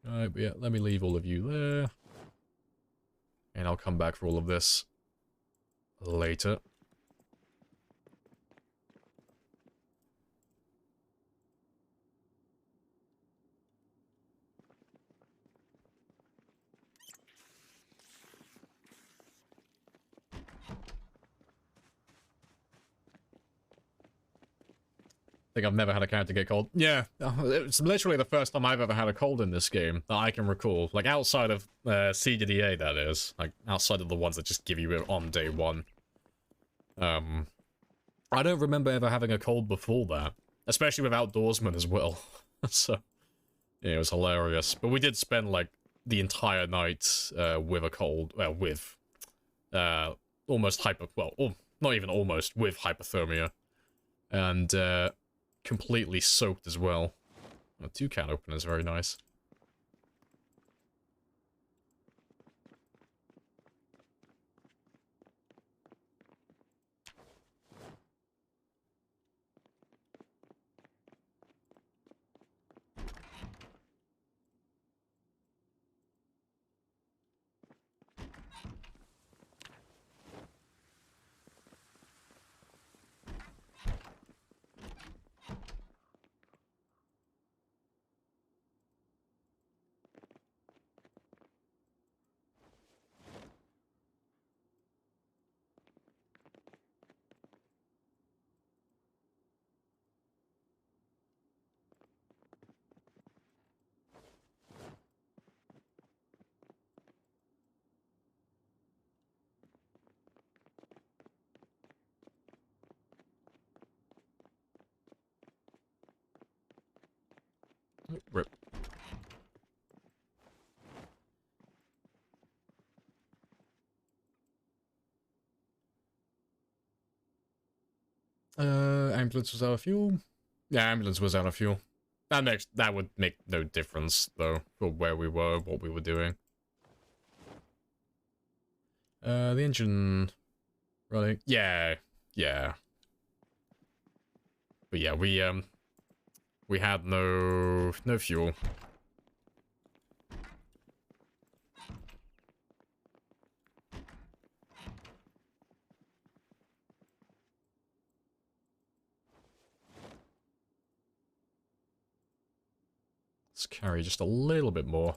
Alright, but yeah, let me leave all of you there. And I'll come back for all of this later. I think I've never had a character get cold. Yeah, it's literally the first time I've ever had a cold in this game that I can recall. Like, outside of CDDA, that is. Like, outside of the ones that just give you it on day one. I don't remember ever having a cold before that. Especially with Outdoorsman as well. So, yeah, it was hilarious. But we did spend, like, the entire night with a cold. Well, with almost not even almost, with hypothermia. And, completely soaked as well. Oh, 2 can openers, very nice. Rip. Ambulance was out of fuel. Yeah, ambulance was out of fuel. That would make no difference though for where we were, what we were doing. The engine running. Yeah. But yeah, we had no fuel. Let's carry just a little bit more.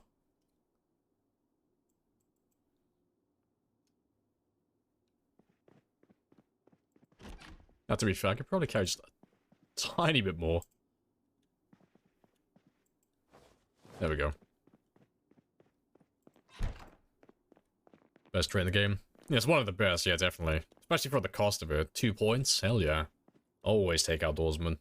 Now, to be fair, I could probably carry just a tiny bit more. There we go. Best trade in the game. Yeah, it's one of the best, yeah, definitely. Especially for the cost of it. 2 points? Hell yeah. Always take Outdoorsman.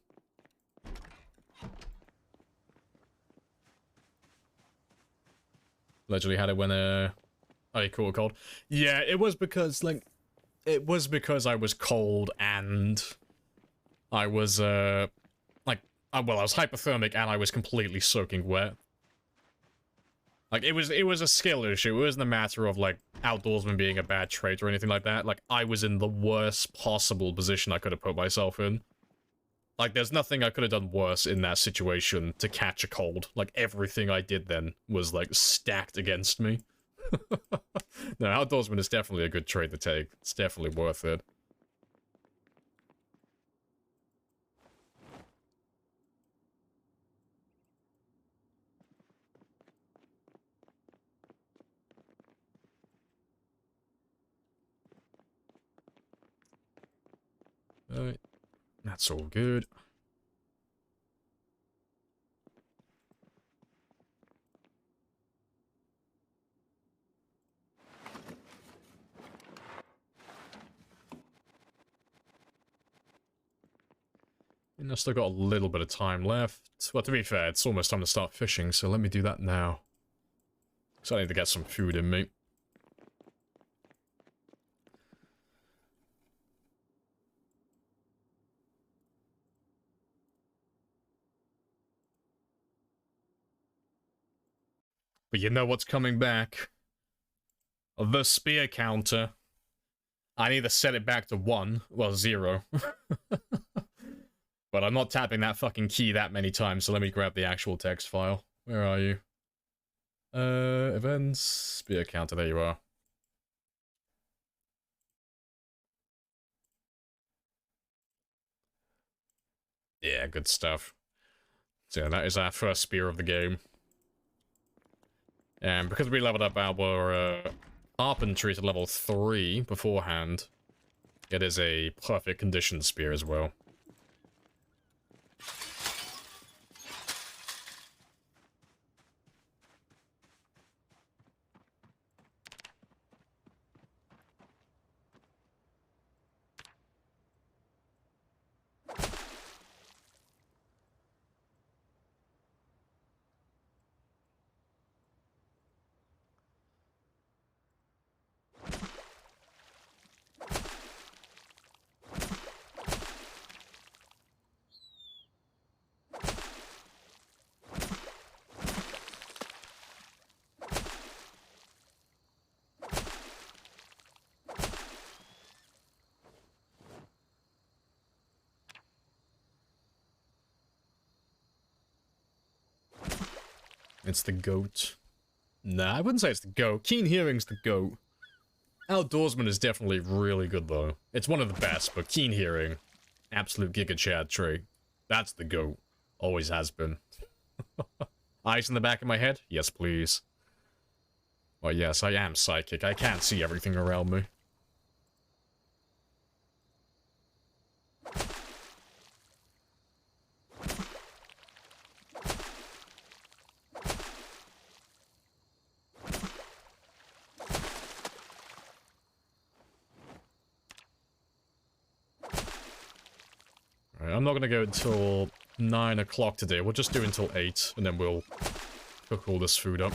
Literally had it when, oh, you caught cold. Yeah, it was because, like, I was cold and I was, well, I was hypothermic and I was completely soaking wet. Like, it was a skill issue. It wasn't a matter of, like, Outdoorsman being a bad trait or anything like that. Like, I was in the worst possible position I could have put myself in. Like, there's nothing I could have done worse in that situation to catch a cold. Like, everything I did then was, like, stacked against me. No, Outdoorsman is definitely a good trade to take. It's definitely worth it. Alright. That's all good. And I've still got a little bit of time left. Well, to be fair, it's almost time to start fishing, so let me do that now. So I need to get some food in me. But you know what's coming back? The spear counter. I need to set it back to 1. Well, 0. But I'm not tapping that fucking key that many times, so let me grab the actual text file. Where are you? Events, spear counter, there you are. Yeah, good stuff. So yeah, that is our first spear of the game. And because we leveled up our carpentry to level 3 beforehand, it is a perfect condition spear as well. It's the goat. Nah, I wouldn't say it's the goat. Keen hearing's the goat. Outdoorsman is definitely really good though. It's one of the best, but keen hearing, absolute giga chad trait. That's the goat. Always has been. Eyes in the back of my head? Yes, please. Well, yes, I am psychic. I can't see everything around me. I'm not gonna go until 9 o'clock today. We'll just do until 8, and then we'll cook all this food up.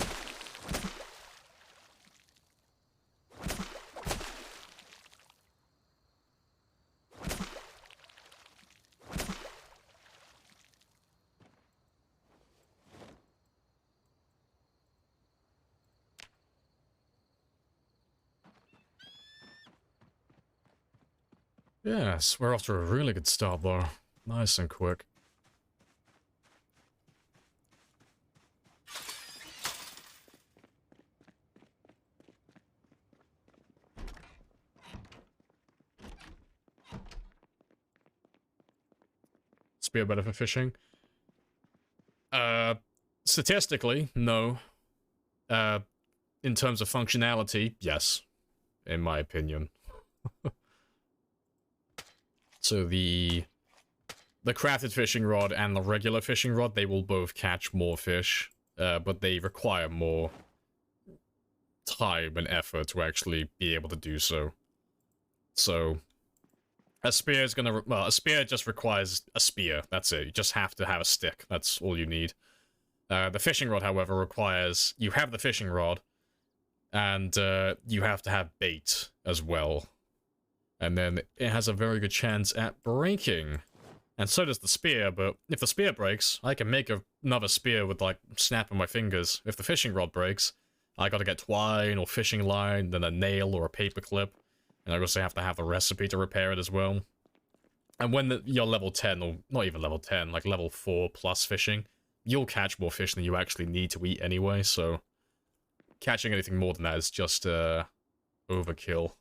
Yes, we're off to a really good start though. Nice and quick. Spear better for fishing? Statistically, no. In terms of functionality, yes. In my opinion. So the crafted fishing rod and the regular fishing rod, they will both catch more fish, but they require more time and effort to actually be able to do so. So a spear is gonna, well, a spear just requires a spear, that's it. You just have to have a stick, that's all you need. The fishing rod, however, requires, you have the fishing rod, and you have to have bait as well. And then it has a very good chance at breaking. And so does the spear, but if the spear breaks, I can make another spear with, like, snapping my fingers. If the fishing rod breaks, I gotta get twine or fishing line, then a nail or a paper clip. And I also have to have the recipe to repair it as well. And when you're level 10, or not even level 10, like level 4 plus fishing, you'll catch more fish than you actually need to eat anyway, so catching anything more than that is just overkill.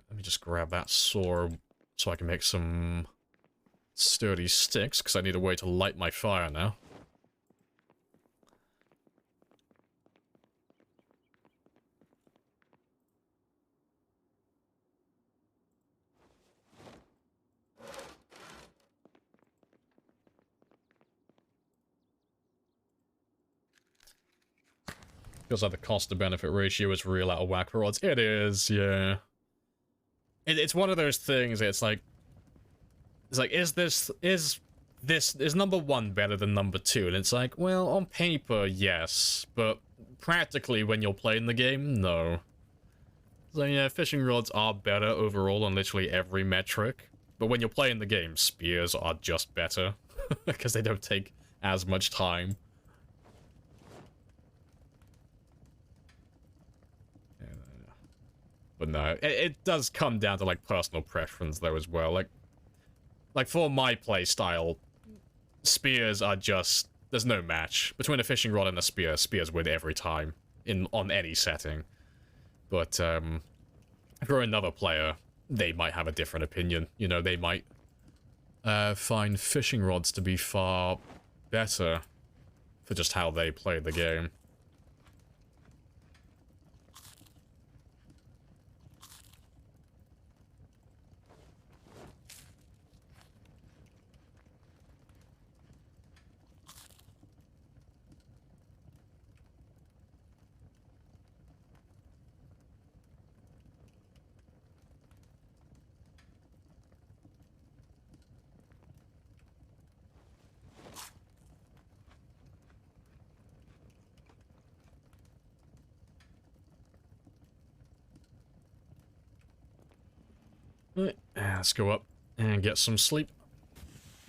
Let me just grab that saw so I can make some sturdy sticks, because I need a way to light my fire now. Feels like the cost to benefit ratio is real out of whack for odds. It is, yeah. It's one of those things, it's like, It's like, is number 1 better than number 2? And it's like, well, on paper, yes, but practically when you're playing the game, no. So yeah, fishing rods are better overall on literally every metric, but when you're playing the game, spears are just better, because they don't take as much time. But no, it does come down to, like, personal preference, though, as well. Like for my playstyle, spears are just... There's no match. Between a fishing rod and a spear, spears win every time, on any setting. But, if you're another player, they might have a different opinion. You know, they might find fishing rods to be far better for just how they play the game. Right, let's go up and get some sleep.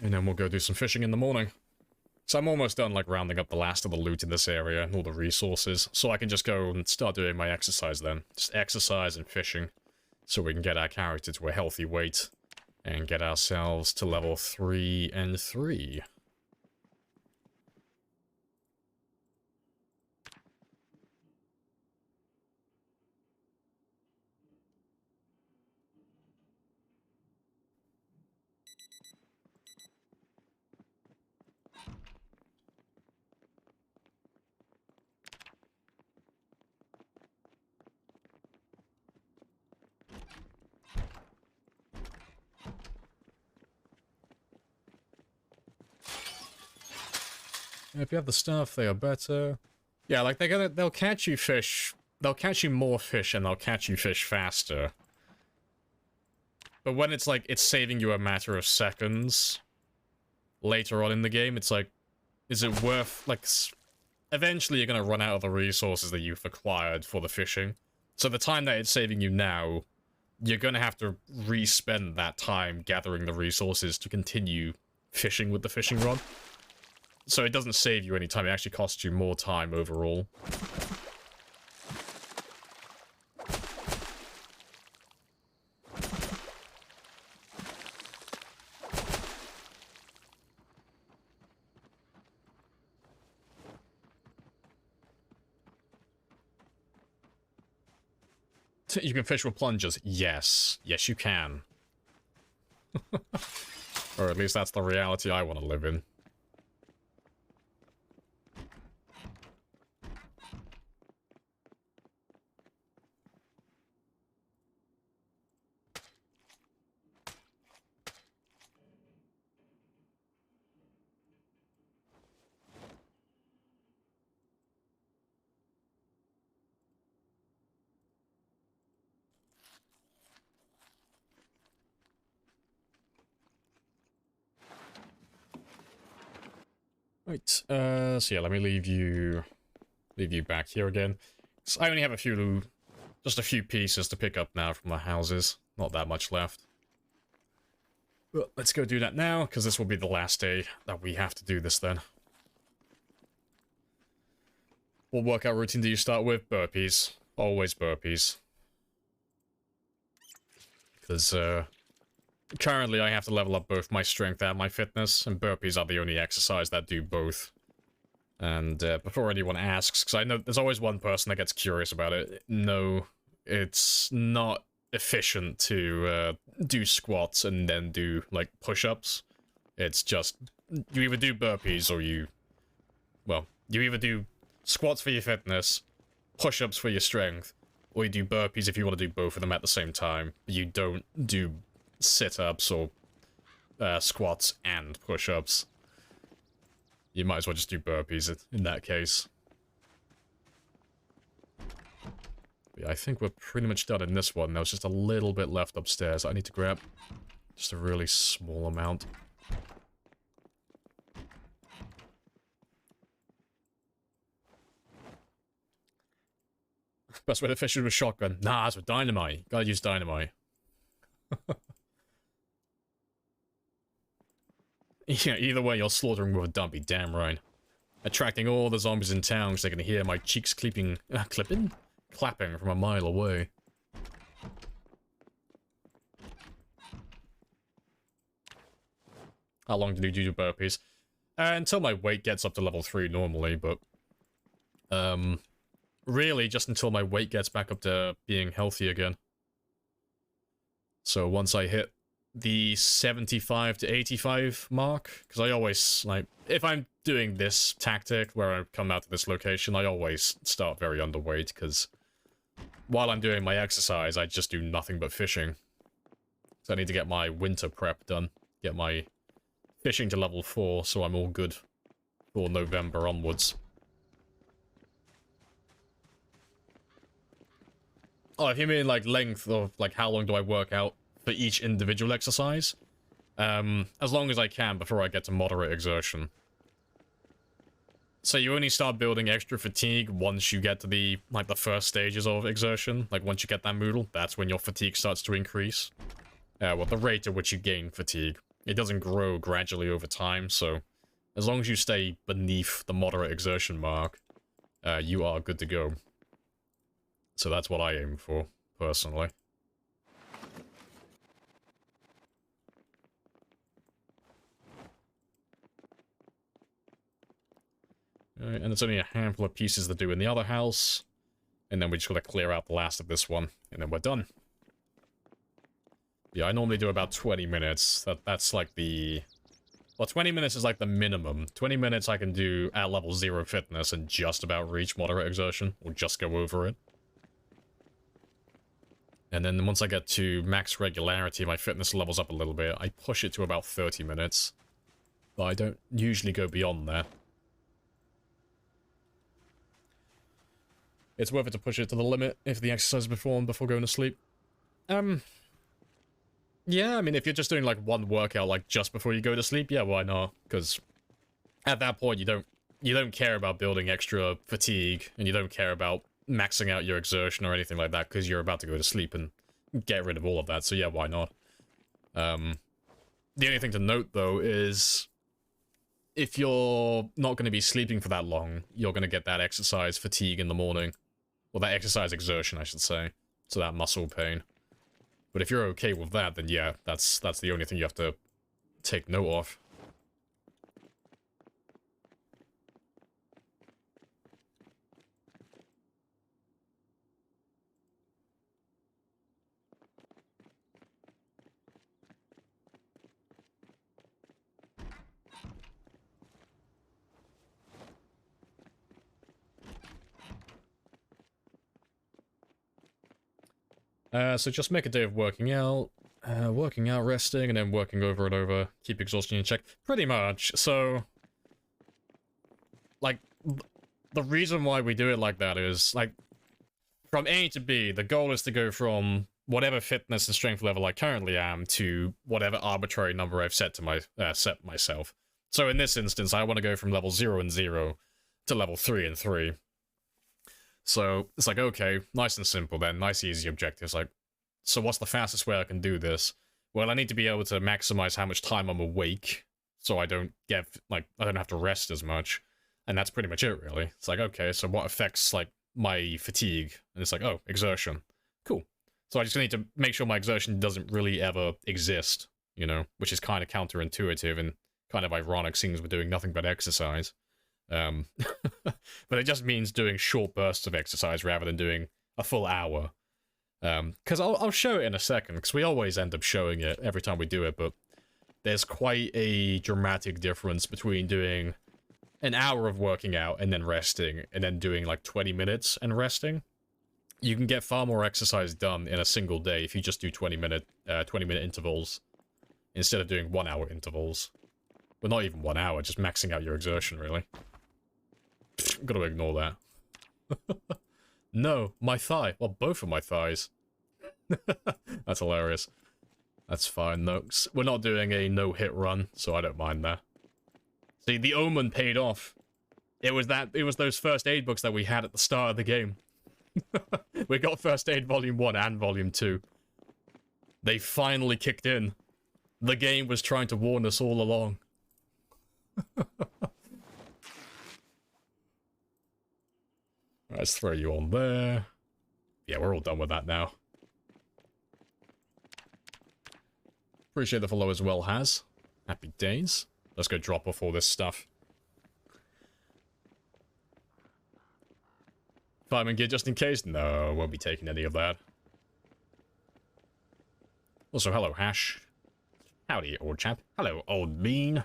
And then we'll go do some fishing in the morning. So I'm almost done, like, rounding up the last of the loot in this area and all the resources. So I can just go and start doing my exercise then. Just exercise and fishing. So we can get our character to a healthy weight. And get ourselves to level 3 and 3. If you have the stuff, they are better. Yeah, like they'll catch you fish. They'll catch you more fish and they'll catch you fish faster. But when it's like, it's saving you a matter of seconds later on in the game, it's like, is it worth, like, eventually you're gonna run out of the resources that you've acquired for the fishing. So the time that it's saving you now, you're gonna have to re-spend that time gathering the resources to continue fishing with the fishing rod. So it doesn't save you any time, it actually costs you more time overall. You can fish with plungers. Yes. Yes, you can. Or at least that's the reality I want to live in. Right, so yeah, let me leave you back here again. So I only have just a few pieces to pick up now from the houses. Not that much left. But let's go do that now, because this will be the last day that we have to do this then. What workout routine do you start with? Burpees. Always burpees. Because, currently, I have to level up both my strength and my fitness, and burpees are the only exercise that do both. And before anyone asks, because I know there's always one person that gets curious about it, no, it's not efficient to do squats and then do, like, push-ups. It's just, you either do burpees or you either do squats for your fitness, push-ups for your strength, or you do burpees if you want to do both of them at the same time. You don't do sit-ups or squats and push-ups. You might as well just do burpees in that case. But yeah, I think we're pretty much done in this one. There's just a little bit left upstairs I need to grab. Just a really small amount. Best way to fish with a shotgun. Nah, that's with dynamite. Gotta use dynamite. Yeah, either way, you're slaughtering with a dumpy, damn right. Attracting all the zombies in town so they can hear my cheeks clapping from a mile away. How long do you do your burpees? Until my weight gets up to level 3 normally, but... really, just until my weight gets back up to being healthy again. So once I hit the 75 to 85 mark, because I always, like, if I'm doing this tactic where I come out to this location, I always start very underweight, because while I'm doing my exercise, I just do nothing but fishing. So I need to get my winter prep done, get my fishing to level 4, so I'm all good for November onwards. Oh, if you mean, like, length of, like, how long do I work out for each individual exercise? As long as I can before I get to moderate exertion. So you only start building extra fatigue once you get to the, like, the first stages of exertion. Like, once you get that moodle, that's when your fatigue starts to increase. Well, the rate at which you gain fatigue. It doesn't grow gradually over time, so as long as you stay beneath the moderate exertion mark, you are good to go. So that's what I aim for, personally. Alright, and it's only a handful of pieces to do in the other house. And then we just gotta clear out the last of this one, and then we're done. Yeah, I normally do about 20 minutes. That's like the... Well, 20 minutes is like the minimum. 20 minutes I can do at level 0 fitness and just about reach moderate exertion, or just go over it. And then once I get to max regularity, my fitness levels up a little bit. I push it to about 30 minutes. But I don't usually go beyond that. It's worth it to push it to the limit if the exercise is performed before going to sleep. Yeah, I mean, if you're just doing, like, one workout, like, just before you go to sleep, yeah, why not? Because at that point, you don't care about building extra fatigue, and you don't care about maxing out your exertion or anything like that, because you're about to go to sleep and get rid of all of that, so yeah, why not? The only thing to note, though, is if you're not going to be sleeping for that long, you're going to get that exercise fatigue in the morning. Or that exercise exertion, I should say. So that muscle pain. But if you're okay with that, then yeah, that's the only thing you have to take note of. So just make a day of working out, resting, and then working over and over. Keep exhaustion in check. Pretty much. So, like, the reason why we do it like that is, like, from A to B, the goal is to go from whatever fitness and strength level I currently am to whatever arbitrary number I've set to set myself. So in this instance, I want to go from level 0 and 0 to level 3 and 3. So it's like, okay, nice and simple then, nice easy objectives. Like, so what's the fastest way I can do this? Well, I need to be able to maximize how much time I'm awake, so I don't get, like, I don't have to rest as much. And that's pretty much it, really. It's like, okay, so what affects, like, my fatigue? And it's like, oh, exertion. Cool. So I just need to make sure my exertion doesn't really ever exist, you know, which is kind of counterintuitive and kind of ironic, seeing as we're doing nothing but exercise. But it just means doing short bursts of exercise rather than doing a full hour. Because I'll show it in a second, because we always end up showing it every time we do it, but there's quite a dramatic difference between doing an hour of working out and then resting, and then doing like 20 minutes and resting. You can get far more exercise done in a single day if you just do 20-minute intervals instead of doing 1 hour intervals. Well, not even 1 hour, just maxing out your exertion, really. Gotta ignore that. No, my thigh. Well, both of my thighs. That's hilarious. That's fine, though. We're not doing a no-hit run, so I don't mind that. See, the Omen paid off. It was those first aid books that we had at the start of the game. We got First Aid Volume 1 and Volume 2. They finally kicked in. The game was trying to warn us all along. Let's throw you on there. Yeah, we're all done with that now. Appreciate the follow as well, Has. Happy days. Let's go drop off all this stuff. Fireman gear just in case? No, won't be taking any of that. Also, hello, Hash. Howdy, old chap. Hello, old bean.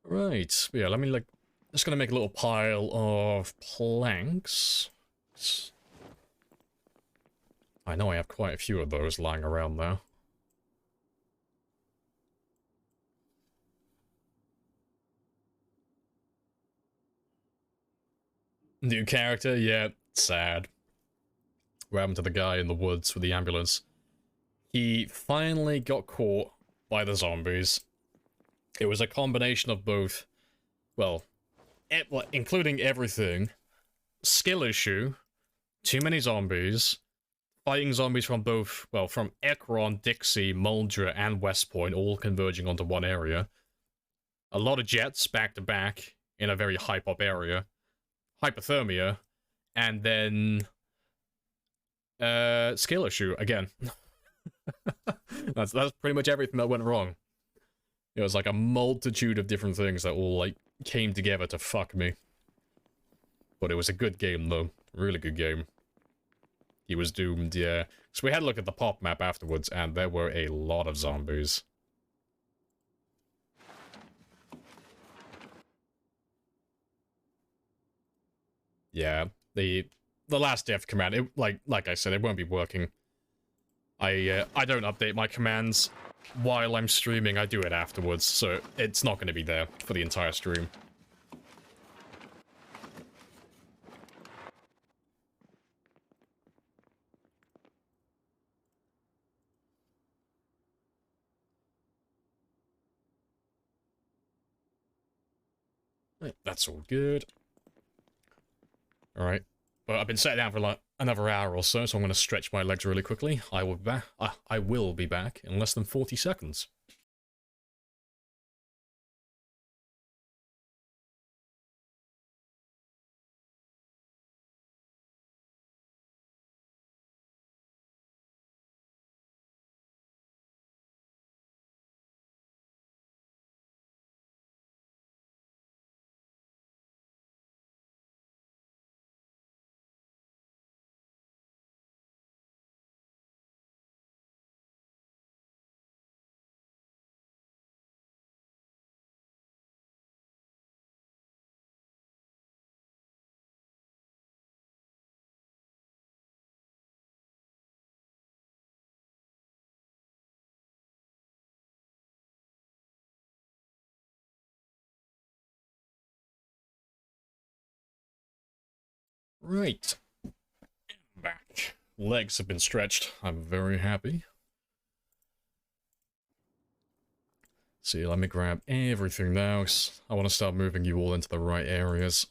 Right, yeah, let me, like, just gonna make a little pile of planks. I know I have quite a few of those lying around now. New character? Yeah, sad. What happened to the guy in the woods with the ambulance? He finally got caught by the zombies. It was a combination of both, well, including everything. Skill issue, too many zombies, fighting zombies from both, well, from Ekron, Dixie, Muldra, and West Point, all converging onto one area. A lot of jets back to back in a very hype-up area. Hypothermia, and then skill issue again. that's pretty much everything that went wrong. It was like a multitude of different things that all like came together to fuck me. But it was a good game though, really good game. He was doomed, yeah. So we had a look at the pop map afterwards, and there were a lot of zombies. Yeah, the last dev command, it, like I said, it won't be working. I don't update my commands while I'm streaming, I do it afterwards, so it's not going to be there for the entire stream. Right, that's all good. Alright. Well, I've been sat down for like another hour or so, so I'm going to stretch my legs really quickly. I will be back in less than 40 seconds. Right. Back. Legs have been stretched. I'm very happy. See, let me grab everything now. I want to start moving you all into the right areas.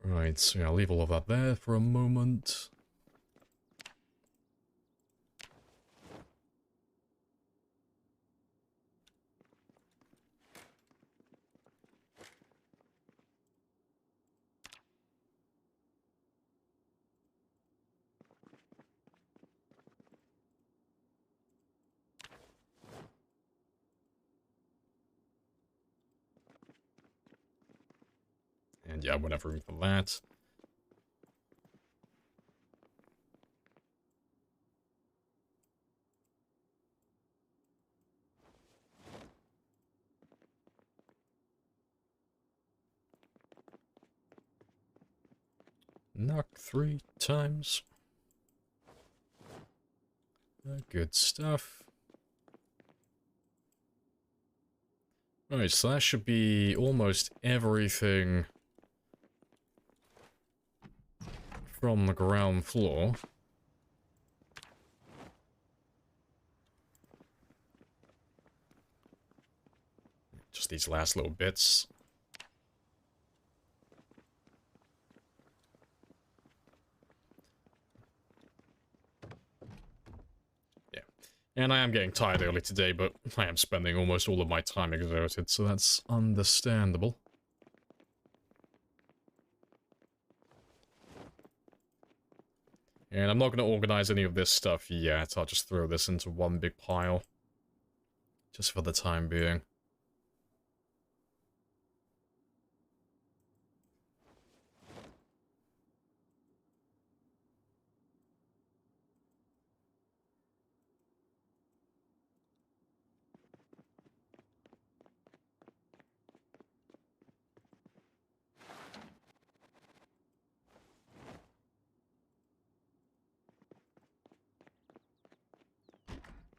Right, so I'll leave all of that there for a moment. And yeah, won't have room for that. Knock 3 times. Good stuff. Right, so that should be almost everything from the ground floor. Just these last little bits. And I am getting tired early today, but I am spending almost all of my time exerted, so that's understandable. And I'm not going to organize any of this stuff yet, I'll just throw this into one big pile. Just for the time being.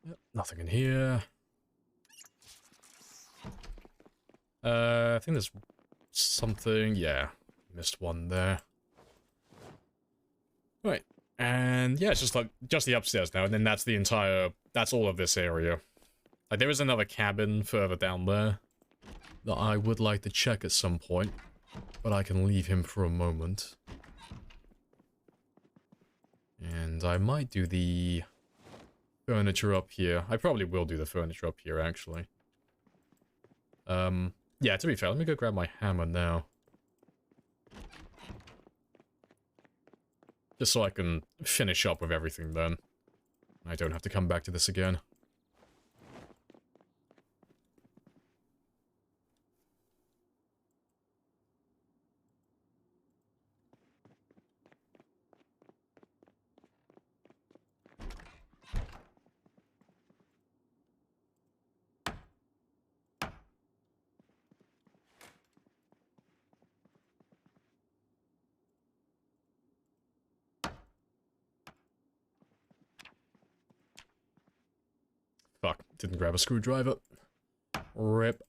Yep, nothing in here. I think there's something, yeah, missed one there. Right, and yeah, it's just like, just the upstairs now, and then that's the entire, that's all of this area. Like, there is another cabin further down there that I would like to check at some point, but I can leave him for a moment. And I might do the furniture up here. I probably will do the furniture up here, actually. Yeah, to be fair, let me go grab my hammer now. Just so I can finish up with everything then. I don't have to come back to this again. Fuck, didn't grab a screwdriver. Rip.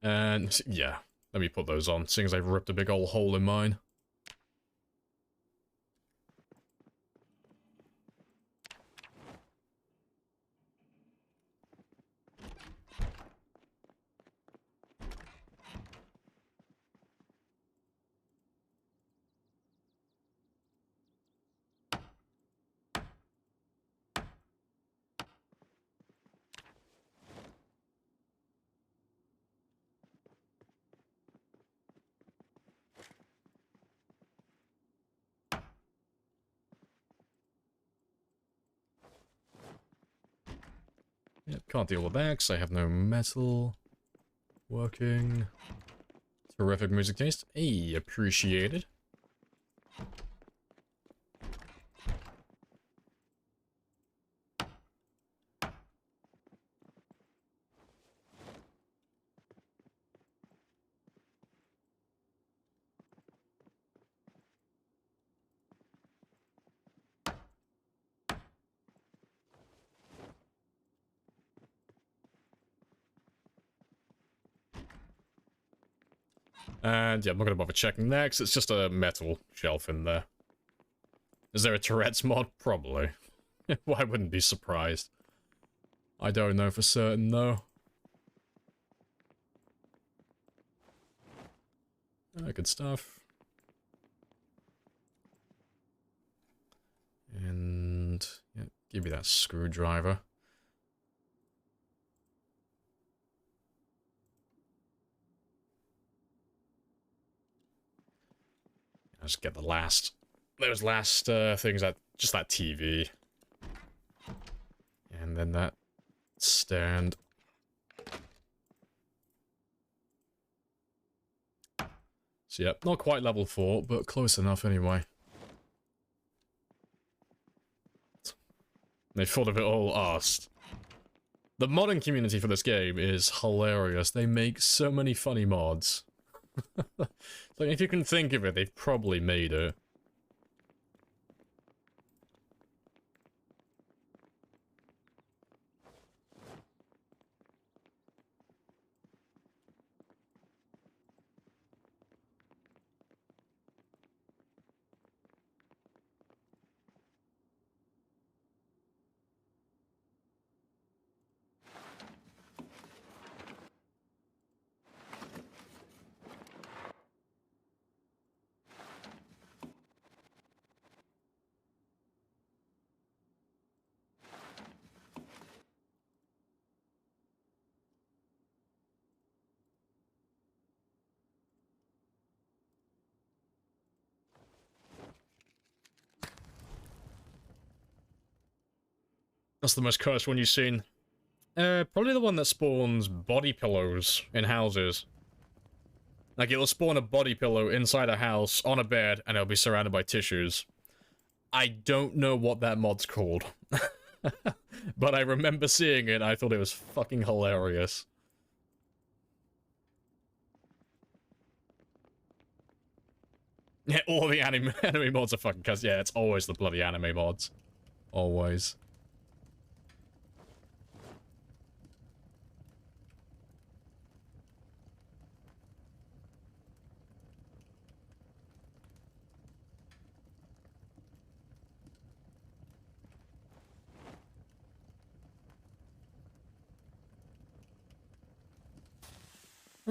And, yeah, let me put those on, seeing as I've ripped a big old hole in mine. Yep, can't deal with that because I have no metal. Working. Terrific music taste. Hey, appreciated. And yeah, I'm not going to bother checking next. It's just a metal shelf in there. Is there a Tourette's mod? Probably. Well, I wouldn't be surprised. I don't know for certain, though. Good stuff. And yeah, give me that screwdriver. Just get the last, those last things, that just that TV. then that stand. So yeah, not quite level 4, but close enough anyway. They thought of it all asked. The modding community for this game is hilarious. They make so many funny mods. Like, if you can think of it, they've probably made it. That's the most cursed one you've seen. Probably the one that spawns body pillows in houses. Like, it'll spawn a body pillow inside a house, on a bed, and it'll be surrounded by tissues. I don't know what that mod's called. But I remember seeing it, and I thought it was fucking hilarious. Yeah, all the anime mods are fucking cuss. Yeah, it's always the bloody anime mods. Always.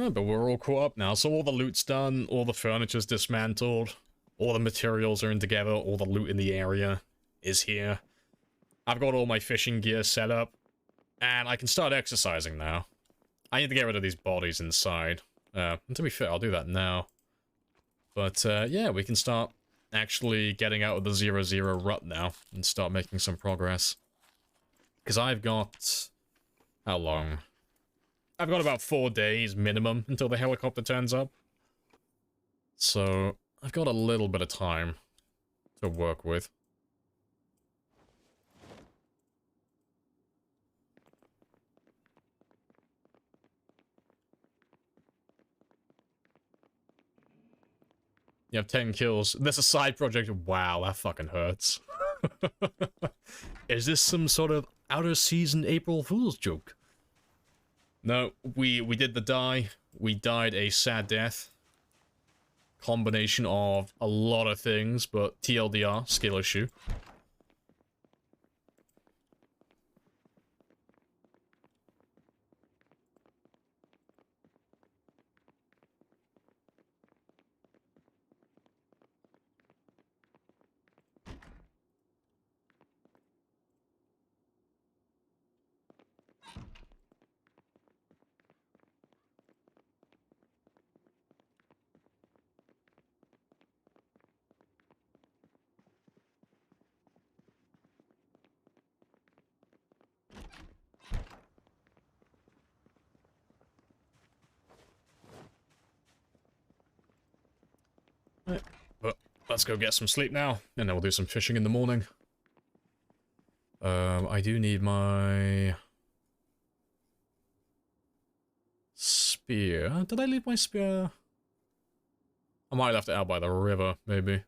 Oh, but we're all caught up now, so all the loot's done, all the furniture's dismantled, all the materials are in together, all the loot in the area is here. I've got all my fishing gear set up, and I can start exercising now. I need to get rid of these bodies inside. And to be fair, I'll do that now. But, yeah, we can start actually getting out of the 0-0 rut now, and start making some progress. Because I've got... how long? I've got about 4 days minimum until the helicopter turns up. So, I've got a little bit of time to work with. You have 10 kills. There's a side project. Wow, that fucking hurts. Is this some sort of outer season April Fool's joke? No, we did the die. We died a sad death. Combination of a lot of things, but TLDR, skill issue. Right. But let's go get some sleep now, and then we'll do some fishing in the morning. I do need my spear. Did I leave my spear? I might have left it out by the river, maybe.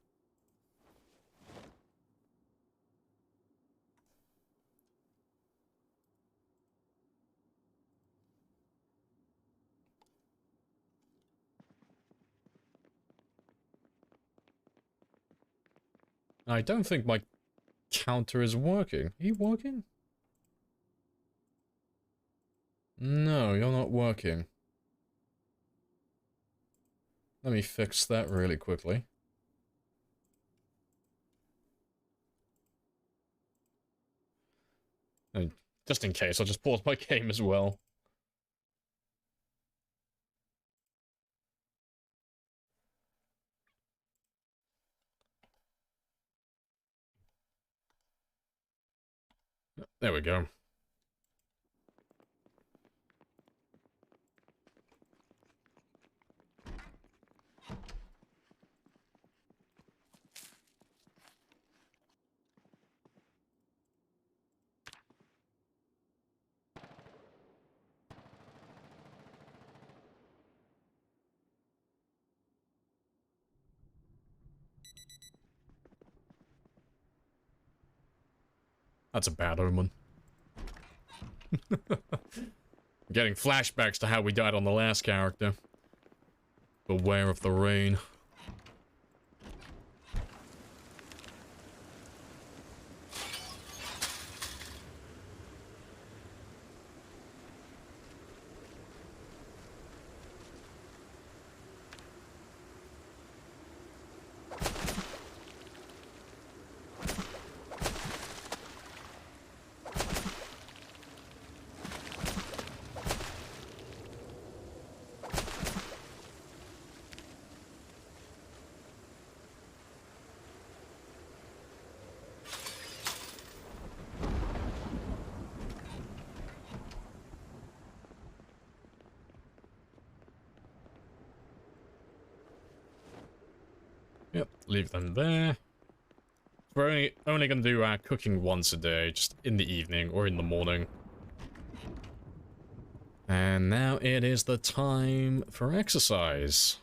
I don't think my counter is working. Are you working? No, you're not working. Let me fix that really quickly. And just in case, I'll just pause my game as well. There we go. That's a bad omen. Getting flashbacks to how we died on the last character. Beware of the rain. Yep, leave them there. We're only gonna do our cooking once a day, just in the evening or in the morning. And now it is the time for exercise.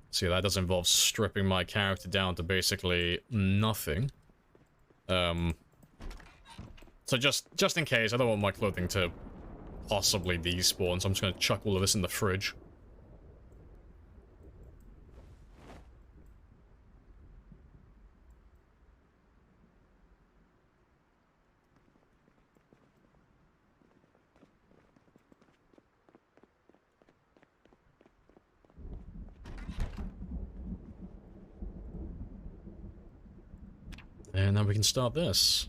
See, that does involve stripping my character down to basically nothing. So just in case, I don't want my clothing to possibly despawn, so I'm just gonna chuck all of this in the fridge. And now we can start this.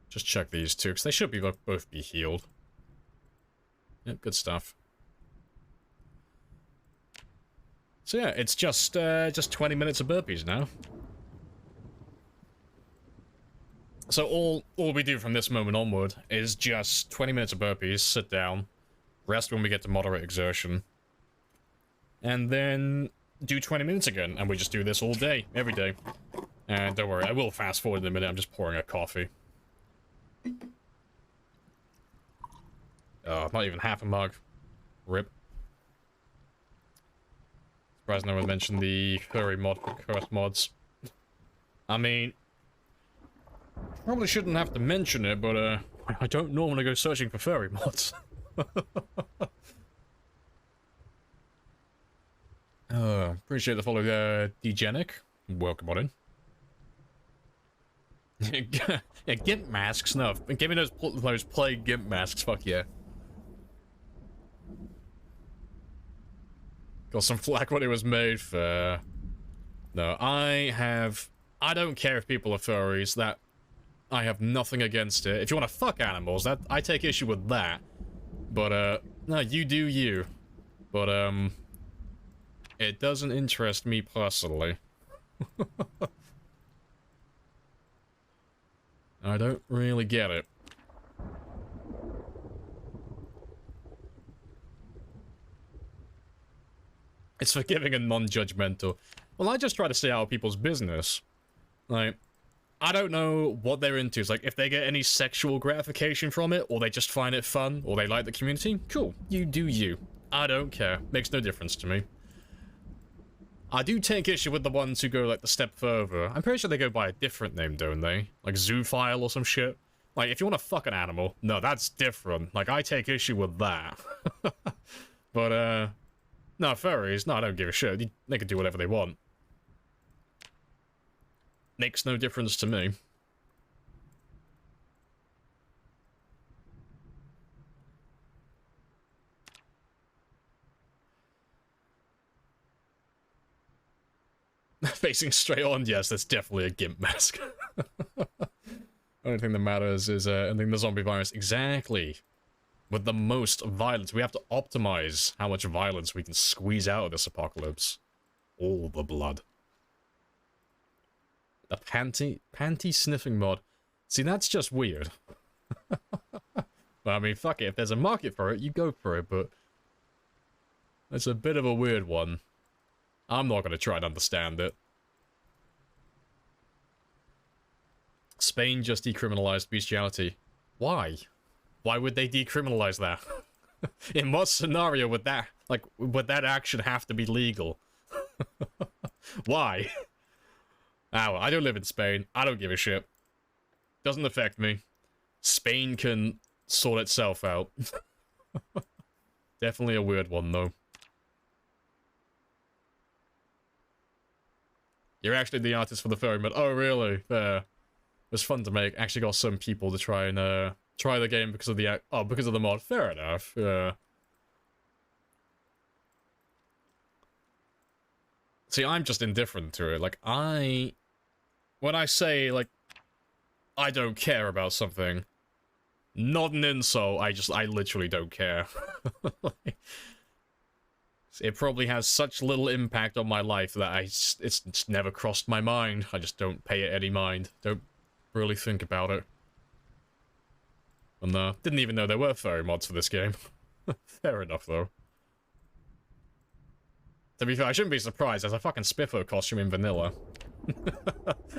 Just check these two, because they should be both be healed. Yep, good stuff. So yeah, it's just 20 minutes of burpees now. So all we do from this moment onward is just 20 minutes of burpees, sit down, rest when we get to moderate exertion, and then do 20 minutes again, and we just do this all day, every day. And don't worry, I will fast forward in a minute, I'm just pouring a coffee. Oh, not even half a mug. Rip. Surprised no one mentioned the furry mod for curse mods. I mean, probably shouldn't have to mention it, but I don't normally go searching for furry mods. Appreciate the follow there, Degenic. Welcome on in. Yeah, GIMP masks, no. Give me those plague GIMP masks, fuck yeah. Got some flack when it was made for... No, I don't care if people are furries, that... I have nothing against it. If you want to fuck animals, that I take issue with that. But, no, you do you. But, it doesn't interest me personally. I don't really get it. It's forgiving and non-judgmental. Well, I just try to stay out of people's business. Like, I don't know what they're into. It's like, if they get any sexual gratification from it, or they just find it fun, or they like the community, cool. You do you. I don't care. Makes no difference to me. I do take issue with the ones who go, like, the step further. I'm pretty sure they go by a different name, don't they? Like, zoophile or some shit. Like, if you want to fuck an animal, no, that's different. Like, I take issue with that. But, no, furries, no, I don't give a shit. They can do whatever they want. Makes no difference to me. Facing straight on, yes, that's definitely a GIMP mask. Only thing that matters is ending the zombie virus. Exactly. With the most violence. We have to optimize how much violence we can squeeze out of this apocalypse. All the blood. The panty sniffing mod. See, that's just weird. Well, I mean, fuck it. If there's a market for it, you go for it, but... It's a bit of a weird one. I'm not going to try and understand it. Spain just decriminalized bestiality. Why? Why would they decriminalize that? In what scenario would that, like, would that action have to be legal? Why? Ow, I don't live in Spain. I don't give a shit. Doesn't affect me. Spain can sort itself out. Definitely a weird one, though. You're actually the artist for the ferry mod. Oh, really? Fair. It was fun to make. Actually got some people to try and, try the game because of the... Oh, because of the mod. Fair enough. Yeah. See, I'm just indifferent to it. Like, when I say, like, I don't care about something, not an insult, I literally don't care. It probably has such little impact on my life that it's just never crossed my mind. I just don't pay it any mind. Don't really think about it. And, didn't even know there were furry mods for this game. Fair enough, though. To be fair, I shouldn't be surprised. There's a fucking Spiffo costume in vanilla.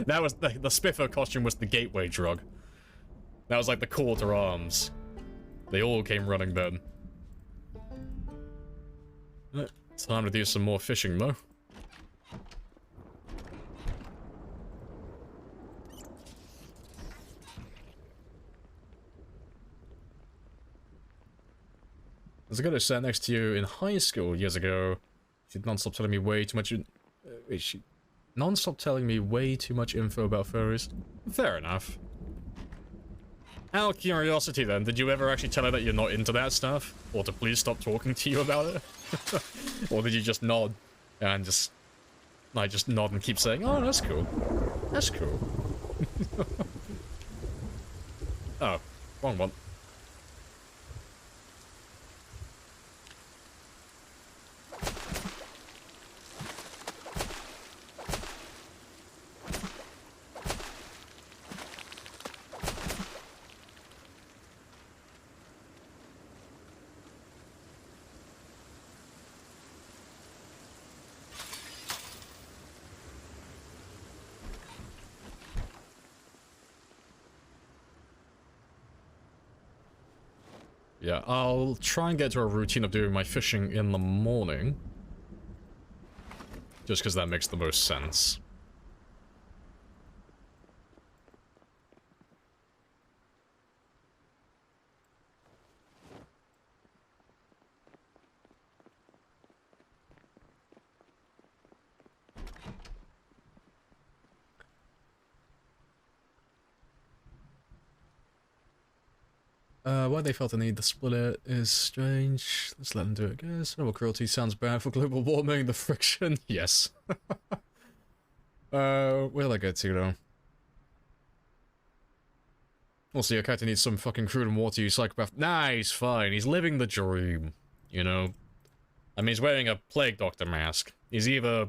That was the Spiffo costume was the gateway drug. That was like the call to arms. They all came running then. Time to do some more fishing, though. There's a girl who sat next to you in high school years ago. She'd non-stop telling me way too much... Wait, she... Non-stop telling me way too much info about furries? Fair enough. Out of curiosity then, did you ever actually tell her that you're not into that stuff? Or to please stop talking to you about it? Or did you just nod and just nod and keep saying, oh, that's cool. That's cool. Oh, wrong one. Yeah, I'll try and get to a routine of doing my fishing in the morning. Just because that makes the most sense. Why they felt the need to split it is strange. Let's let them do it, guys. Animal cruelty sounds bad for global warming. The friction, yes. Where'll I get to, though? Also, your character needs some fucking crude and water, you psychopath. Nah, he's fine. He's living the dream, you know? I mean, he's wearing a plague doctor mask. He's either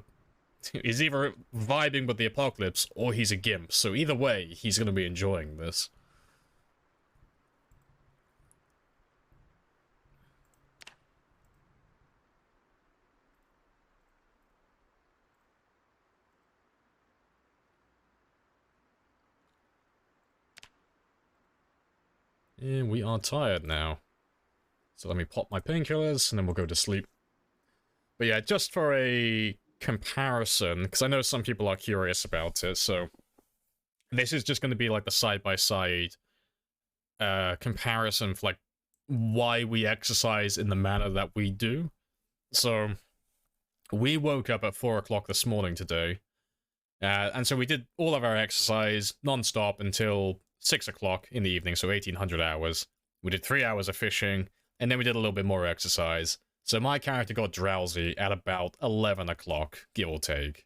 vibing with the apocalypse, or he's a gimp. So either way, he's gonna be enjoying this. And we are tired now. So let me pop my painkillers, and then we'll go to sleep. But yeah, just for a comparison, because I know some people are curious about it, so... This is just going to be like the side-by-side comparison for like why we exercise in the manner that we do. So, we woke up at 4 o'clock this morning today, and so we did all of our exercise non-stop until 6 o'clock in the evening, so 1800 hours. We did 3 hours of fishing, and then we did a little bit more exercise. So my character got drowsy at about 11 o'clock, give or take.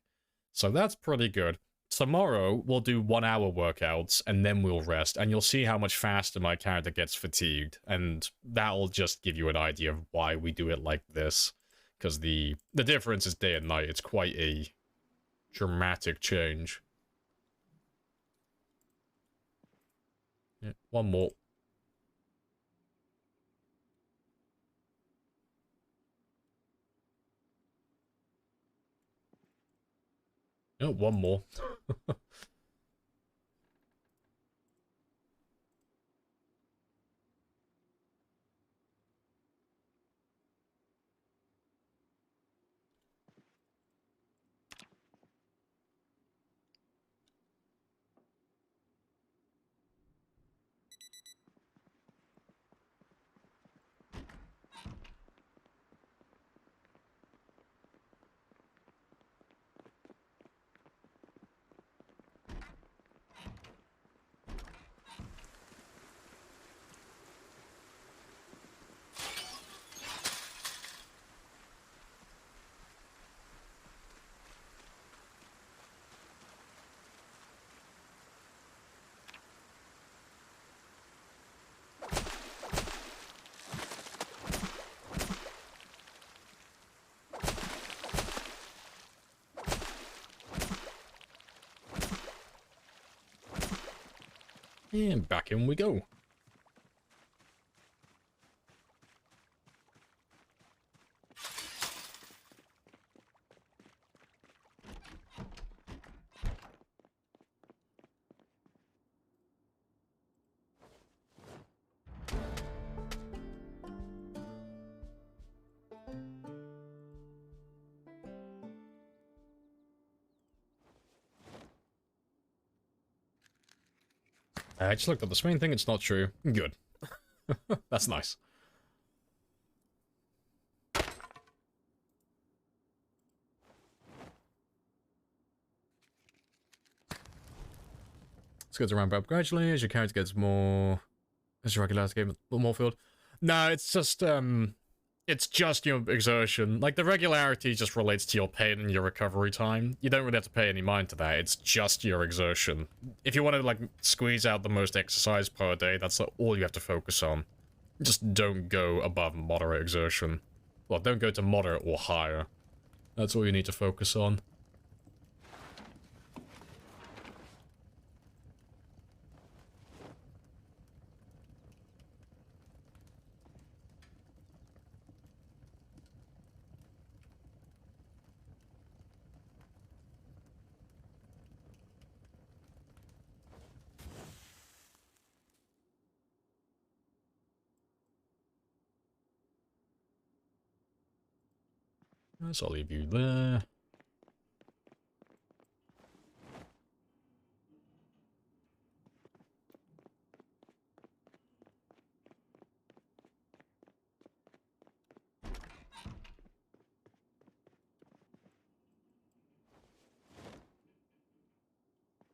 So that's pretty good. Tomorrow, we'll do 1 hour workouts, and then we'll rest, and you'll see how much faster my character gets fatigued, and that'll just give you an idea of why we do it like this. Because the difference is day and night. It's quite a dramatic change. Yeah, one more. Oh, one more. And back in we go. I just looked at this main thing, it's not true. Good. That's nice. This goes around up gradually as your character gets more... as your regular game more filled. No, it's just your exertion. Like, the regularity just relates to your pain and your recovery time. You don't really have to pay any mind to that, it's just your exertion. If you want to, like, squeeze out the most exercise per day, that's all you have to focus on. Just don't go above moderate exertion. Well, don't go to moderate or higher. That's all you need to focus on. So I'll leave you there.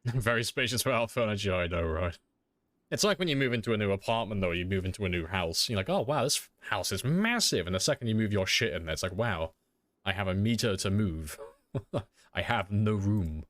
Very spacious without furniture, I know, right? It's like when you move into a new apartment, though, you move into a new house. You're like, oh, wow, this house is massive. And the second you move your shit in there, it's like, wow, I have a meter to move. I have no room.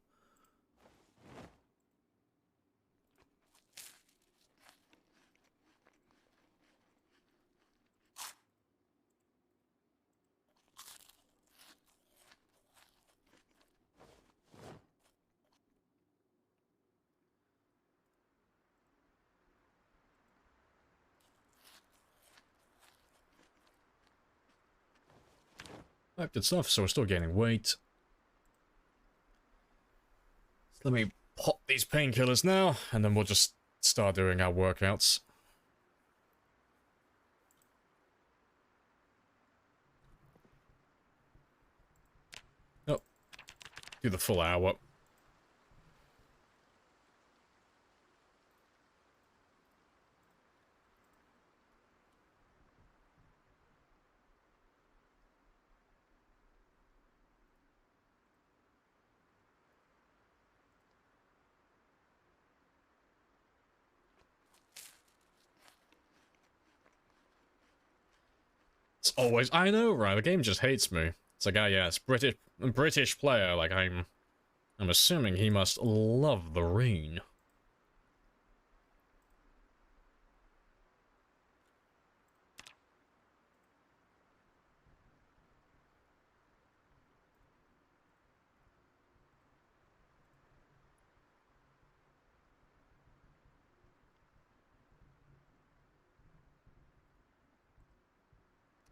Good stuff, so we're still gaining weight. So let me pop these painkillers now, and then we'll just start doing our workouts. Oh, do the full hour. Always, I know, right? The game just hates me. It's like, ah, yeah, it's British player. Like, I'm assuming he must love the rain.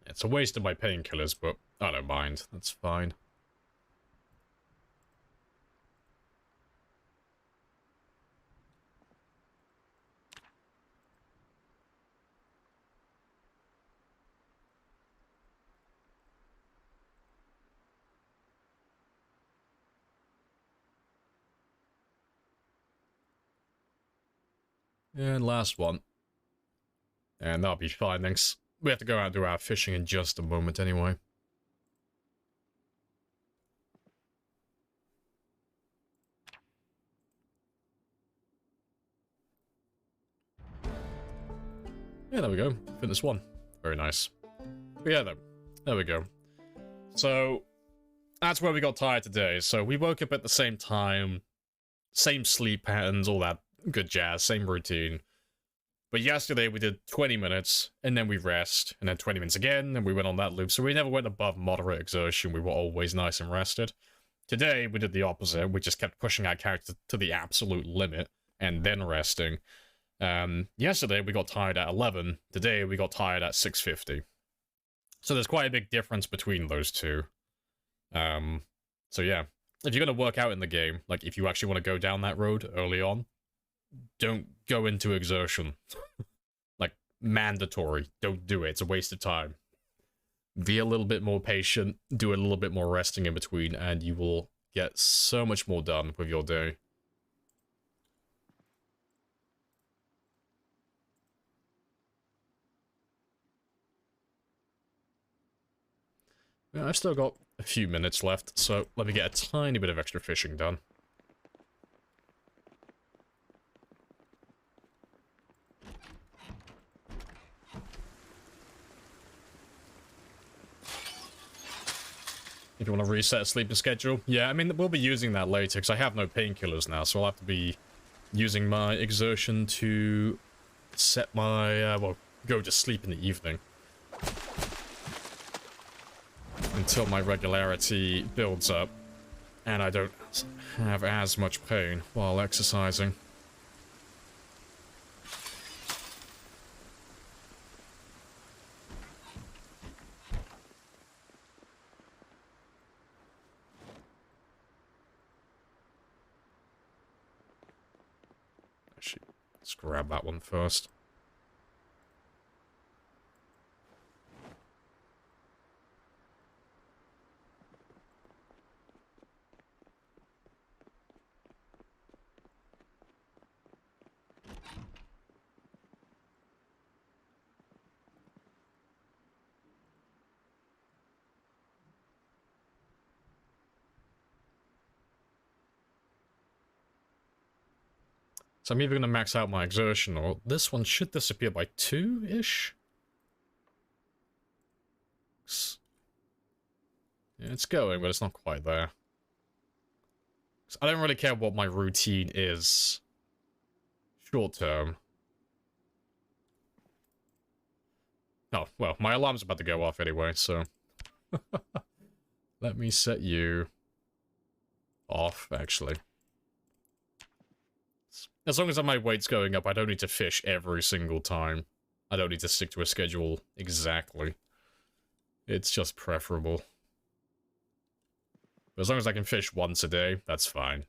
It's a waste of my painkillers, but I don't mind. That's fine. And last one. And that'll be fine, thanks. We have to go out and do our fishing in just a moment anyway. Yeah, there we go. Fitness 1. Very nice. But yeah, there we go. So, that's where we got tired today. So, we woke up at the same time, same sleep patterns, all that good jazz, same routine. But yesterday we did 20 minutes, and then we rest, and then 20 minutes again, and we went on that loop. So we never went above moderate exertion. We were always nice and rested. Today we did the opposite. We just kept pushing our character to the absolute limit, and then resting. Yesterday we got tired at 11. Today we got tired at 6:50. So there's quite a big difference between those two. So yeah, if you're going to work out in the game, like if you actually want to go down that road early on, don't go into exertion. Like, mandatory. Don't do it. It's a waste of time. Be a little bit more patient, do a little bit more resting in between, and you will get so much more done with your day. Yeah, I've still got a few minutes left, so let me get a tiny bit of extra fishing done. If you want to reset a sleeping schedule. Yeah, I mean, we'll be using that later, because I have no painkillers now, so I'll have to be using my exertion to set my, well, go to sleep in the evening. Until my regularity builds up, and I don't have as much pain while exercising. Actually, let's grab that one first. So I'm either going to max out my exertion, or this one should disappear by 2-ish? Yeah, it's going, but it's not quite there. I don't really care what my routine is short term. Oh, well, my alarm's about to go off anyway, so... Let me set you off, actually. As long as my weight's going up, I don't need to fish every single time. I don't need to stick to a schedule exactly. It's just preferable. But as long as I can fish once a day, that's fine.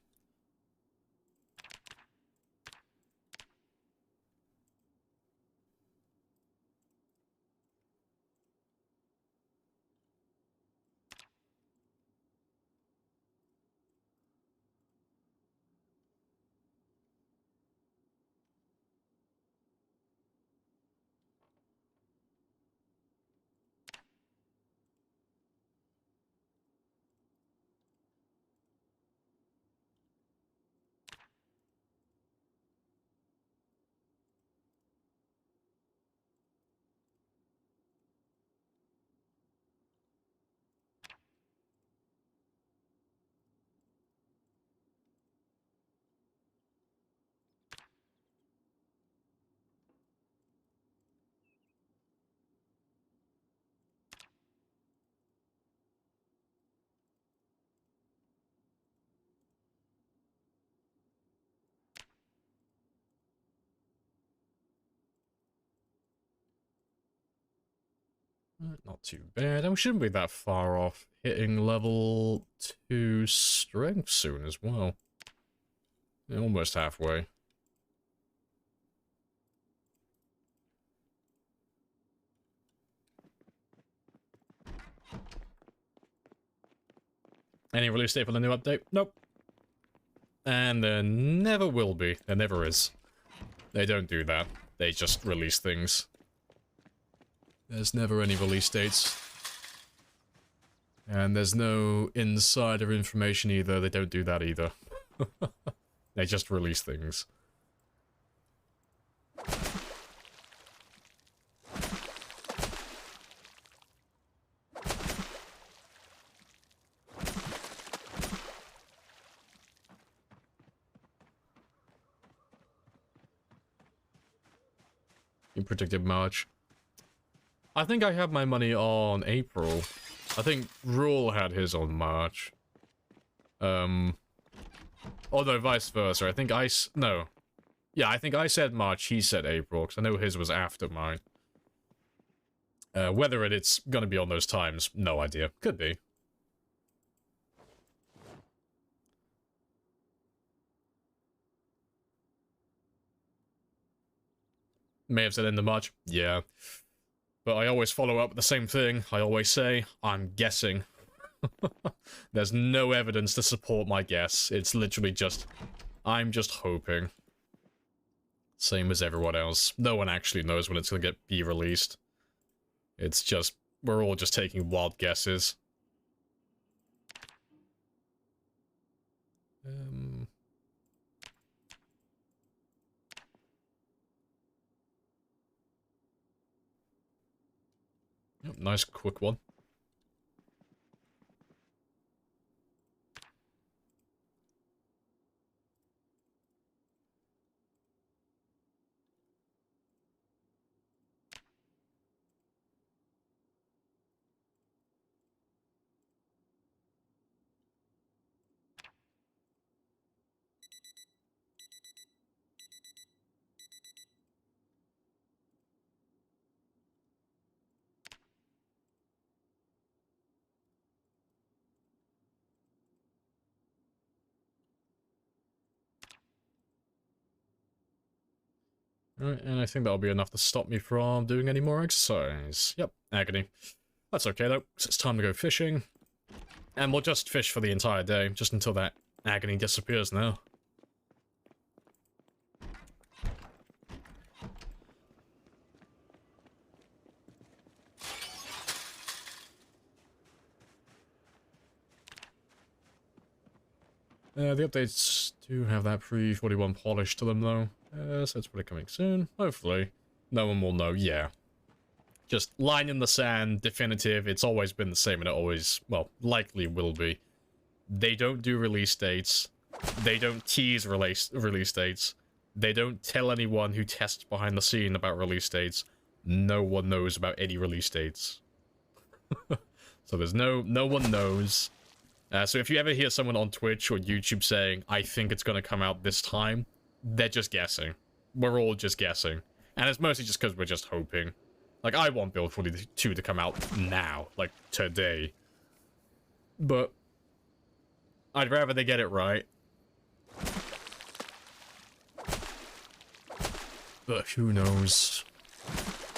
Not too bad. And we shouldn't be that far off hitting level 2 strength soon as well. Yeah, almost halfway. Any release date for the new update? Nope. And there never will be. There never is. They don't do that. They just release things. There's never any release dates. And there's no insider information either. They don't do that either. They just release things. You predicted March. I think I have my money on April. I think Rule had his on March. Although vice versa. I think no. Yeah, I think I said March, he said April, because I know his was after mine. Whether it's gonna be on those times, no idea. Could be. May have said end of March. Yeah. But I always follow up with the same thing. I always say, I'm guessing. There's no evidence to support my guess. It's literally just, I'm just hoping. Same as everyone else. No one actually knows when it's gonna be released. It's just, we're all just taking wild guesses. Yep, nice quick one. Alright, and I think that'll be enough to stop me from doing any more exercise. Yep, agony. That's okay though, 'cause it's time to go fishing. And we'll just fish for the entire day, just until that agony disappears now. The updates do have that pre-41 polish to them though, so it's probably coming soon, hopefully. No one will know, yeah. Just line in the sand, definitive, it's always been the same and it always, well, likely will be. They don't do release dates, they don't tease release dates, they don't tell anyone who tests behind the scene about release dates. No one knows about any release dates. So there's no one knows. So if you ever hear someone on Twitch or YouTube saying, I think it's gonna come out this time, they're just guessing. We're all just guessing. And it's mostly just because we're just hoping. Like, I want Build 42 to come out now, like, today. But I'd rather they get it right. But who knows?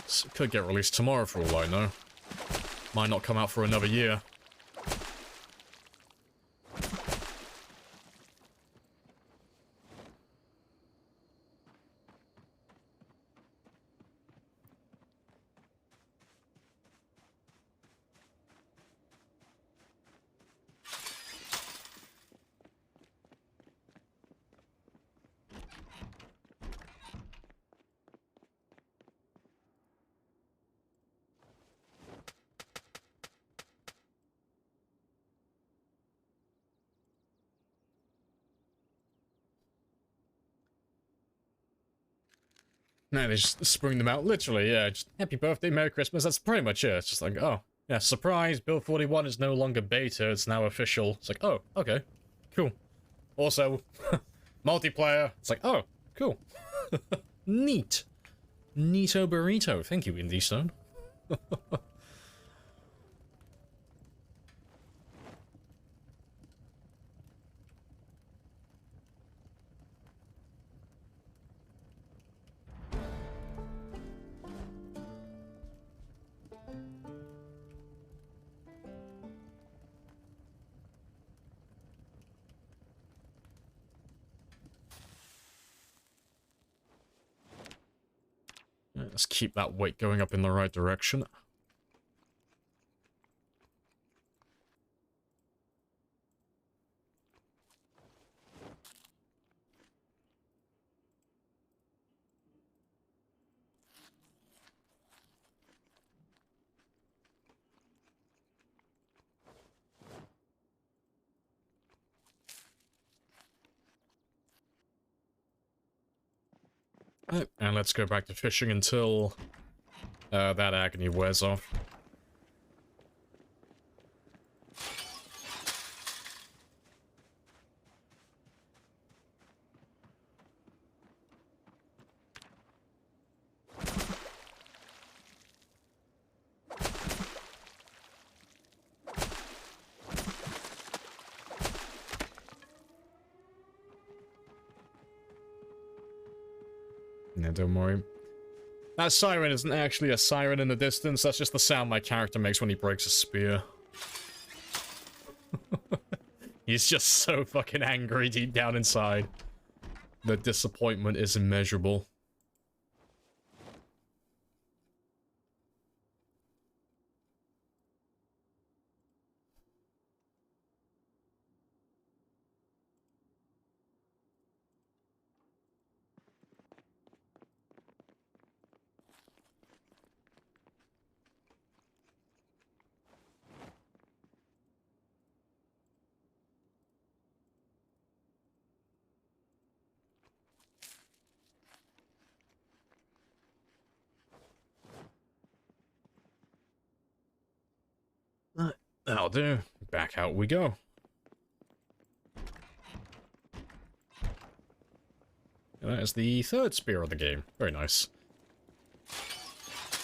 It could get released tomorrow for all I know. Might not come out for another year. No, they just spring them out, literally, yeah, just happy birthday, Merry Christmas, that's pretty much it. It's just like, oh, yeah, surprise, Build 41 is no longer beta, it's now official. It's like, oh, okay, cool. Also, multiplayer, it's like, oh, cool. Neat. Neato burrito, thank you, Indie Stone. Let's keep that weight going up in the right direction. And let's go back to fishing until that agony wears off. Yeah, don't worry. That siren isn't actually a siren in the distance, that's just the sound my character makes when he breaks a spear. He's just so fucking angry deep down inside. The disappointment is immeasurable. That'll do. Back out we go. And that is the third spear of the game. Very nice.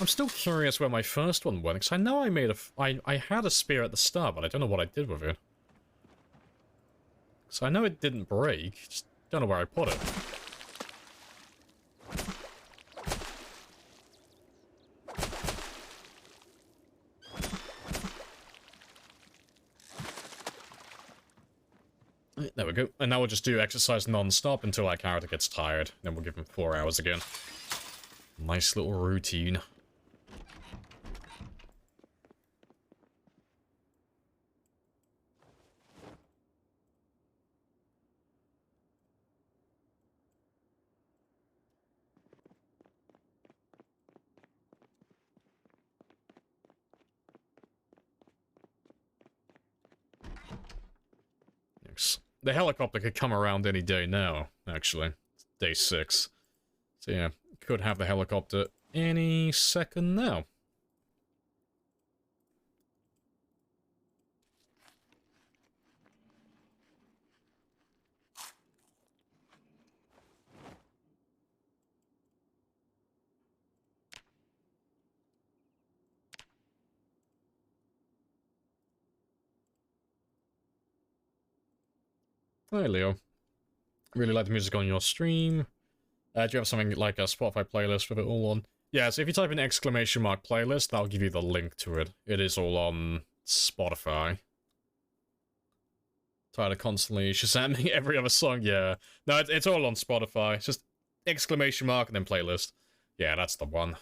I'm still curious where my first one went, because I know I made I had a spear at the start, but I don't know what I did with it. So I know it didn't break, just don't know where I put it. There we go. And now we'll just do exercise non-stop until our character gets tired. Then we'll give him 4 hours again. Nice little routine. The helicopter could come around any day now, actually. It's day 6. So yeah, could have the helicopter any second now. Hi, Leo. Really like the music on your stream. Do you have something like a Spotify playlist with it all on? Yeah, so if you type in !playlist, that'll give you the link to it. It is all on Spotify. Tired of constantly shazamming every other song? Yeah. No, it's all on Spotify. It's just ! and then playlist. Yeah, that's the one.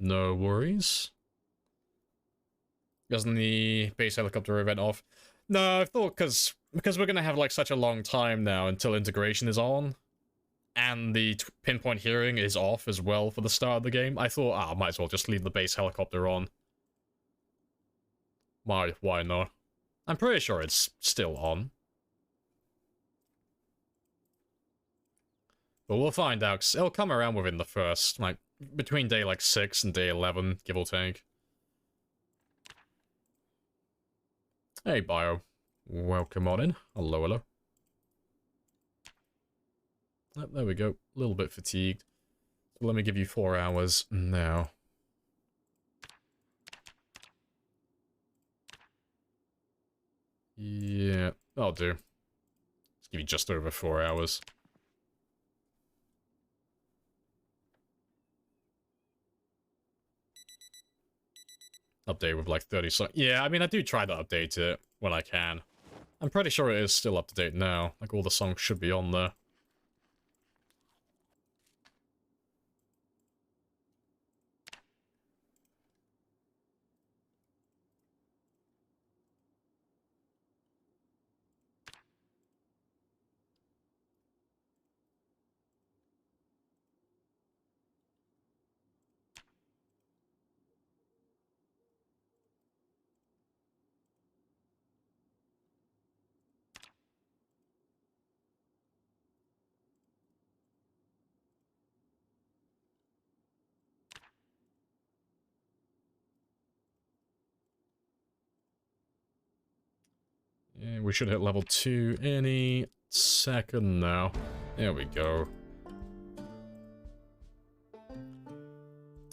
No worries. Doesn't the base helicopter event off? No, I thought because we're gonna have like such a long time now until integration is on, and the pinpoint hearing is off as well for the start of the game. I thought, might as well just leave the base helicopter on. Why not? I'm pretty sure it's still on. But we'll find out, 'cause it'll come around within the first, like, between day, 6 and day 11, give or take. Hey, Bio. Welcome on in. Hello, hello. Oh, there we go. A little bit fatigued. So let me give you 4 hours now. Yeah, I'll do. Let's give you just over 4 hours. Update with 30 seconds. Yeah, I mean, I do try to update it when I can. I'm pretty sure it is still up to date now. Like, all the songs should be on there. Yeah, we should hit level 2 any second now. There we go.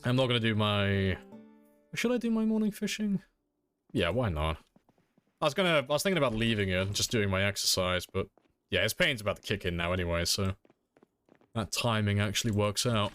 I'm not gonna do my... Should I do my morning fishing? Yeah, why not? I was thinking about leaving it and just doing my exercise, but yeah, his pain's about to kick in now anyway, so that timing actually works out.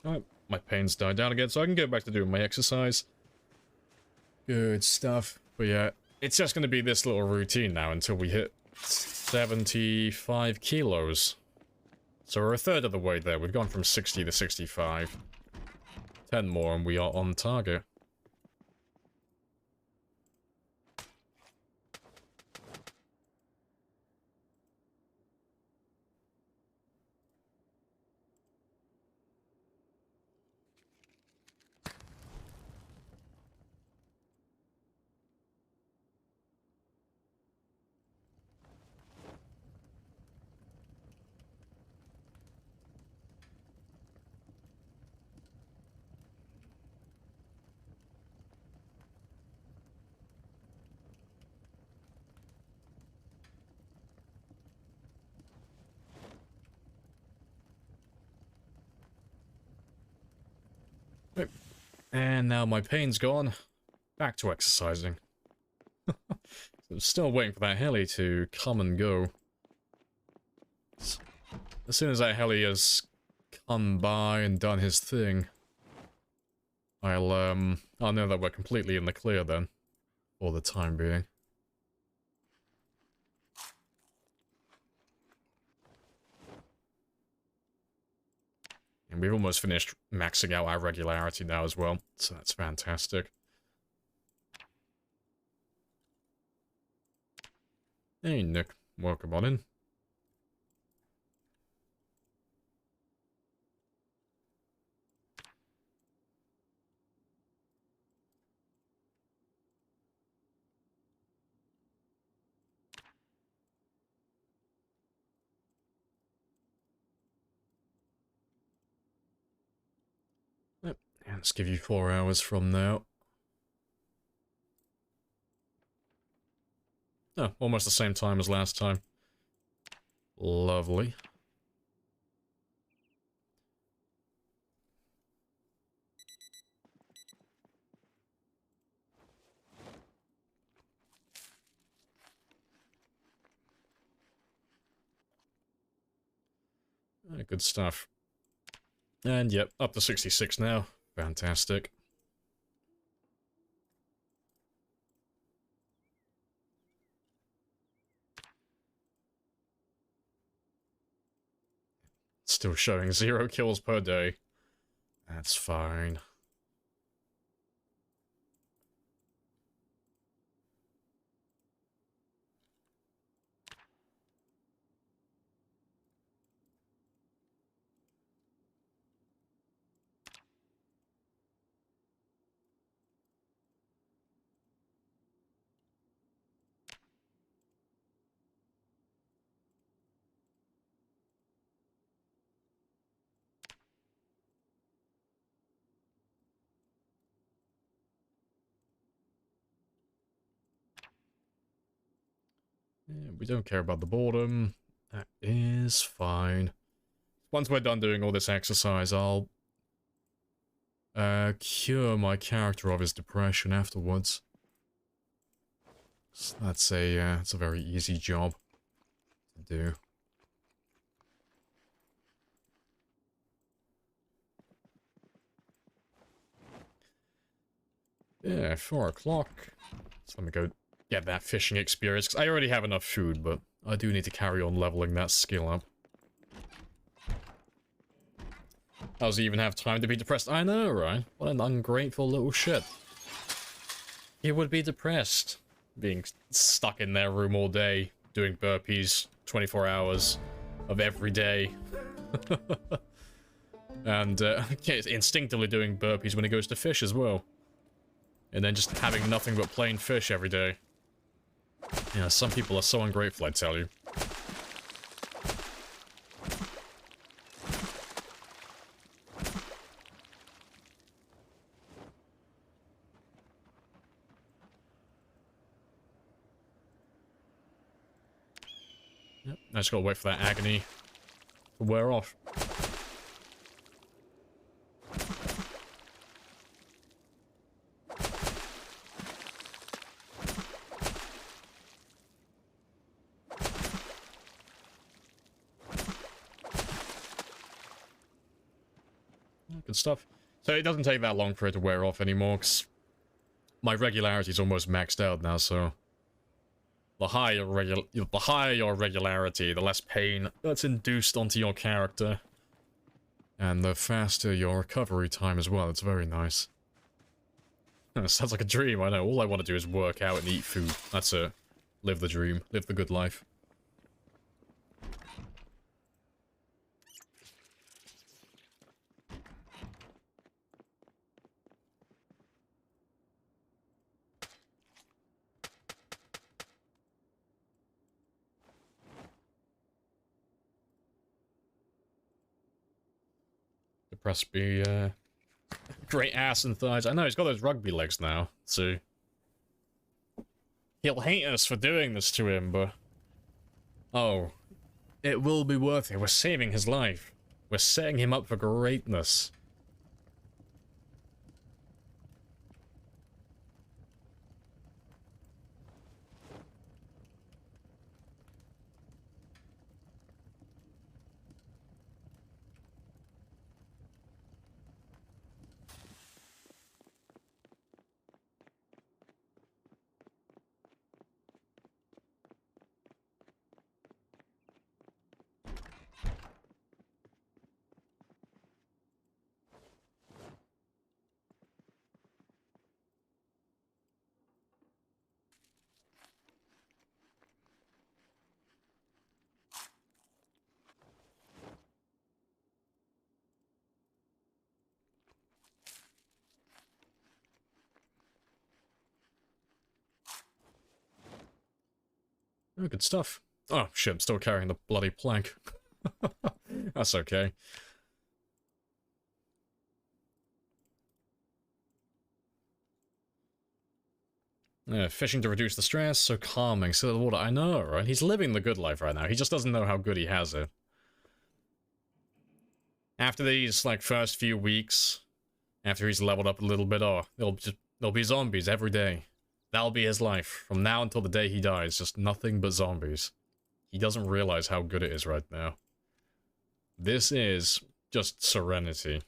Alright, my pain's died down again, so I can go back to doing my exercise. Good stuff. But yeah, it's just going to be this little routine now until we hit 75 kilos. So we're a third of the way there. We've gone from 60 to 65. 10 more and we are on target. And now my pain's gone. Back to exercising. I'm still waiting for that heli to come and go. As soon as that heli has come by and done his thing, I'll know that we're completely in the clear then, for the time being. And we've almost finished maxing out our regularity now as well, so that's fantastic. Hey Nick, welcome on in. Yep, and let's give you 4 hours from now. Oh, almost the same time as last time. Lovely. Good stuff. And yep, up to 66 now. Fantastic. Still showing 0 kills per day. That's fine. Yeah, we don't care about the boredom. That is fine. Once we're done doing all this exercise, I'll cure my character of his depression afterwards. So that's it's a very easy job to do. Yeah, 4 o'clock. So let me go get that fishing experience, because I already have enough food, but I do need to carry on leveling that skill up. How does he even have time to be depressed? I know, right? What an ungrateful little shit. He would be depressed, being stuck in their room all day, doing burpees 24 hours of every day. And instinctively doing burpees when he goes to fish as well. And then just having nothing but plain fish every day. Yeah, some people are so ungrateful, I tell you. Yep, I just gotta wait for that agony to wear off. Good stuff. So it doesn't take that long for it to wear off anymore, because my regularity is almost maxed out now, so... The higher your regularity, the less pain that's induced onto your character. And the faster your recovery time as well. It's very nice. Sounds like a dream, I know. All I want to do is work out and eat food. That's it. Live the dream. Live the good life. Press B, great ass and thighs. I know, he's got those rugby legs now, so... He'll hate us for doing this to him, but... Oh. It will be worth it. We're saving his life. We're setting him up for greatness. Oh, good stuff. Oh, shit, I'm still carrying the bloody plank. That's okay. Yeah, fishing to reduce the stress, so calming, so the water. I know, right? He's living the good life right now. He just doesn't know how good he has it. After these, like, first few weeks, after he's leveled up a little bit, oh, there'll be zombies every day. That'll be his life. From now until the day he dies, just nothing but zombies. He doesn't realize how good it is right now. This is just serenity.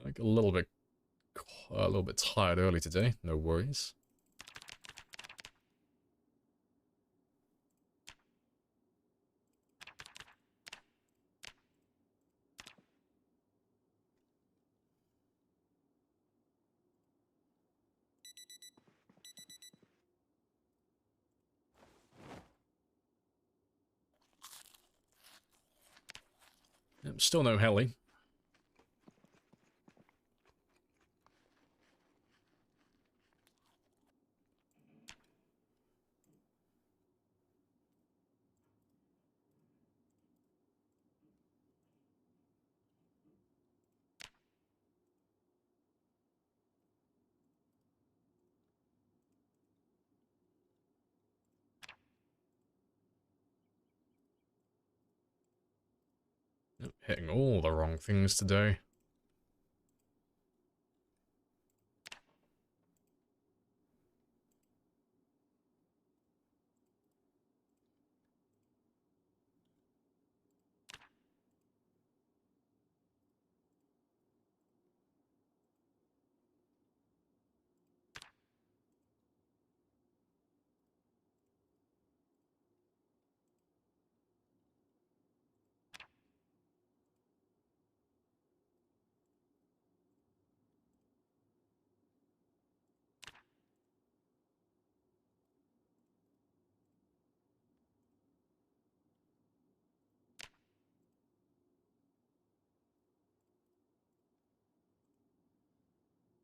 Like a little bit tired early today. No worries. Yep, still no heli. Yep, hitting all the wrong things today.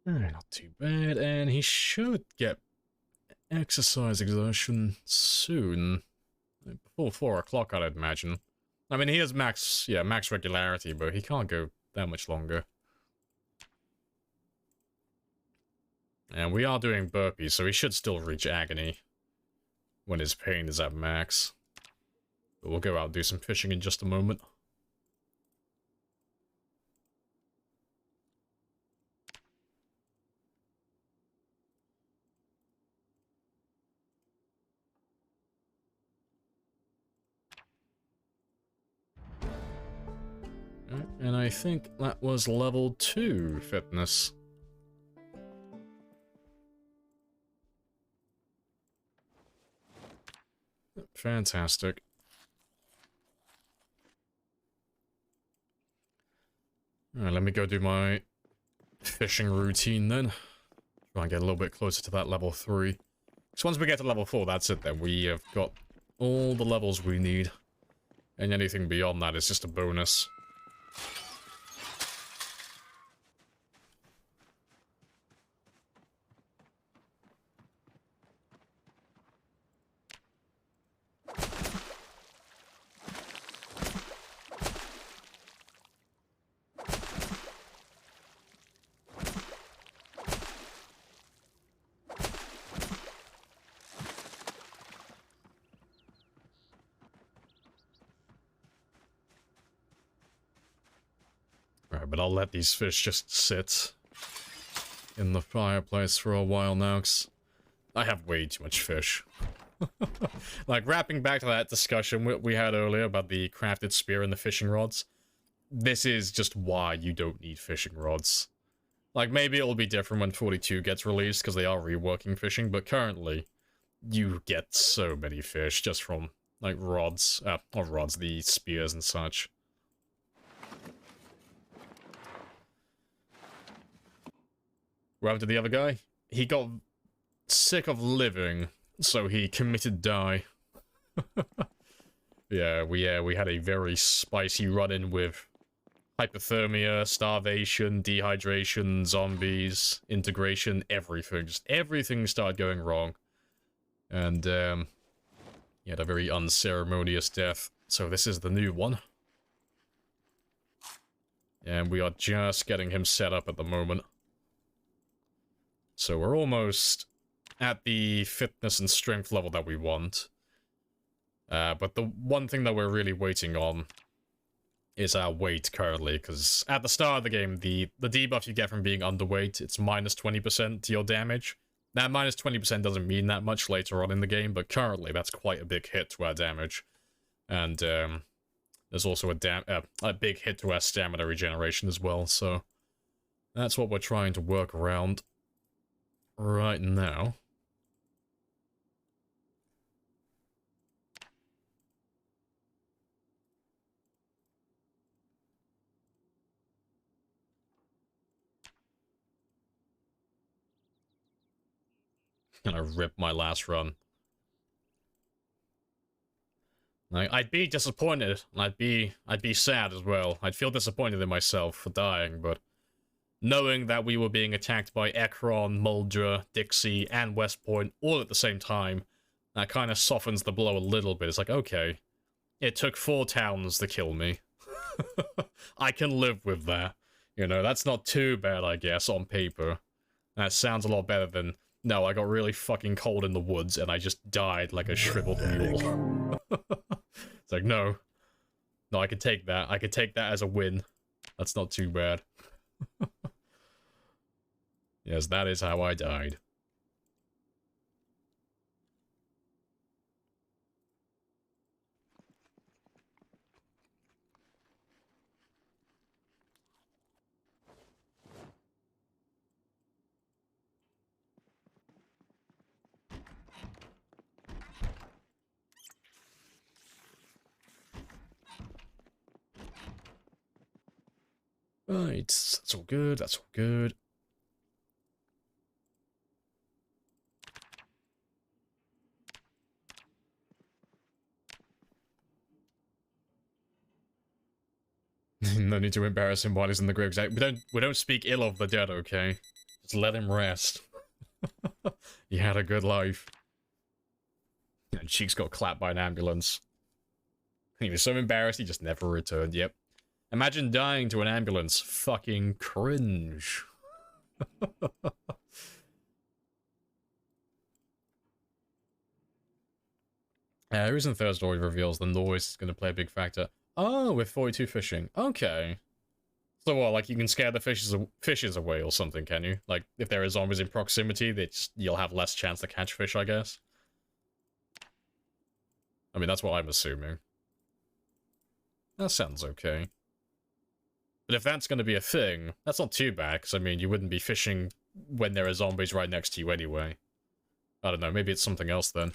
Not too bad, and he should get exercise exertion soon. Before 4 o'clock, I'd imagine. I mean, he has max regularity, but he can't go that much longer. And we are doing burpees, so he should still reach agony when his pain is at max. But we'll go out and do some fishing in just a moment. And I think that was level 2 fitness. Fantastic. Alright, let me go do my fishing routine then. Try and get a little bit closer to that level 3. So once we get to level 4, that's it then. We have got all the levels we need. And anything beyond that is just a bonus. But I'll let these fish just sit in the fireplace for a while now, because I have way too much fish. Like, wrapping back to that discussion we had earlier about the crafted spear and the fishing rods, this is just why you don't need fishing rods. Like, maybe it'll be different when 42 gets released, because they are reworking fishing, but currently, you get so many fish just from, like, rods, not rods, the spears and such. What happened to the other guy? He got sick of living, so he committed die. Yeah, we had a very spicy run-in with hypothermia, starvation, dehydration, zombies, integration, everything. Just everything started going wrong. And, he had a very unceremonious death. So this is the new one. And we are just getting him set up at the moment. So we're almost at the fitness and strength level that we want. But the one thing that we're really waiting on is our weight currently, because at the start of the game, the debuff you get from being underweight, it's minus 20% to your damage. Now, minus 20% doesn't mean that much later on in the game, but currently that's quite a big hit to our damage. And there's also a big hit to our stamina regeneration as well, so that's what we're trying to work around right now. Gonna rip my last run. Like, I'd be disappointed, and I'd be sad as well. I'd feel disappointed in myself for dying, but knowing that we were being attacked by Ekron, Muldra, Dixie, and West Point all at the same time, that kind of softens the blow a little bit. It's like, okay, it took 4 towns to kill me. I can live with that. You know, that's not too bad, I guess, on paper. That sounds a lot better than, no, I got really fucking cold in the woods and I just died like a shriveled mule. It's like, no. No, I could take that. I could take that as a win. That's not too bad. Yes, that is how I died. Right, that's all good, that's all good. No need to embarrass him while he's in the grave. We don't speak ill of the dead, okay? Just let him rest. He had a good life. And Cheeks got clapped by an ambulance. He was so embarrassed he just never returned. Yep. Imagine dying to an ambulance. Fucking cringe. Reason third story reveals the noise is going to play a big factor. Oh, with 42 fishing. Okay. So what, like you can scare the fishes away or something, can you? Like, if there are zombies in proximity, you'll have less chance to catch fish, I guess. I mean, that's what I'm assuming. That sounds okay. But if that's going to be a thing, that's not too bad, because, I mean, you wouldn't be fishing when there are zombies right next to you anyway. I don't know, maybe it's something else then.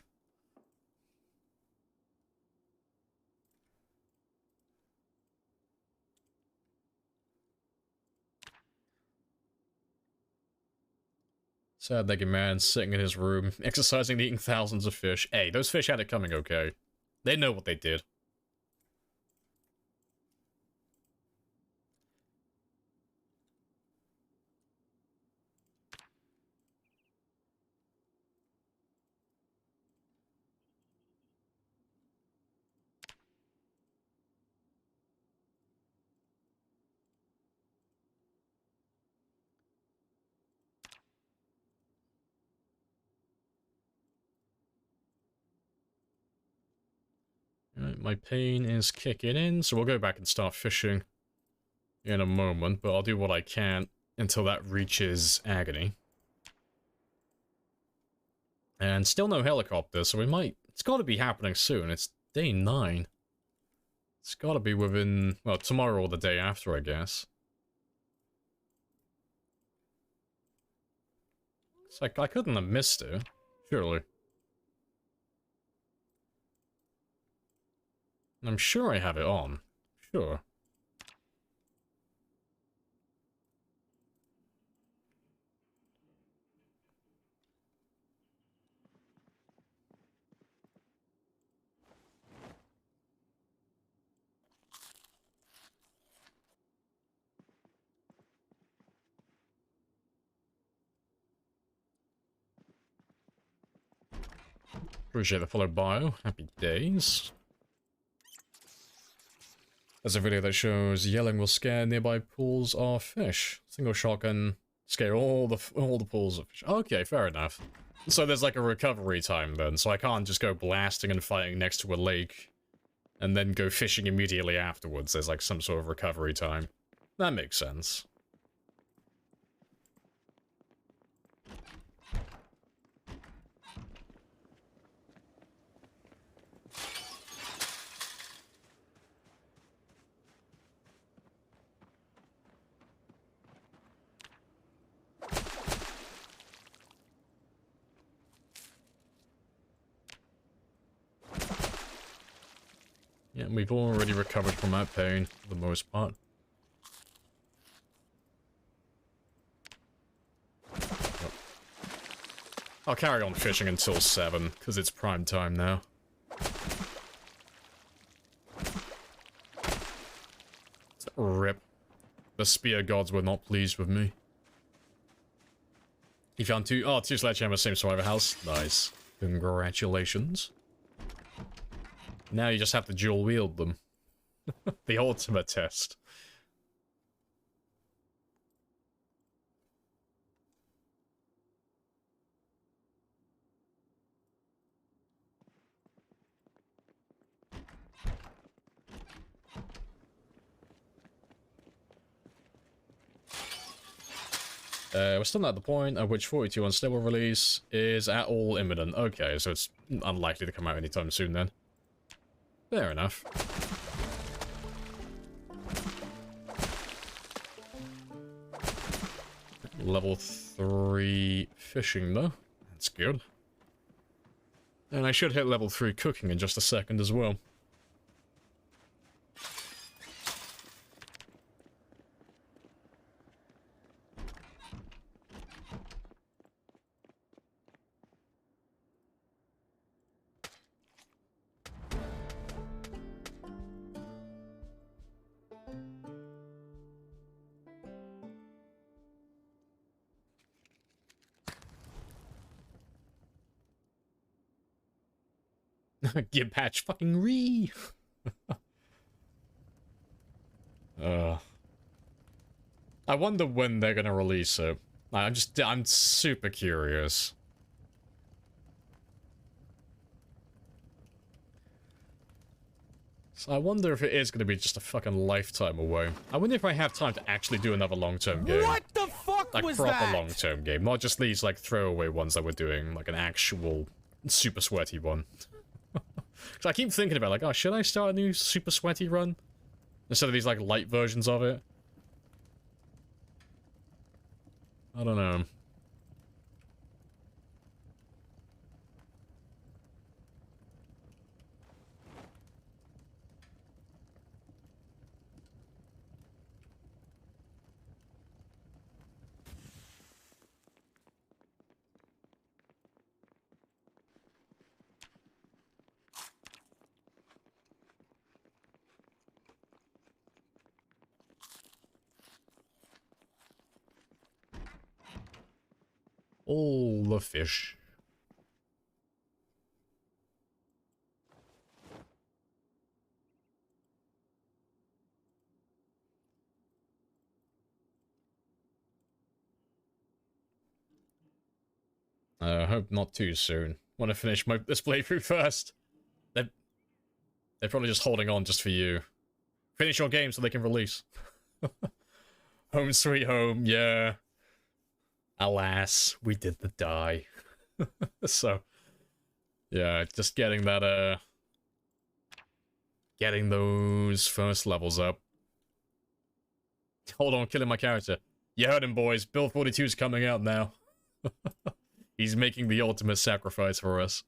Sad naked man sitting in his room, exercising and eating thousands of fish. Hey, those fish had it coming, okay? They know what they did. Right, my pain is kicking in, so we'll go back and start fishing in a moment, but I'll do what I can until that reaches agony. And still no helicopter, so we might... It's got to be happening soon. It's day 9. It's got to be within... Well, tomorrow or the day after, I guess. It's like, I couldn't have missed it. Surely. I'm sure I have it on. Sure. Appreciate the follow bio. Happy days. There's a video that shows yelling will scare nearby pools of fish. Single shot can scare all the pools of fish. Okay, fair enough. So there's like a recovery time then, so I can't just go blasting and fighting next to a lake and then go fishing immediately afterwards. There's like some sort of recovery time. That makes sense. Yeah, we've already recovered from that pain, for the most part. Yep. I'll carry on fishing until 7, because it's prime time now. Rip. The spear gods were not pleased with me. You found two sledgehammers, same survivor house. Nice. Congratulations. Now you just have to dual wield them. The ultimate test. We're still not at the point at which 42 on stable release is at all imminent. Okay, so it's unlikely to come out anytime soon then. Fair enough. Level 3 fishing though. That's good. And I should hit level 3 cooking in just a second as well. Gib patch fucking re. I wonder when they're gonna release it. I'm super curious. So I wonder if it is gonna be just a fucking lifetime away. I wonder if I have time to actually do another long-term game. What the fuck Like was proper that? long-term game, not just these like throwaway ones that we're doing, like an actual super sweaty one. Because I keep thinking about like, oh, should I start a new super sweaty run instead of these like light versions of it? I don't know. All the fish. I hope not too soon. Want to finish this playthrough first. They're probably just holding on just for you. Finish your game so they can release. Home sweet home, yeah. Alas, we did the die. So, yeah, just getting that, getting those first levels up. Hold on, killing my character. You heard him, boys. Build 42's coming out now. He's making the ultimate sacrifice for us.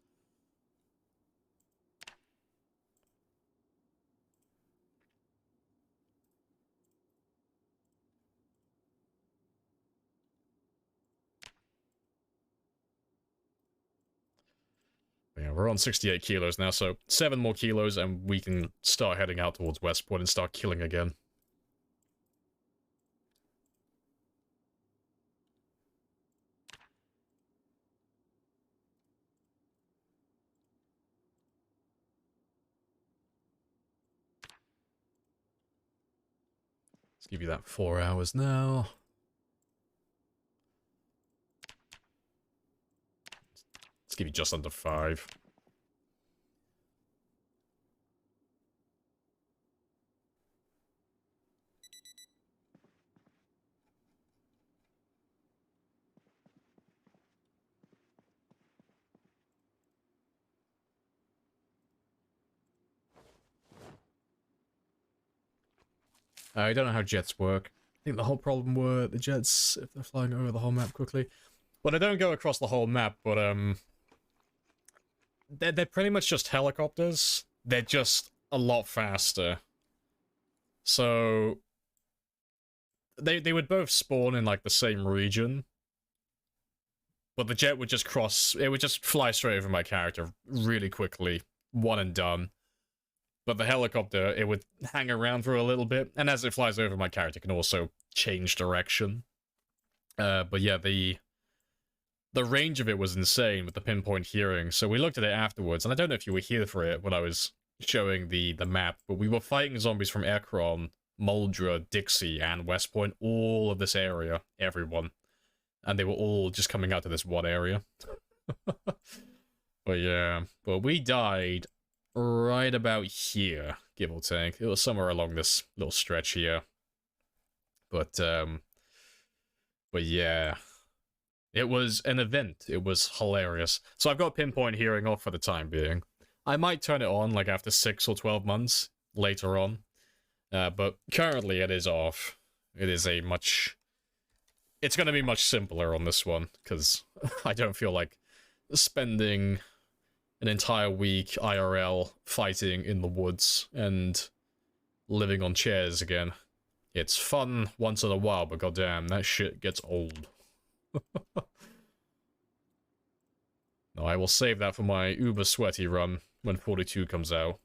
Yeah, we're on 68 kilos now, so 7 more kilos and we can start heading out towards Westport and start killing again. Let's give you that 4 hours now. Let's give you just under 5. I don't know how jets work. I think the whole problem were the jets, if they're flying over the whole map quickly. Well, they don't go across the whole map, but, they're pretty much just helicopters. They're just a lot faster. So, they would both spawn in, like, the same region. But the jet would just it would just fly straight over my character really quickly. One and done. But the helicopter, it would hang around for a little bit, and as it flies over, my character can also change direction. But yeah, the range of it was insane with the pinpoint hearing, so we looked at it afterwards, and I don't know if you were here for it when I was showing the map, but we were fighting zombies from Ekron, Muldra, Dixie, and West Point, all of this area, everyone. And they were all just coming out to this one area. But yeah, but we died right about here, give or take. It was somewhere along this little stretch here. But yeah. It was an event. It was hilarious. So I've got pinpoint hearing off for the time being. I might turn it on, like, after 6 or 12 months later on. But currently it is off. It is a much... It's going to be much simpler on this one, because I don't feel like spending an entire week IRL fighting in the woods and living on chairs again. It's fun once in a while, but goddamn, that shit gets old. No, I will save that for my uber sweaty run when 42 comes out.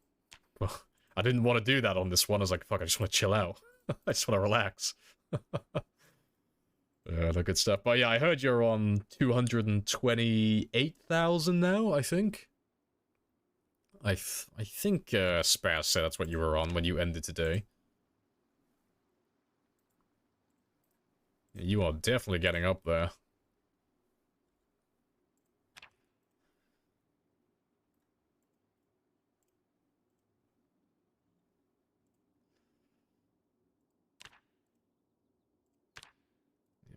I didn't want to do that on this one. I was like, fuck, I just want to chill out. I just want to relax. The good stuff. But yeah, I heard you're on 228,000 now, I think. I think Spaz said that's what you were on when you ended today. You are definitely getting up there.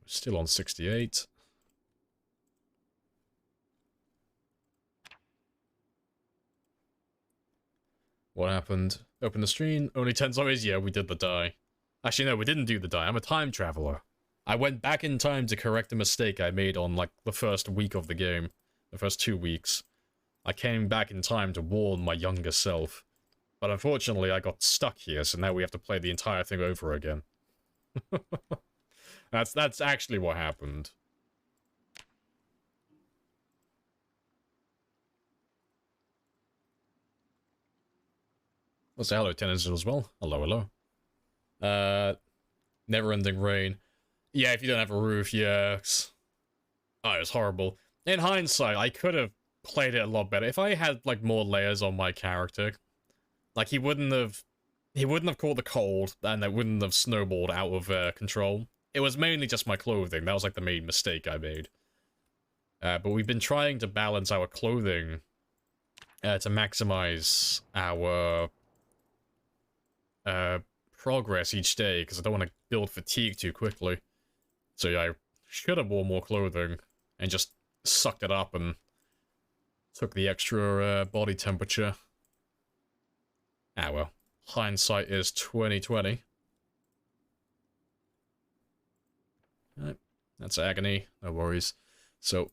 Still on 68. What happened? Open the stream. Only 10 zombies? Yeah, we did the die. Actually, no, we didn't do the die. I'm a time traveler. I went back in time to correct a mistake I made on, like, the first week of the game. The first 2 weeks. I came back in time to warn my younger self. But unfortunately, I got stuck here, so now we have to play the entire thing over again. That's actually what happened. Well, say hello, Tennis as well. Hello, hello. Never-ending rain. Yeah, if you don't have a roof, yeah. Oh, it was horrible. In hindsight, I could have played it a lot better. If I had, like, more layers on my character, like, he wouldn't have caught the cold, and it wouldn't have snowballed out of control. It was mainly just my clothing. That was, like, the main mistake I made. But we've been trying to balance our clothing to maximize our progress each day, because I don't want to build fatigue too quickly. So yeah, I should have worn more clothing and just sucked it up and took the extra body temperature. Ah well, hindsight is 2020. Alright, that's agony, no worries. So,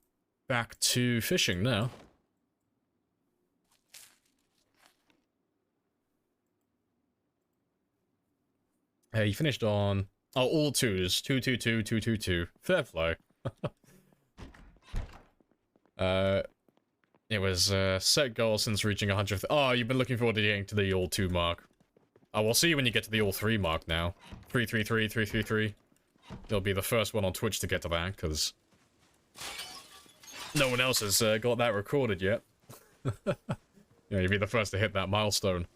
back to fishing now. You finished on... Oh, all twos. 222, 222. Fair play. It was set goal since reaching 100... Oh, you've been looking forward to getting to the all 2 mark. Oh, we'll see you when you get to the all 3 mark now. 333, 333. You'll be the first one on Twitch to get to that, because... no one else has got that recorded yet. Yeah, you'll be the first to hit that milestone.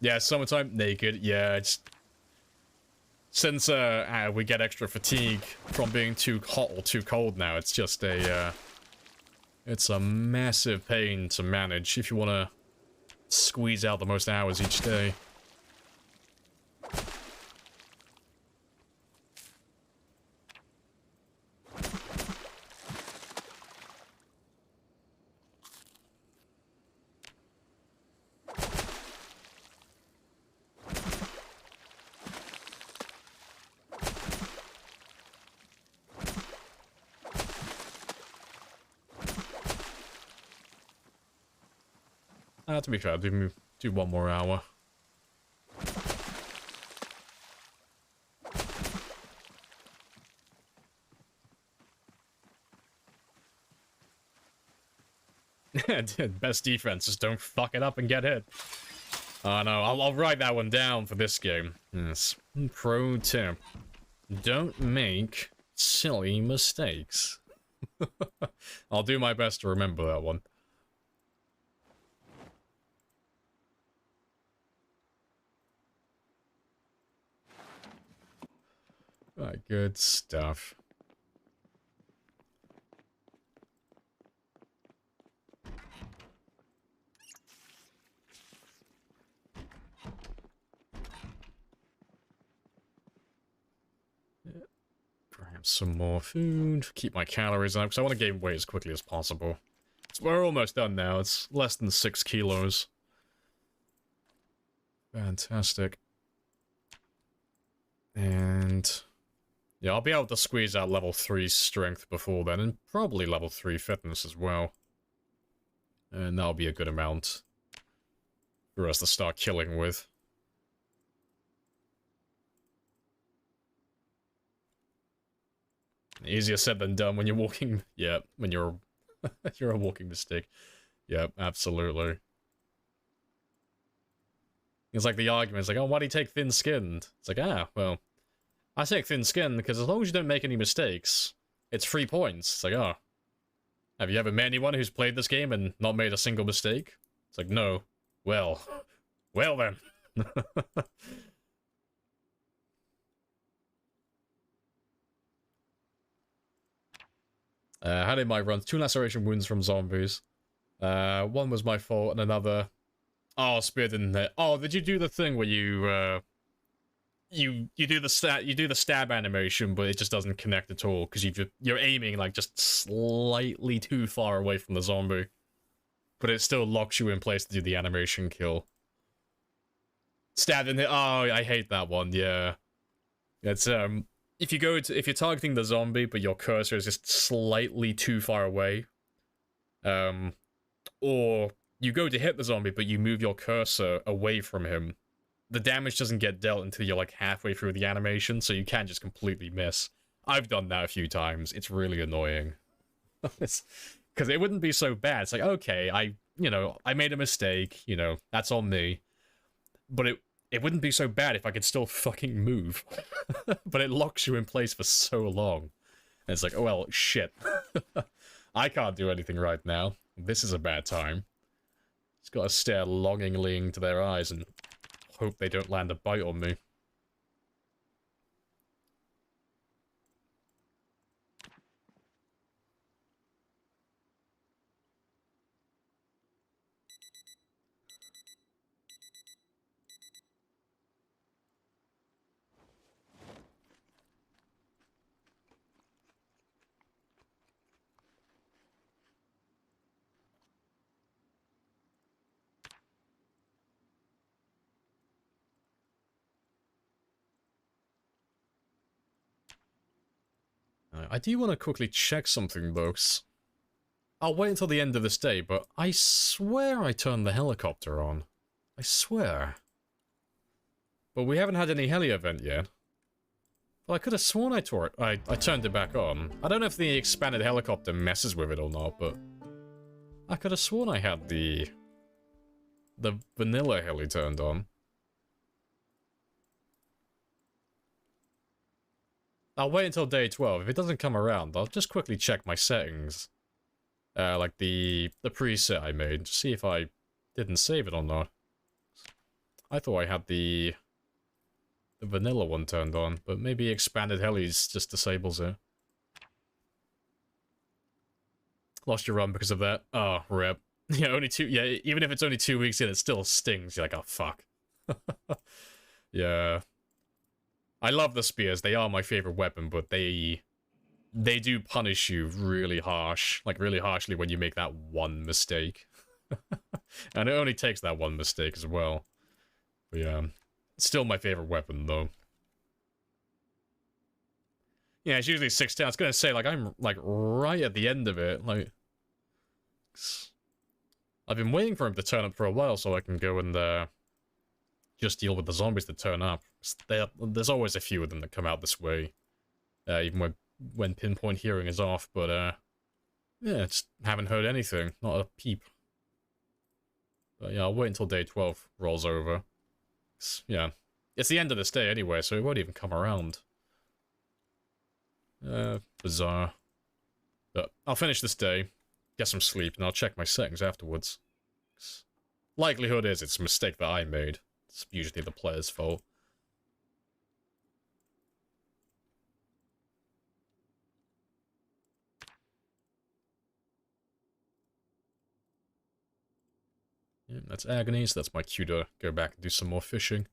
Yeah, summertime, naked, yeah, it's... Since, we get extra fatigue from being too hot or too cold now, it's just a, it's a massive pain to manage if you want to squeeze out the most hours each day. To be fair, do 1 more hour. Best defense, just don't fuck it up and get hit. Oh no, I'll write that one down for this game. Yes. Pro tip. Don't make silly mistakes. I'll do my best to remember that one. Right, good stuff. Grab some more food, keep my calories up, because I want to gain weight as quickly as possible. So we're almost done now, it's less than 6 kilos. Fantastic. And... yeah, I'll be able to squeeze out level 3 strength before then, and probably level 3 fitness as well. And that'll be a good amount for us to start killing with. Easier said than done when you're walking... yeah, when you're... you're a walking mistake. Yep, absolutely. It's like the argument, it's like, oh, why do you take thin-skinned? It's like, ah, well... I take thin skin because as long as you don't make any mistakes, it's 3 points. It's like, oh. Have you ever met anyone who's played this game and not made a single mistake? It's like, no. Well. Well then. How did my runs? 2 laceration wounds from zombies. One was my fault and another... Oh, spear didn't hit. Oh, did you do the thing where you do the stab animation, but it just doesn't connect at all because you're aiming like just slightly too far away from the zombie, but it still locks you in place to do the animation kill. Stab in the... Oh, I hate that one. Yeah, it's if you're targeting the zombie, but your cursor is just slightly too far away, or you go to hit the zombie, but you move your cursor away from him, the damage doesn't get dealt until you're like halfway through the animation, so you can just completely miss. I've done that a few times. It's really annoying. Because it wouldn't be so bad. It's like, okay, I made a mistake, that's on me. But it wouldn't be so bad if I could still fucking move. But it locks you in place for so long. And it's like, oh well, shit. I can't do anything right now. This is a bad time. Just gotta stare longingly into their eyes and hope they don't land a bite on me. I do want to quickly check something, though. I'll wait until the end of this day, but I swear I turned the helicopter on. I swear. But we haven't had any heli event yet. Well, I could have sworn I turned it back on. I don't know if the expanded helicopter messes with it or not, but... I could have sworn I had the vanilla heli turned on. I'll wait until day 12. If it doesn't come around, I'll just quickly check my settings. Like the preset I made, to see if I didn't save it or not. I thought I had the vanilla one turned on, but maybe expanded helis just disables it. Lost your run because of that. Oh, rip. Yeah, even if it's only 2 weeks in, it still stings. You're like, oh, fuck. Yeah. I love the spears. They are my favorite weapon, but they do punish you really harshly when you make that one mistake. And it only takes that one mistake as well. But yeah, still my favorite weapon, though. Yeah, it's usually 16. I was gonna say, like, I'm, like, right at the end of it. Like, I've been waiting for him to turn up for a while so I can go and, just deal with the zombies that turn up. There's always a few of them that come out this way. Even when pinpoint hearing is off, but, yeah, just haven't heard anything. Not a peep. But yeah, I'll wait until day 12 rolls over. Yeah. It's the end of this day anyway, so it won't even come around. Bizarre. But I'll finish this day, get some sleep, and I'll check my settings afterwards. Likelihood is it's a mistake that I made. It's usually the player's fault. Yeah, that's agony, so that's my cue to go back and do some more fishing.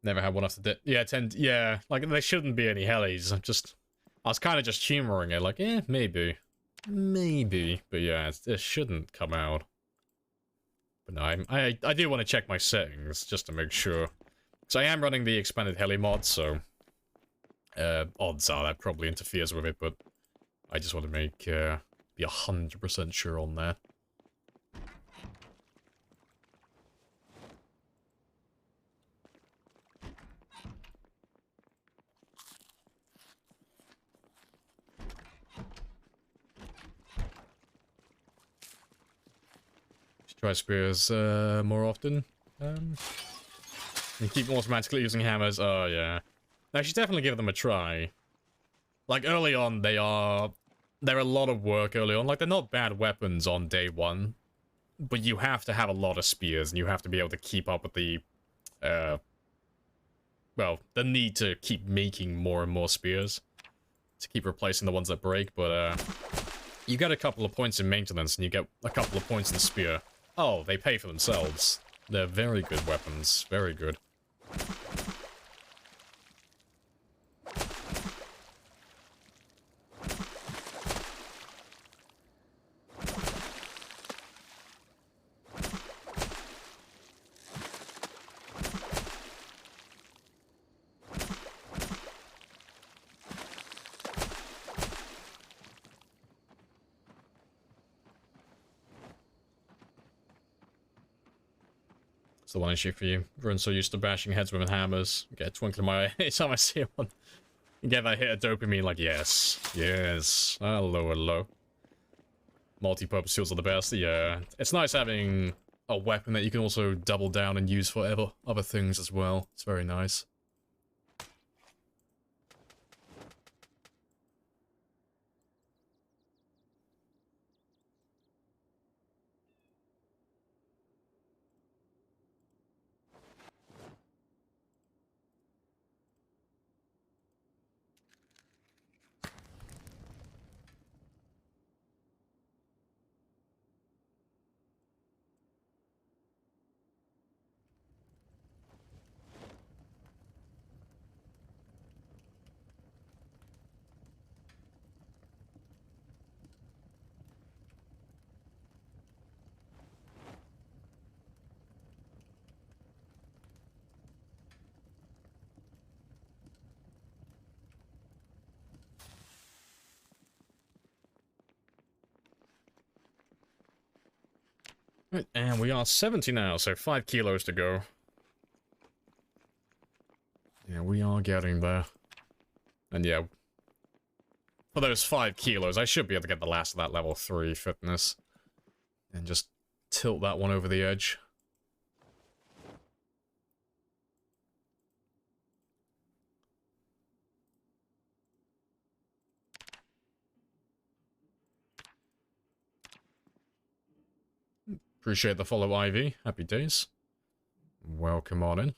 Never had one after that. Yeah, like, there shouldn't be any helis. I was kind of just humoring it, like, maybe. Maybe. But yeah, it shouldn't come out. But no, I do want to check my settings, just to make sure. So I am running the expanded heli mod, so... odds are that probably interferes with it, but... I just want to be 100% sure on that. Try spears more often. And keep automatically using hammers. Oh, yeah. I should definitely give them a try. Like, early on, they're a lot of work early on. Like, they're not bad weapons on day one. But you have to have a lot of spears, and you have to be able to keep up with the, well, the need to keep making more and more spears. To keep replacing the ones that break, but, you get a couple of points in maintenance, and you get a couple of points in spear. Oh, they pay for themselves. They're very good weapons. Very good. The one issue for you. Everyone's so used to bashing heads with hammers. Get a twinkle in my eye every time I see one. You get that hit of dopamine, like, yes, yes. Hello, hello. Multi-purpose tools are the best. Yeah, it's nice having a weapon that you can also double down and use for other things as well. It's very nice. Right, and we are 70 now, so 5 kilos to go. Yeah, we are getting there. And yeah, for those 5 kilos, I should be able to get the last of that level 3 fitness. And just tilt that one over the edge. Appreciate the follow, Ivy. Happy days. Welcome on in.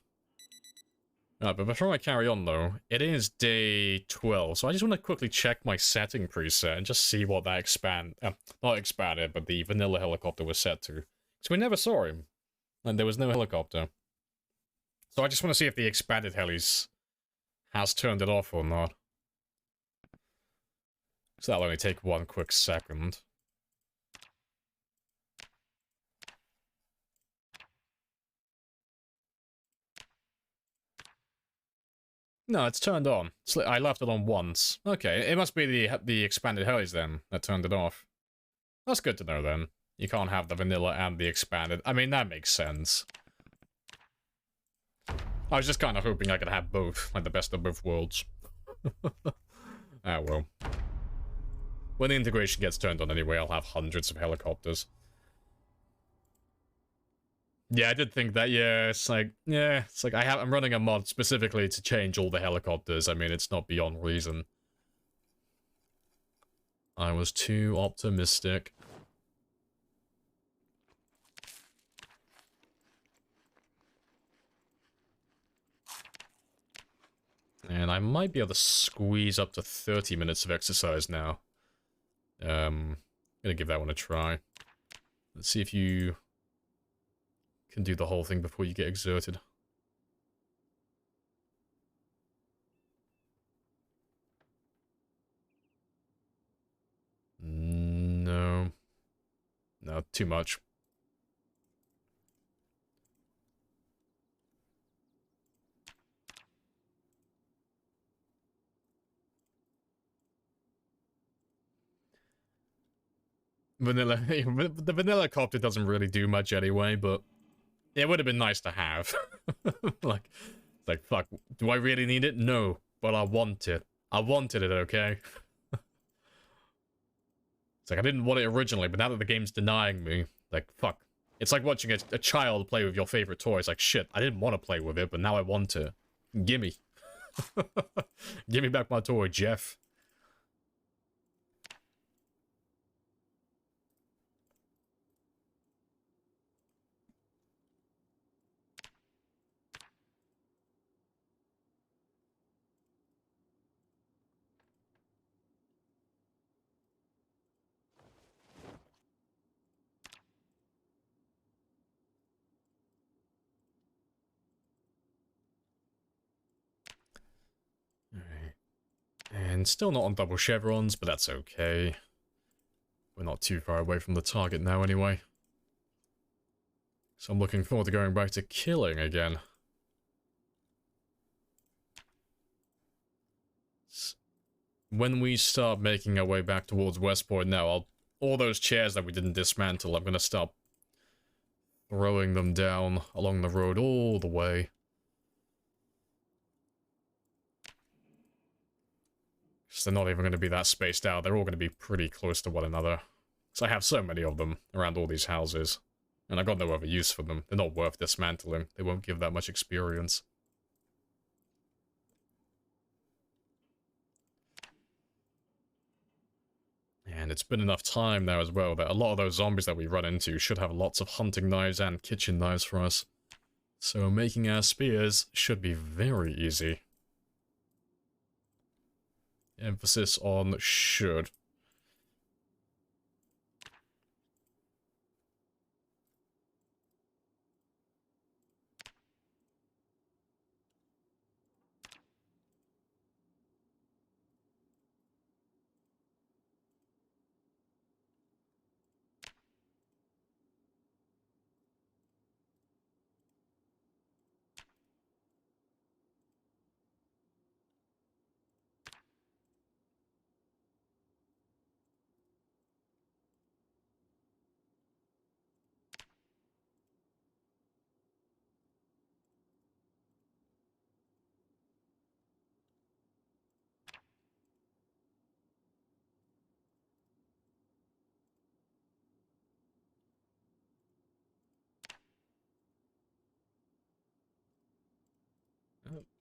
But before I carry on, though, it is day 12, so I just want to quickly check my setting preset and just see what that not expanded, but the vanilla helicopter was set to. So we never saw him, and there was no helicopter. So I just want to see if the expanded helis has turned it off or not. So that'll only take one quick second. No, it's turned on. I left it on once. Okay, it must be the expanded helis then that turned it off. That's good to know then. You can't have the vanilla and the expanded. I mean, that makes sense. I was just kind of hoping I could have both, like the best of both worlds. Ah, well. When the integration gets turned on anyway, I'll have hundreds of helicopters. Yeah, I did think that. Yeah, it's like I'm running a mod specifically to change all the helicopters. I mean, it's not beyond reason. I was too optimistic. And I might be able to squeeze up to 30 minutes of exercise now. Gonna give that one a try. Let's see if you can do the whole thing before you get exerted. No. No, too much. Vanilla, the vanilla copter doesn't really do much anyway, but it would have been nice to have. like, fuck, do I really need it? No, but I want it. I wanted it, okay? It's like, I didn't want it originally, but now that the game's denying me, like, fuck, It's like watching a child play with your favorite toy. It's like, shit, I didn't want to play with it, but now I want to. Gimme. Give me back my toy, Jeff. Alright. And still not on double chevrons, but that's okay. We're not too far away from the target now anyway. So I'm looking forward to going back to killing again. When we start making our way back towards Westport now, all those chairs that we didn't dismantle, I'm gonna start throwing them down along the road all the way. Because they're not even going to be that spaced out. They're all going to be pretty close to one another. Because I have so many of them around all these houses. And I've got no other use for them. They're not worth dismantling. They won't give that much experience. And it's been enough time now as well that a lot of those zombies that we run into should have lots of hunting knives and kitchen knives for us. So making our spears should be very easy. Emphasis on should.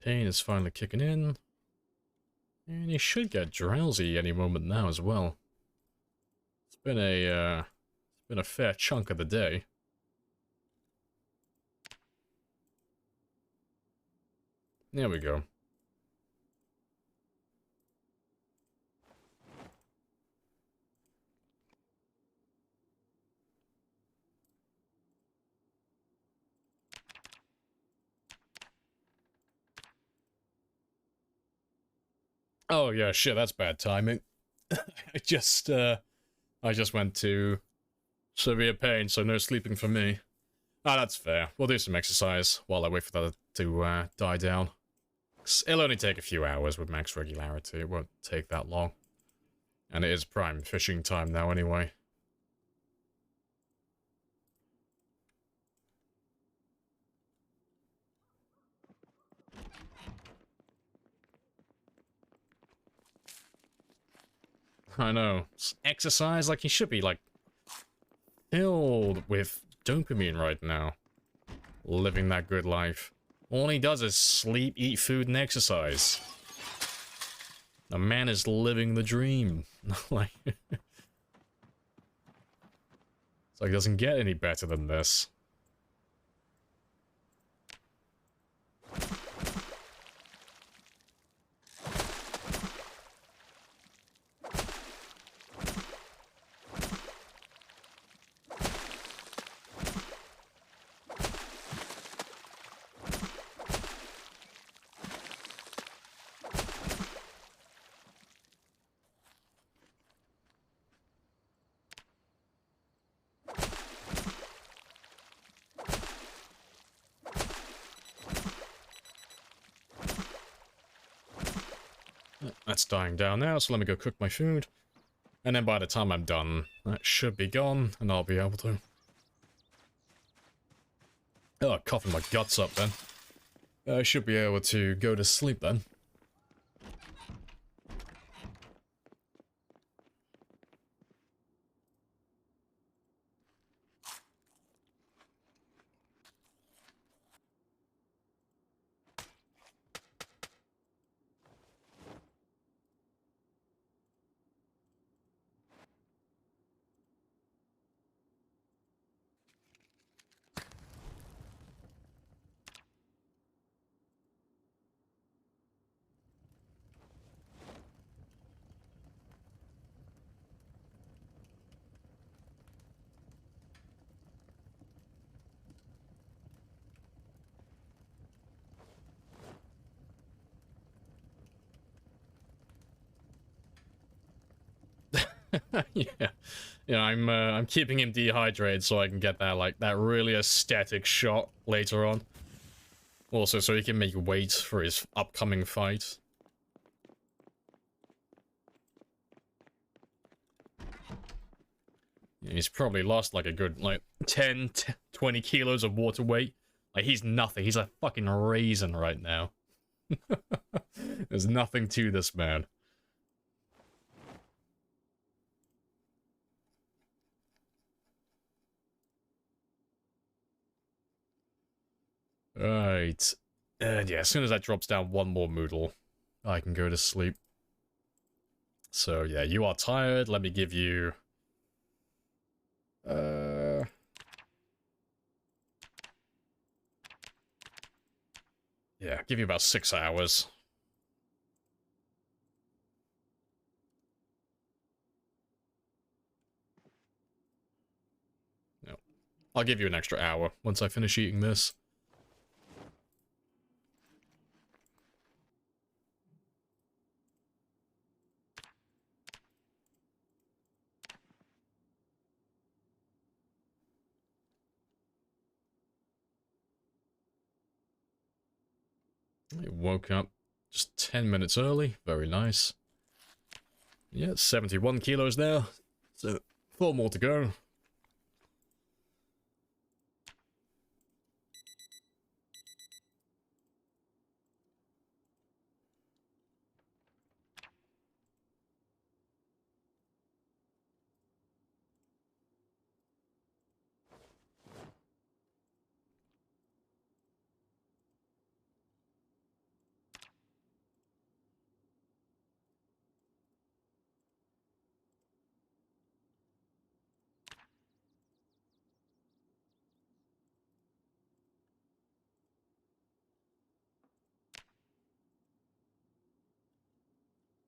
Pain is finally kicking in. And he should get drowsy any moment now as well. It's been a fair chunk of the day. There we go. Oh yeah, shit, that's bad timing. I just went to severe pain, so no sleeping for me. Ah, that's fair. We'll do some exercise while I wait for that to die down. It'll only take a few hours with max regularity. It won't take that long. And it is prime fishing time now anyway. I know. Exercise, like, he should be, like, filled with dopamine right now. Living that good life. All he does is sleep, eat food, and exercise. The man is living the dream. Like, it's like it doesn't get any better than this. That's dying down now, so let me go cook my food. And then by the time I'm done, that should be gone, and I'll be able to... Oh, coughing my guts up then. I should be able to go to sleep then. Yeah. Yeah, I'm keeping him dehydrated so I can get that, like, that really aesthetic shot later on. Also, so he can make weight for his upcoming fight. Yeah, he's probably lost, like, a good, like, 20 kilos of water weight. Like, he's nothing. He's a fucking raisin right now. There's nothing to this man. Right. And yeah, as soon as that drops down one more moodle, I can go to sleep. So yeah, you are tired. Let me give you... Yeah, give you about 6 hours. Yep. I'll give you an extra hour once I finish eating this. I woke up just 10 minutes early. Very nice. Yeah, 71 kilos now. So, 4 more to go.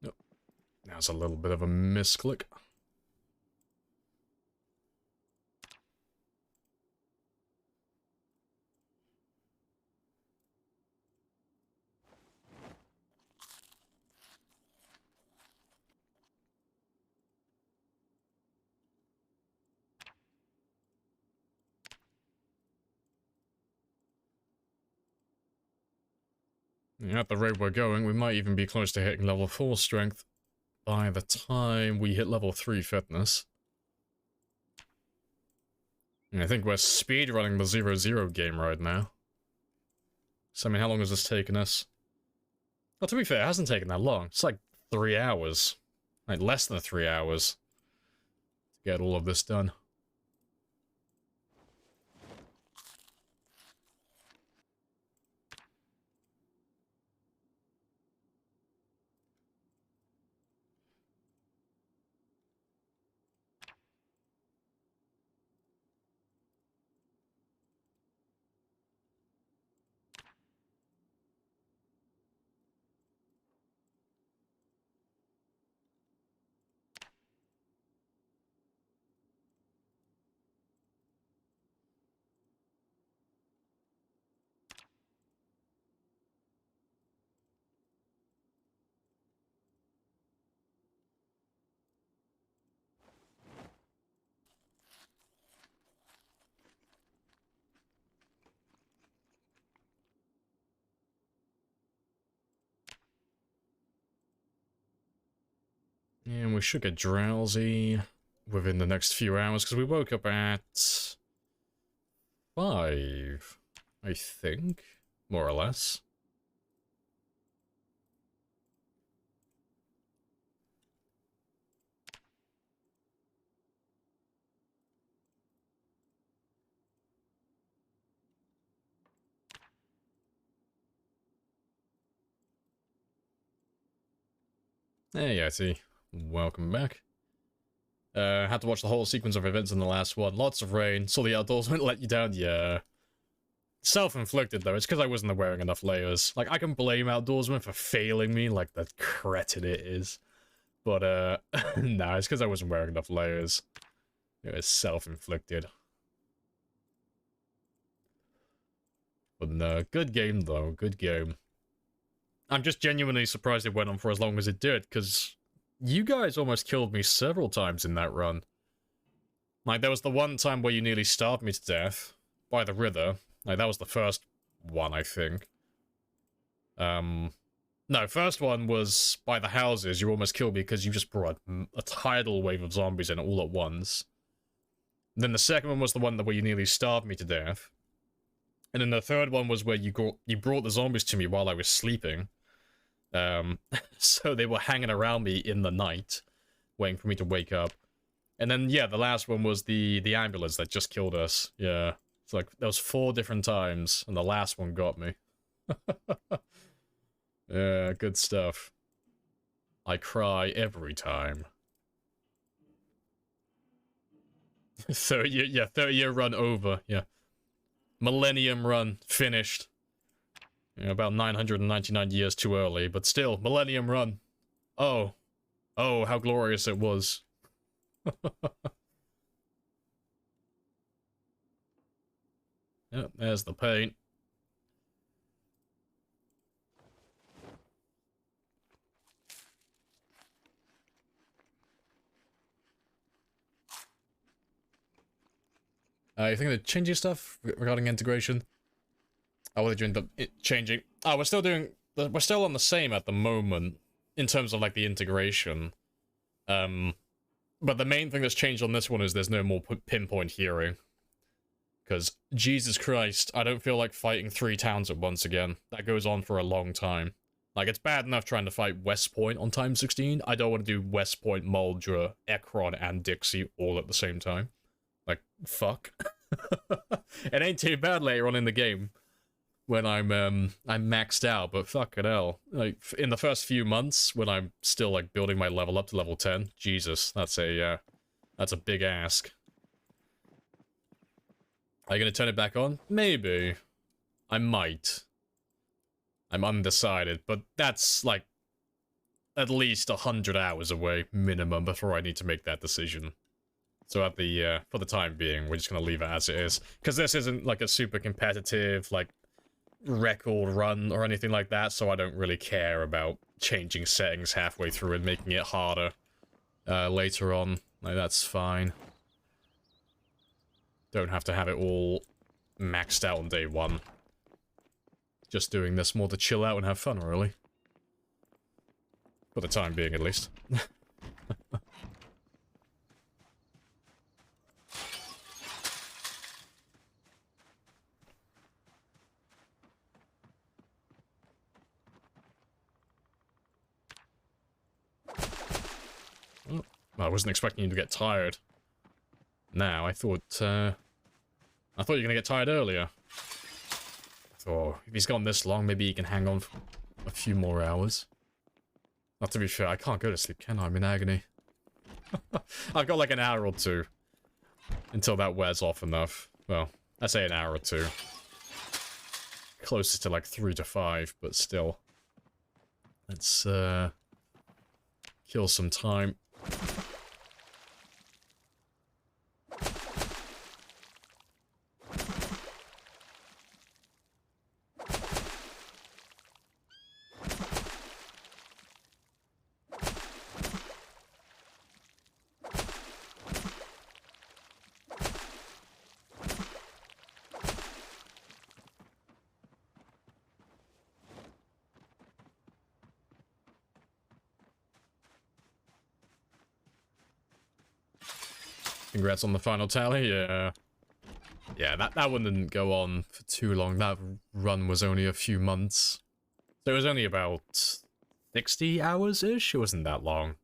Yep. Now it's a little bit of a misclick. Yeah, at the rate we're going, we might even be close to hitting level 4 strength by the time we hit level 3 fitness. And I think we're speedrunning the 0-0 game right now. So, I mean, how long has this taken us? Well, to be fair, it hasn't taken that long. It's like 3 hours. Like, less than 3 hours to get all of this done. And we should get drowsy within the next few hours, because we woke up at 5, I think, more or less. Hey, Yeti. Welcome back. Had to watch the whole sequence of events in the last one. Lots of rain. Saw the outdoorsman let you down. Yeah. Self-inflicted, though. It's because I wasn't wearing enough layers. Like, I can blame outdoorsman for failing me, like the cretin it is. But, nah, it's because I wasn't wearing enough layers. It was self-inflicted. But no, good game, though. Good game. I'm just genuinely surprised it went on for as long as it did, because you guys almost killed me several times in that run. Like, there was the one time where you nearly starved me to death by the river. Like, that was the first one, I think. No, first one was by the houses. You almost killed me because you just brought a tidal wave of zombies in all at once. And then the second one was the one where you nearly starved me to death. And then the third one was where you brought the zombies to me while I was sleeping. So they were hanging around me in the night, waiting for me to wake up. And then, yeah, the last one was the ambulance that just killed us. Yeah. It's like, there was 4 different times, and the last one got me. Yeah, good stuff. I cry every time. 30-year run over, yeah. Millennium run, finished. You know, about 999 years too early, but still, Millennium run. Oh. Oh, how glorious it was. Yep, there's the paint. You think they're changing stuff regarding integration? Oh, what did you end up changing? Oh, we're still on the same at the moment in terms of like the integration. But the main thing that's changed on this one is there's no more pinpoint hearing. Because, Jesus Christ, I don't feel like fighting 3 towns at once again. That goes on for a long time. Like, it's bad enough trying to fight West Point on time 16. I don't want to do West Point, Muldra, Ekron, and Dixie all at the same time. Like, fuck. It ain't too bad later on in the game when I'm maxed out, but fucking hell. Like, in the first few months, when I'm still, like, building my level up to level 10, Jesus, that's a big ask. Are you gonna turn it back on? Maybe. I might. I'm undecided, but that's, like, at least 100 hours away, minimum, before I need to make that decision. So at the, for the time being, we're just gonna leave it as it is. Because this isn't, like, a super competitive, like, record run or anything like that, so I don't really care about changing settings halfway through and making it harder later on. Like, that's fine. Don't have to have it all maxed out on day 1. Just doing this more to chill out and have fun, really. For the time being, at least. Oh, I wasn't expecting you to get tired. Now, I thought you were gonna get tired earlier. Oh, if he's gone this long, maybe he can hang on for a few more hours. Not to be fair, I can't go to sleep, can I? I'm in agony. I've got like an hour or 2 until that wears off enough. Well, I say an hour or 2. Closer to like 3 to 5, but still. Let's kill some time. Congrats on the final tally, yeah. Yeah, that one didn't go on for too long. That run was only a few months. So it was only about 60 hours-ish? It wasn't that long.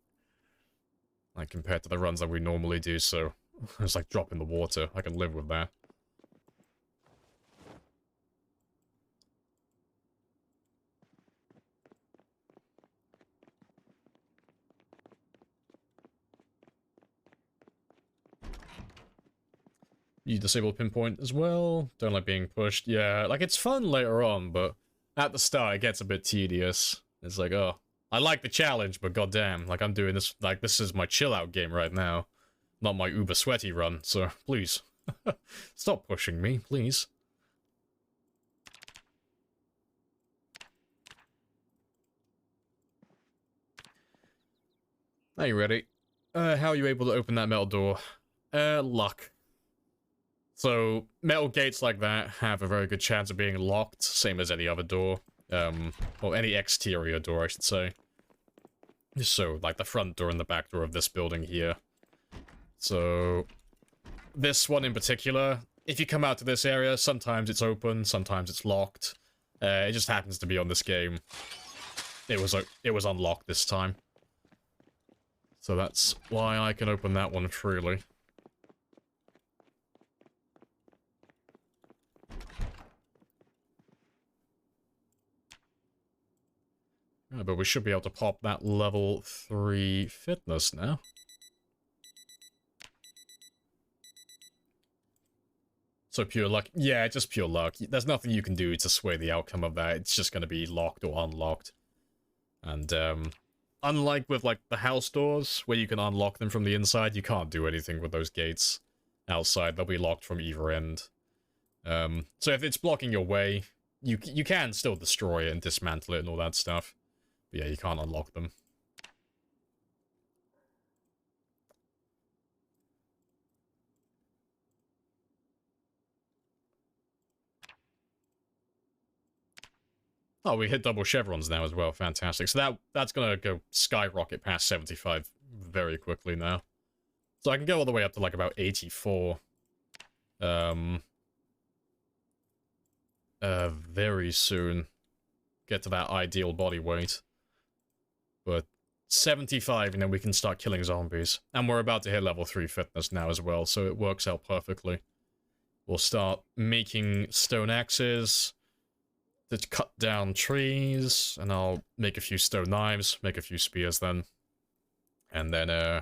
Like, compared to the runs that we normally do, so it's like drop in the water. I can live with that. You disable pinpoint as well. Don't like being pushed. Yeah, like, it's fun later on, but at the start it gets a bit tedious. It's like, oh, I like the challenge, but goddamn, like, I'm doing this, like, this is my chill-out game right now. Not my uber sweaty run, so please. Stop pushing me, please. Are you ready? How are you able to open that metal door? Luck. So, metal gates like that have a very good chance of being locked, same as any other door. Or any exterior door, I should say. So, like the front door and the back door of this building here. So, this one in particular, if you come out to this area, sometimes it's open, sometimes it's locked. It just happens to be on this game. It was unlocked this time. So that's why I can open that one freely. Yeah, but we should be able to pop that level 3 fitness now. So pure luck. Yeah, just pure luck. There's nothing you can do to sway the outcome of that. It's just going to be locked or unlocked. And, unlike with, like, the house doors, where you can unlock them from the inside, you can't do anything with those gates outside. They'll be locked from either end. So if it's blocking your way, you can still destroy it and dismantle it and all that stuff. But yeah, you can't unlock them. Oh, we hit double chevrons now as well. Fantastic. So that's gonna go skyrocket past 75 very quickly now. So I can go all the way up to like about 84. Very soon. Get to that ideal body weight. But 75 and then we can start killing zombies. And we're about to hit level 3 fitness now as well, so it works out perfectly. We'll start making stone axes to cut down trees, and I'll make a few stone knives, make a few spears then. And then,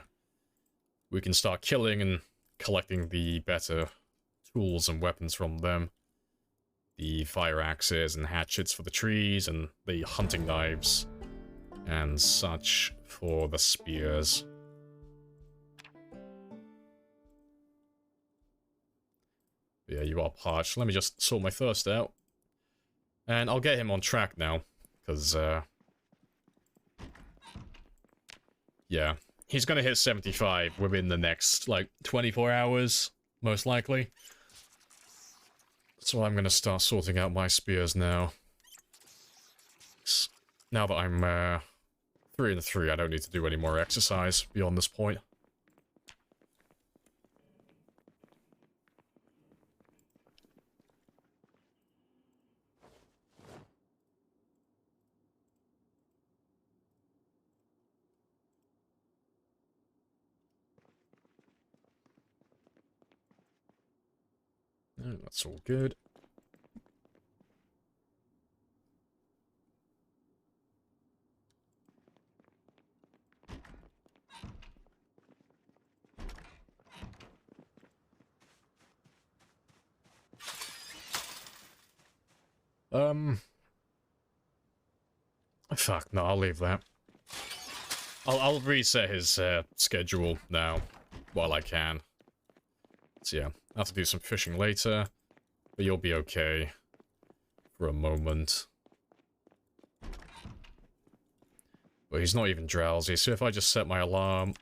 we can start killing and collecting the better tools and weapons from them. The fire axes and hatchets for the trees, and the hunting knives, and such for the spears. Yeah, you are parched. Let me just sort my thirst out. And I'll get him on track now, because, yeah, he's gonna hit 75 within the next, like, 24 hours, most likely. So I'm gonna start sorting out my spears now. Now that I'm, 3 and 3, I don't need to do any more exercise beyond this point. That's all good. Fuck, no, I'll leave that. I'll reset his, schedule now, while I can. So yeah, I'll have to do some fishing later, but you'll be okay for a moment. But he's not even drowsy, so if I just set my alarm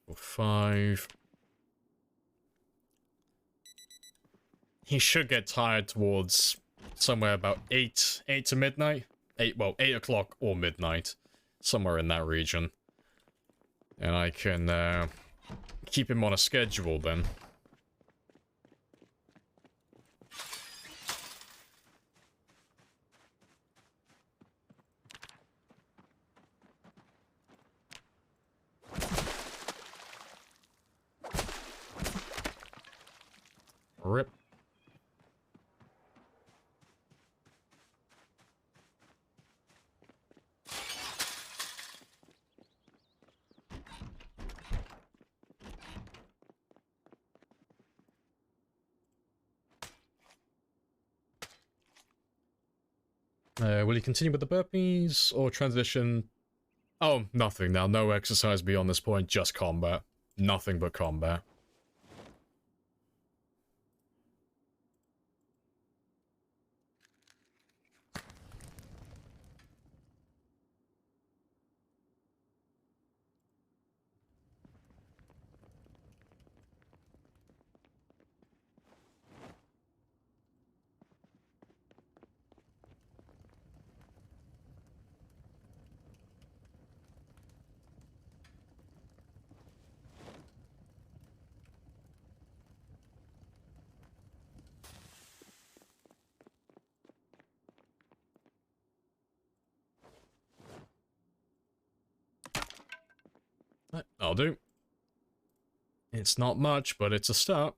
for 5... He should get tired towards somewhere about 8 to midnight. 8 o'clock or midnight. Somewhere in that region. And I can, keep him on a schedule then. Rip. Will you continue with the burpees, or transition? Oh, nothing now. No exercise beyond this point, just combat. Nothing but combat. That'll do. It's not much, but it's a start.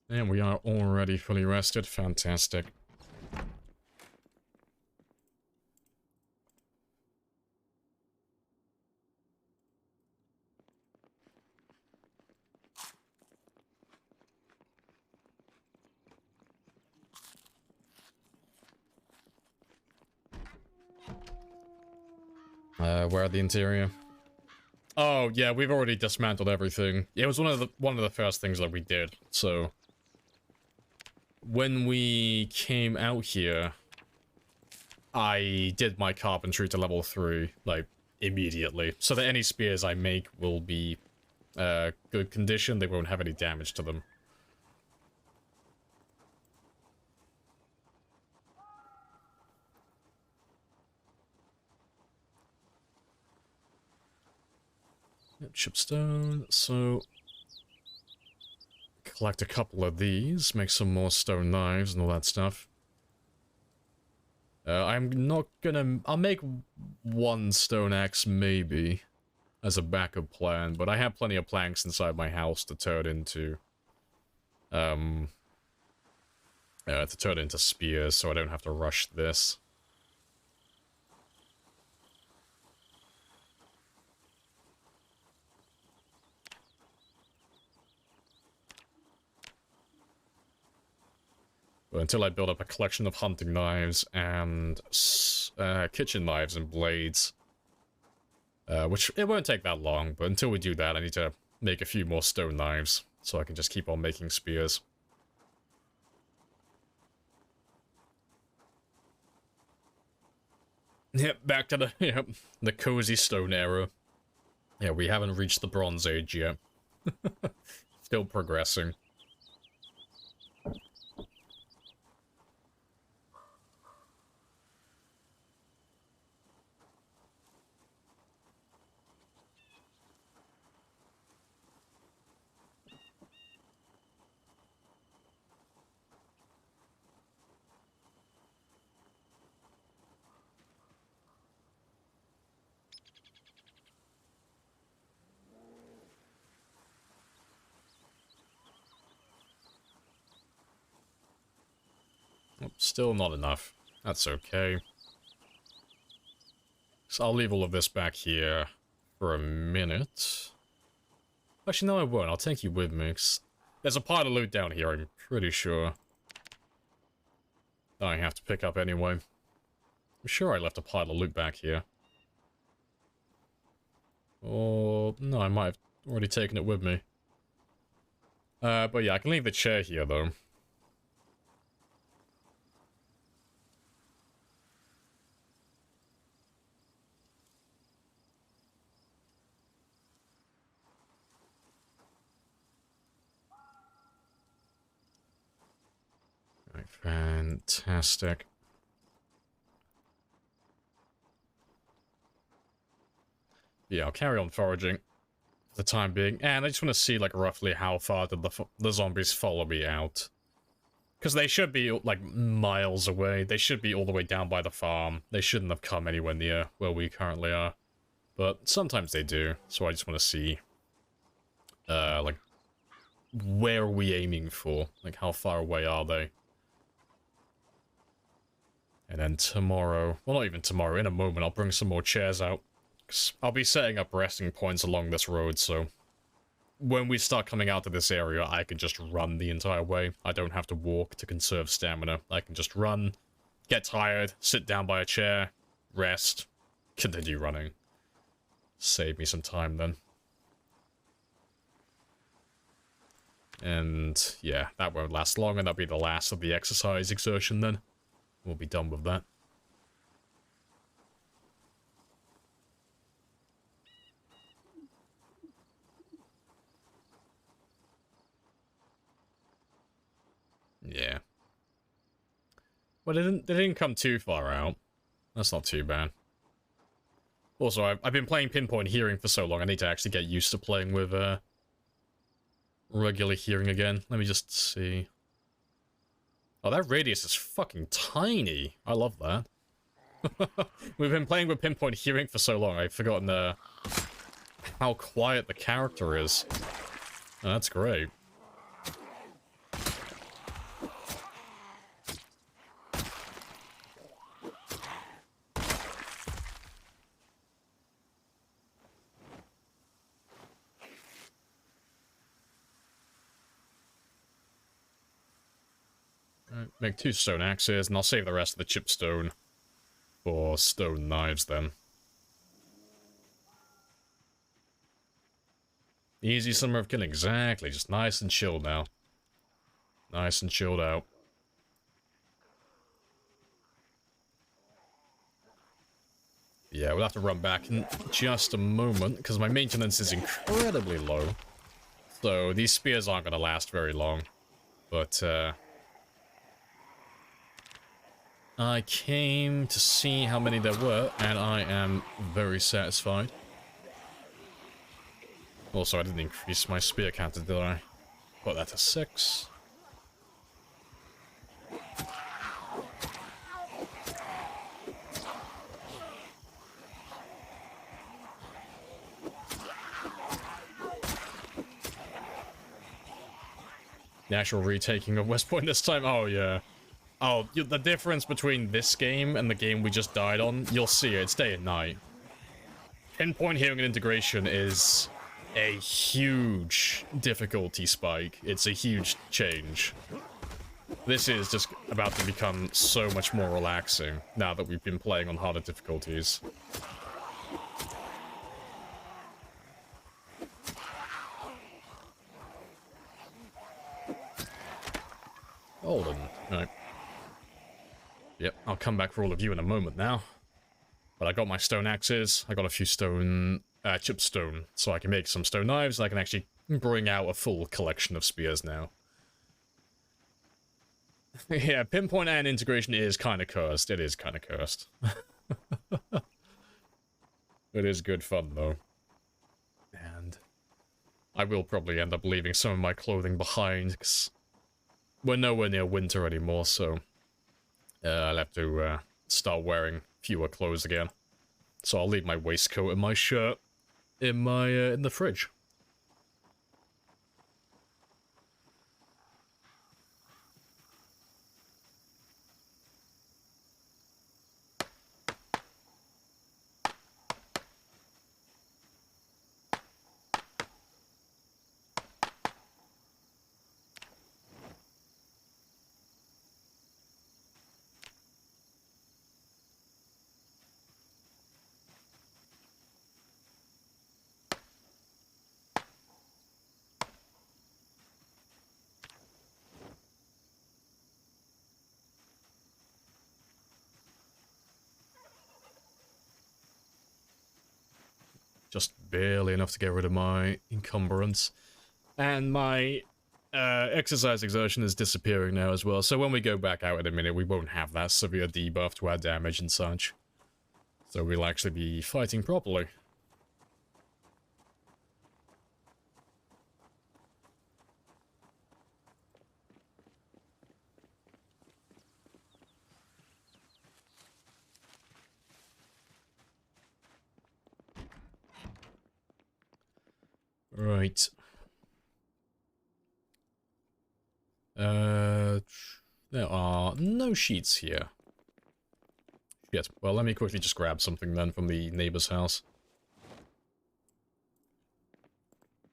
And we are already fully rested. Fantastic. Where are the interior? Oh, yeah, we've already dismantled everything. It was one of the first things that we did, so... When we came out here, I did my carpentry to level 3, like, immediately. So that any spears I make will be, good condition, they won't have any damage to them. Chipstone, so... Collect a couple of these, make some more stone knives and all that stuff. I'm not gonna... I'll make one stone axe, maybe, as a backup plan, but I have plenty of planks inside my house to turn into... to turn into spears, so I don't have to rush this. But until I build up a collection of hunting knives and kitchen knives and blades, which it won't take that long, but until we do that, I need to make a few more stone knives so I can just keep on making spears. Yep, back to the the cozy stone era. Yeah, we haven't reached the Bronze Age yet. Still progressing. Still not enough. That's okay. So I'll leave all of this back here for a minute. Actually, no, I won't. I'll take you with me. There's a pile of loot down here, I'm pretty sure. That I have to pick up anyway. I'm sure I left a pile of loot back here. Or... no, I might have already taken it with me. But yeah, I can leave the chair here, though. Fantastic. Yeah, I'll carry on foraging for the time being. And I just want to see, like, roughly how far did the zombies follow me out. Because they should be, like, miles away. They should be all the way down by the farm. They shouldn't have come anywhere near where we currently are. But sometimes they do. So I just want to see, like, where are we aiming for? Like, how far away are they? And then tomorrow, well, not even tomorrow, in a moment, I'll bring some more chairs out. 'Cause I'll be setting up resting points along this road, so when we start coming out to this area, I can just run the entire way. I don't have to walk to conserve stamina. I can just run, get tired, sit down by a chair, rest, continue running. Save me some time then. And yeah, that won't last long, and that'll be the last of the exercise exertion then. We'll be done with that. Yeah. Well, they didn't come too far out. That's not too bad. Also, I've been playing Pinpoint Hearing for so long, I need to actually get used to playing with, regular hearing again. Let me just see. Oh, that radius is fucking tiny. I love that. We've been playing with pinpoint hearing for so long, I've forgotten how quiet the character is. Oh, that's great. Right, make 2 stone axes, and I'll save the rest of the chipstone for stone knives then. Easy summer of killing, exactly. Just nice and chilled now. Nice and chilled out. Yeah, we'll have to run back in just a moment, because my maintenance is incredibly low. So these spears aren't going to last very long. But, I came to see how many there were, and I am very satisfied. Also, I didn't increase my spear counter, did I? Put that to 6. The actual retaking of West Point this time? Oh, yeah. Oh, the difference between this game and the game we just died on, you'll see it. It's day and night. Pinpoint hearing and integration is a huge difficulty spike. It's a huge change. This is just about to become so much more relaxing now that we've been playing on harder difficulties. Hold on. Right. Yep, I'll come back for all of you in a moment now. But I got my stone axes, I got a few stone, chipstone, so I can make some stone knives, and I can actually bring out a full collection of spears now. Yeah, pinpoint and integration is kind of cursed. It is kind of cursed. It is good fun, though. And I will probably end up leaving some of my clothing behind, because we're nowhere near winter anymore, so I'll have to start wearing fewer clothes again. So I'll leave my waistcoat and my shirt in my in the fridge. Just barely enough to get rid of my encumbrance. And my exercise exertion is disappearing now as well, so when we go back out in a minute, we won't have that severe debuff to our damage and such. So we'll actually be fighting properly. Right. There are no sheets here. Shit. Well, let me quickly just grab something then from the neighbor's house.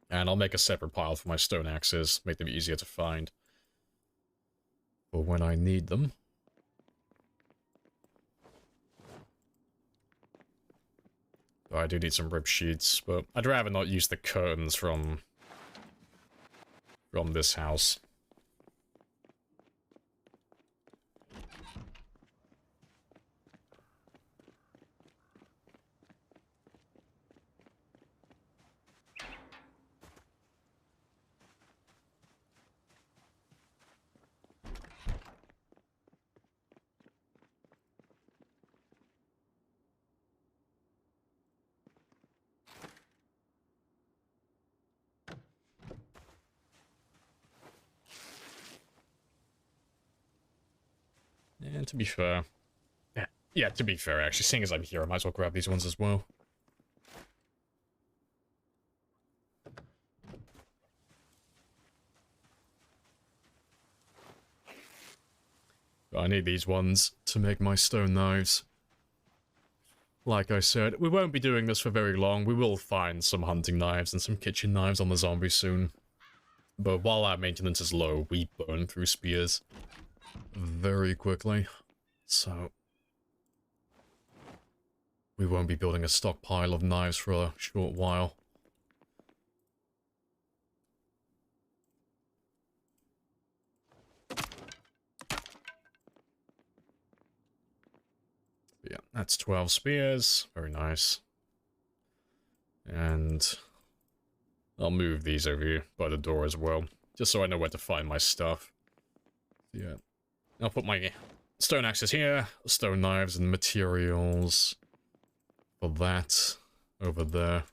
And I'll make a separate pile for my stone axes, make them easier to find for when I need them. I do need some rib sheets, but I'd rather not use the curtains from this house. And to be fair... Yeah, to be fair, actually, seeing as I'm here, I might as well grab these ones as well. I need these ones to make my stone knives. Like I said, we won't be doing this for very long. We will find some hunting knives and some kitchen knives on the zombies soon. But while our maintenance is low, we burn through spears very quickly. So we won't be building a stockpile of knives for a short while. But yeah, that's 12 spears. Very nice. And I'll move these over here by the door as well, just so I know where to find my stuff. Yeah. I'll put my stone axes here, stone knives and materials for that over there.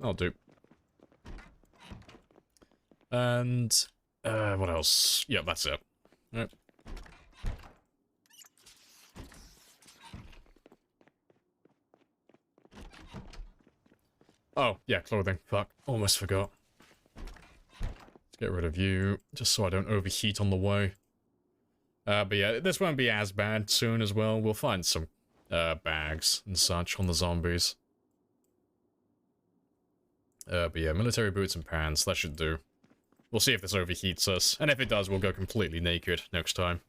I'll do. And, what else? Yeah, that's it. Yep. Oh, yeah, clothing. Fuck. Almost forgot. Let's get rid of you, just so I don't overheat on the way. But yeah, this won't be as bad soon as well. We'll find some, bags and such on the zombies. But yeah, military boots and pants, that should do. We'll see if this overheats us, and if it does, we'll go completely naked next time.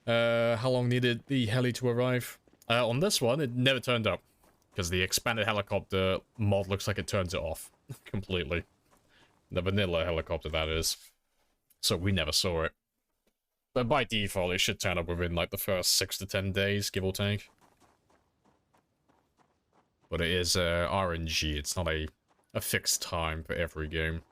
How long needed the heli to arrive? On this one, it never turned up, because the expanded helicopter mod looks like it turns it off completely. The vanilla helicopter, that is. So we never saw it. But by default, it should turn up within, like, the first 6 to 10 days, give or take. But it is RNG, it's not a fixed time for every game.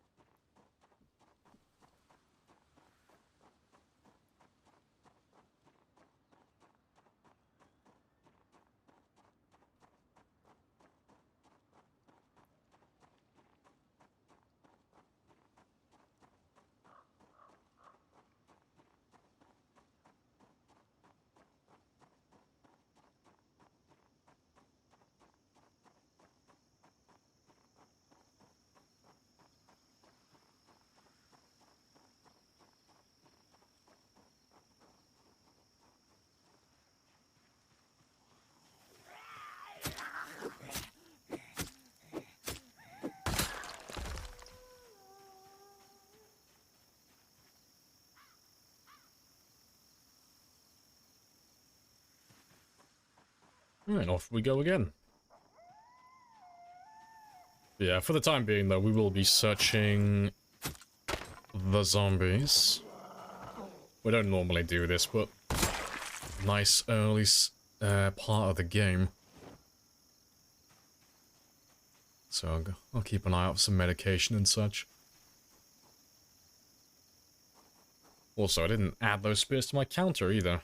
And off we go again. Yeah, for the time being, though, we will be searching the zombies. We don't normally do this, but nice early part of the game. So I'll keep an eye out for some medication and such. Also, I didn't add those spears to my counter either.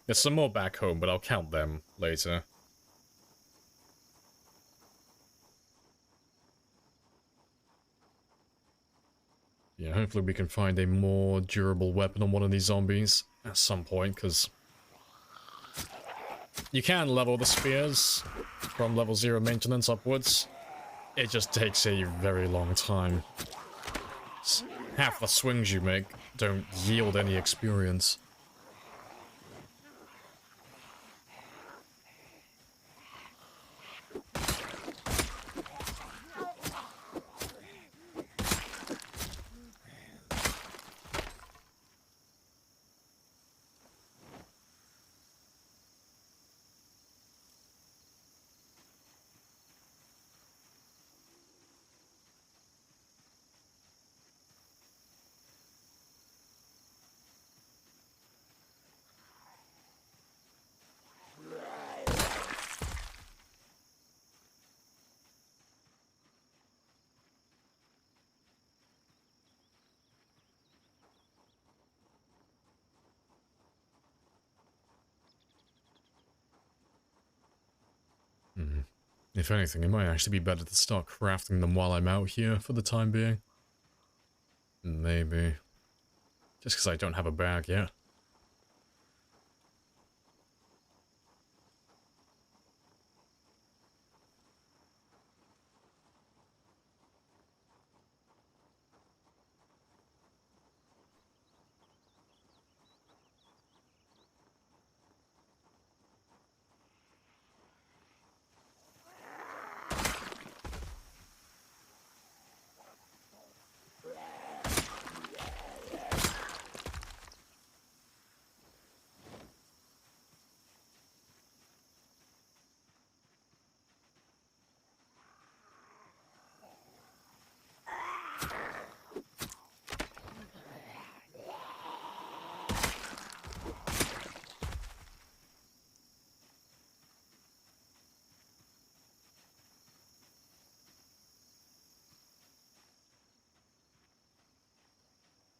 There's some more back home, but I'll count them later. Yeah, hopefully we can find a more durable weapon on one of these zombies at some point, because you can level the spears from level 0 maintenance upwards. It just takes a very long time. Half the swings you make don't yield any experience. If anything, it might actually be better to start crafting them while I'm out here for the time being. Maybe. Just because I don't have a bag yet.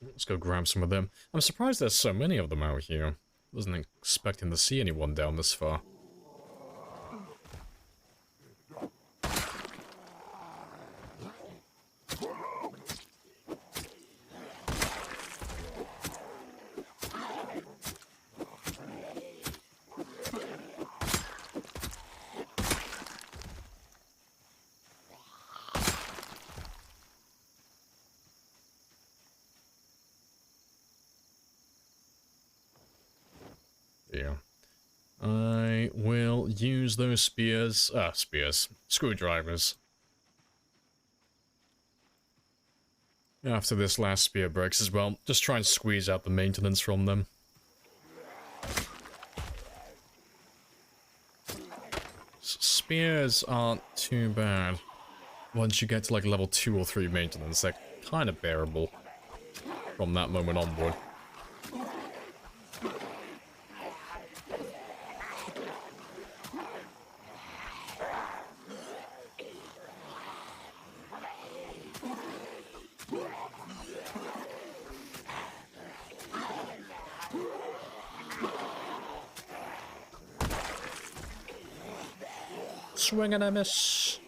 Let's go grab some of them. I'm surprised there's so many of them out here. Wasn't expecting to see anyone down this far. Yeah. I will use those screwdrivers. After this last spear breaks as well, just try and squeeze out the maintenance from them. Spears aren't too bad. Once you get to like level 2 or 3 maintenance, they're kind of bearable from that moment onward. Swing and a miss.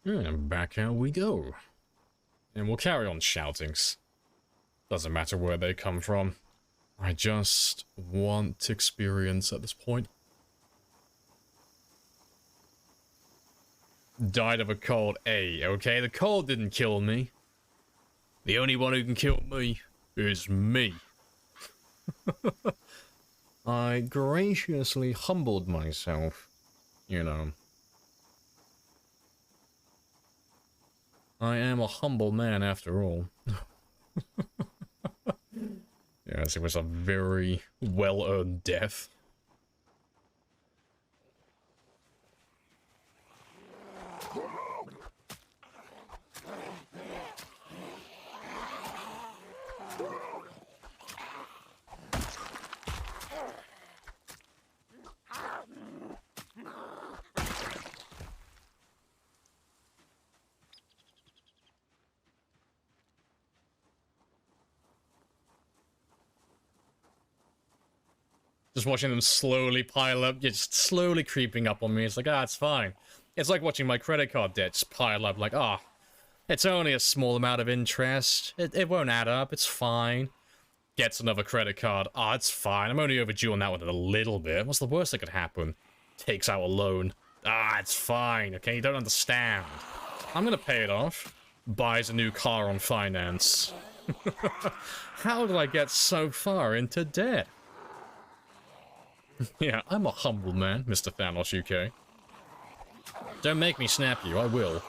And back out we go. And we'll carry on shoutings. Doesn't matter where they come from. I just want experience at this point. Died of a cold A, okay? The cold didn't kill me. The only one who can kill me is me. I graciously humbled myself, you know. I am a humble man after all. Yes, it was a very well-earned death. Just watching them slowly pile up, just slowly creeping up on me. It's like, it's fine. It's like watching my credit card debts pile up, like, it's only a small amount of interest. It won't add up, it's fine. Gets another credit card. It's fine. I'm only overdue on that one a little bit. What's the worst that could happen? Takes out a loan. It's fine, okay? You don't understand. I'm gonna pay it off. Buys a new car on finance. How did I get so far into debt? Yeah, I'm a humble man, Mr. Thanos UK. Don't make me snap you, I will.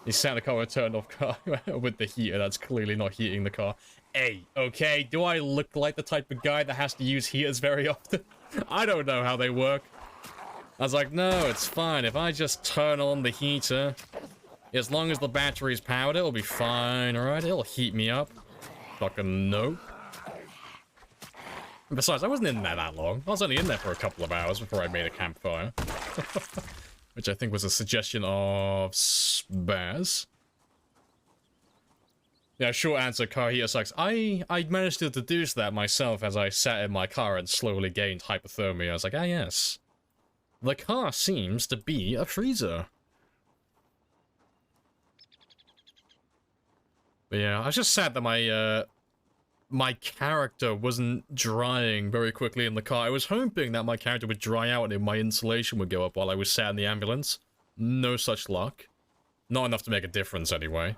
He sat in the car with a turned off car with the heater that's clearly not heating the car. Hey, okay, do I look like the type of guy that has to use heaters very often? I don't know how they work. I was like, no, it's fine. If I just turn on the heater, as long as the battery's powered, it'll be fine, alright? It'll heat me up. Fucking no. Besides, I wasn't in there that long. I was only in there for a couple of hours before I made a campfire. Which I think was a suggestion of Spaz. Yeah, short answer, car heater sucks. I managed to deduce that myself as I sat in my car and slowly gained hypothermia. I was like, ah yes. The car seems to be a freezer. But yeah, I was just sad that my character wasn't drying very quickly in the car. I was hoping that my character would dry out and my insulation would go up while I was sat in the ambulance. No such luck. Not enough to make a difference anyway.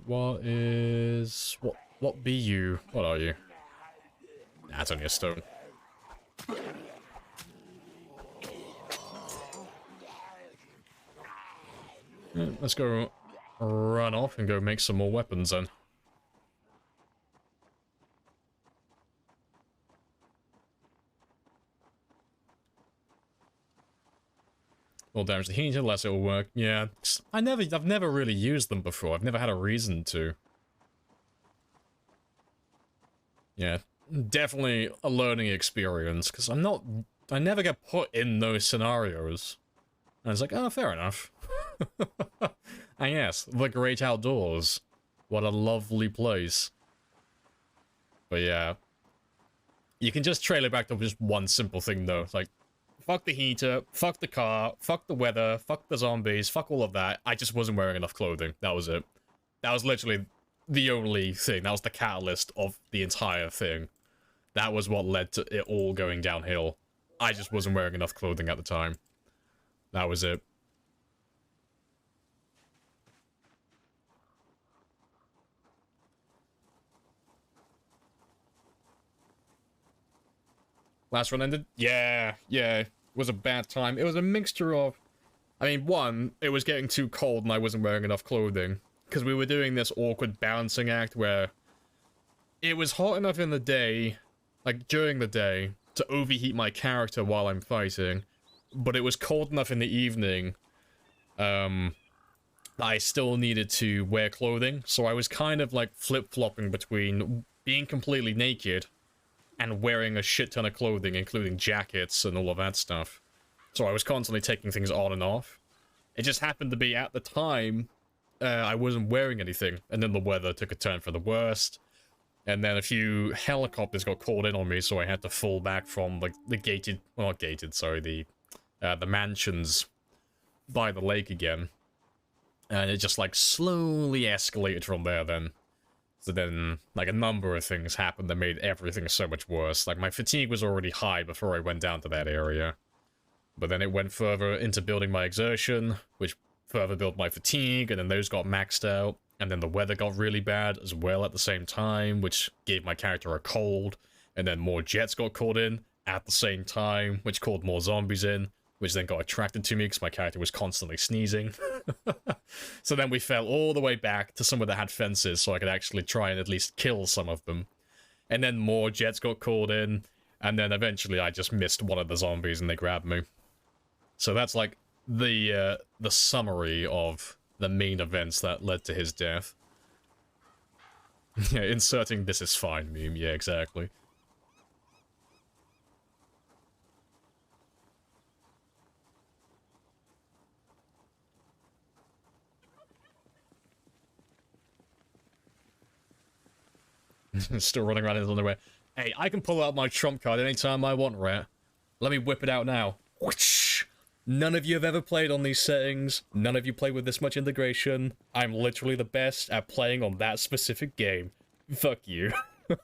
What is... What be you? What are you? Nah, it's only a stone. Yeah, let's go run off and go make some more weapons then. More damage to the heater, less it'll work. Yeah, I've never really used them before. I've never had a reason to. Yeah, definitely a learning experience, because I never get put in those scenarios. And it's like, oh, fair enough. And yes, the great outdoors. What a lovely place. But yeah. You can just trail it back to just one simple thing though. It's like, fuck the heater, fuck the car, fuck the weather, fuck the zombies, fuck all of that. I just wasn't wearing enough clothing. That was it. That was literally the only thing. That was the catalyst of the entire thing. That was what led to it all going downhill. I just wasn't wearing enough clothing at the time. That was it. Last run ended? Yeah. It was a bad time. It was a mixture of... I mean, one, it was getting too cold and I wasn't wearing enough clothing. Because we were doing this awkward balancing act where... It was hot enough in the day, like during the day, to overheat my character while I'm fighting. But it was cold enough in the evening, that I still needed to wear clothing. So I was kind of like flip-flopping between being completely naked and wearing a shit ton of clothing, including jackets and all of that stuff. So I was constantly taking things on and off. It just happened to be at the time, I wasn't wearing anything, and then the weather took a turn for the worst. And then a few helicopters got called in on me, so I had to fall back from like the gated, well, not gated, sorry, the mansions by the lake again. And it just like slowly escalated from there then. So then, like, a number of things happened that made everything so much worse. Like, my fatigue was already high before I went down to that area. But then it went further into building my exertion, which further built my fatigue, and then those got maxed out. And then the weather got really bad as well at the same time, which gave my character a cold. And then more jets got called in at the same time, which called more zombies in, which then got attracted to me because my character was constantly sneezing. So then we fell all the way back to somewhere that had fences so I could actually try and at least kill some of them. And then more jets got called in, and then eventually I just missed one of the zombies and they grabbed me. So that's like the summary of the main events that led to his death. Yeah, inserting "this is fine" meme, yeah, exactly. Still running around in his underwear. Hey, I can pull out my trump card anytime I want, Rat. Let me whip it out now. Whoosh! None of you have ever played on these settings. None of you play with this much integration. I'm literally the best at playing on that specific game. Fuck you. It's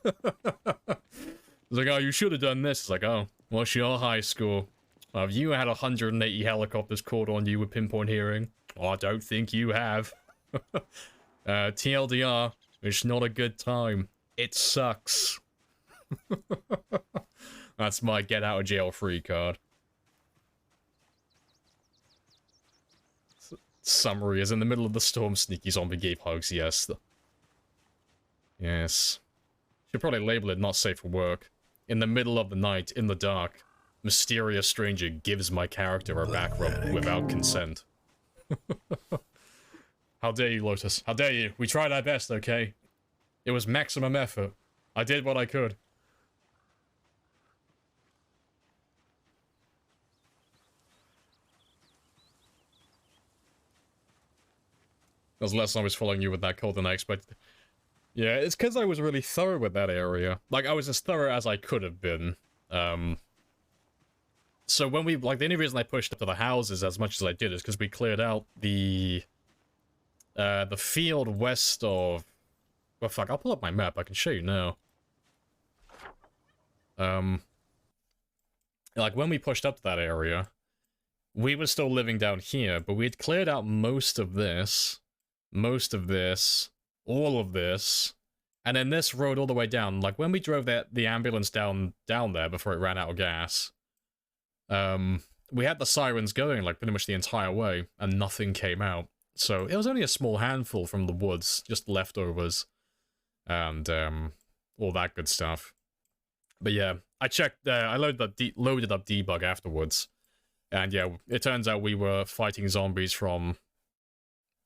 like, oh, you should have done this. It's like, oh, what's your high score? Have you had 180 helicopters caught on you with pinpoint hearing? Oh, I don't think you have. TLDR, it's not a good time. It sucks. That's my get out of jail free card. Summary is in the middle of the storm, sneaky zombie gave hugs, yes. Yes. Should probably label it not safe for work. In the middle of the night, in the dark, mysterious stranger gives my character a back rub without consent. How dare you, Lotus? How dare you? We tried our best, okay? It was maximum effort. I did what I could. There's less I was following you with that call than I expected. Yeah, it's because I was really thorough with that area. Like, I was as thorough as I could have been. So when we, like, the only reason I pushed up to the houses as much as I did is because we cleared out the field west of... Well, fuck, I'll pull up my map. I can show you now. Like, when we pushed up to that area, we were still living down here, but we had cleared out most of this, all of this, and then this road all the way down. Like, when we drove the ambulance down there before it ran out of gas, we had the sirens going, like, pretty much the entire way, and nothing came out. So, it was only a small handful from the woods, just leftovers, and, all that good stuff. But yeah, I checked, I loaded up debug afterwards, and yeah, it turns out we were fighting zombies from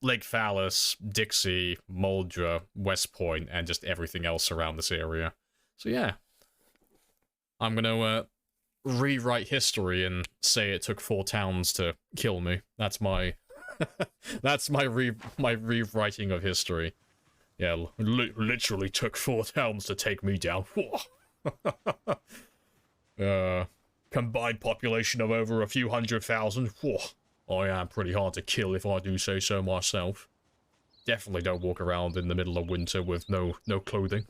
Lake Phallus, Dixie, Muldra, West Point, and just everything else around this area. So yeah, I'm gonna rewrite history and say it took 4 towns to kill me. That's my that's my rewriting of history. Yeah, literally took 4 towns to take me down. Combined population of over a few 100,000. I am pretty hard to kill if I do say so myself. Definitely don't walk around in the middle of winter with no clothing.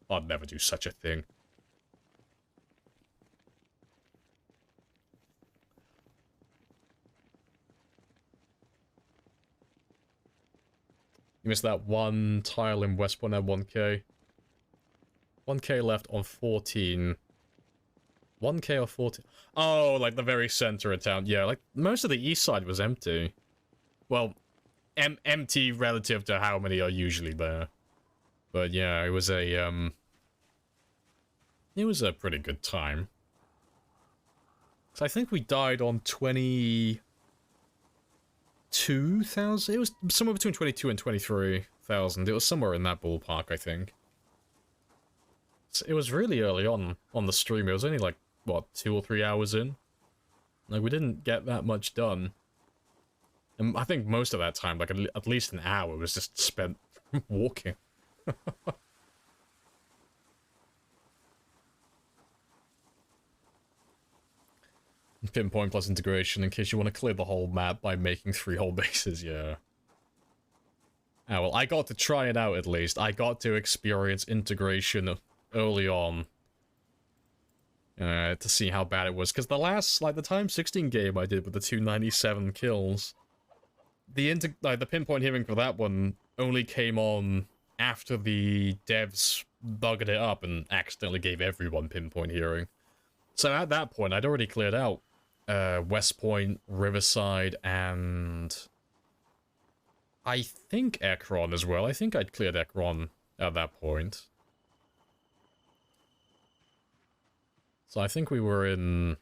I'd never do such a thing. You missed that one tile in West Point at 1k. 1k left on 14. 1k or 14? Oh, like the very center of town. Yeah, like most of the east side was empty. Well, empty relative to how many are usually there. But yeah, it was a pretty good time. So I think we died on 22,000? It was somewhere between 22 and 23,000. It was somewhere in that ballpark, I think. So it was really early on the stream. It was only like, what, 2 or 3 hours in? Like, we didn't get that much done. And I think most of that time, like at least an hour, was just spent walking. Pinpoint plus integration in case you want to clear the whole map by making 3 whole bases, yeah. Ah, well, I got to try it out at least. I got to experience integration early on. To see how bad it was. Because the last, like, the Time 16 game I did with the 297 kills, the pinpoint hearing for that one only came on after the devs bugged it up and accidentally gave everyone pinpoint hearing. So at that point, I'd already cleared out West Point, Riverside, and I think Ekron as well. I think I'd cleared Ekron at that point. So I think we were in...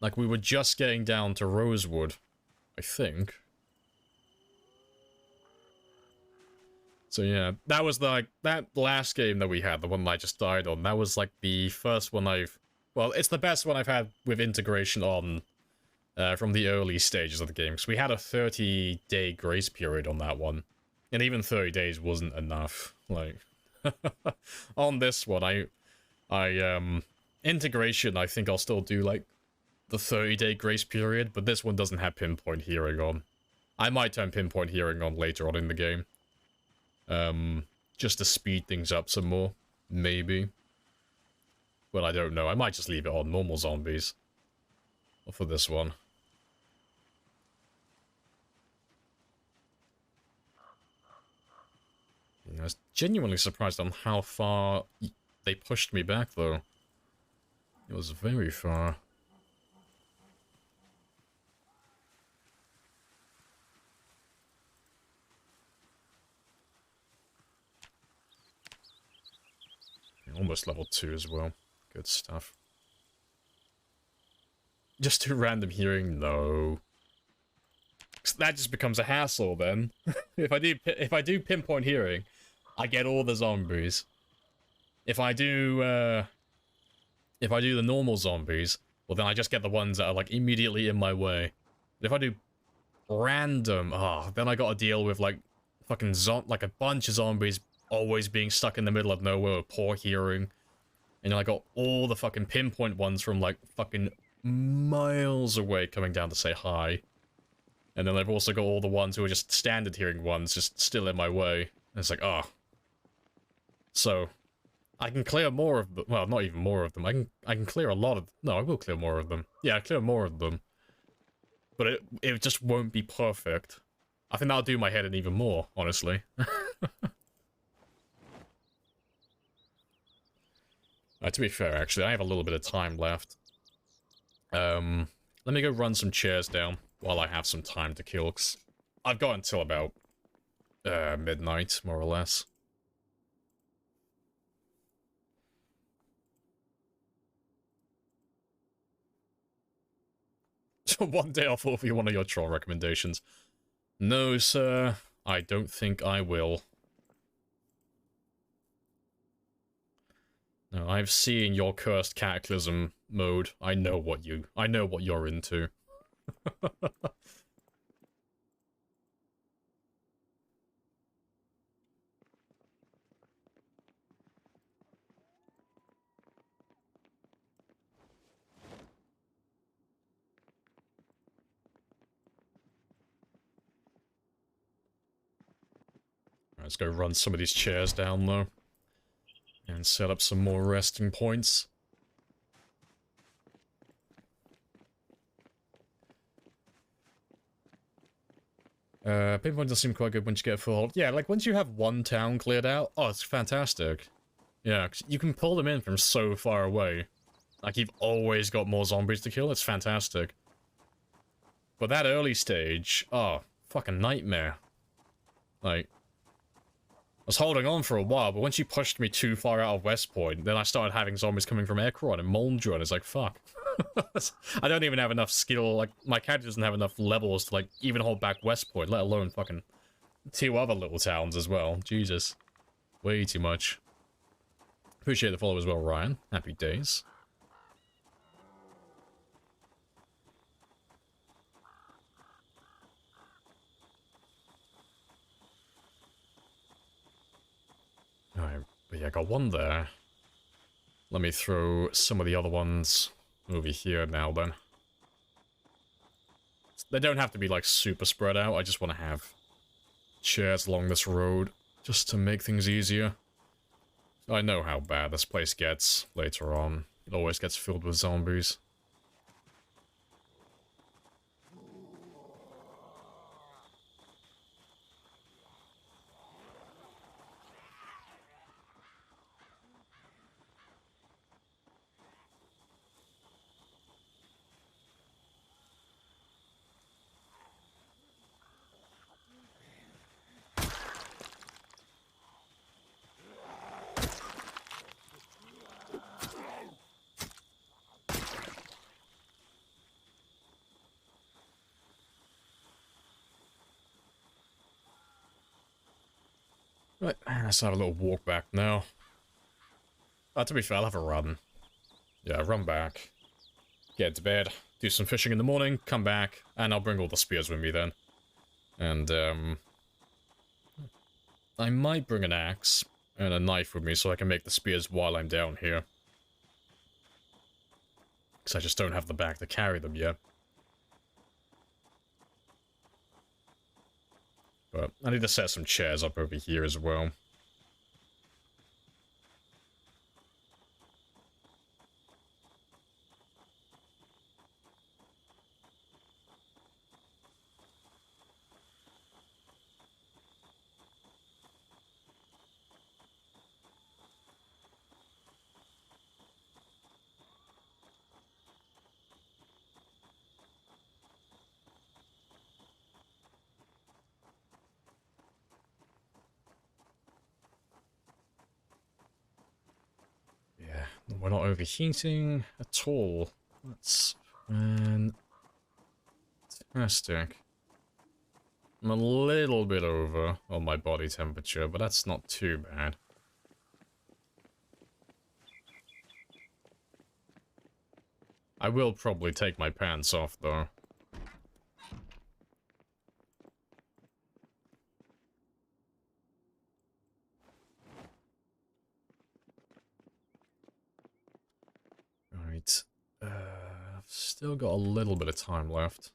Like, we were just getting down to Rosewood, I think. So yeah, that was like, that last game that we had, the one I just died on, that was like the first one I've... Well, it's the best one I've had with integration on from the early stages of the game, because we had a 30-day grace period on that one. And even 30 days wasn't enough. Like, on this one, integration, I think I'll still do, like, the 30-day grace period, but this one doesn't have pinpoint hearing on. I might turn pinpoint hearing on later on in the game. just to speed things up some more. Maybe. Well, I don't know. I might just leave it on normal zombies. For this one. I was genuinely surprised on how far they pushed me back, though. It was very far. Almost level 2 as well. Good stuff. Just too random hearing? No. That just becomes a hassle then. if I do pinpoint hearing, I get all the zombies. If I do the normal zombies, well then I just get the ones that are like immediately in my way. But if I do random, then I gotta deal with like fucking like a bunch of zombies always being stuck in the middle of nowhere with poor hearing. And I got all the fucking pinpoint ones from like fucking miles away coming down to say hi. And then I've also got all the ones who are just standard hearing ones just still in my way. And it's like, So, I can clear more of them. Well, not even more of them. I can clear a lot of... No, I will clear more of them. Yeah, I clear more of them. But it just won't be perfect. I think that'll do my head in even more, honestly. To be fair, actually, I have a little bit of time left. Let me go run some chairs down while I have some time to kill, 'cause I've got until about midnight, more or less. One day off will be one of your troll recommendations. No, sir, I don't think I will. No, I've seen your cursed cataclysm mode. I know what you're into. Let's go run some of these chairs down, though. And set up some more resting points. Pinpoint does seem quite good once you get full. Yeah, like once you have one town cleared out, it's fantastic. Yeah, 'cause you can pull them in from so far away. Like, you've always got more zombies to kill, it's fantastic. But that early stage, fucking nightmare. Like, I was holding on for a while, but once you pushed me too far out of West Point, then I started having zombies coming from Ekron and Moldra, and it's like, fuck. I don't even have enough skill, like, my character doesn't have enough levels to, like, even hold back West Point, let alone fucking 2 other little towns as well. Jesus. Way too much. Appreciate the follow as well, Ryan. Happy days. Alright, but yeah, I got one there. Let me throw some of the other ones over here now, then. They don't have to be, like, super spread out. I just want to have chairs along this road, just to make things easier. I know how bad this place gets later on. It always gets filled with zombies. Right, let's have a little walk back now. To be fair, I'll have a run. Yeah, run back. Get to bed, do some fishing in the morning, come back, and I'll bring all the spears with me then. And, I might bring an axe and a knife with me so I can make the spears while I'm down here. Because I just don't have the back to carry them yet. But I need to set some chairs up over here as well. We're not overheating at all. That's fantastic. I'm a little bit over on my body temperature, but that's not too bad. I will probably take my pants off, though. Right. I've still got a little bit of time left.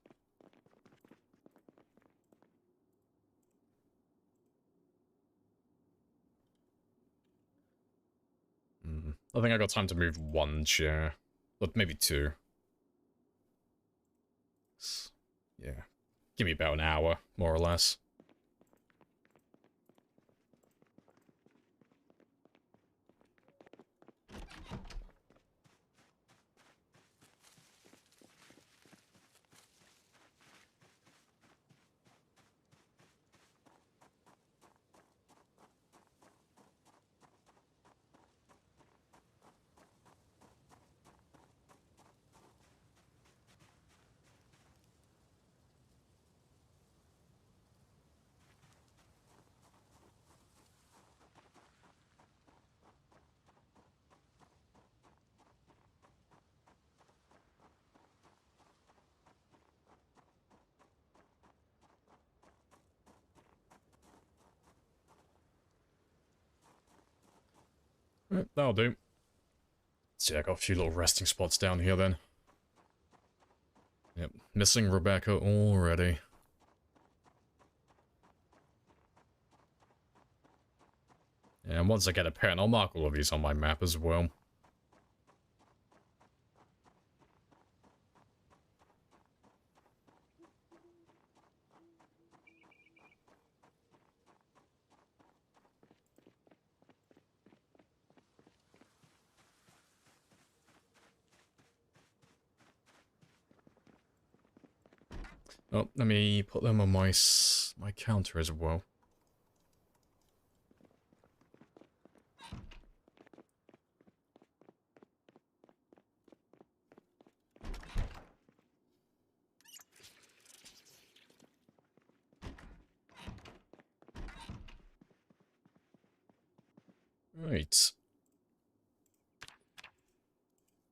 I think I got time to move one chair. But maybe two. Yeah. Give me about an hour, more or less. Right, that'll do. See, I got a few little resting spots down here then. Yep, missing Rebecca already. And once I get a pen, I'll mark all of these on my map as well. Oh, let me put them on my counter as well. Right.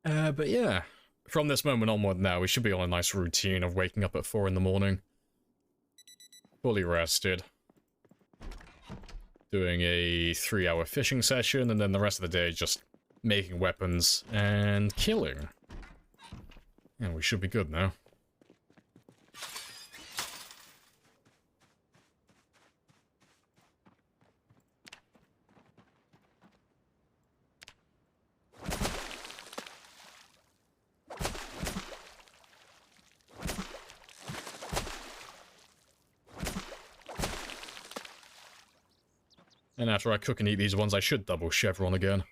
But yeah, from this moment onward now, we should be on a nice routine of waking up at 4 in the morning. Fully rested. Doing a 3-hour fishing session, and then the rest of the day just making weapons and killing. Yeah, we should be good now. And after I cook and eat these ones, I should double chevron again.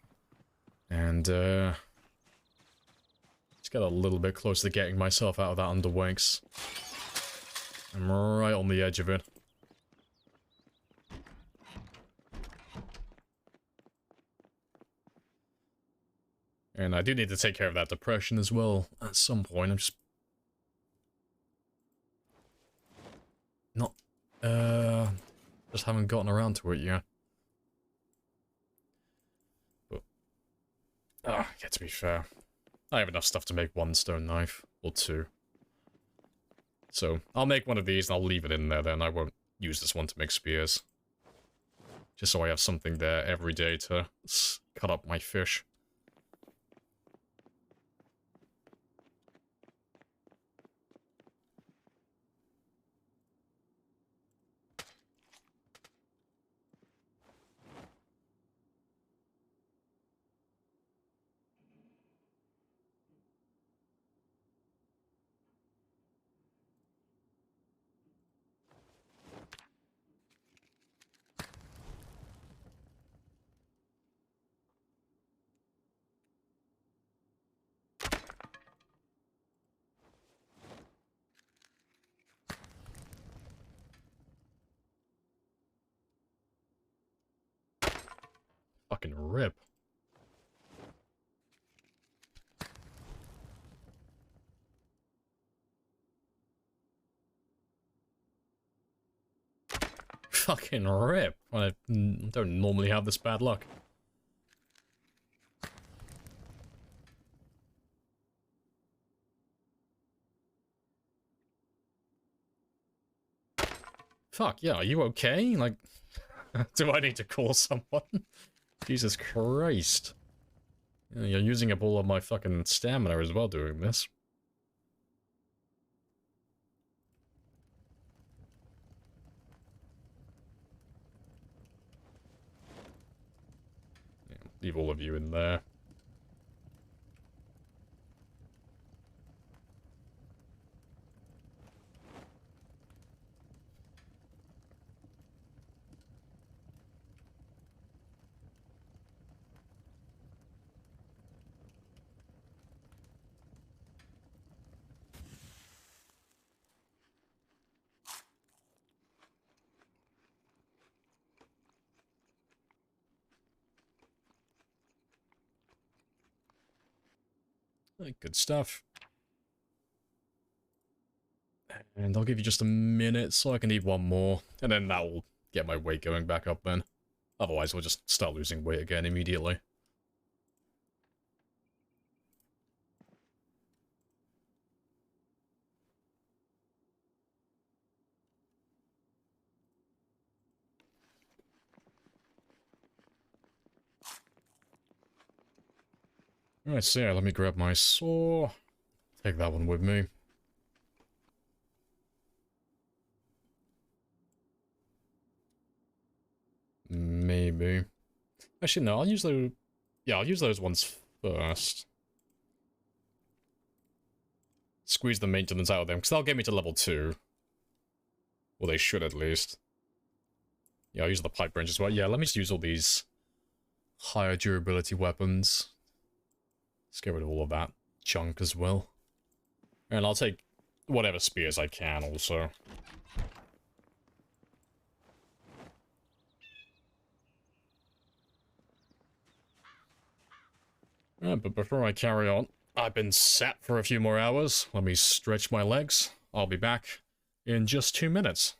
And, just get a little bit closer to getting myself out of that underwanks. I'm right on the edge of it. And I do need to take care of that depression as well at some point. I'm just not, just haven't gotten around to it yet. But, yeah, to be fair, I have enough stuff to make one stone knife, or two. So, I'll make one of these and I'll leave it in there then. I won't use this one to make spears. Just so I have something there every day to cut up my fish. Fucking rip. fucking rip. I don't normally have this bad luck. Fuck, yeah, are you okay? Like, do I need to call someone? Jesus Christ. Yeah, you're using up all of my fucking stamina as well doing this. Yeah, leave all of you in there. Good stuff. And I'll give you just a minute so I can eat one more, and then that will get my weight going back up then. Otherwise, we'll just start losing weight again immediately. Alright, so yeah, let me grab my saw. Take that one with me. Maybe. Actually, no, I'll use those... Yeah, I'll use those ones first. Squeeze the maintenance out of them, because that'll get me to level 2. Well, they should at least. Yeah, I'll use the pipe wrench as well. Yeah, let me just use all these higher durability weapons. Let's get rid of all of that junk as well. And I'll take whatever spears I can also. But before I carry on, I've been sat for a few more hours. Let me stretch my legs. I'll be back in just 2 minutes.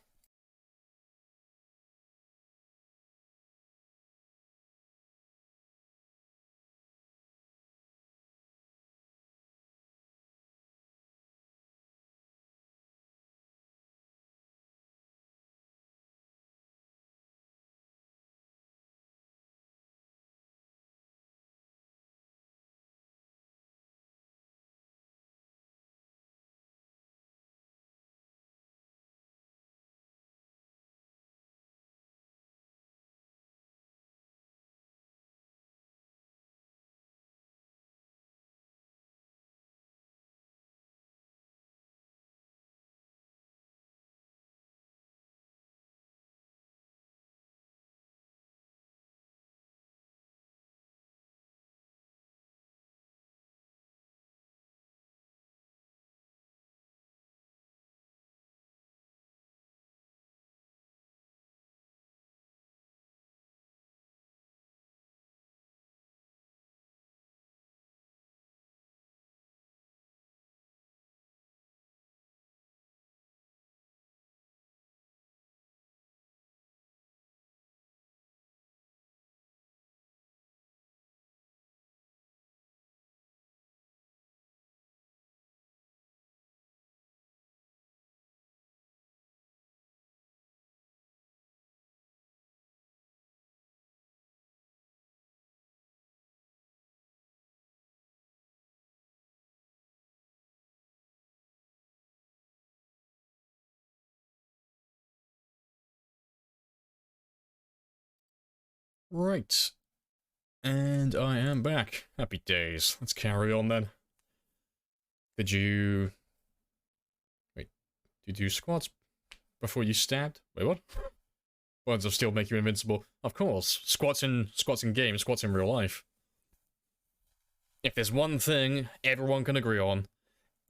Right. And I am back. Happy days. Let's carry on then. Did you... Wait. Did you do squats before you stabbed? Wait, what? Words of steel make you invincible. Of course. Squats in game, squats in real life. If there's one thing everyone can agree on,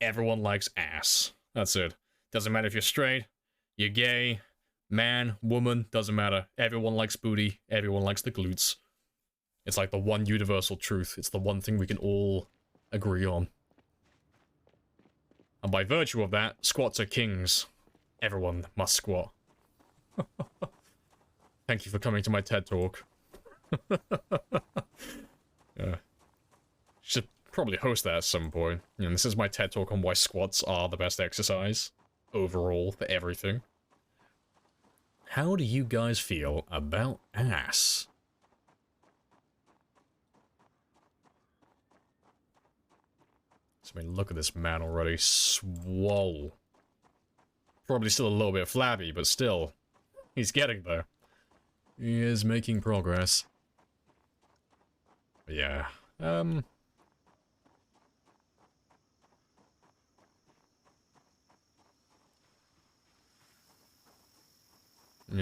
everyone likes ass. That's it. Doesn't matter if you're straight, you're gay, man, woman, doesn't matter. Everyone likes booty, everyone likes the glutes. It's like the one universal truth. It's the one thing we can all agree on. And by virtue of that, squats are kings. Everyone must squat. Thank you for coming to my TED Talk. Should probably host that at some point. You know, this is my TED Talk on why squats are the best exercise overall for everything. How do you guys feel about ass? I mean, look at this man already. Swole. Probably still a little bit flabby, but still. He's getting there. He is making progress. But yeah. Yeah,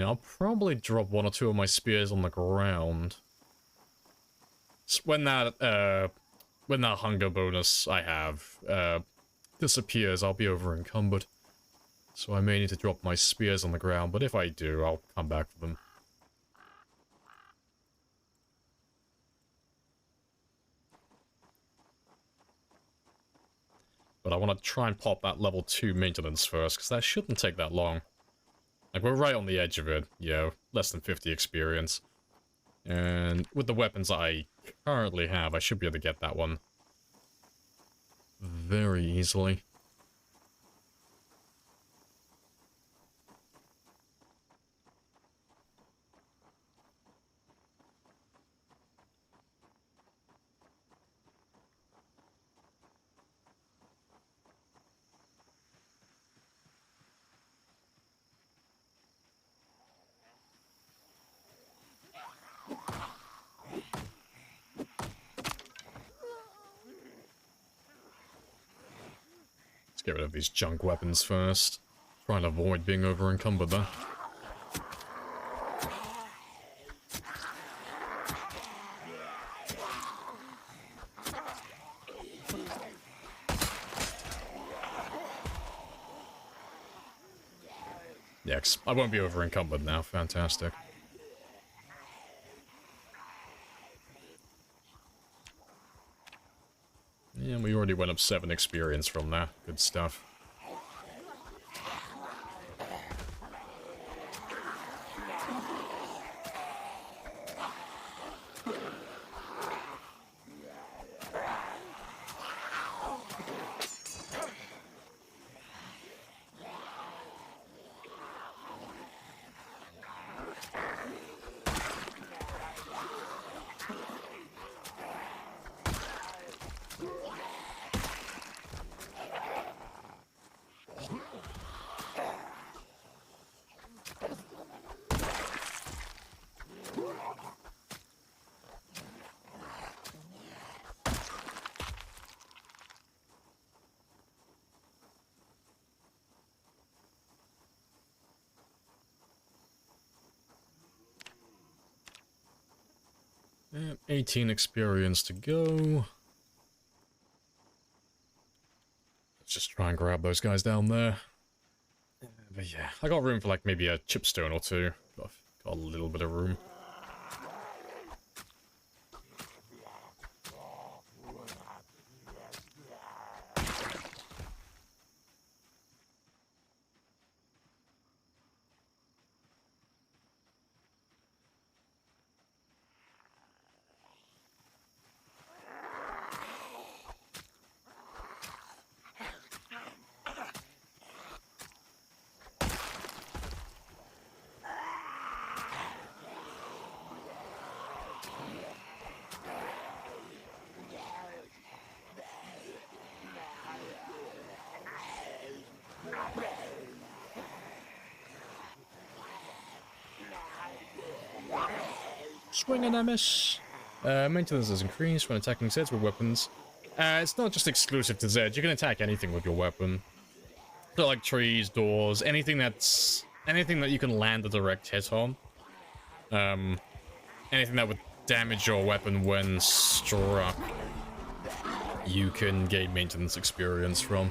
I'll probably drop one or two of my spears on the ground. When that hunger bonus I have disappears, I'll be over encumbered. So I may need to drop my spears on the ground, but if I do, I'll come back for them. But I want to try and pop that level 2 maintenance first, because that shouldn't take that long. Like, we're right on the edge of it, you know, less than 50 experience. And with the weapons I currently have, I should be able to get that one very easily. Let's get rid of these junk weapons first. Try and avoid being over encumbered there. Yeah, I won't be over encumbered now. Fantastic. Yeah, we already went up 7 experience from that. Good stuff. And 18 experience to go. Let's just try and grab those guys down there. But yeah, I got room for like maybe a chipstone or two. Got a little bit of room. Swing and a miss. Maintenance is increased when attacking Zeds with weapons. It's not just exclusive to Zed. You can attack anything with your weapon. So like trees, doors, anything that you can land a direct hit on. Anything that would damage your weapon when struck, you can gain maintenance experience from.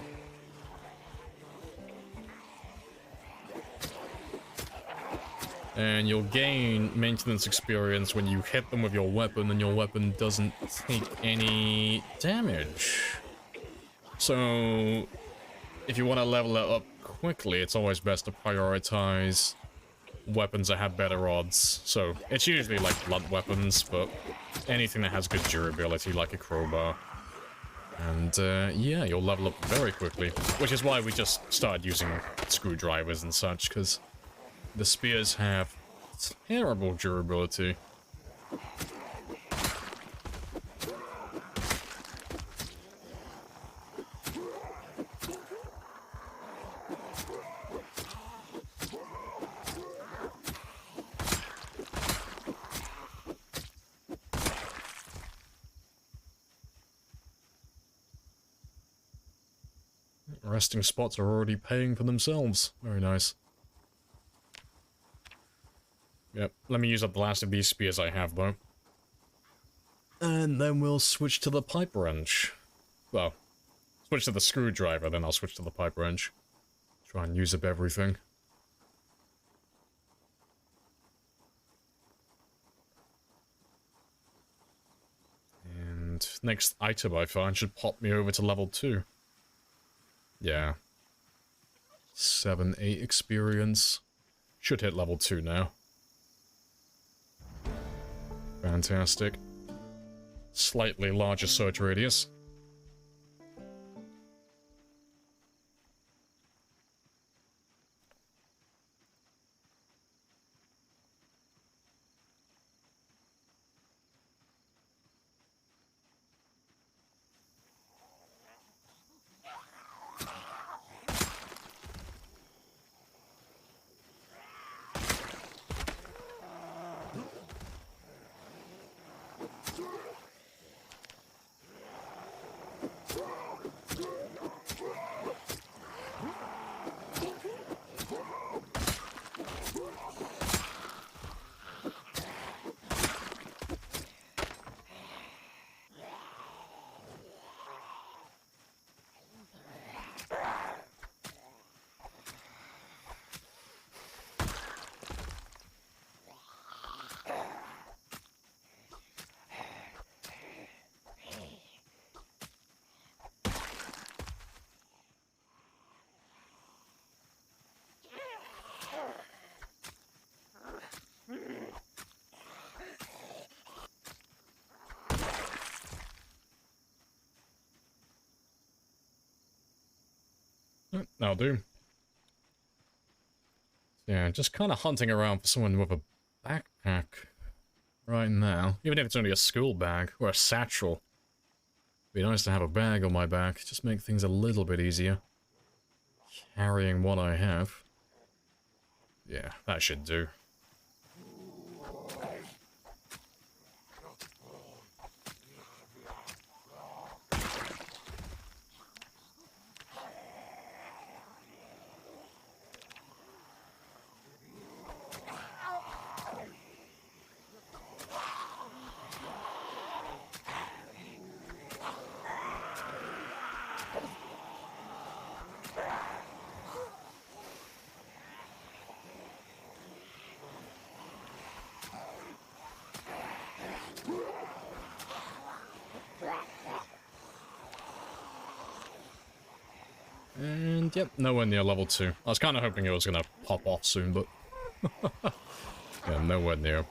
And you'll gain maintenance experience when you hit them with your weapon and your weapon doesn't take any damage. So, if you want to level it up quickly, it's always best to prioritize weapons that have better odds. So it's usually like blunt weapons, but anything that has good durability, like a crowbar. And yeah, you'll level up very quickly, which is why we just started using screwdrivers and such, because the spears have terrible durability. Resting spots are already paying for themselves. Very nice. Yep, let me use up the last of these spears I have, though. And then we'll switch to the pipe wrench. Well, switch to the screwdriver, then I'll switch to the pipe wrench. Try and use up everything. And next item I find should pop me over to level 2. Yeah. 7, 8 experience. Should hit level 2 now. Fantastic. Slightly larger search radius. That'll do. Yeah, just kind of hunting around for someone with a backpack right now. Even if it's only a school bag or a satchel. It'd be nice to have a bag on my back. Just make things a little bit easier. Carrying what I have. Yeah, that should do. And yep, nowhere near level 2. I was kind of hoping it was going to pop off soon, but yeah, nowhere near.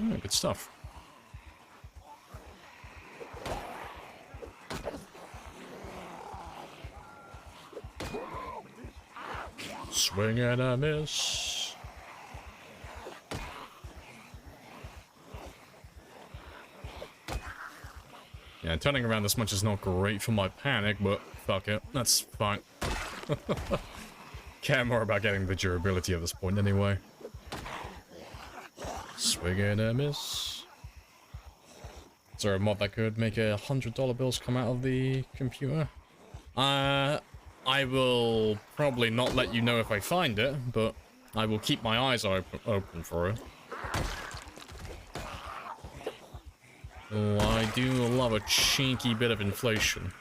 Oh, good stuff. Swing and a miss. Yeah, turning around this much is not great for my panic, but fuck it, that's fine. Care more about getting the durability at this point anyway. Swing and a miss. Is there a mod that could make $100 bills come out of the computer? I will probably not let you know if I find it, but I will keep my eyes open for it. Oh, I do love a cheeky bit of inflation.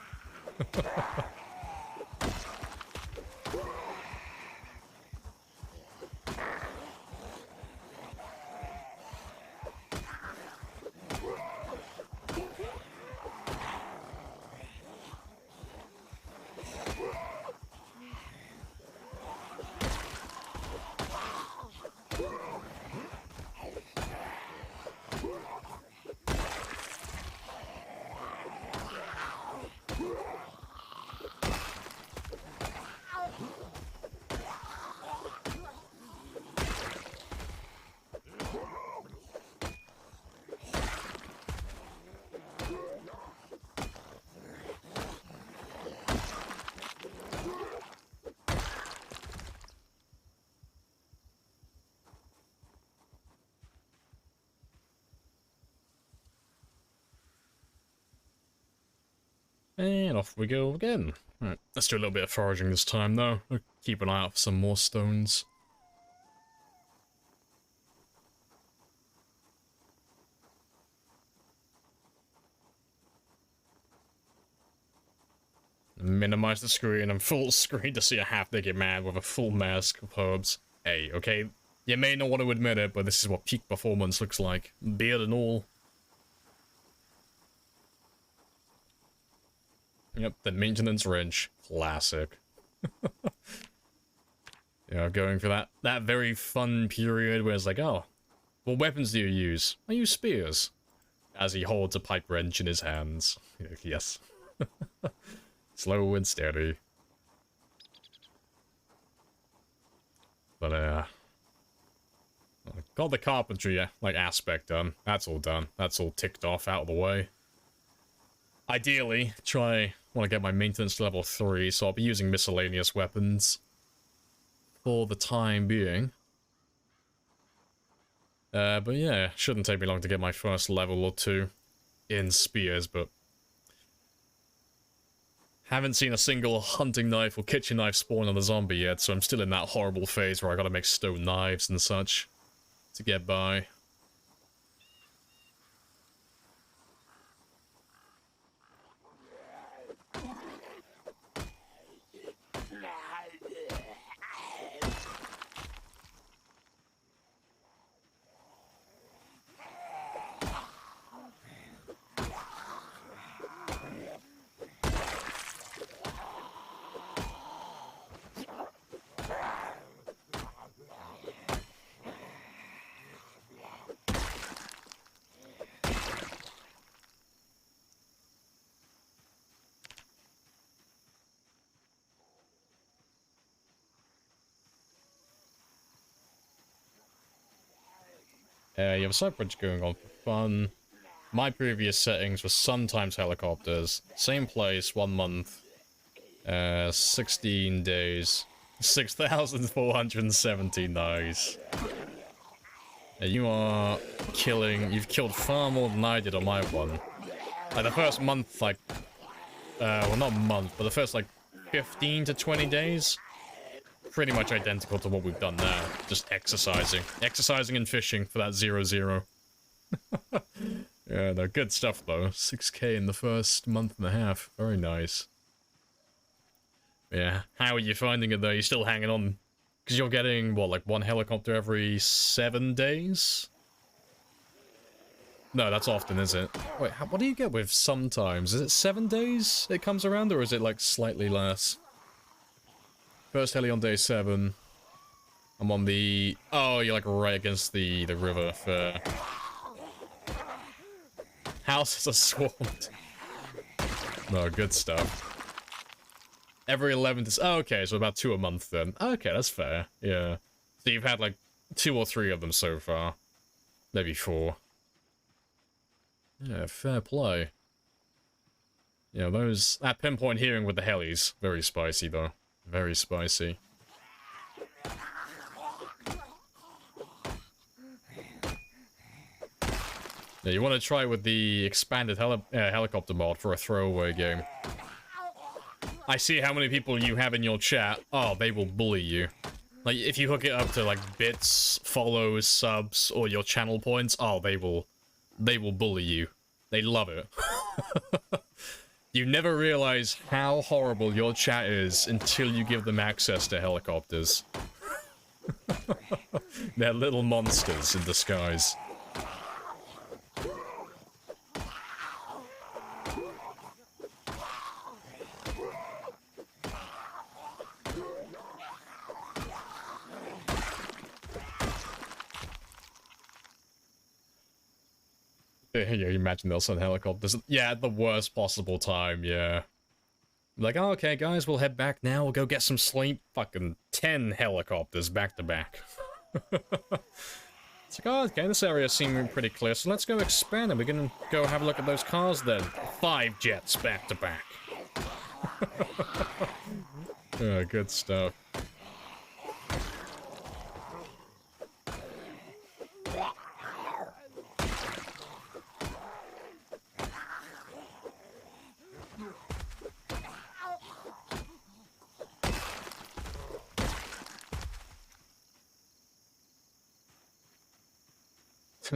And off we go again. Alright, let's do a little bit of foraging this time, though. We'll keep an eye out for some more stones. Minimize the screen and full screen to see a half-naked man with a full mask of herbs. Hey, okay? You may not want to admit it, but this is what peak performance looks like. Beard and all. Yep, the maintenance wrench. Classic. Yeah, going for that very fun period where it's like, oh, what weapons do you use? I use spears. As he holds a pipe wrench in his hands. Yes. Slow and steady. But, got the carpentry, like, aspect done. That's all done. That's all ticked off out of the way. Ideally, want to get my maintenance to level 3, so I'll be using miscellaneous weapons for the time being. But yeah, shouldn't take me long to get my first level or 2 in spears, but haven't seen a single hunting knife or kitchen knife spawn on a zombie yet, so I'm still in that horrible phase where I gotta make stone knives and such to get by. You have a side project going on for fun. My previous settings were sometimes helicopters. Same place, 1 month. 16 days. 6,470, nice. You are killing... You've killed far more than I did on my one. Like, the first month, like... well, not month, but the first, like, 15 to 20 days... Pretty much identical to what we've done now. Just exercising. Exercising and fishing for that 0-0. Yeah, no, good stuff though. 6k in the first month and a half. Very nice. Yeah, how are you finding it though? You still hanging on? Because you're getting, what, like 1 helicopter every 7 days? No, that's often, is it? Wait, what do you get with sometimes? Is it 7 days it comes around, or is it like slightly less? First heli on day 7. I'm on the... Oh, you're like right against the river for... Houses are swarmed. No, good stuff. Every 11th is... Oh, okay, so about 2 a month then. Okay, that's fair. Yeah. So you've had like 2 or 3 of them so far. Maybe 4. Yeah, fair play. Yeah, that pinpoint hearing with the helis, very spicy though. Very spicy. Yeah, you want to try with the expanded helicopter mod for a throwaway game. I see how many people you have in your chat. Oh, they will bully you. Like, if you hook it up to, like, bits, follows, subs, or your channel points, oh, they will bully you. They love it. You never realize how horrible your chat is until you give them access to helicopters. They're little monsters in disguise. Yeah, you imagine they'll send helicopters. Yeah, at the worst possible time, yeah. Like, oh, okay, guys, we'll head back now. We'll go get some sleep. Fucking 10 helicopters back to back. It's like, oh, okay, this area seems pretty clear, so let's go expand and we're gonna go have a look at those cars then. 5 jets back to back. Oh, good stuff.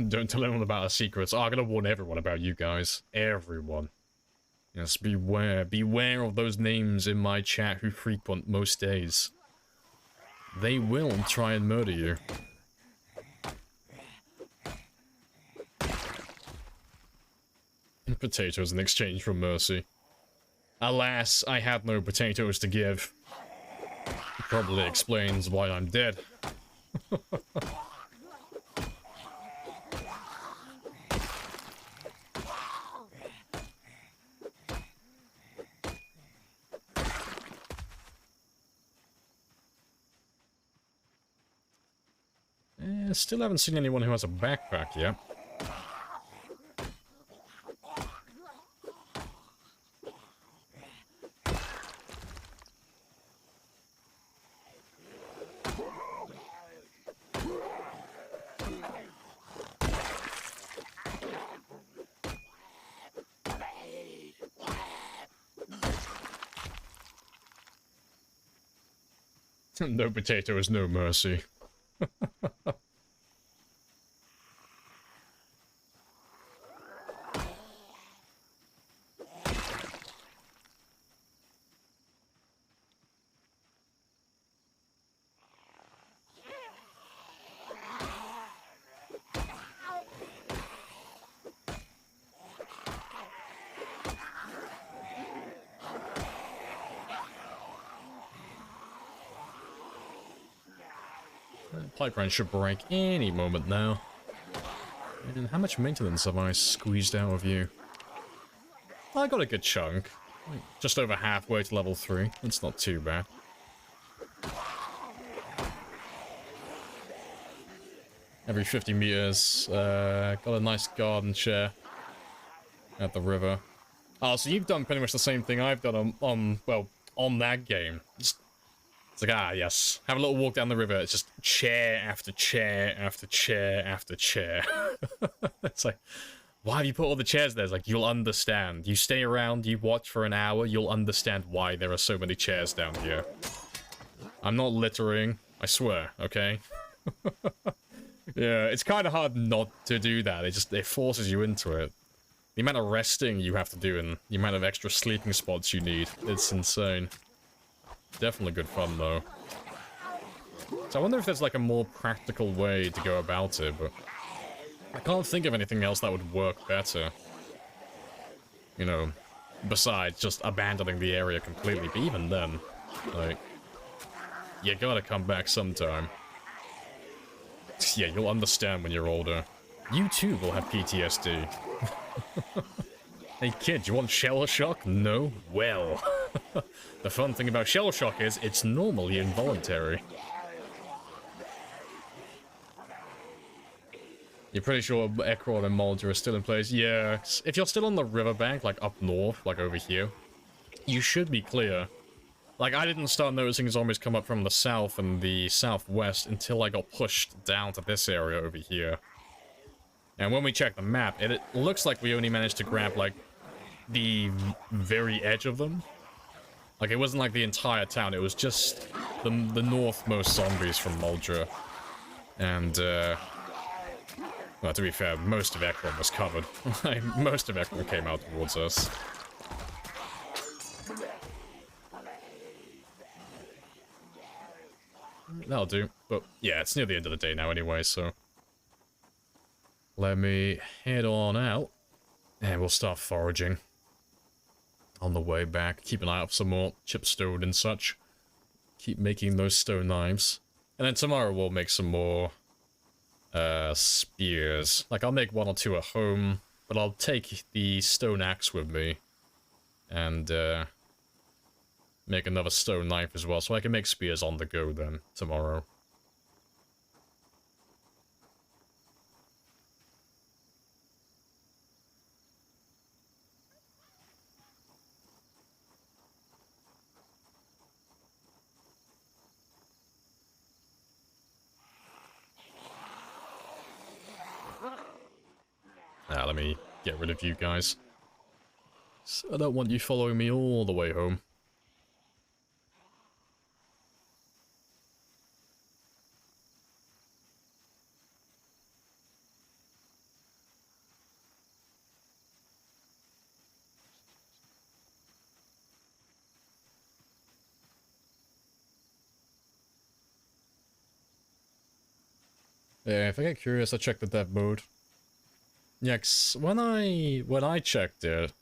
Don't tell anyone about our secrets. Oh, I'm gonna warn everyone about you guys. Everyone. Yes, beware. Beware of those names in my chat who frequent most days. They will try and murder you. Potatoes in exchange for mercy. Alas, I had no potatoes to give. Probably explains why I'm dead. Still haven't seen anyone who has a backpack yet. No potato is no mercy. Pipeline should break any moment now. And how much maintenance have I squeezed out of you? I got a good chunk. Like, just over halfway to level 3. That's not too bad. Every 50 meters. Got a nice garden share at the river. Oh, so you've done pretty much the same thing I've done on that game. It's like, ah, yes. Have a little walk down the river. It's just chair after chair after chair after chair. It's like, why have you put all the chairs there? It's like, you'll understand. You stay around, you watch for an hour, you'll understand why there are so many chairs down here. I'm not littering. I swear, okay? Yeah, it's kind of hard not to do that. It forces you into it. The amount of resting you have to do and the amount of extra sleeping spots you need, it's insane. Definitely good fun, though. So I wonder if there's, like, a more practical way to go about it, but I can't think of anything else that would work better. You know, besides just abandoning the area completely. But even then, like, you gotta come back sometime. Yeah, you'll understand when you're older. You too will have PTSD. Hey kid, you want shell shock? No? Well. The fun thing about shell shock is it's normally involuntary. You're pretty sure Ekron and Mulder are still in place? Yeah, if you're still on the riverbank, like up north, like over here, you should be clear. Like, I didn't start noticing zombies come up from the south and the southwest until I got pushed down to this area over here. And when we check the map, it looks like we only managed to grab, like, the very edge of them. Like, it wasn't like the entire town, it was just the northmost zombies from Muldra. And, well, to be fair, most of Ekron was covered. Like, most of Ekron came out towards us. That'll do. But, yeah, it's near the end of the day now anyway, so... Let me head on out, and we'll start foraging. On the way back, keep an eye out for some more chipstone and such. Keep making those stone knives. And then tomorrow we'll make some more, spears. Like, I'll make 1 or 2 at home, but I'll take the stone axe with me. And, make another stone knife as well, so I can make spears on the go then, tomorrow. Let me get rid of you guys. So I don't want you following me all the way home. Yeah, if I get curious, I'll check the dev mode. Yeah, 'cause when I checked it,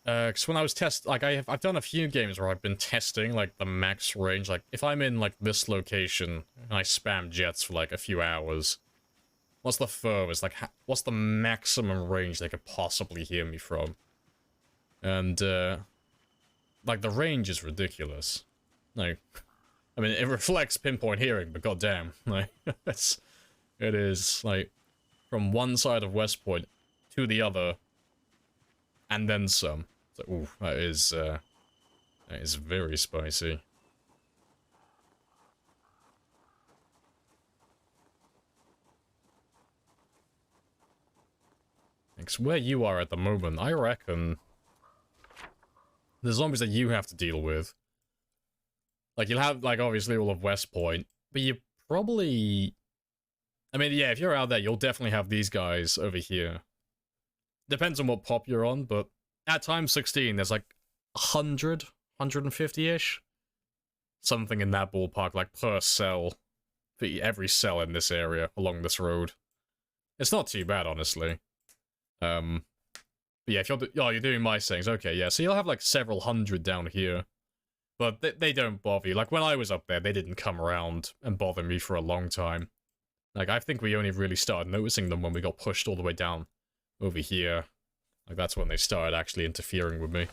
because when I was like, I've done a few games where I've been testing, like, the max range. Like, if I'm in, like, this location, and I spam jets for, like, a few hours, what's the furthest, like, what's the maximum range they could possibly hear me from? And, like, the range is ridiculous. Like, I mean, it reflects pinpoint hearing, but goddamn, like, it is, like, from one side of West Point to the other, and then some. So, ooh, that is very spicy. Because where you are at the moment, I reckon the zombies that you have to deal with, like, you'll have, like, obviously all of West Point, but you probably... I mean, yeah, if you're out there, you'll definitely have these guys over here. Depends on what pop you're on, but at time 16, there's like 100, 150-ish. Something in that ballpark, like per cell. For every cell in this area, along this road. It's not too bad, honestly. But yeah, if you're doing my things, okay, yeah, so you'll have like several hundred down here. But they don't bother you. Like, when I was up there, they didn't come around and bother me for a long time. Like, I think we only really started noticing them when we got pushed all the way down over here. Like, that's when they started actually interfering with me.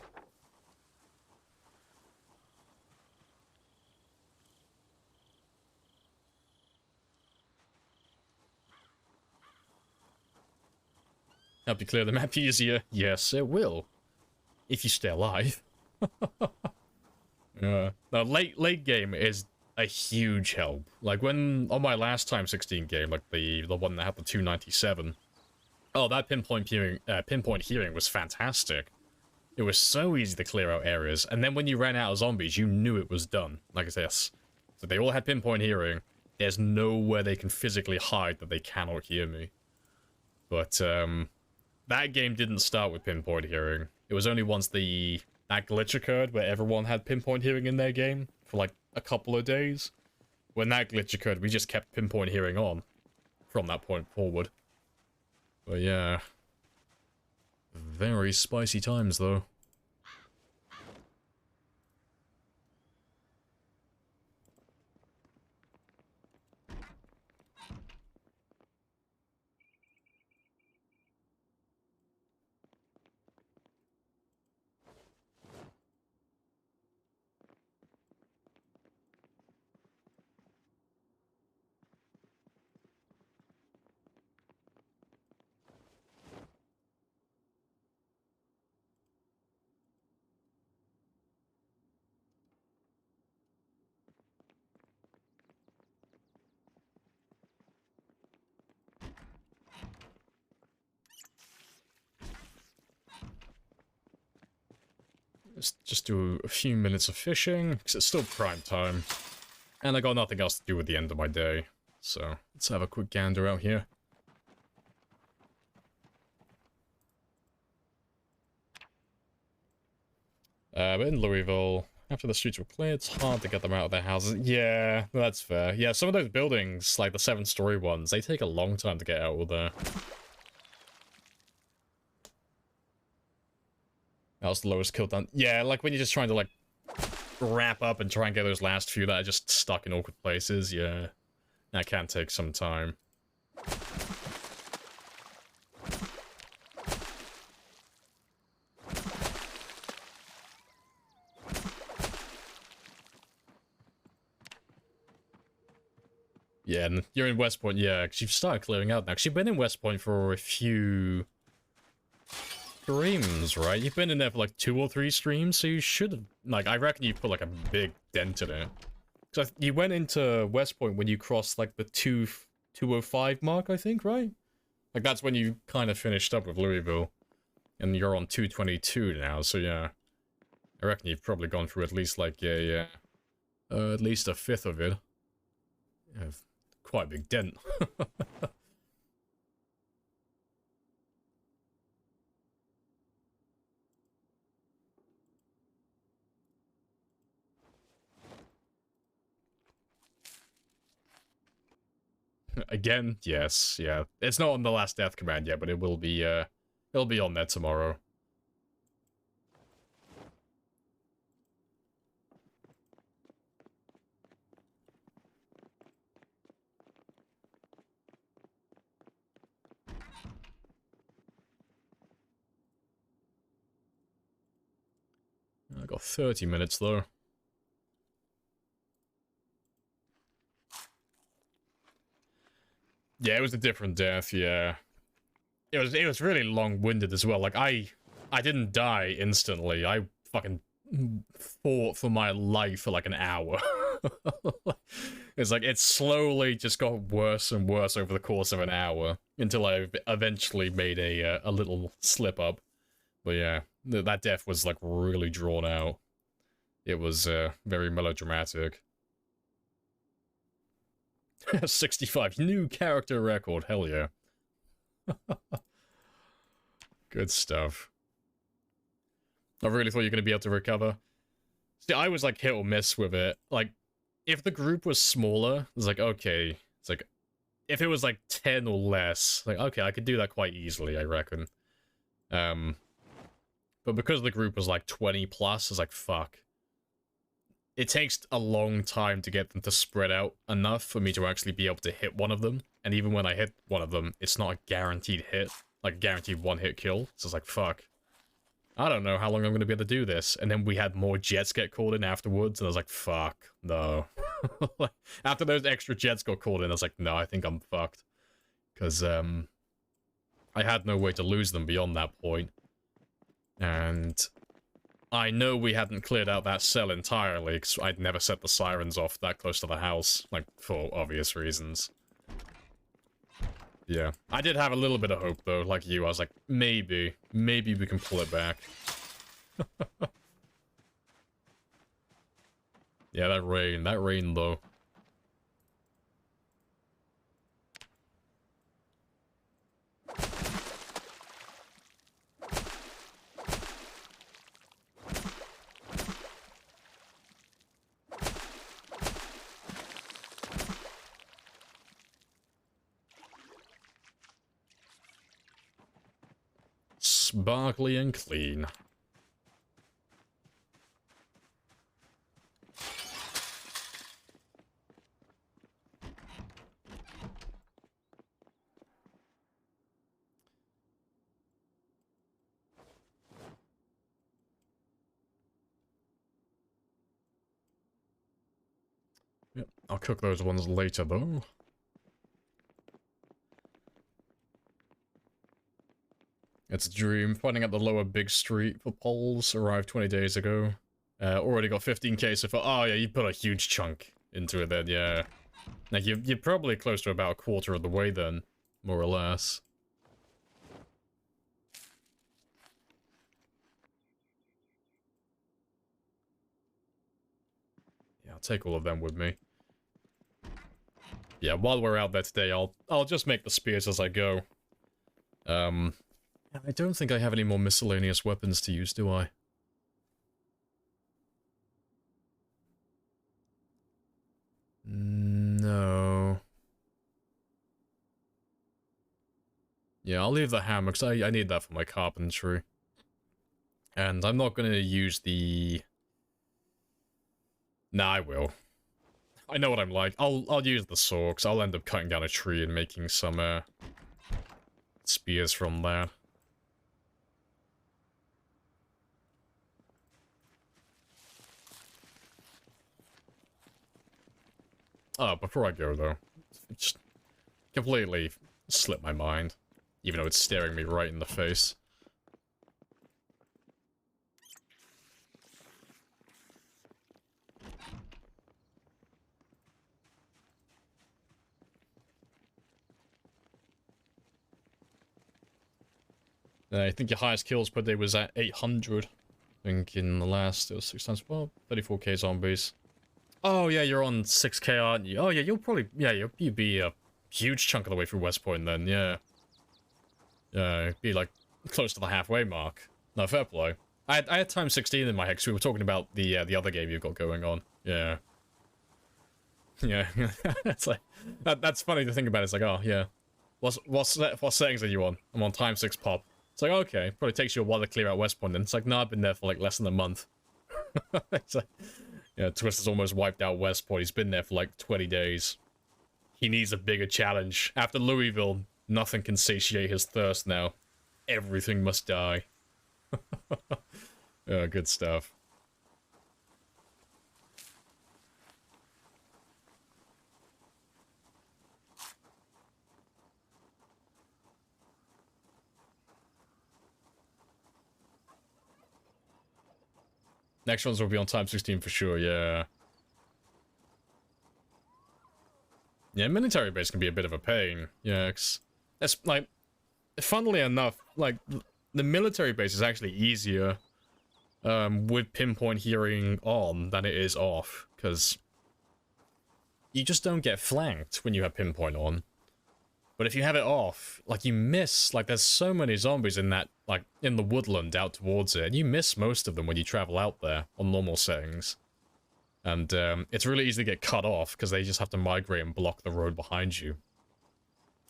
Help you clear the map easier? Yes, it will. If you stay alive. No, late game is a huge help. Like, when, on my last time 16 game, like the one that had the 297, oh, that pinpoint hearing was fantastic. It was so easy to clear out areas, and then when you ran out of zombies, you knew it was done. Like I said, so they all had pinpoint hearing. There's nowhere they can physically hide that they cannot hear me. But, that game didn't start with pinpoint hearing. It was only once that glitch occurred where everyone had pinpoint hearing in their game for like a couple of days. When that glitch occurred, we just kept pinpoint hearing on from that point forward. But yeah, very spicy times though. Let's just do a few minutes of fishing, because it's still prime time. And I got nothing else to do at the end of my day. So, let's have a quick gander out here. But in Louisville, after the streets were cleared, it's hard to get them out of their houses. Yeah, that's fair. Yeah, some of those buildings, like the 7-story ones, they take a long time to get out of there. That was the lowest kill done. Yeah, like when you're just trying to, like, wrap up and try and get those last few that are just stuck in awkward places, yeah. That can take some time. Yeah, and you're in West Point, yeah, because you've started clearing out now. Because you've been in West Point for a few streams, right? You've been in there for like 2 or 3 streams, so you should have, like, I reckon you put like a big dent in it. Because you went into West Point when you crossed like the 205 mark, I think, right? Like that's when you kind of finished up with Louisville. And you're on 222 now, so yeah. I reckon you've probably gone through at least like at least a fifth of it. Yeah, quite a big dent. Again, yes, yeah. It's not on the last death command yet, but it will be, it'll be on there tomorrow. I got 30 minutes though. Yeah, it was a different death, yeah. It was really long-winded as well. Like I didn't die instantly. I fucking fought for my life for like an hour. It's like it slowly just got worse and worse over the course of an hour until I eventually made a little slip up. But yeah, that death was like really drawn out. It was very melodramatic. 65 new character record, hell yeah. Good stuff. I really thought you were going to be able to recover. See, I was like hit or miss with it. Like, if the group was smaller, it's like, okay. It's like, if it was like 10 or less, like, okay, I could do that quite easily, I reckon. But because the group was like 20 plus, it's like, fuck. It takes a long time to get them to spread out enough for me to actually be able to hit one of them. And even when I hit one of them, it's not a guaranteed hit. Like a guaranteed one-hit kill. So it's like, fuck. I don't know how long I'm going to be able to do this. And then we had more jets get called in afterwards. And I was like, fuck, no. After those extra jets got called in, I was like, no, I think I'm fucked. Because I had no way to lose them beyond that point. And I know we hadn't cleared out that cell entirely, because I'd never set the sirens off that close to the house, like, for obvious reasons. Yeah. I did have a little bit of hope, though, like you. I was like, maybe we can pull it back. Yeah, that rain, though. Sparkly and clean. Yep, I'll cook those ones later, though. It's a dream. Finding out the lower big street for polls arrived 20 days ago. Already got 15k so far. Oh yeah, you put a huge chunk into it then, yeah. Like, you're probably close to about a quarter of the way then, more or less. take all of them with me. Yeah, while we're out there today, I'll just make the spears as I go. I don't think I have any more miscellaneous weapons to use, do I? No. Yeah, I'll leave the hammer, because I need that for my carpentry. And I'm not gonna use the... Nah, I will. I know what I'm like. I'll use the saw, because I'll end up cutting down a tree and making some, spears from that. Oh, before I go, though, it just completely slipped my mind, even though it's staring me right in the face. I think your highest kills per day was at 800. I think in the last, it was 6 times, well, 34k zombies. Oh yeah, you're on 6k, aren't you? Oh yeah, you'll probably, yeah, you'd be a huge chunk of the way through West Point then, yeah. Yeah, it'd be like close to the halfway mark. No, fair play. I had times 16 in my head, 'cause we were talking about the other game you've got going on. Yeah. Yeah, it's like, that's funny to think about. It's like, oh yeah. What settings are you on? I'm on time 6 pop. It's like, okay, probably takes you a while to clear out West Point, and it's like, no, I've been there for like less than a month. It's like, yeah, Twister's almost wiped out West Point. He's been there for like 20 days. He needs a bigger challenge. After Louisville, nothing can satiate his thirst now. Everything must die. Oh, good stuff. Next ones will be on time 16 for sure, yeah. Yeah, military base can be a bit of a pain. Yeah, 'cause that's like, funnily enough, like, the military base is actually easier with pinpoint hearing on than it is off, because you just don't get flanked when you have pinpoint on. But if you have it off, like, you miss, like, there's so many zombies in that, like, in the woodland out towards it, and you miss most of them when you travel out there on normal settings. And it's really easy to get cut off, because they just have to migrate and block the road behind you.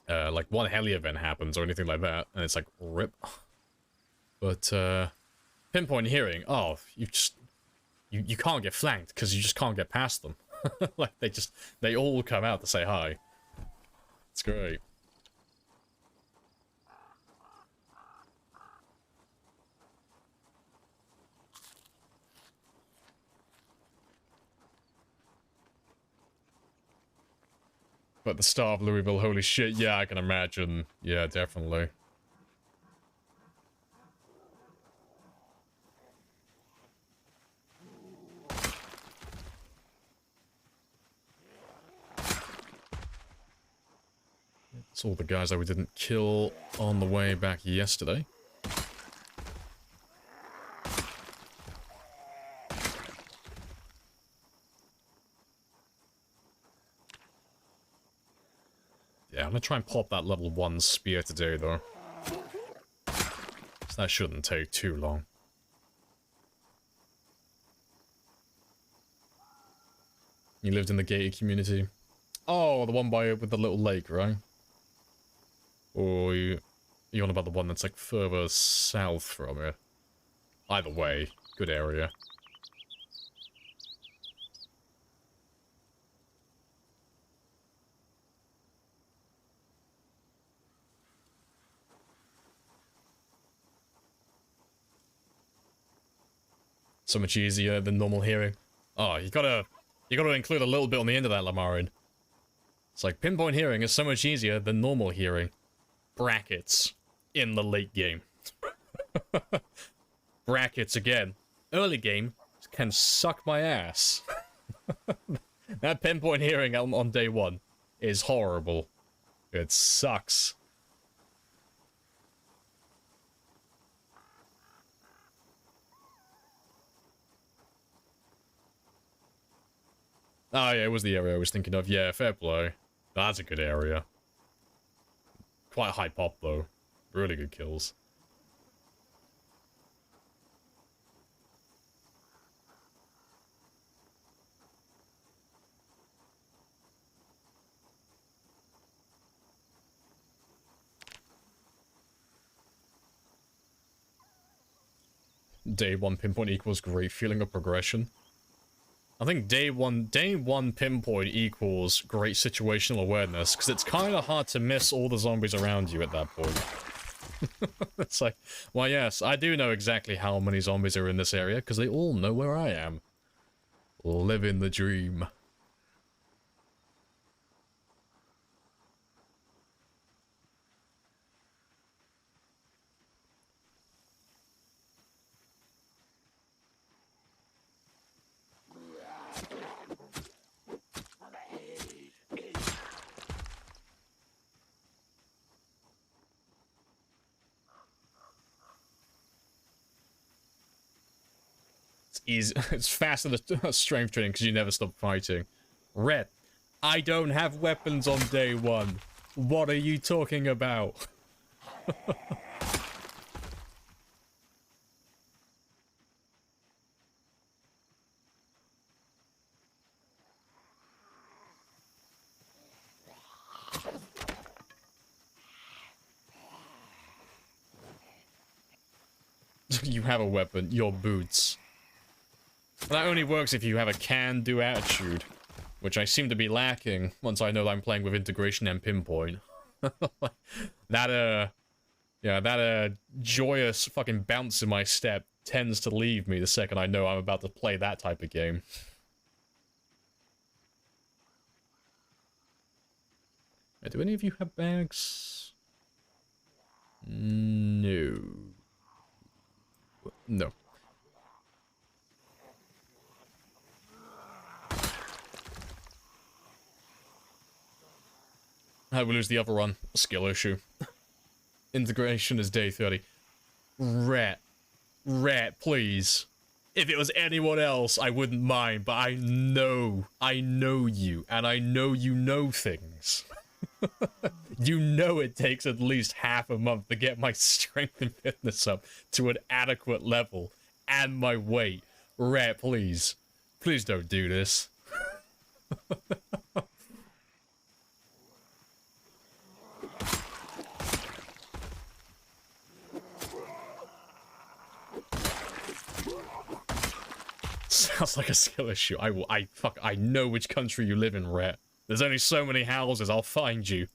Like, one heli event happens or anything like that, and it's like, rip. But, pinpoint hearing, oh, you can't get flanked, because you just can't get past them. Like, they all come out to say hi. It's great. But the star of Louisville, holy shit, yeah, I can imagine. Yeah, definitely. It's all the guys that we didn't kill on the way back yesterday. Yeah, I'm gonna try and pop that level 1 spear today, though. So that shouldn't take too long. You lived in the gated community? Oh, the one with the little lake, right? Or you're on about the one that's like further south from it? Either way, good area. So much easier than normal hearing. Oh, you gotta include a little bit on the end of that, Lamarin. It's like, pinpoint hearing is so much easier than normal hearing. Brackets. In the late game. Brackets again. Early game can suck my ass. That pinpoint hearing on day 1 is horrible. It sucks. Oh yeah, it was the area I was thinking of. Yeah, fair play. That's a good area. Quite high pop though. Really good kills. Day 1 pinpoint equals great feeling of progression. I think day one pinpoint equals great situational awareness, because it's kind of hard to miss all the zombies around you at that point. It's like, well yes, I do know exactly how many zombies are in this area, because they all know where I am. Living the dream. Easy. It's faster than strength training because you never stop fighting. Red, I don't have weapons on day 1. What are you talking about? You have a weapon, your boots. That only works if you have a can-do attitude, which I seem to be lacking once I know that I'm playing with integration and pinpoint. That joyous fucking bounce in my step tends to leave me the second I know I'm about to play that type of game. Do any of you have bags? No. No. How we lose the other one? Skill issue. Integration is day 30. Rat, please. If it was anyone else, I wouldn't mind, but I know you, and I know you know things. You know it takes at least half a month to get my strength and fitness up to an adequate level, and my weight. Rat, please. Please don't do this. Sounds like a skill issue. I know which country you live in, Rat. There's only so many houses, I'll find you.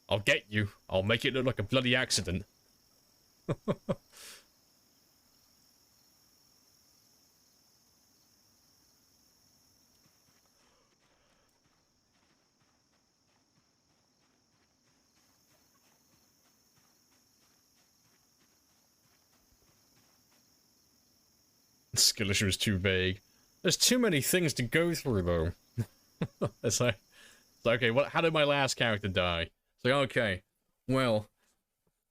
I'll get you. I'll make it look like a bloody accident. Skill issue is too vague. There's too many things to go through, though. It's like, okay, how did my last character die? It's like, okay, well,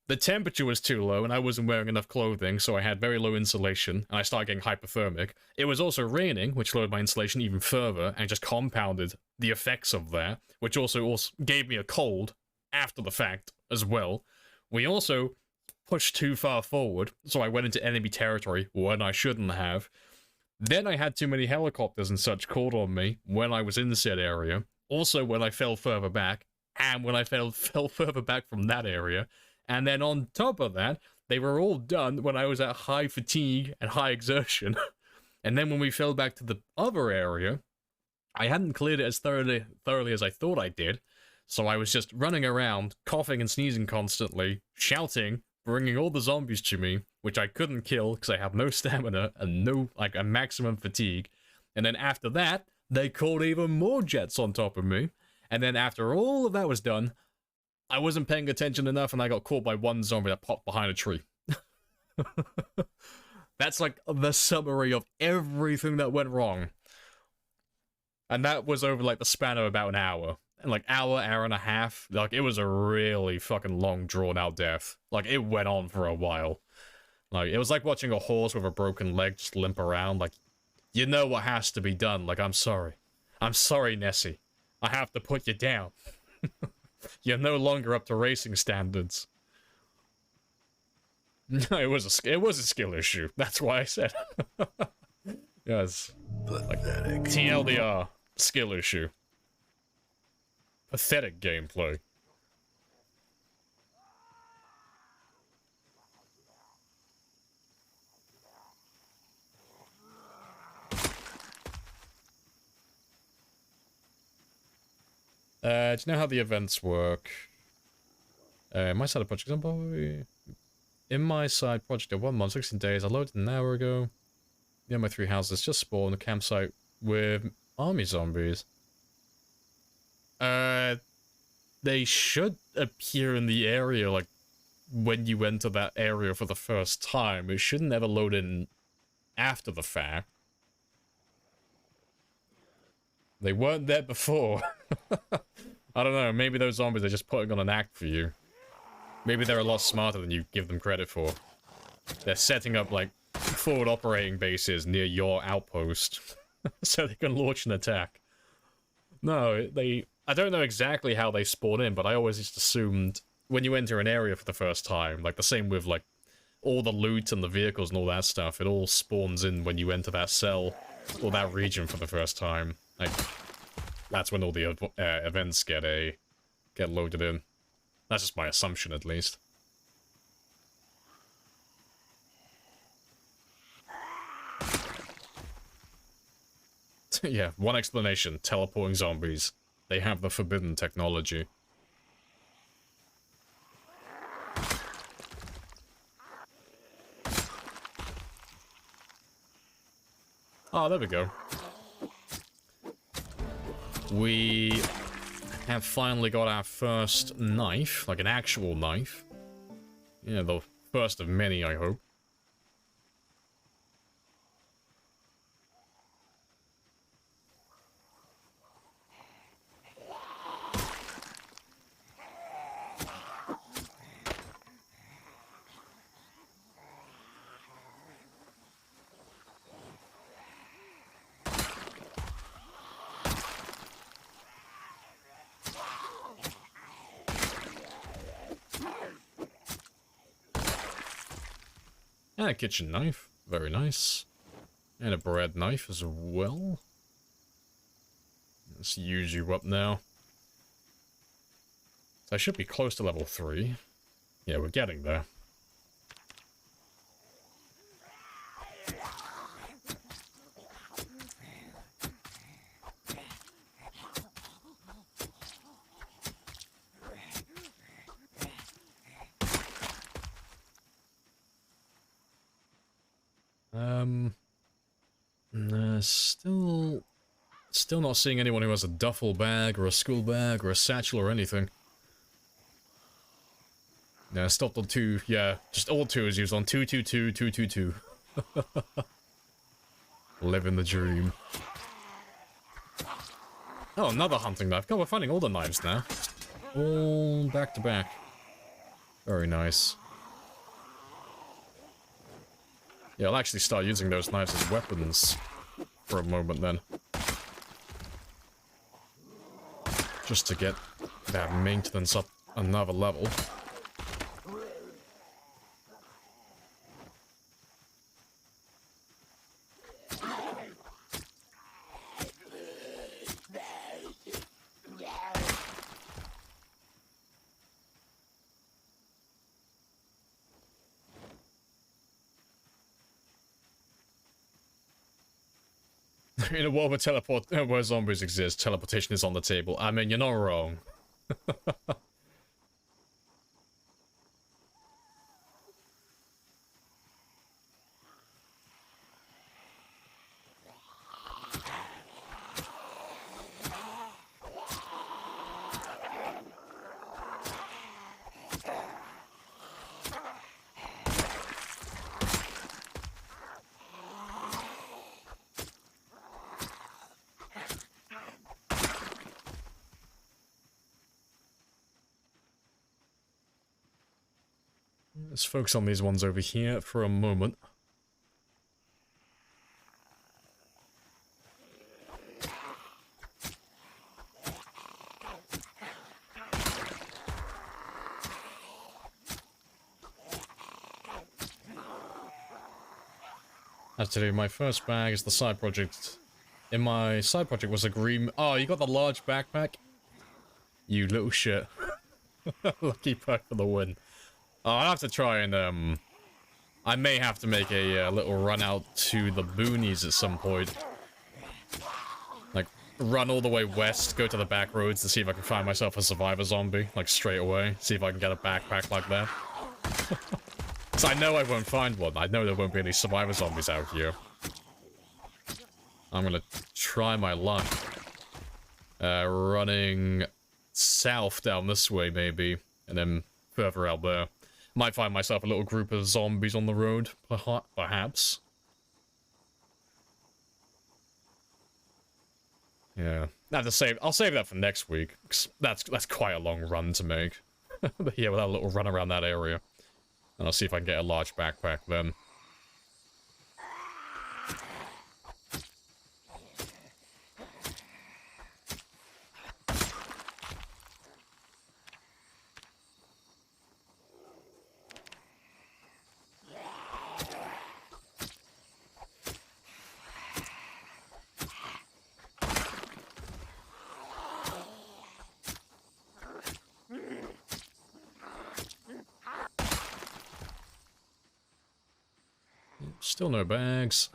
the temperature was too low and I wasn't wearing enough clothing, so I had very low insulation, and I started getting hypothermic. It was also raining, which lowered my insulation even further, and just compounded the effects of that, which also gave me a cold after the fact as well. We also pushed too far forward, so I went into enemy territory when I shouldn't have. Then I had too many helicopters and such called on me when I was in said area. Also when I fell further back, and when I fell further back from that area. And then on top of that, they were all done when I was at high fatigue and high exertion. And then when we fell back to the other area, I hadn't cleared it as thoroughly as I thought I did. So I was just running around, coughing and sneezing constantly, shouting, bringing all the zombies to me, which I couldn't kill because I have no stamina and a maximum fatigue. And then after that, they called even more jets on top of me. And then after all of that was done, I wasn't paying attention enough and I got caught by one zombie that popped behind a tree. That's like the summary of everything that went wrong. And that was over like the span of about an hour. And like hour and a half. Like it was a really fucking long drawn out death. Like it went on for a while. Like it was like watching a horse with a broken leg just limp around. Like, you know what has to be done. Like, I'm sorry. I'm sorry, Nessie. I have to put you down. You're no longer up to racing standards. No, it was a skill issue. That's why I said. Yes. Like, Pathetic. TLDR, skill issue. Pathetic gameplay. Do you know how the events work? My side of project example. In my side project of 1 month, 16 days, I loaded an hour ago. Yeah, my 3 houses just spawned a campsite with army zombies. They should appear in the area, like, when you enter that area for the first time. It shouldn't ever load in after the fact. They weren't there before. I don't know, maybe those zombies are just putting on an act for you. Maybe they're a lot smarter than you give them credit for. They're setting up, like, forward operating bases near your outpost so they can launch an attack. No, I don't know exactly how they spawn in, but I always just assumed when you enter an area for the first time, like the same with, like, all the loot and the vehicles and all that stuff, it all spawns in when you enter that cell or that region for the first time. Like, that's when all the events get loaded in. That's just my assumption, at least. Yeah, one explanation. Teleporting zombies. They have the forbidden technology. Oh, there we go. We have finally got our first knife, like an actual knife. Yeah, the first of many, I hope. And a kitchen knife. Very nice. And a bread knife as well. Let's use you up now. So I should be close to level 3. Yeah, we're getting there. Still not seeing anyone who has a duffel bag or a school bag or a satchel or anything. Yeah, stopped on 2. Yeah, just all 2 is used on 222, 222. Living the dream. Oh, another hunting knife. God, we're finding all the knives now. All back to back. Very nice. Yeah, I'll actually start using those knives as weapons for a moment then. Just to get that maintenance up another level. In a world where zombies exist, teleportation is on the table. I mean, you're not wrong. Let's focus on these ones over here for a moment. As to do, my first bag is the side project. In my side project was a green... Oh, you got the large backpack? You little shit. Lucky perk for the win. Oh, I'll have to try and, I may have to make a little run out to the boonies at some point. Like, run all the way west, go to the back roads to see if I can find myself a survivor zombie, like, straight away. See if I can get a backpack like that. Because I know I won't find one. I know there won't be any survivor zombies out here. I'm gonna try my luck. Running south down this way, maybe. And then further out there. Might find myself a little group of zombies on the road, perhaps. Yeah. I'll save that for next week. 'Cause that's quite a long run to make. But yeah, with that little run around that area. And I'll see if I can get a large backpack then. Still no bags.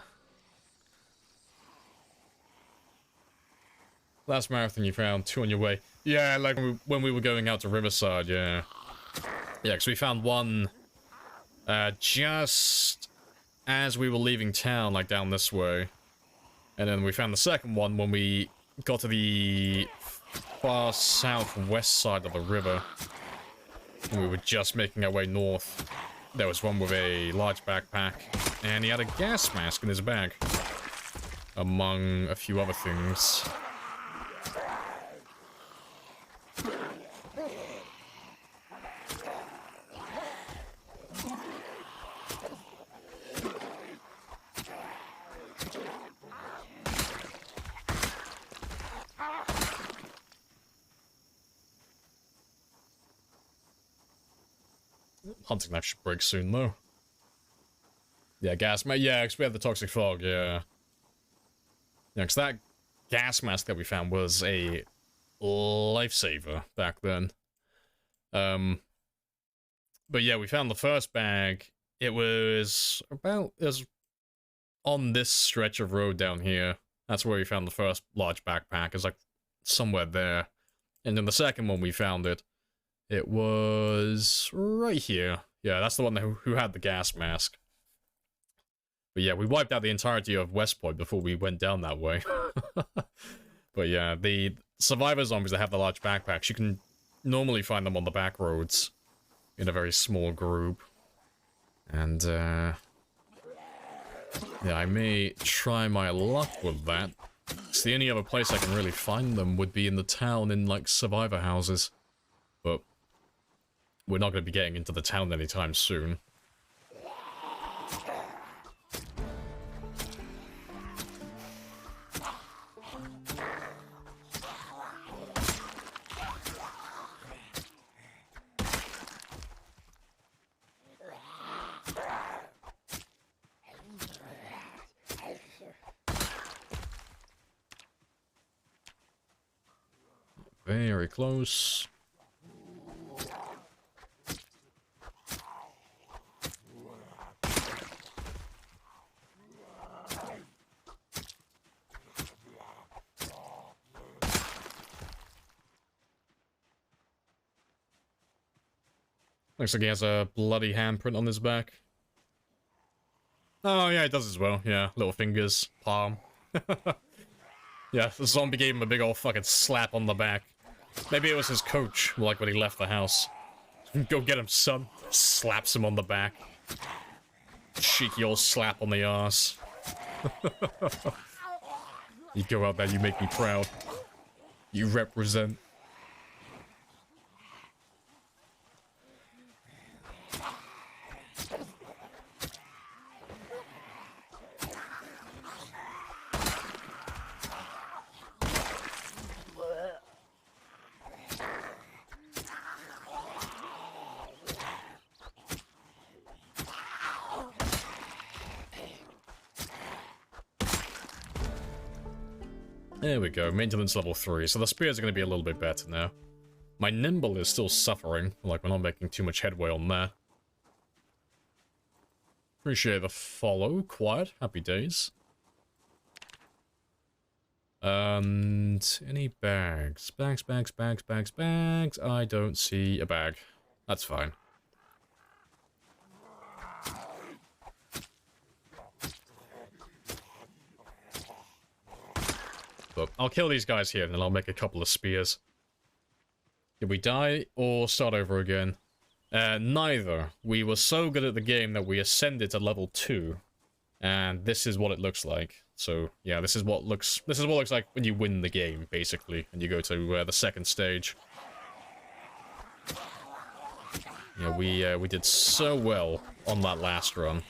Last marathon you found, 2 on your way. Yeah, like when we were going out to Riverside, yeah. Yeah, because we found one just as we were leaving town, like down this way. And then we found the second one when we got to the far southwest side of the river. And we were just making our way north. There was one with a large backpack, and he had a gas mask in his bag, among a few other things. Hunting knife should break soon, though. Yeah, gas mask. Yeah, because we had the toxic fog, yeah. Yeah, because that gas mask that we found was a lifesaver back then. But yeah, we found the first bag. It was on this stretch of road down here. That's where we found the first large backpack. It's like somewhere there. And then the second one we found it was right here. Yeah, that's the one who had the gas mask. But yeah, we wiped out the entirety of West Point before we went down that way. But yeah, the survivor zombies that have the large backpacks, you can normally find them on the back roads in a very small group. And, yeah, I may try my luck with that. It's the only other place I can really find them would be in the town in, like, survivor houses. But we're not going to be getting into the town anytime soon. Very close. Looks like he has a bloody handprint on his back. Oh yeah, it does as well. Yeah, little fingers, palm. Yeah, the zombie gave him a big old fucking slap on the back. Maybe it was his coach, like when he left the house. Go get him, son. Slaps him on the back. Cheeky old slap on the ass. You go out there, you make me proud. You represent. There we go, maintenance level 3, so the spears are going to be a little bit better now. My nimble is still suffering, like we're not making too much headway on that. Appreciate the follow, quiet, happy days. And any bags? Bags. I don't see a bag. That's fine. But I'll kill these guys here and then I'll make a couple of spears. Did we die or start over again? Neither. We were so good at the game that we ascended to level 2. And this is what it looks like. So, yeah, this is what looks like when you win the game, basically, and you go to the second stage. Yeah, we did so well on that last run.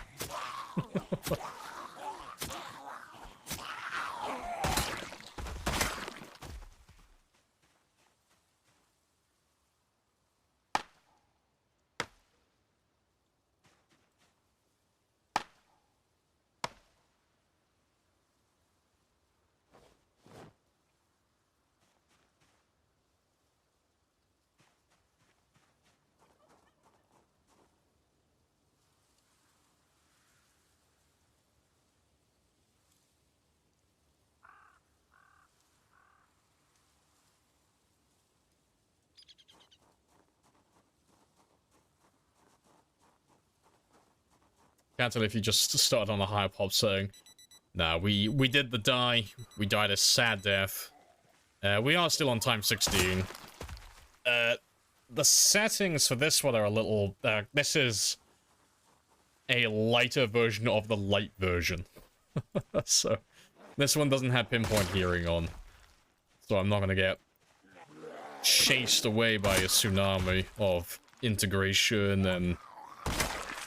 Can't tell if you just started on a higher pop saying, nah, we did the die. We died a sad death. We are still on time 16. The settings for this one are a little... this is a lighter version of the light version. So, this one doesn't have pinpoint hearing on. So I'm not gonna get chased away by a tsunami of integration and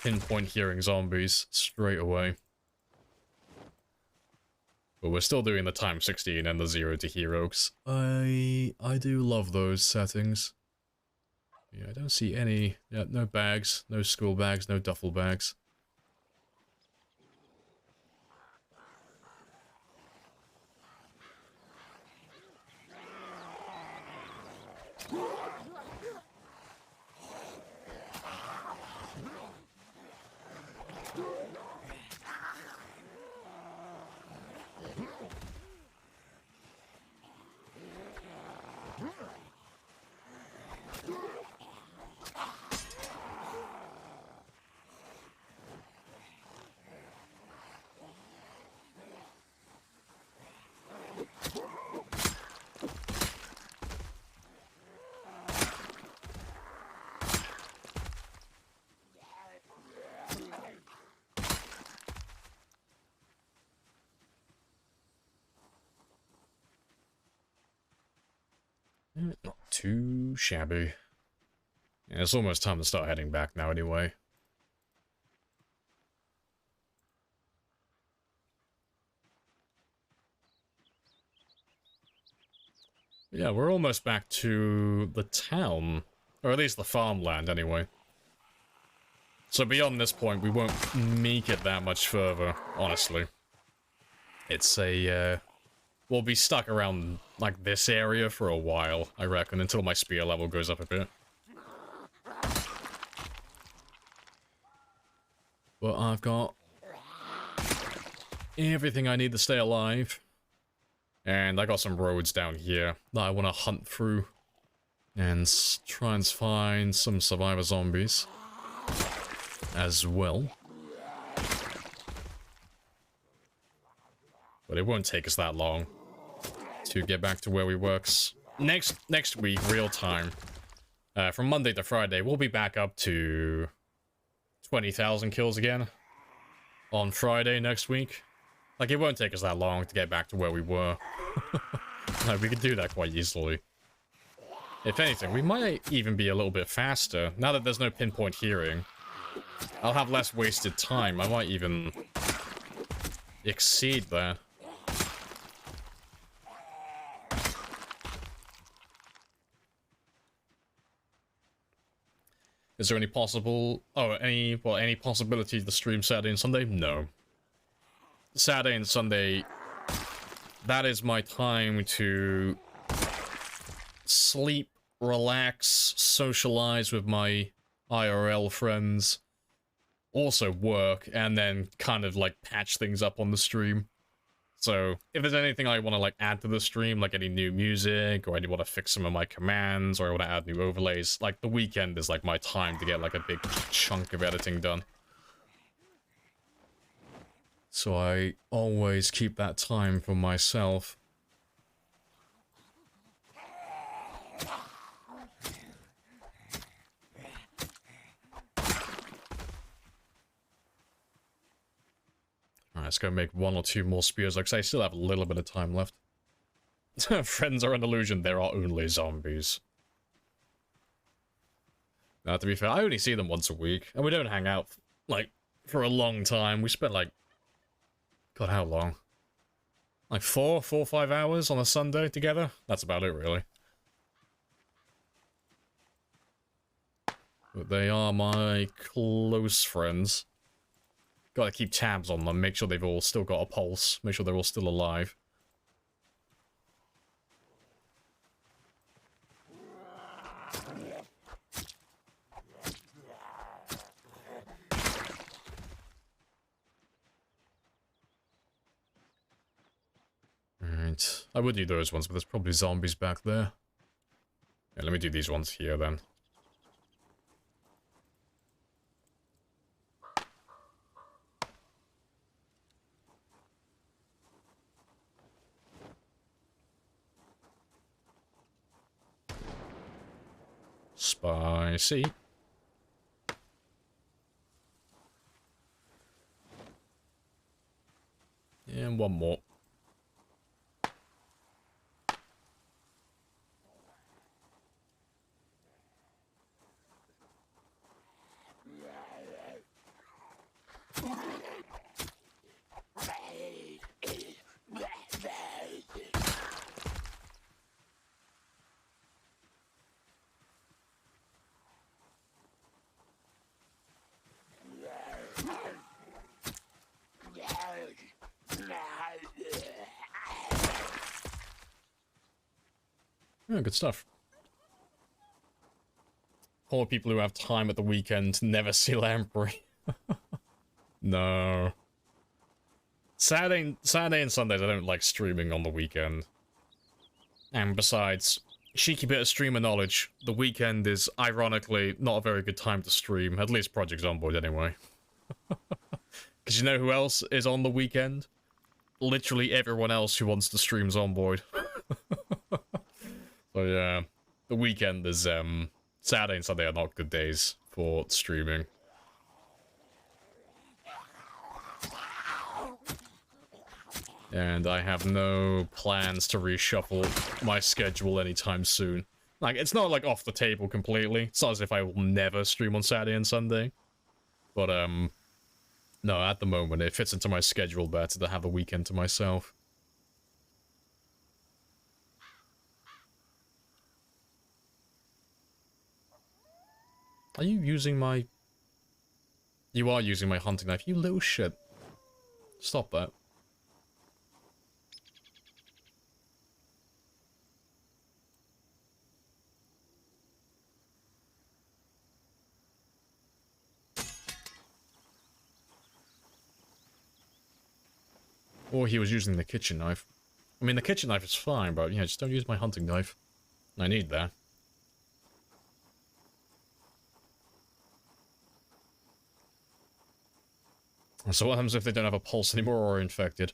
pinpoint hearing zombies straight away. But we're still doing the time 16 and the 0 to heroes. I do love those settings. Yeah, I don't see any... Yeah, no bags, no school bags, no duffel bags. Not too shabby. Yeah, it's almost time to start heading back now anyway. Yeah, we're almost back to the town. Or at least the farmland anyway. So beyond this point, we won't make it that much further, honestly. It's a, we'll be stuck around, like, this area for a while, I reckon, until my spear level goes up a bit. But I've got everything I need to stay alive. And I got some roads down here that I want to hunt through. And try and find some survivor zombies. As well. But it won't take us that long to get back to where we works. Next week, real time. From Monday to Friday, we'll be back up to 20,000 kills again. On Friday next week. Like, it won't take us that long to get back to where we were. Like, we could do that quite easily. If anything, we might even be a little bit faster. Now that there's no pinpoint hearing, I'll have less wasted time. I might even exceed that. Is there any possible... Oh, any possibility to stream Saturday and Sunday? No. Saturday and Sunday that is my time to sleep, relax, socialize with my IRL friends, also work, and then kind of like patch things up on the stream. So if there's anything I want to like add to the stream, like any new music, or I want to fix some of my commands, or I want to add new overlays, like the weekend is like my time to get like a big chunk of editing done. So I always keep that time for myself. Alright, let's go make 1 or 2 more spears. Like I say, I still have a little bit of time left. Friends are an illusion, there are only zombies. Now, to be fair, I only see them once a week, and we don't hang out, like, for a long time. We spent, like, God, how long? Like 4 or 5 hours on a Sunday together? That's about it, really. But they are my close friends. Gotta keep tabs on them, make sure they've all still got a pulse, make sure they're all still alive. Alright, I would do those ones, but there's probably zombies back there. Yeah, let me do these ones here then. Spicy. And one more. Yeah, good stuff. Poor people who have time at the weekend never see Lamprey. No. Saturday and Sundays I don't like streaming on the weekend. And besides, cheeky bit of streamer knowledge, the weekend is ironically not a very good time to stream, at least Project Zomboid anyway. Because you know who else is on the weekend? Literally everyone else who wants to stream Zomboid. So yeah, the weekend is, Saturday and Sunday are not good days for streaming. And I have no plans to reshuffle my schedule anytime soon. Like, it's not, like, off the table completely. It's not as if I will never stream on Saturday and Sunday. But, no, at the moment, it fits into my schedule better to have the weekend to myself. Are you using my... You are using my hunting knife, you little shit. Stop that. Or he was using the kitchen knife. I mean, the kitchen knife is fine, but, yeah, just don't use my hunting knife. I need that. So what happens if they don't have a pulse anymore or are infected?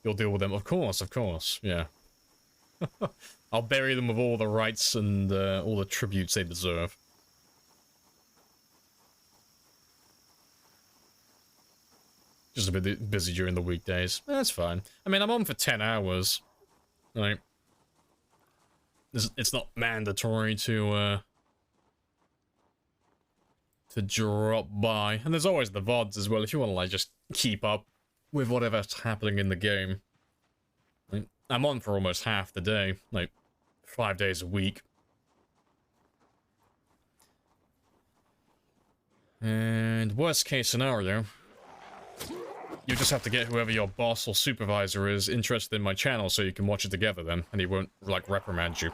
You'll deal with them, of course, yeah. I'll bury them with all the rights and all the tributes they deserve. Just a bit busy during the weekdays. That's fine. I mean, I'm on for 10 hours. Like, it's not mandatory to drop by. And there's always the VODs as well, if you want to, like, just keep up with whatever's happening in the game. Like, I'm on for almost half the day. Like, 5 days a week. And worst case scenario... You just have to get whoever your boss or supervisor is interested in my channel so you can watch it together then, and he won't, like, reprimand you.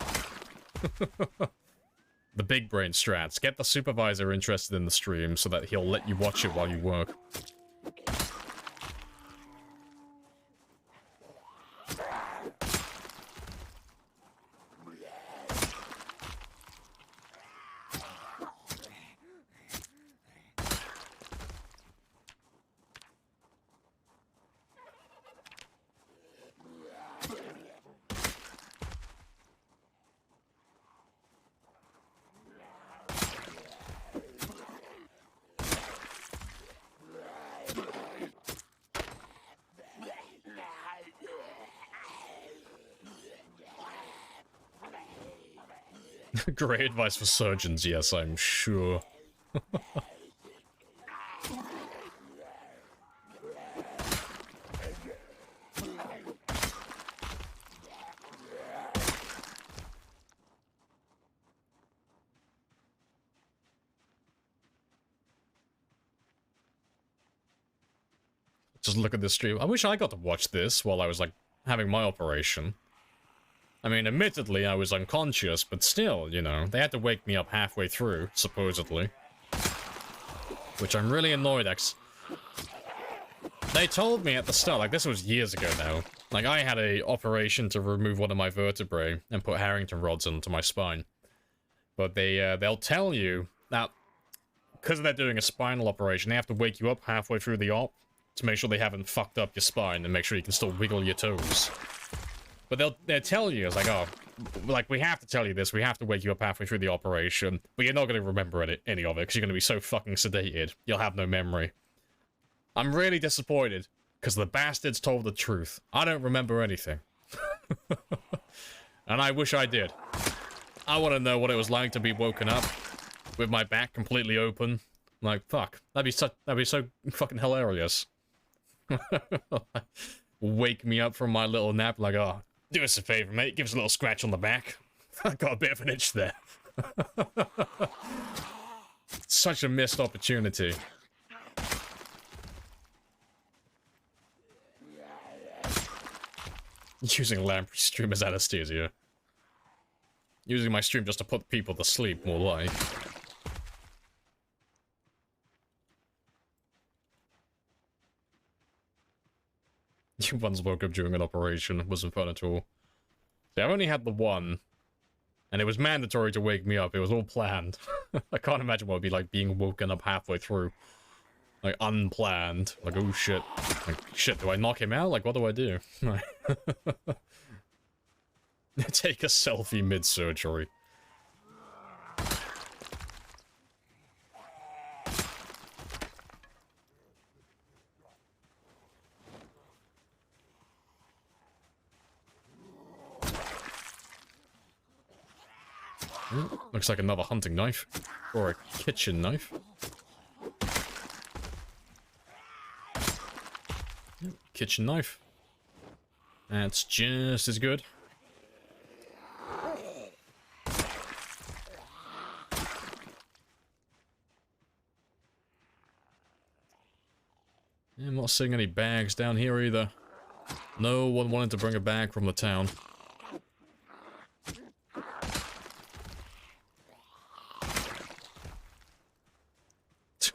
The big brain strats. Get the supervisor interested in the stream so that he'll let you watch it while you work. Great advice for surgeons, yes, I'm sure. Just look at this stream. I wish I got to watch this while I was, like, having my operation. I mean, admittedly, I was unconscious, but still, you know, they had to wake me up halfway through, supposedly. Which I'm really annoyed at. They told me at the start, like, this was years ago now. Like, I had a operation to remove one of my vertebrae and put Harrington rods into my spine. But they'll tell you that, because they're doing a spinal operation, they have to wake you up halfway through the op to make sure they haven't fucked up your spine and make sure you can still wiggle your toes. But they'll tell you, it's like, oh, like, we have to tell you this, we have to wake you up halfway through the operation, but you're not going to remember any of it, because you're going to be so fucking sedated, you'll have no memory. I'm really disappointed, because the bastards told the truth. I don't remember anything. And I wish I did. I want to know what it was like to be woken up, with my back completely open. Like, fuck, that'd be so fucking hilarious. Wake me up from my little nap, like, oh, do us a favor, mate. Give us a little scratch on the back. I got a bit of an itch there. Such a missed opportunity. Using Lamprey stream as anesthesia. Using my stream just to put people to sleep, more like. You once woke up during an operation. It wasn't fun at all. See, I've only had the one. And it was mandatory to wake me up. It was all planned. I can't imagine what it would be like being woken up halfway through. Like, unplanned. Like, oh shit. Like, shit, do I knock him out? Like, what do I do? Take a selfie mid-surgery. Looks like another hunting knife. Or a kitchen knife. Kitchen knife. That's just as good. I'm not seeing any bags down here either. No one wanted to bring a bag from the town.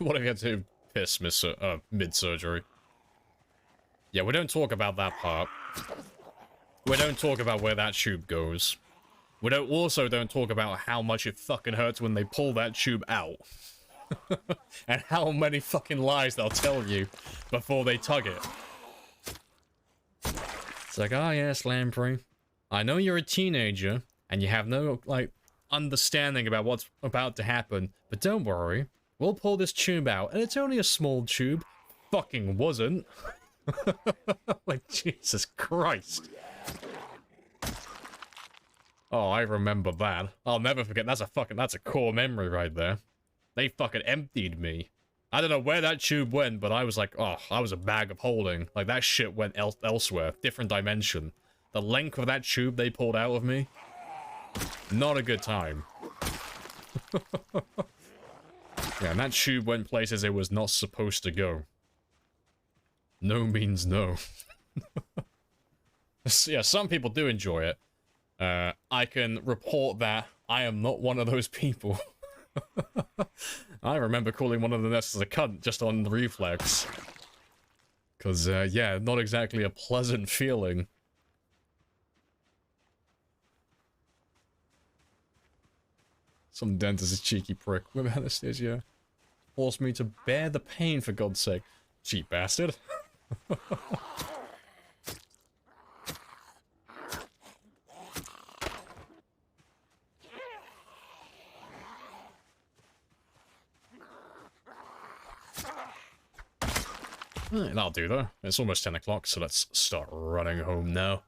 What have you had to piss mid-surgery? Yeah, we don't talk about that part. We don't talk about where that tube goes. We don't talk about how much it fucking hurts when they pull that tube out. And how many fucking lies they'll tell you before they tug it. It's like, ah, yes, Lamprey. I know you're a teenager, and you have no, like, understanding about what's about to happen, but don't worry. We'll pull this tube out, and it's only a small tube. Fucking wasn't. Like, Jesus Christ. Oh, I remember that. I'll never forget. That's a core memory right there. They fucking emptied me. I don't know where that tube went, but I was like, oh, I was a bag of holding. Like, that shit went elsewhere. Different dimension. The length of that tube they pulled out of me. Not a good time. Yeah, and that tube went places it was not supposed to go. No means no. Yeah, some people do enjoy it. I can report that I am not one of those people. I remember calling one of the nurses a cunt just on the reflex. Because, yeah, not exactly a pleasant feeling. Some dentist is a cheeky prick with anesthesia. Forced me to bear the pain, for God's sake. Cheap bastard. That'll do though. It's almost 10 o'clock, so let's start running home now.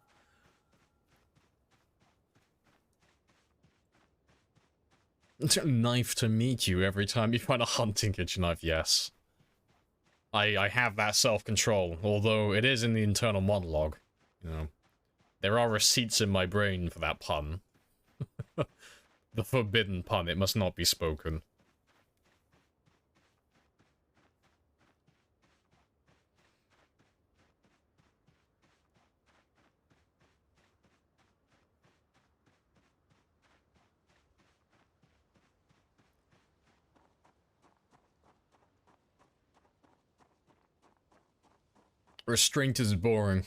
Knife to meet you every time you find a hunting kitchen knife, yes. I have that self-control, although it is in the internal monologue. You know, there are receipts in my brain for that pun. The forbidden pun, it must not be spoken. Restraint is boring.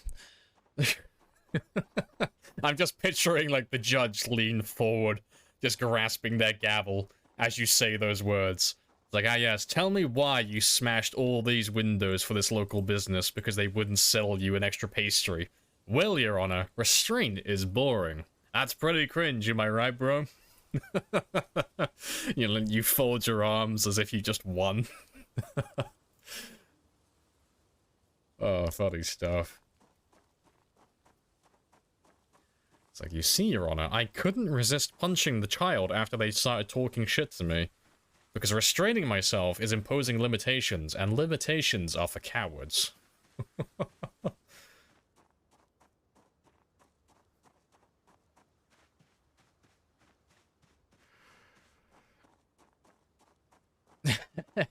I'm just picturing, like, the judge lean forward, just grasping their gavel as you say those words. It's like, ah yes, tell me why you smashed all these windows for this local business because they wouldn't sell you an extra pastry. Well, Your Honor, restraint is boring. That's pretty cringe, am I right, bro? You know, you fold your arms as if you just won. Oh, funny stuff. It's like, you see, Your Honor, I couldn't resist punching the child after they started talking shit to me. Because restraining myself is imposing limitations, and limitations are for cowards.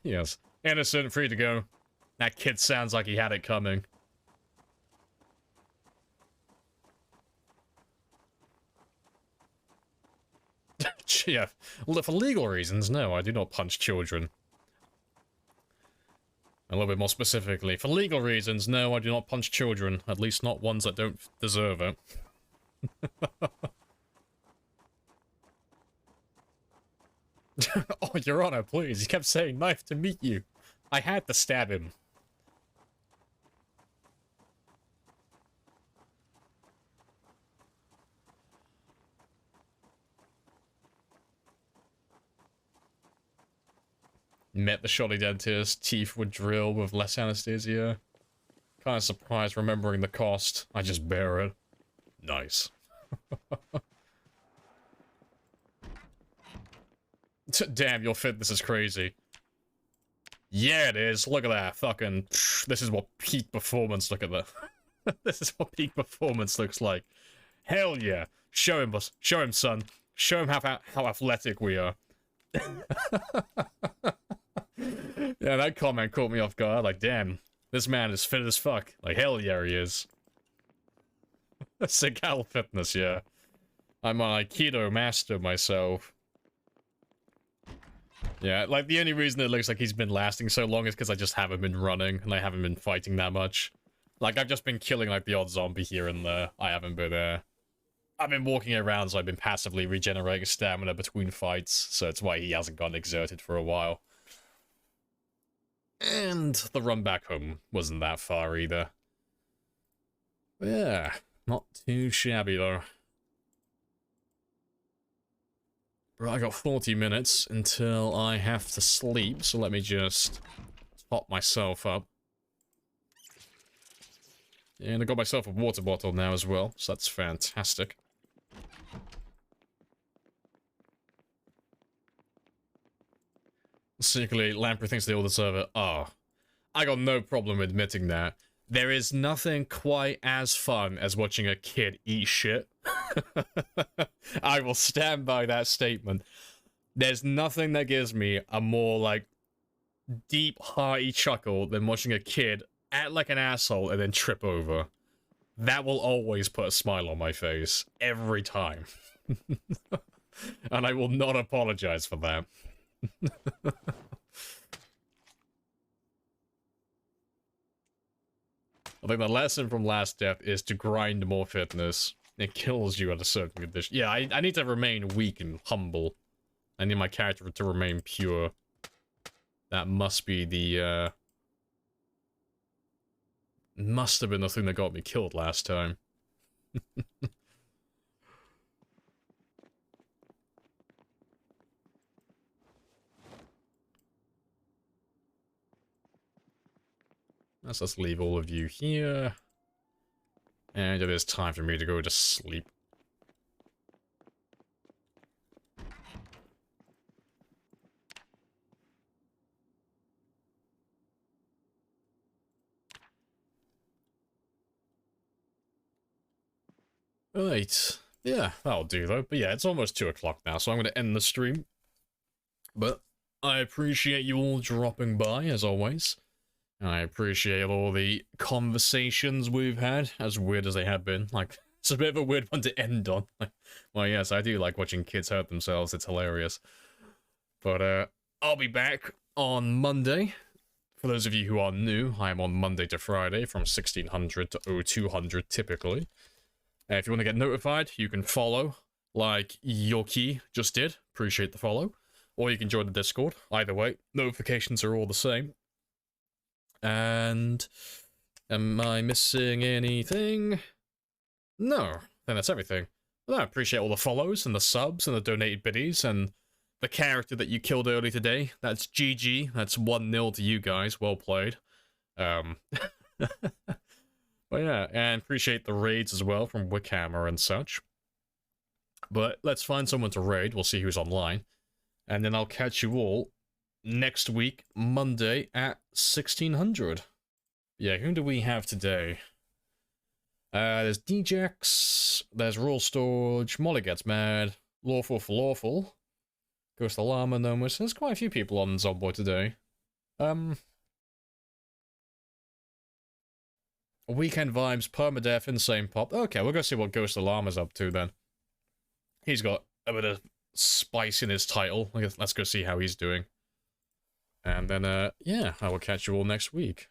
Yes. Innocent, free to go. That kid sounds like he had it coming. Yeah, for legal reasons, no, I do not punch children. A little bit more specifically, for legal reasons, no, I do not punch children. At least not ones that don't deserve it. Oh, Your Honor, please. He kept saying knife to meet you. I had to stab him. Met the shoddy dentist, teeth would drill with less anesthesia. Kind of surprised remembering the cost. I just bear it. Nice. Damn, your fitness is crazy. Yeah, it is. Look at that. Fucking... This is what peak performance... Look at that. This is what peak performance looks like. Hell yeah. Show him, boss. Show him, son. Show him how athletic we are. Yeah, that comment caught me off guard. Like, damn, this man is fit as fuck. Like, hell yeah, he is. Segal fitness, yeah. I'm an Aikido master myself. Yeah, like, the only reason it looks like he's been lasting so long is because I just haven't been running, and I haven't been fighting that much. Like, I've just been killing, like, the odd zombie here and there. I haven't been, I've been walking around, so I've been passively regenerating stamina between fights, so it's why he hasn't gotten exerted for a while. And the run back home wasn't that far either. Yeah, not too shabby though. Right, I got 40 minutes until I have to sleep, so let me just top myself up. And I got myself a water bottle now as well, so that's fantastic. Secretly, Lamprey thinks they all deserve it. Oh, I got no problem admitting that. There is nothing quite as fun as watching a kid eat shit. I will stand by that statement. There's nothing that gives me a more, like, deep, hearty chuckle than watching a kid act like an asshole and then trip over. That will always put a smile on my face. Every time. And I will not apologize for that. I think the lesson from Last Death is to grind more fitness. It kills you at a certain condition. Yeah, I need to remain weak and humble. I need my character to remain pure. That must be the, must have been the thing that got me killed last time. Let's just leave all of you here. And it is time for me to go to sleep. Right. Yeah, that'll do though. But yeah, it's almost 2 o'clock now, so I'm going to end the stream. But I appreciate you all dropping by, as always. I appreciate all the conversations we've had, as weird as they have been. Like, it's a bit of a weird one to end on. Well, yes, I do like watching kids hurt themselves. It's hilarious. But, I'll be back on Monday. For those of you who are new, I am on Monday to Friday from 1600 to 0200 typically. If you want to get notified, you can follow, like Yoki just did. Appreciate the follow. Or you can join the Discord. Either way, notifications are all the same. And am I missing anything? No, I think that's everything. Well, I appreciate all the follows and the subs and the donated biddies and the character that you killed early today. That's GG. That's 1-0 to you guys. Well played. But yeah, and appreciate the raids as well from Wickhammer and such. But let's find someone to raid. We'll see who's online. And then I'll catch you all next week, Monday at 1600. Yeah, who do we have today? There's Djax, there's Rule Storage, Molly Gets Mad, Lawful for Lawful, Ghost the Llama, Nomus. There's quite a few people on Zomboid today. Weekend Vibes, Permadeath, Insane Pop. Okay, we'll go see what Ghost the Llama's up to then. He's got a bit of spice in his title. Let's go see how he's doing. And then, yeah, I will catch you all next week.